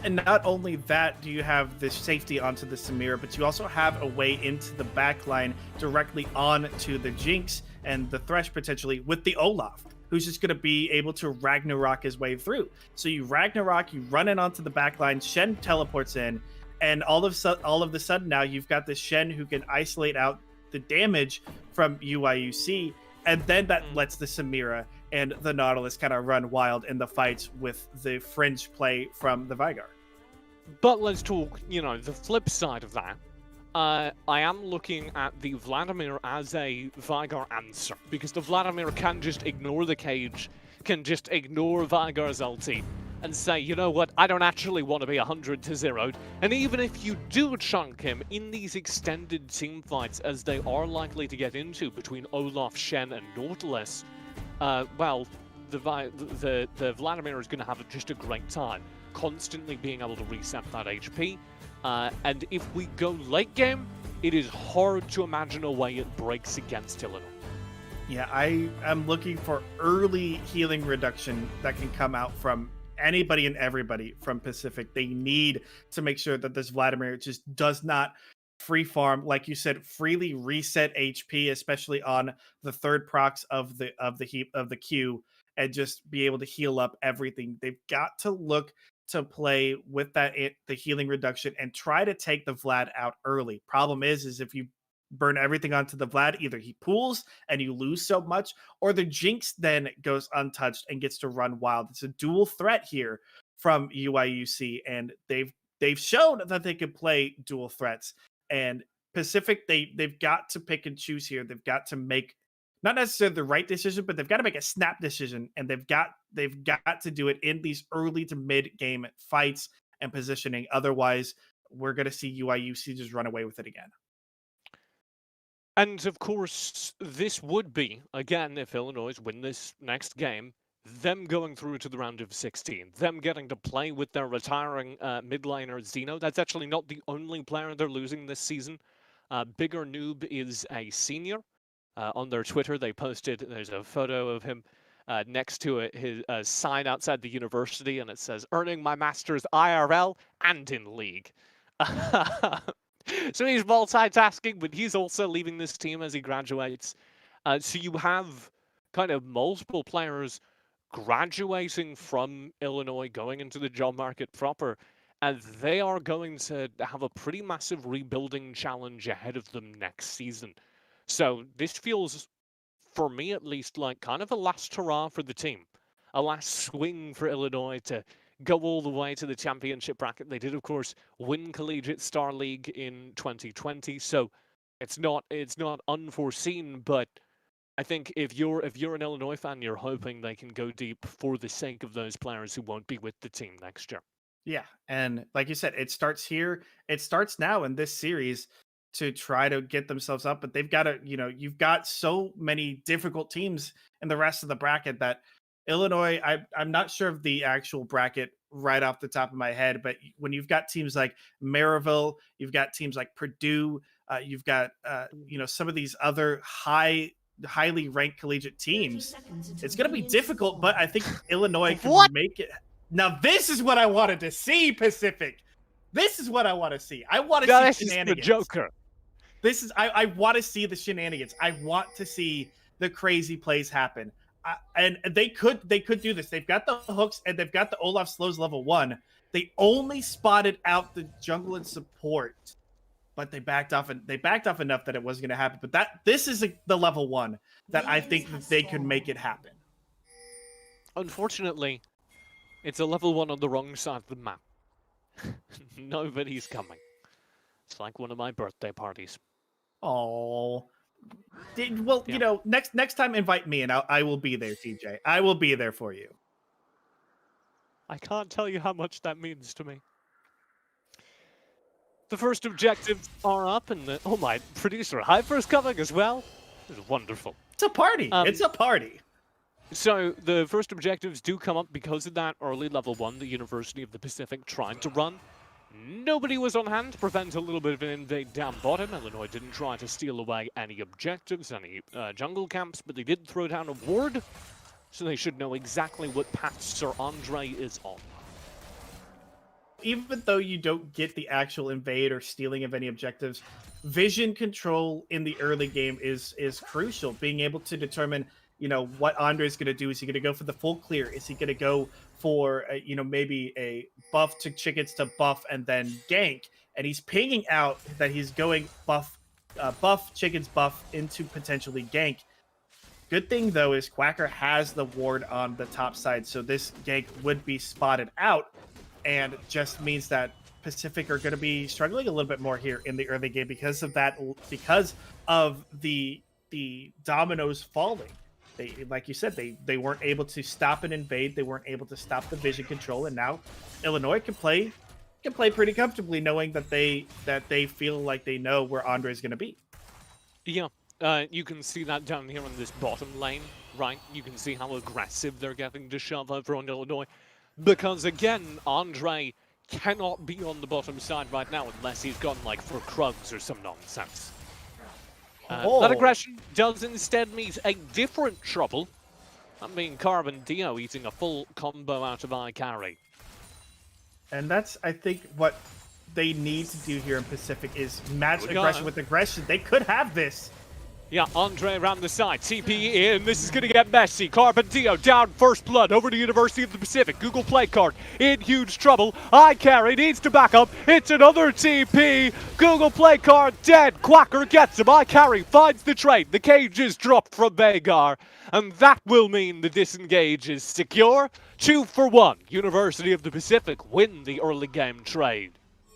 And not only that, do you have the safety onto the Samira, but you also have a way into the backline directly onto the Jinx and the Thresh potentially with the Olaf, who's just going to be able to Ragnarok his way through. So you Ragnarok, you run in onto the backline, Shen teleports in, and all of the sudden now you've got this Shen who can isolate out the damage from UIUC, and then that lets the Samira and the Nautilus kind of run wild in the fights with the fringe play from the Veigar. But let's talk, the flip side of that. I am looking at the Vladimir as a Veigar answer, because the Vladimir can just ignore the cage, can just ignore Veigar's ulti, and say, you know what, I don't actually want to be 100-0'd. And even if you do chunk him in these extended team fights, as they are likely to get into between Olaf, Shen, and Nautilus, well, the Vladimir is going to have just a great time, constantly being able to reset that HP. And if we go late game, it is hard to imagine a way it breaks against Illinois. Yeah, I am looking for early healing reduction that can come out from anybody and everybody from Pacific. They need to make sure that this Vladimir just does not free farm, like you said, freely reset HP, especially on the third procs of the Q, and just be able to heal up everything. They've got to look to play with the healing reduction and try to take the Vlad out early. Problem is if you burn everything onto the Vlad, either he pools and you lose so much, or the Jinx then goes untouched and gets to run wild. It's a dual threat here from UIUC, and they've shown that they can play dual threats. And Pacific, they've got to pick and choose here. They've got to make not necessarily the right decision, but they've got to make a snap decision, and they've got to do it in these early to mid game fights and positioning. Otherwise, we're going to see UIUC just run away with it again. And of course, this would be, again, if Illinois win this next game, them going through to the round of 16, them getting to play with their retiring mid laner Zeno. That's actually not the only player they're losing this season. Bigger Noob is a senior. On their Twitter, they posted, there's a photo of him next to his sign outside the university, and it says, "Earning my master's IRL and in league." So he's multitasking, but he's also leaving this team as he graduates. So you have kind of multiple players graduating from Illinois, going into the job market proper, and they are going to have a pretty massive rebuilding challenge ahead of them next season. So this feels, for me at least, like kind of a last hurrah for the team. A last swing for Illinois to go all the way to the championship bracket. They did, of course, win Collegiate Star League in 2020, so it's not unforeseen, but I think if you're an Illinois fan, you're hoping they can go deep for the sake of those players who won't be with the team next year. Yeah, and like you said, it starts here. It starts now in this series to try to get themselves up, but they've got to, you've got so many difficult teams in the rest of the bracket that Illinois, I'm not sure of the actual bracket right off the top of my head, but when you've got teams like Maryville, you've got teams like Purdue, you've got, some of these other highly ranked collegiate teams, it's going to be difficult, but I think Illinois can make it. Now, this is what I wanted to see, Pacific. This is what I want to see. I want to see shenanigans. The Joker. I want to see the shenanigans. I want to see the crazy plays happen. And they could do this. They've got the hooks and they've got the Olaf Slows level 1. They only spotted out the jungle and support, but they backed off enough that it wasn't going to happen. But this is the level 1 that I think that they could make it happen. Unfortunately, it's a level 1 on the wrong side of the map. Nobody's coming. It's like one of my birthday parties. Oh, you Yeah. know, next time invite me and I will be there, TJ. I will be there for you. I can't tell you how much that means to me. The first objectives are up, and oh my, producer Hyper's coming as well. This is wonderful. It's a party. It's a party. So the first objectives do come up because of that early level 1 the University of the Pacific tried to run. Nobody was on hand to prevent a little bit of an invade down bottom. Illinois didn't try to steal away any objectives, any jungle camps, but they did throw down a ward, so they should know exactly what path Sir Andre is on. Even though you don't get the actual invade or stealing of any objectives, vision control in the early game is crucial. Being able to determine, you know, what Andre is going to do. Is he going to go for the full clear? Is he going to go for, you know, maybe a buff to chickens to buff and then gank? And he's pinging out that he's going buff chickens buff into potentially gank. Good thing, though, is Quacker has the ward on the top side, so this gank would be spotted out, and just means that Pacific are going to be struggling a little bit more here in the early game because of that, because of the dominoes falling. They, like you said, they weren't able to stop an invade. They weren't able to stop the vision control, and now Illinois can play pretty comfortably, knowing that they feel like they know where Andre is going to be. Yeah, you can see that down here in this bottom lane, right? You can see how aggressive they're getting to shove over on Illinois. Because, again, Andre cannot be on the bottom side right now unless he's gone, like, for Krugs or some nonsense. That aggression does instead meet a different trouble. That being Carbon Dio eating a full combo out of iCarry. And that's, I think, what they need to do here in Pacific is match aggression with aggression. They could have this. Yeah, Andre around the side, TP in, this is going to get messy. Carpentino down first blood over to University of the Pacific. Google play card in huge trouble. iCarry needs to back up. It's another TP. Google play card dead. Quacker gets him. iCarry finds the trade. The cage is dropped from Vagar. And that will mean the disengage is secure. 2 for 1. University of the Pacific win the early game trade.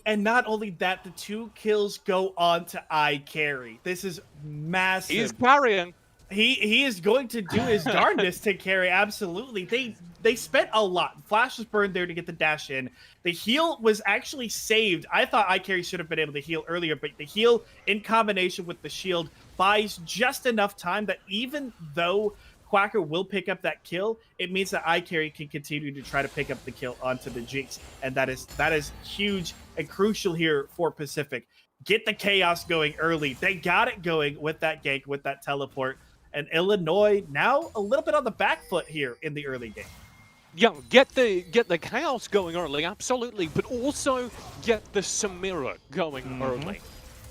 And not only that, the 2 kills go on to iCarry. This is massive. He's carrying. He is going to do his darndest to carry, absolutely. They spent a lot. Flash was burned there to get the dash in. The heal was actually saved. I thought iCarry should have been able to heal earlier, but the heal in combination with the shield buys just enough time that even though Quacker will pick up that kill, it means that iCarry can continue to try to pick up the kill onto the Jinx. And that is huge and crucial here for Pacific. Get the chaos going early. They got it going with that gank, with that teleport. And Illinois now a little bit on the back foot here in the early game. Yeah, get the chaos going early, absolutely, but also get the Samira going early.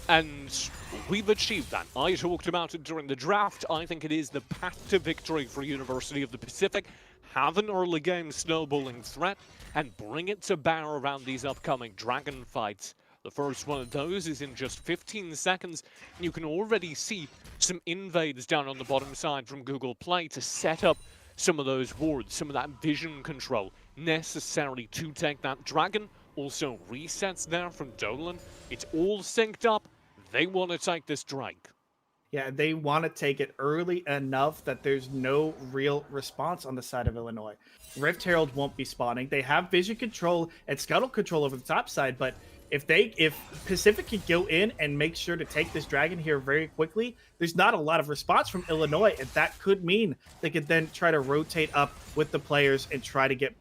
And we've achieved that. I talked about it during the draft. I think it is the path to victory for University of the Pacific. Have an early game snowballing threat and bring it to bear around these upcoming dragon fights. The first one of those is in just 15 seconds. And you can already see some invades down on the bottom side from Google Play to set up some of those wards, some of that vision control necessary to take that dragon. Also resets there from Dolan. It's all synced up. They want to take this Drake. Yeah, they want to take it early enough that there's no real response on the side of Illinois. Rift Herald won't be spawning. They have vision control and scuttle control over the top side, but if Pacific can go in and make sure to take this dragon here very quickly, there's not a lot of response from Illinois, and that could mean they could then try to rotate up with the players and try to get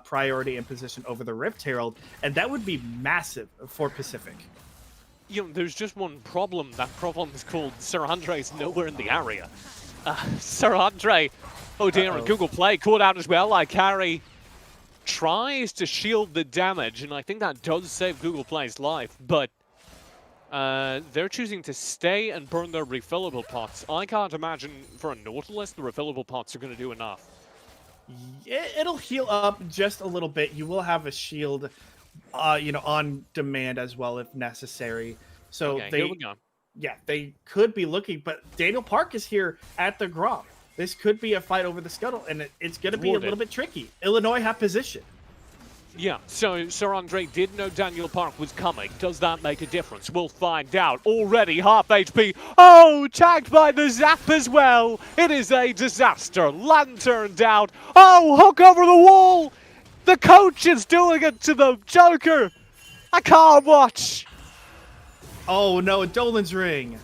priority and position over the Rift Herald, and that would be massive for Pacific. You know, there's just one problem. That problem is called Sir Andre's nowhere in the area. Sir Andre, oh dear, and Google Play caught out as well. iCarry tries to shield the damage, and I think that does save Google Play's life, but they're choosing to stay and burn their refillable pots. I can't imagine for a Nautilus the refillable pots are going to do enough. It'll heal up just a little bit. You will have a shield, you know, on demand as well if necessary. So okay, here we go. Yeah, they could be looking, but Daniel Park is here at the Grom. This could be a fight over the scuttle, and it's going to be a little bit tricky. Illinois have position. Yeah, so Sir Andre did know Daniel Park was coming. Does that make a difference? We'll find out. Already half HP. Oh, tagged by the zap as well. It is a disaster. Lantern down. Oh, hook over the wall. The coach is doing it to the Joker. I can't watch. Oh no, Dolan's ring.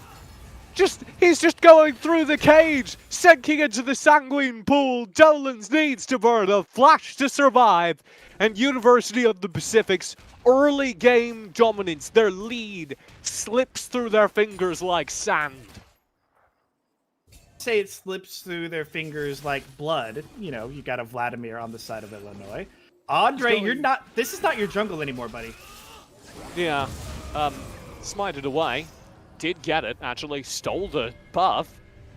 He's just going through the cage, sinking into the sanguine pool. Dolan's needs to burn a flash to survive. And University of the Pacific's early game dominance, their lead, slips through their fingers like sand. Say it slips through their fingers like blood. You know, you got a Vladimir on the side of Illinois. Andre, you're not. This is not your jungle anymore, buddy. Yeah, smited away. Did get it, actually. Stole the buff.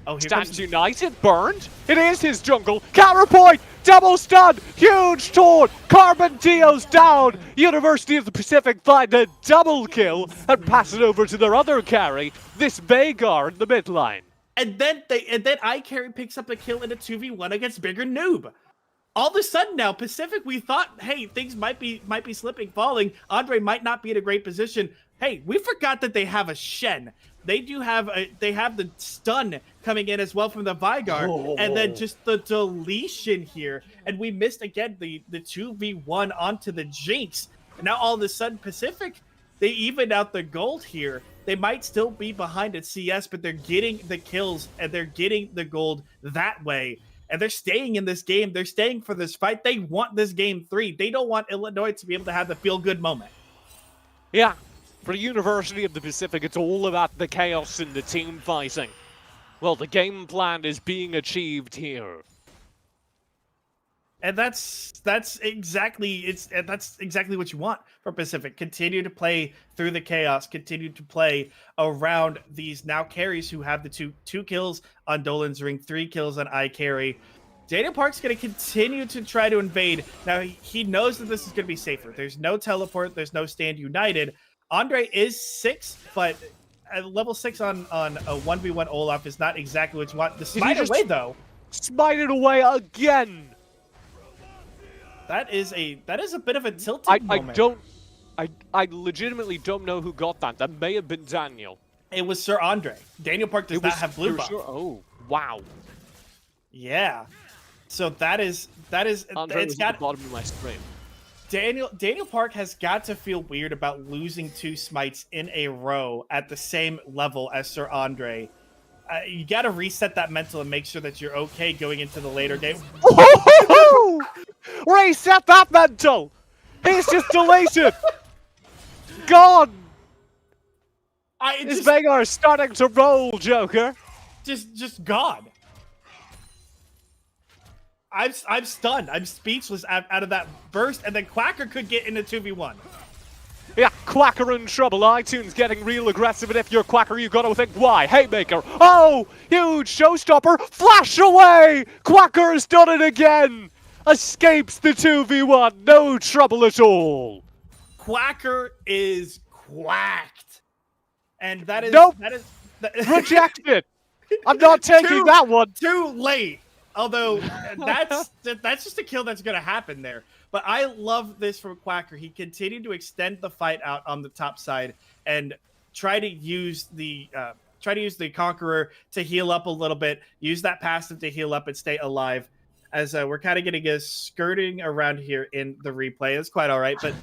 Oh, here Stands comes United, burned. It is his jungle. Counterpoint, double stun, huge taunt. Carbon Dio's down. University of the Pacific find a double kill and pass it over to their other carry, this Veigar in the mid lane. And then iCarry picks up a kill in a 2v1 against Bigger Noob. All of a sudden now, Pacific, we thought, hey, things might be slipping, falling. Andre might not be in a great position. Hey, we forgot that they have a Shen. They have the stun coming in as well from the Veigar, and then just the deletion here. And we missed again the 2v1 onto the Jinx. And now all of a sudden, Pacific, they evened out the gold here. They might still be behind at CS, but they're getting the kills and they're getting the gold that way. And they're staying in this game. They're staying for this fight. They want this game 3. They don't want Illinois to be able to have the feel-good moment. Yeah, for University of the Pacific, it's all about the chaos and the team fighting. Well, the game plan is being achieved here. And that's exactly what you want from Pacific. Continue to play through the chaos. Continue to play around these now carries who have the two kills on Dolan's ring, 3 kills on iCarry. Daniel Park's going to continue to try to invade. Now he knows that this is going to be safer. There's no teleport. There's no stand united. Andre is 6, but level 6 on a 1v1 Olaf is not exactly what you want. The smite away though. Smite it away again. That is a bit of a tilting moment. I legitimately don't know who got that. That may have been Daniel. It was Sir Andre. Daniel Park does not have blue buff. Sure? Oh, wow. Yeah. So that is Andre it's was got at the bottom of my screen. Daniel Park has got to feel weird about losing 2 smites in a row at the same level as Sir Andre. You got to reset that mental and make sure that you're okay going into the later game. Reset that mental! He's just deleted! Gone! This Veigar is starting to roll, Joker. Just gone. I'm stunned. I'm speechless out of that burst, and then Quacker could get into 2v1. Yeah, Quacker in trouble. iTunes getting real aggressive, and if you're Quacker, you gotta think, why? Haymaker. Oh, huge showstopper. Flash away! Quacker's done it again! Escapes the 2v1. No trouble at all. Quacker is quacked. And that is... Nope. That is rejected. I'm not taking that one. Too late. Although, that's just a kill that's going to happen there. But I love this from Quacker. He continued to extend the fight out on the top side and try to use the Conqueror to heal up a little bit. Use that passive to heal up and stay alive. As we're kind of getting a skirting around here in the replay. It's quite all right. But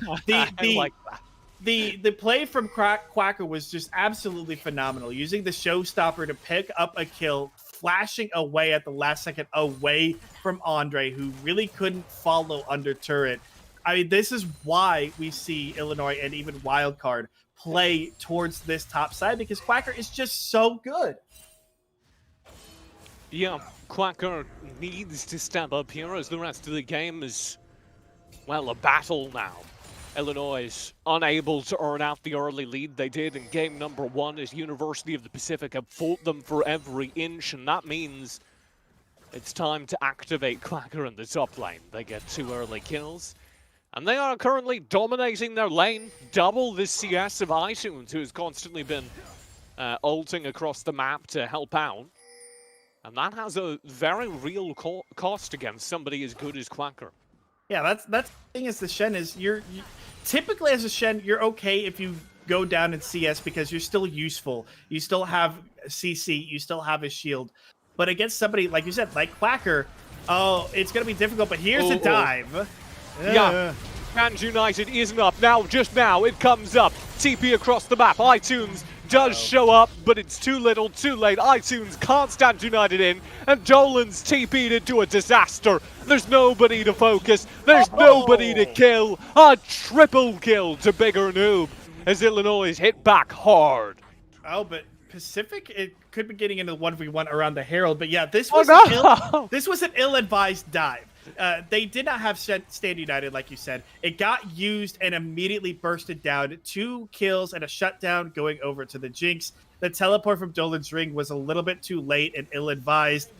the play from Quacker was just absolutely phenomenal. Using the showstopper to pick up a kill, flashing away at the last second away from Andre, who really couldn't follow under turret. I mean, this is why we see Illinois and even Wildcard play towards this top side, because Quacker is just so good. Yeah, Quacker needs to step up here as the rest of the game is, well, a battle now. Illinois is unable to earn out the early lead they did in game number 1 as University of the Pacific have fought them for every inch, and that means it's time to activate Quacker in the top lane. They get 2 early kills, and they are currently dominating their lane. Double the CS of iTunes, who has constantly been ulting across the map to help out. And that has a very real cost against somebody as good as Quacker. Yeah, that's the thing is the Shen is you typically as a Shen, you're okay if you go down in CS because you're still useful. You still have CC, you still have a shield. But against somebody, like you said, like Quacker, oh, it's going to be difficult, but here's a dive. Yeah. Fans United isn't up. Just now, it comes up. TP across the map. iTunes does show up, but it's too little, too late. iTunes can't stand United in, and Dolan's TP'd into a disaster. There's nobody to focus. There's nobody to kill. A triple kill to Bigger Noob as Illinois is hit back hard. Oh, but Pacific, it could be getting into the 1v1 around the Herald, but yeah, this was an ill-advised dive. They did not have Stand United, like you said. It got used and immediately bursted down. 2 kills and a shutdown going over to the Jinx. The teleport from Dolan's Ring was a little bit too late and ill-advised.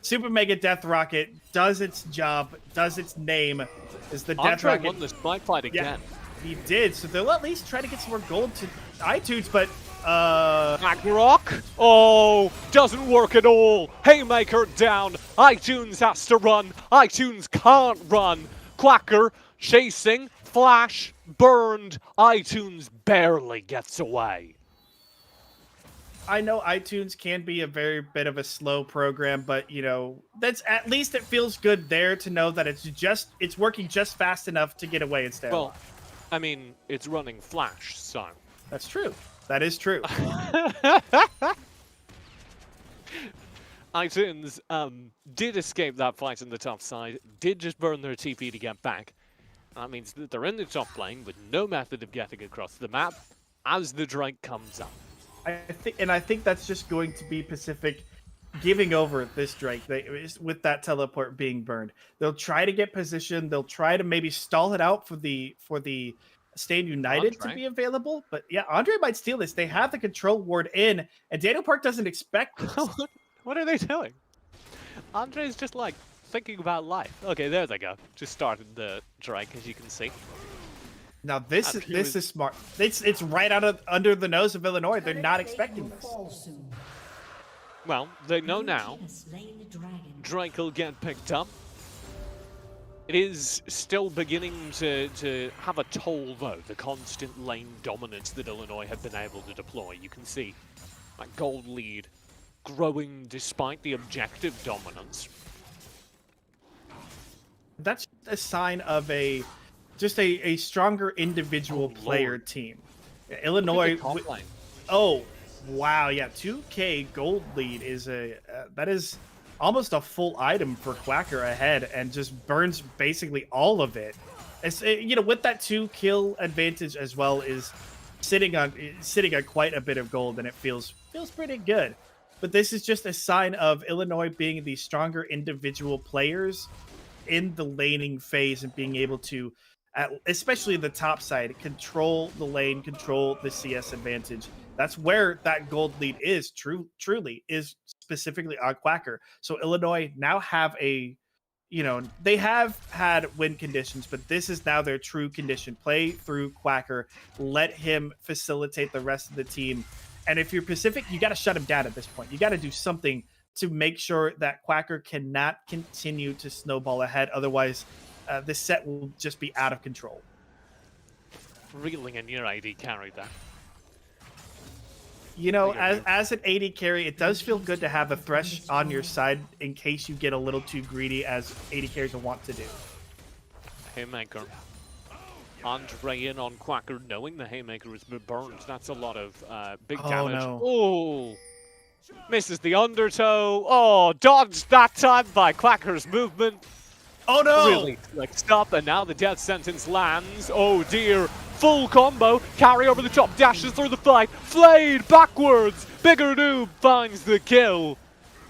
Super Mega Death Rocket does its job, does its name. Is the Death Rocket won this fight again. Yeah, he did. So they'll at least try to get some more gold to iTunes, but Ragnarok? Oh, doesn't work at all. Haymaker down. iTunes has to run. iTunes can't run. Quacker chasing. Flash burned. iTunes barely gets away. I know iTunes can be a very bit of a slow program, but you know, that's at least it feels good there to know that it's working just fast enough to get away and stay alive. I mean, it's running Flash, so that's true. That is true. iTunes did escape that fight in the top side, did just burn their TP to get back. That means that they're in the top lane with no method of getting across the map as the Drake comes up. I think that's just going to be Pacific giving over this Drake with that teleport being burned. They'll try to get position. They'll try to maybe stall it out for the Stand United to be available. But yeah, Andre might steal this. They have the control ward in, and Daniel Park doesn't expect this. What are they doing? Andre's just like thinking about life. Okay, there they go. Just started the Drake, as you can see. Now this is smart. It's right under the nose of Illinois. They're not expecting this. Well, they know now. Drake will get picked up. It is still beginning to have a toll, though, the constant lane dominance that Illinois have been able to deploy. You can see that gold lead growing despite the objective dominance. That's a sign of a stronger individual player team. Illinois. Oh, wow. Yeah, 2K gold lead is that is almost a full item for Quacker ahead and just burns basically all of it. You know, with that 2-kill advantage as well is sitting on quite a bit of gold, and it feels pretty good. But this is just a sign of Illinois being the stronger individual players in the laning phase and being able to, especially the top side, control the lane, control the CS advantage. That's where that gold lead is truly is specifically on Quacker. So Illinois now have they have had win conditions, but this is now their true condition. Play through Quacker, let him facilitate the rest of the team. And if you're Pacific, you got to shut him down at this point. You got to do something to make sure that Quacker cannot continue to snowball ahead. Otherwise, this set will just be out of control. Reeling in your AD carry there. You know, as an AD carry, it does feel good to have a Thresh on your side in case you get a little too greedy, as AD carries will want to do. Haymaker. Andre in on Quacker, knowing the Haymaker has been burned. That's a lot of big damage. No. Oh, misses the undertow. Oh, dodged that time by Quacker's movement. Oh no! Really, stop, and now the death sentence lands. Oh dear. Full combo, carry over the top, dashes through the fight, flayed backwards. Bigger Noob finds the kill.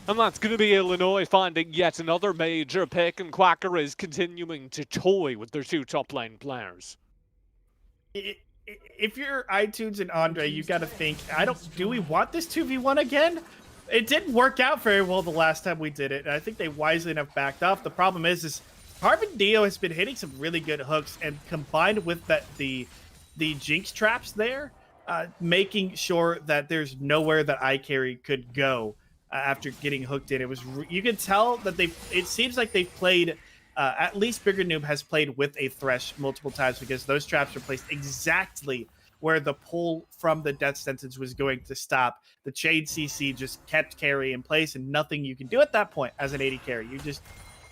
And that's going to be Illinois finding yet another major pick, and Quacker is continuing to toy with their 2 top lane players. If you're iTunes and Andre, you got to think, do we want this 2v1 again? It didn't work out very well the last time we did it, and I think they wisely enough backed off. The problem is Harvin Dio has been hitting some really good hooks, and combined with the Jinx traps there, making sure that there's nowhere that iCarry could go after getting hooked in. You could tell that it seems like they played at least Bigger Noob has played with a Thresh multiple times because those traps were placed exactly where the pull from the death sentence was going to stop. The chain CC just kept carry in place, and nothing you can do at that point as an AD carry. You just,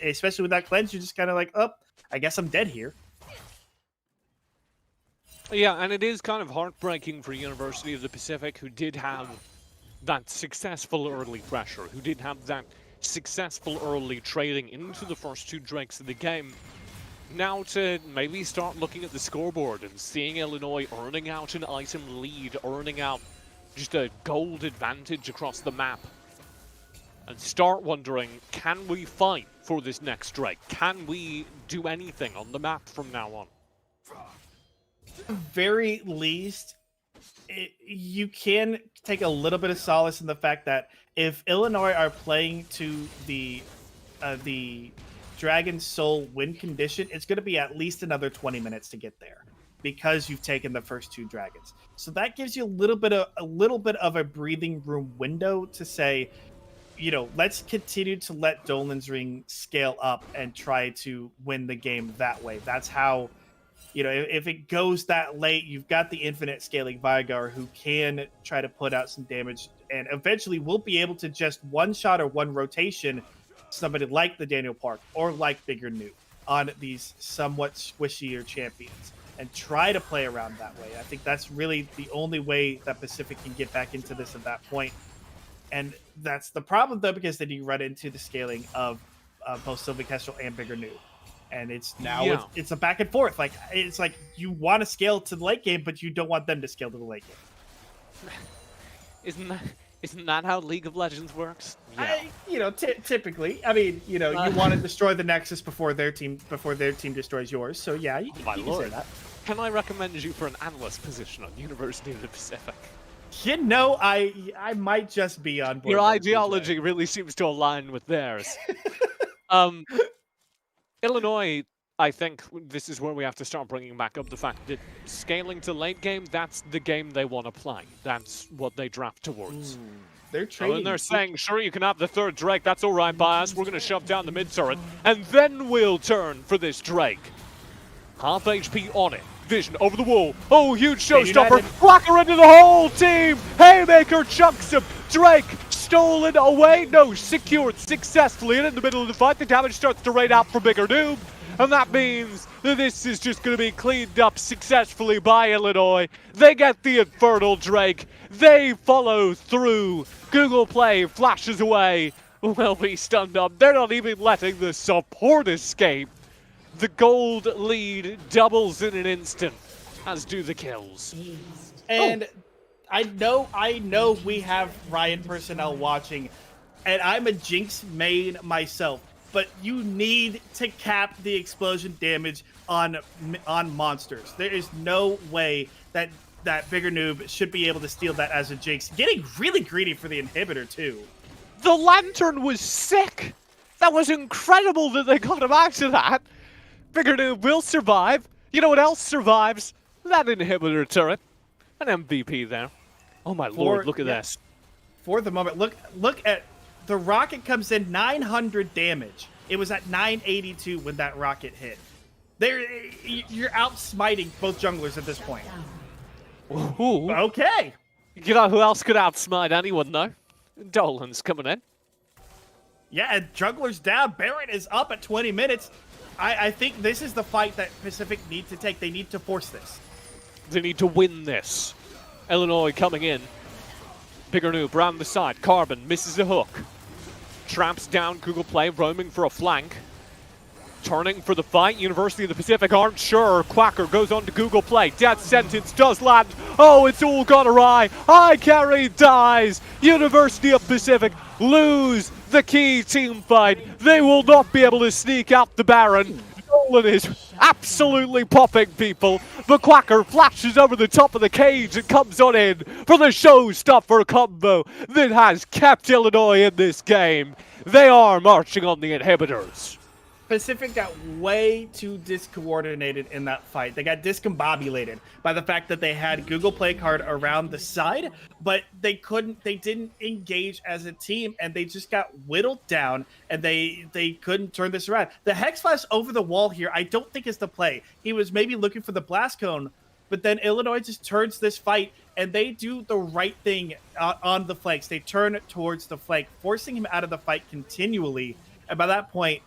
especially with that cleanse, you're just kind of like, oh, I guess I'm dead here. Yeah, and it is kind of heartbreaking for University of the Pacific, who did have that successful early pressure, who did have that successful early trading into the first 2 Drakes of the game. Now to maybe start looking at the scoreboard and seeing Illinois earning out an item lead, earning out just a gold advantage across the map. And start wondering, can we fight for this next Drake? Can we do anything on the map from now on? Very least, you can take a little bit of solace in the fact that if Illinois are playing to the Dragon Soul win condition, it's going to be at least another 20 minutes to get there because you've taken the first 2 dragons. So that gives you a little bit of a breathing room window to say, you know, let's continue to let Dolan's Ring scale up and try to win the game that way. That's how, you know, if it goes that late, you've got the infinite scaling Vigar who can try to put out some damage, and eventually we'll be able to just one shot or one rotation somebody like the Daniel Park or like Bigger Noob on these somewhat squishier champions and try to play around that way. I think that's really the only way that Pacific can get back into this at that point. And that's the problem, though, because then you run into the scaling of both Sylvie Kestrel and Bigger Noob. And it's now it's a back and forth. Like, it's like you want to scale to the late game, but you don't want them to scale to the late game. Isn't that how League of Legends works? Yeah. Typically, I mean, you want to destroy the Nexus before their team destroys yours. So yeah, you can say that. Can I recommend you for an analyst position on University of the Pacific? You know, I might just be on board. Your ideology really seems to align with theirs. Illinois, I think this is where we have to start bringing back up the fact that scaling to late game, that's the game they want to play. That's what they draft towards. They're trading. And they're saying, sure, you can have the 3rd Drake. That's all right by us. We're going to shove down the mid turret, and then we'll turn for this Drake. Half HP on it. Vision over the wall. Oh, huge showstopper. Quacker into the whole team. Haymaker chunks him. Drake stolen away. No, secured successfully. And in the middle of the fight, the damage starts to rain out for Bigger Noob. And that means that this is just going to be cleaned up successfully by Illinois. They get the Infernal Drake. They follow through. Google Play flashes away. Will be stunned up. They're not even letting the support escape. The gold lead doubles in an instant, as do the kills. And I know we have Ryan personnel watching, and I'm a Jinx main myself, but you need to cap the explosion damage on monsters. There is no way that Bigger Noob should be able to steal that as a Jinx. Getting really greedy for the inhibitor, too. The Lantern was sick! That was incredible that they got him out of that! Bigger Noob will survive. You know what else survives? That inhibitor turret. An MVP there. Oh my lord, look at this. For the moment, look at the rocket comes in 900 damage. It was at 982 when that rocket hit. You're out smiting both junglers at this point. Ooh. Okay. You know who else could outsmite anyone though? Dolan's coming in. Yeah, and jungler's down. Barrett is up at 20 minutes. I think this is the fight that Pacific need to take. They need to force this. They need to win this. Illinois coming in. Bigger Noob round the side. Carbon misses a hook. Traps down Google Play, roaming for a flank. Turning for the fight. University of the Pacific aren't sure. Quacker goes on to Google Play. Death sentence does land. Oh, it's all gone awry. High carry dies. University of Pacific lose the key team fight. They will not be able to sneak out the Baron. Nolan is absolutely popping people. The Quacker flashes over the top of the cage and comes on in for the showstopper combo that has kept Illinois in this game. They are marching on the inhibitors. Pacific got way too discoordinated in that fight. They got discombobulated by the fact that they had Google Play Card around the side, but they didn't engage as a team, and they just got whittled down, and they couldn't turn this around. The Hex Flash over the wall here, I don't think is the play. He was maybe looking for the Blast Cone, but then Illinois just turns this fight, and they do the right thing on the flanks. They turn towards the flank, forcing him out of the fight continually, and by that point,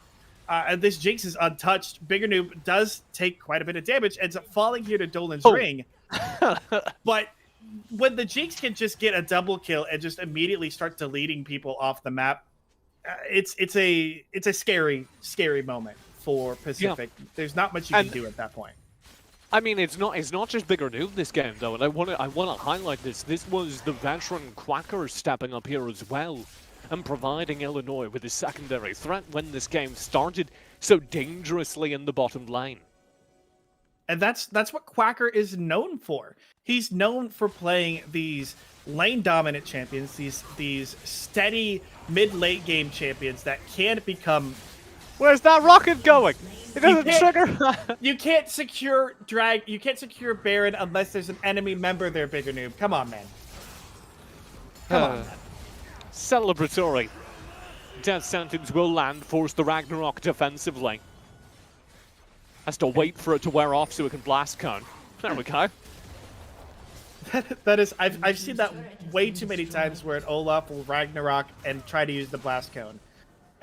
this Jinx is untouched. Bigger Noob does take quite a bit of damage, ends up falling here to Dolan's ring. But when the Jinx can just get a double kill and just immediately start deleting people off the map, it's a scary moment for Pacific. Yeah. There's not much you can do at that point. I mean, it's not just Bigger Noob this game though, and I want to highlight this. This was the veteran Quacker stepping up here as well, and providing Illinois with a secondary threat when this game started so dangerously in the bottom lane. And that's what Quacker is known for. He's known for playing these lane dominant champions, these steady mid-late game champions that can become... Where's that rocket going? It doesn't trigger. You can't secure you can't secure Baron unless there's an enemy member there, Bigger Noob. Come on, man. Come on, man. Celebratory. Death sentence will land, force the Ragnarok defensively. Has to wait for it to wear off so it can blast cone. There we go. That is, I've seen that way too many times where an Olaf will Ragnarok and try to use the blast cone.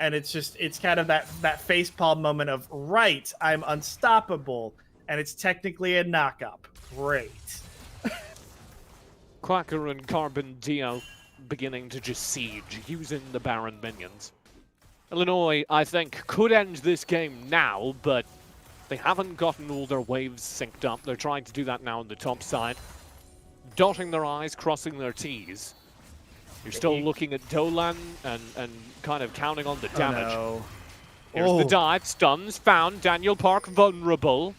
And it's kind of that facepalm moment of, right, I'm unstoppable, and it's technically a knock-up. Great. Quacker and Carbon Dio beginning to just siege, using the Baron minions. Illinois, I think, could end this game now, but they haven't gotten all their waves synced up. They're trying to do that now on the top side. Dotting their I's, crossing their T's. You're still looking at Dolan and kind of counting on the damage. Oh, no. Here's the dive, stuns, found, Daniel Park vulnerable.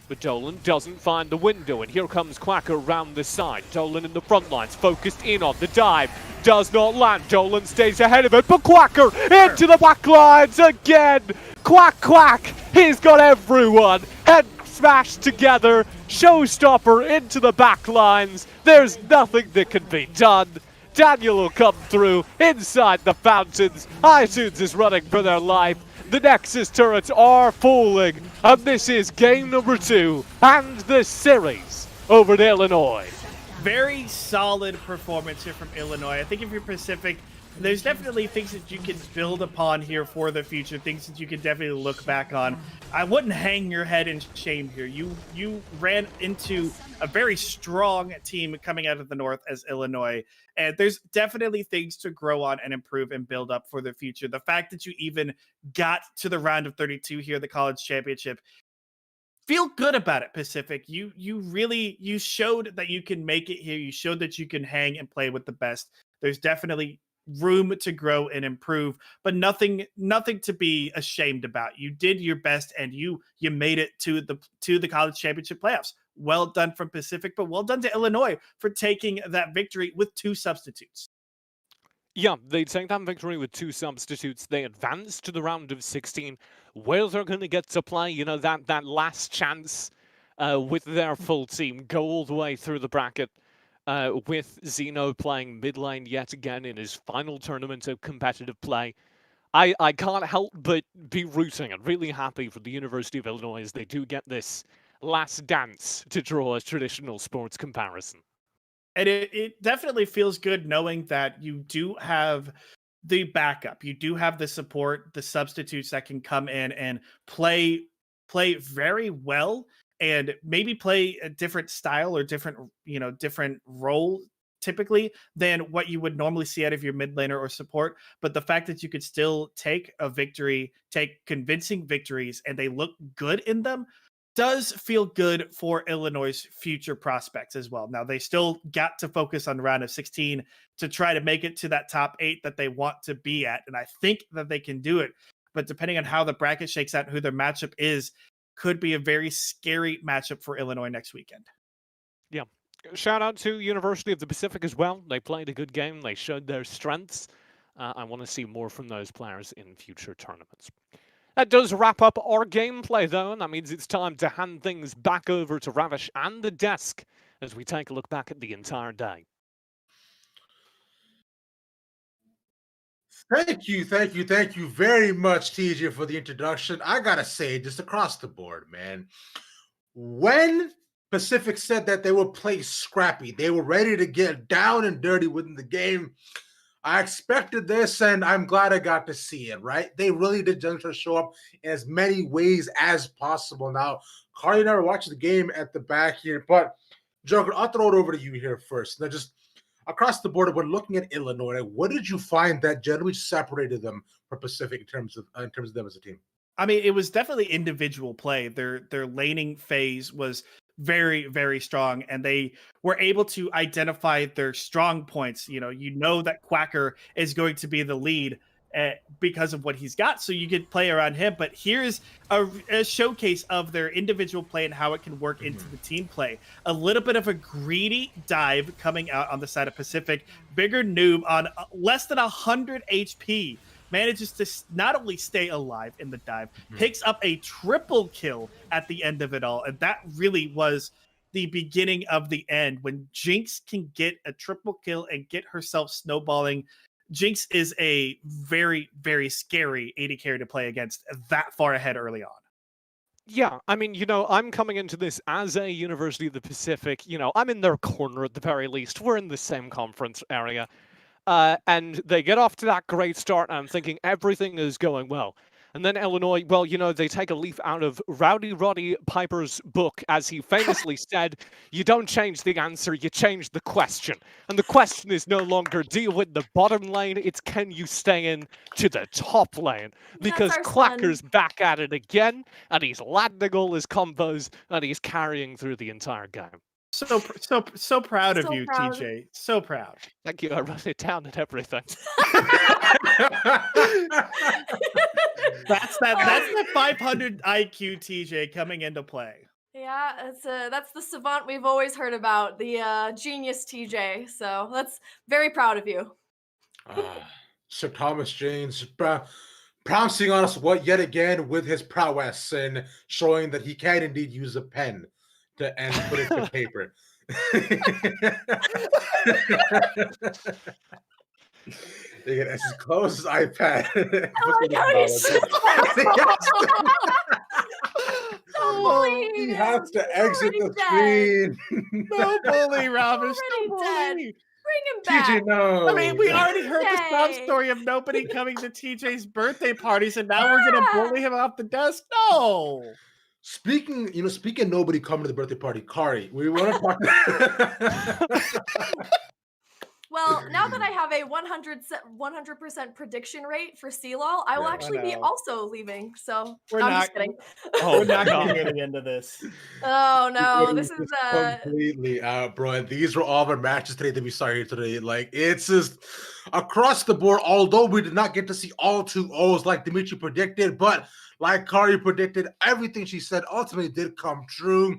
But Dolan doesn't find the window, and here comes Quacker round the side. Dolan in the front lines, focused in on the dive. Does not land, Dolan stays ahead of it, but Quacker into the back lines again! Quack! He's got everyone! Head smashed together, showstopper into the back lines. There's nothing that can be done. Daniel will come through inside the fountains. iTunes is running for their life. The Nexus turrets are falling, and this is game number 2 and the series over to Illinois. Very solid performance here from Illinois. I think if you're Pacific, there's definitely things that you can build upon here for the future, things that you can definitely look back on. I wouldn't hang your head in shame here. You ran into a very strong team coming out of the North as Illinois, and there's definitely things to grow on and improve and build up for the future. The fact that you even got to the round of 32 here, the college championship, feel good about it, Pacific. You showed that you can make it here. You showed that you can hang and play with the best. There's definitely room to grow and improve, but nothing to be ashamed about. You did your best, and you made it to the college championship playoffs. Well done from Pacific, but well done to Illinois for taking that victory with 2 substitutes. Yeah, they take that victory with 2 substitutes. They advance to the round of 16, where they're going to get to play, you know, that last chance with their full team, go all the way through the bracket. With Zeno playing mid lane yet again in his final tournament of competitive play. I can't help but be rooting and really happy for the University of Illinois as they do get this last dance to draw a traditional sports comparison. And it definitely feels good knowing that you do have the backup. You do have the support, the substitutes that can come in and play very well, and maybe play a different style or different role typically than what you would normally see out of your mid laner or support. But the fact that you could still take a victory, take convincing victories, and they look good in them, does feel good for Illinois' future prospects as well. Now, they still got to focus on the round of 16 to try to make it to that top 8 that they want to be at. And I think that they can do it. But depending on how the bracket shakes out and who their matchup is, could be a very scary matchup for Illinois next weekend. Yeah. Shout out to University of the Pacific as well. They played a good game. They showed their strengths. I want to see more from those players in future tournaments. That does wrap up our gameplay, though, and that means it's time to hand things back over to Ravish and the desk as we take a look back at the entire day. Thank you very much, TJ, for the introduction. I gotta say, just across the board, man, when Pacific said that they would play scrappy, they were ready to get down and dirty within the game, I expected this, and I'm glad I got to see it, right? They really did just show up in as many ways as possible. Now, Carly and I were watching the game at the back here, but Joker, I'll throw it over to you here first. Now, just across the board, when looking at Illinois, what did you find that generally separated them from Pacific in terms of them as a team? I mean, it was definitely individual play. Their laning phase was very, very strong, and they were able to identify their strong points. You know that Quacker is going to be the lead because of what he's got, so you could play around him. But here's a showcase of their individual play and how it can work into the team play. A little bit of a greedy dive coming out on the side of Pacific. Bigger Noob on less than 100 HP. Manages to not only stay alive in the dive, picks up a triple kill at the end of it all. And that really was the beginning of the end. When Jinx can get a triple kill and get herself snowballing, Jinx is a very, very scary AD carry to play against that far ahead early on. Yeah, I mean, I'm coming into this as a University of the Pacific. I'm in their corner at the very least. We're in the same conference area. And they get off to that great start, and I'm thinking everything is going well. And then Illinois, well, they take a leaf out of Rowdy Roddy Piper's book, as he famously said, you don't change the answer, you change the question. And the question is no longer, do you win the bottom lane? It's can you stay in to the top lane? Because Quacker's back at it again, and he's landing all his combos, and he's carrying through the entire game. So proud of you, TJ. So proud. Thank you. I wrote it down and everything. That's the 500 IQ TJ coming into play. Yeah, that's the savant we've always heard about, the genius TJ. So that's very proud of you. Sir Thomas James pouncing on us yet again with his prowess and showing that he can indeed use a pen and put it to paper. They get as close as iPad. He has to exit the screen. No bully, Ravish. No bully. Bring him back. TJ, no. I mean, we already heard the sob story of nobody coming to TJ's birthday parties, and now we're gonna bully him off the desk. No. Speaking of nobody coming to the birthday party, Kari, we want to talk. Well, now that I have a 100% prediction rate for CLOL, I will actually be also leaving. So I'm just kidding. We're not going to hear the end of this. Oh no, this is completely out, bro. And these were all of our matches today that we saw here today. Like, it's just across the board. Although we did not get to see all 2 O's like Dimitri predicted, but like Kari predicted, everything she said ultimately did come true.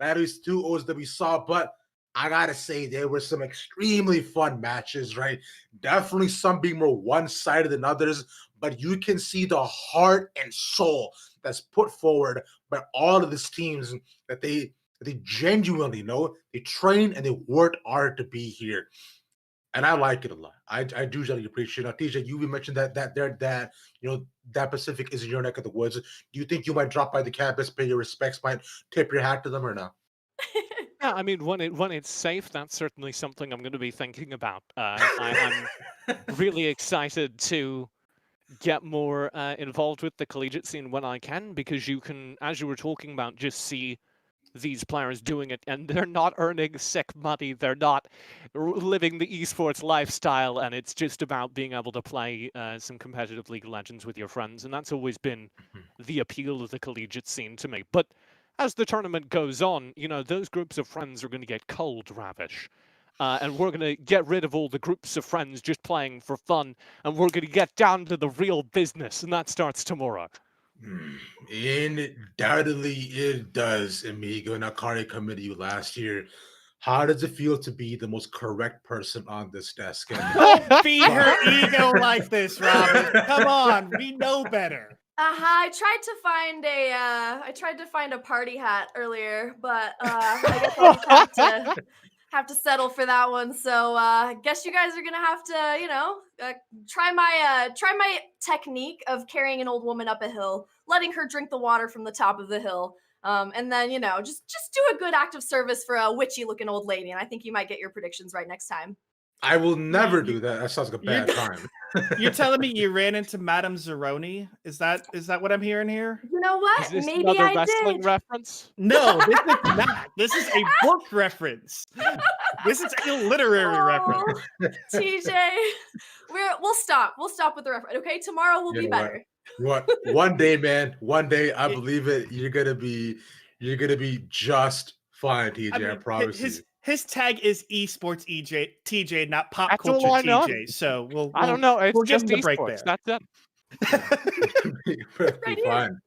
That is 2 O's that we saw, but I gotta say, there were some extremely fun matches, right? Definitely some being more one-sided than others, but you can see the heart and soul that's put forward by all of these teams that they genuinely know. They train and they worked hard to be here. And I like it a lot. I do really appreciate it. Now, TJ, you mentioned that Pacific is in your neck of the woods. Do you think you might drop by the campus, pay your respects, might tip your hat to them or no? Yeah, I mean, when it's safe, that's certainly something I'm going to be thinking about. I'm really excited to get more involved with the collegiate scene when I can, because you can, as you were talking about, just see these players doing it, and they're not earning sick money. They're not living the esports lifestyle, and it's just about being able to play some competitive League of Legends with your friends, and that's always been the appeal of the collegiate scene to me. But as the tournament goes on, those groups of friends are going to get cold, Ravish. And we're going to get rid of all the groups of friends just playing for fun, and we're going to get down to the real business, and that starts tomorrow. Undoubtedly it does, amigo. Now, Kari, coming to you last year, how does it feel to be the most correct person on this desk? Don't feed her ego like this, Robin. Come on, we know better. I tried to find a party hat earlier, but I guess I'll just have to settle for that one. So I guess you guys are gonna have to, try my technique of carrying an old woman up a hill, letting her drink the water from the top of the hill, and then just do a good act of service for a witchy looking old lady, and I think you might get your predictions right next time. I will never do that. That sounds like a bad time. You're telling me you ran into Madame Zeroni? Is that what I'm hearing here? You know what? Is this Maybe another I wrestling did. reference? No, this is not. This is a book reference. This is a literary reference. TJ, we'll stop. We'll stop with the reference. Okay, tomorrow will be better. What? One day, man. One day, I believe it. You're gonna be just fine, TJ. I promise you. His tag is esports TJ, not pop That's culture all I know. TJ. So I don't know. It's we'll give just him the break esports. there. That's it. Perfectly fine.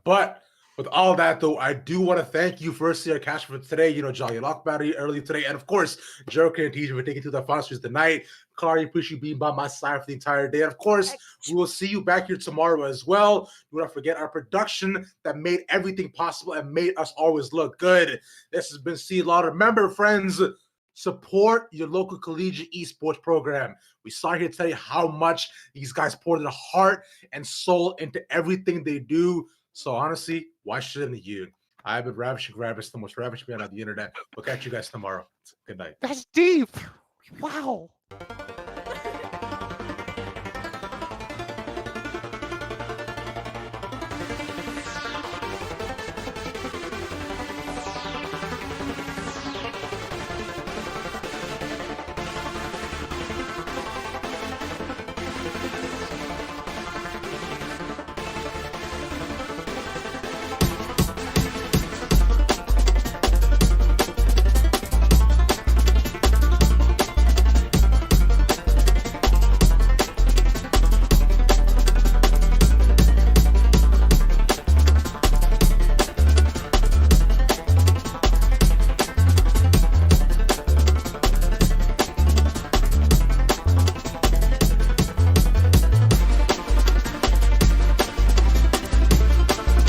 But with all that, though, I do want to thank you firstly, our cash for today. Jolly Lock Battery early today, and of course, Joker and TJ for taking to the finals tonight. Clary, appreciate you being by my side for the entire day. And of course, we will see you back here tomorrow as well. Do not forget our production that made everything possible and made us always look good. This has been C Law. Remember, friends, support your local collegiate esports program. We saw here today how much these guys poured their heart and soul into everything they do. So honestly, why shouldn't you? I've been Ravishing Rabbits, the most ravishing man on the internet. We'll catch you guys tomorrow. Good night. That's deep. Wow.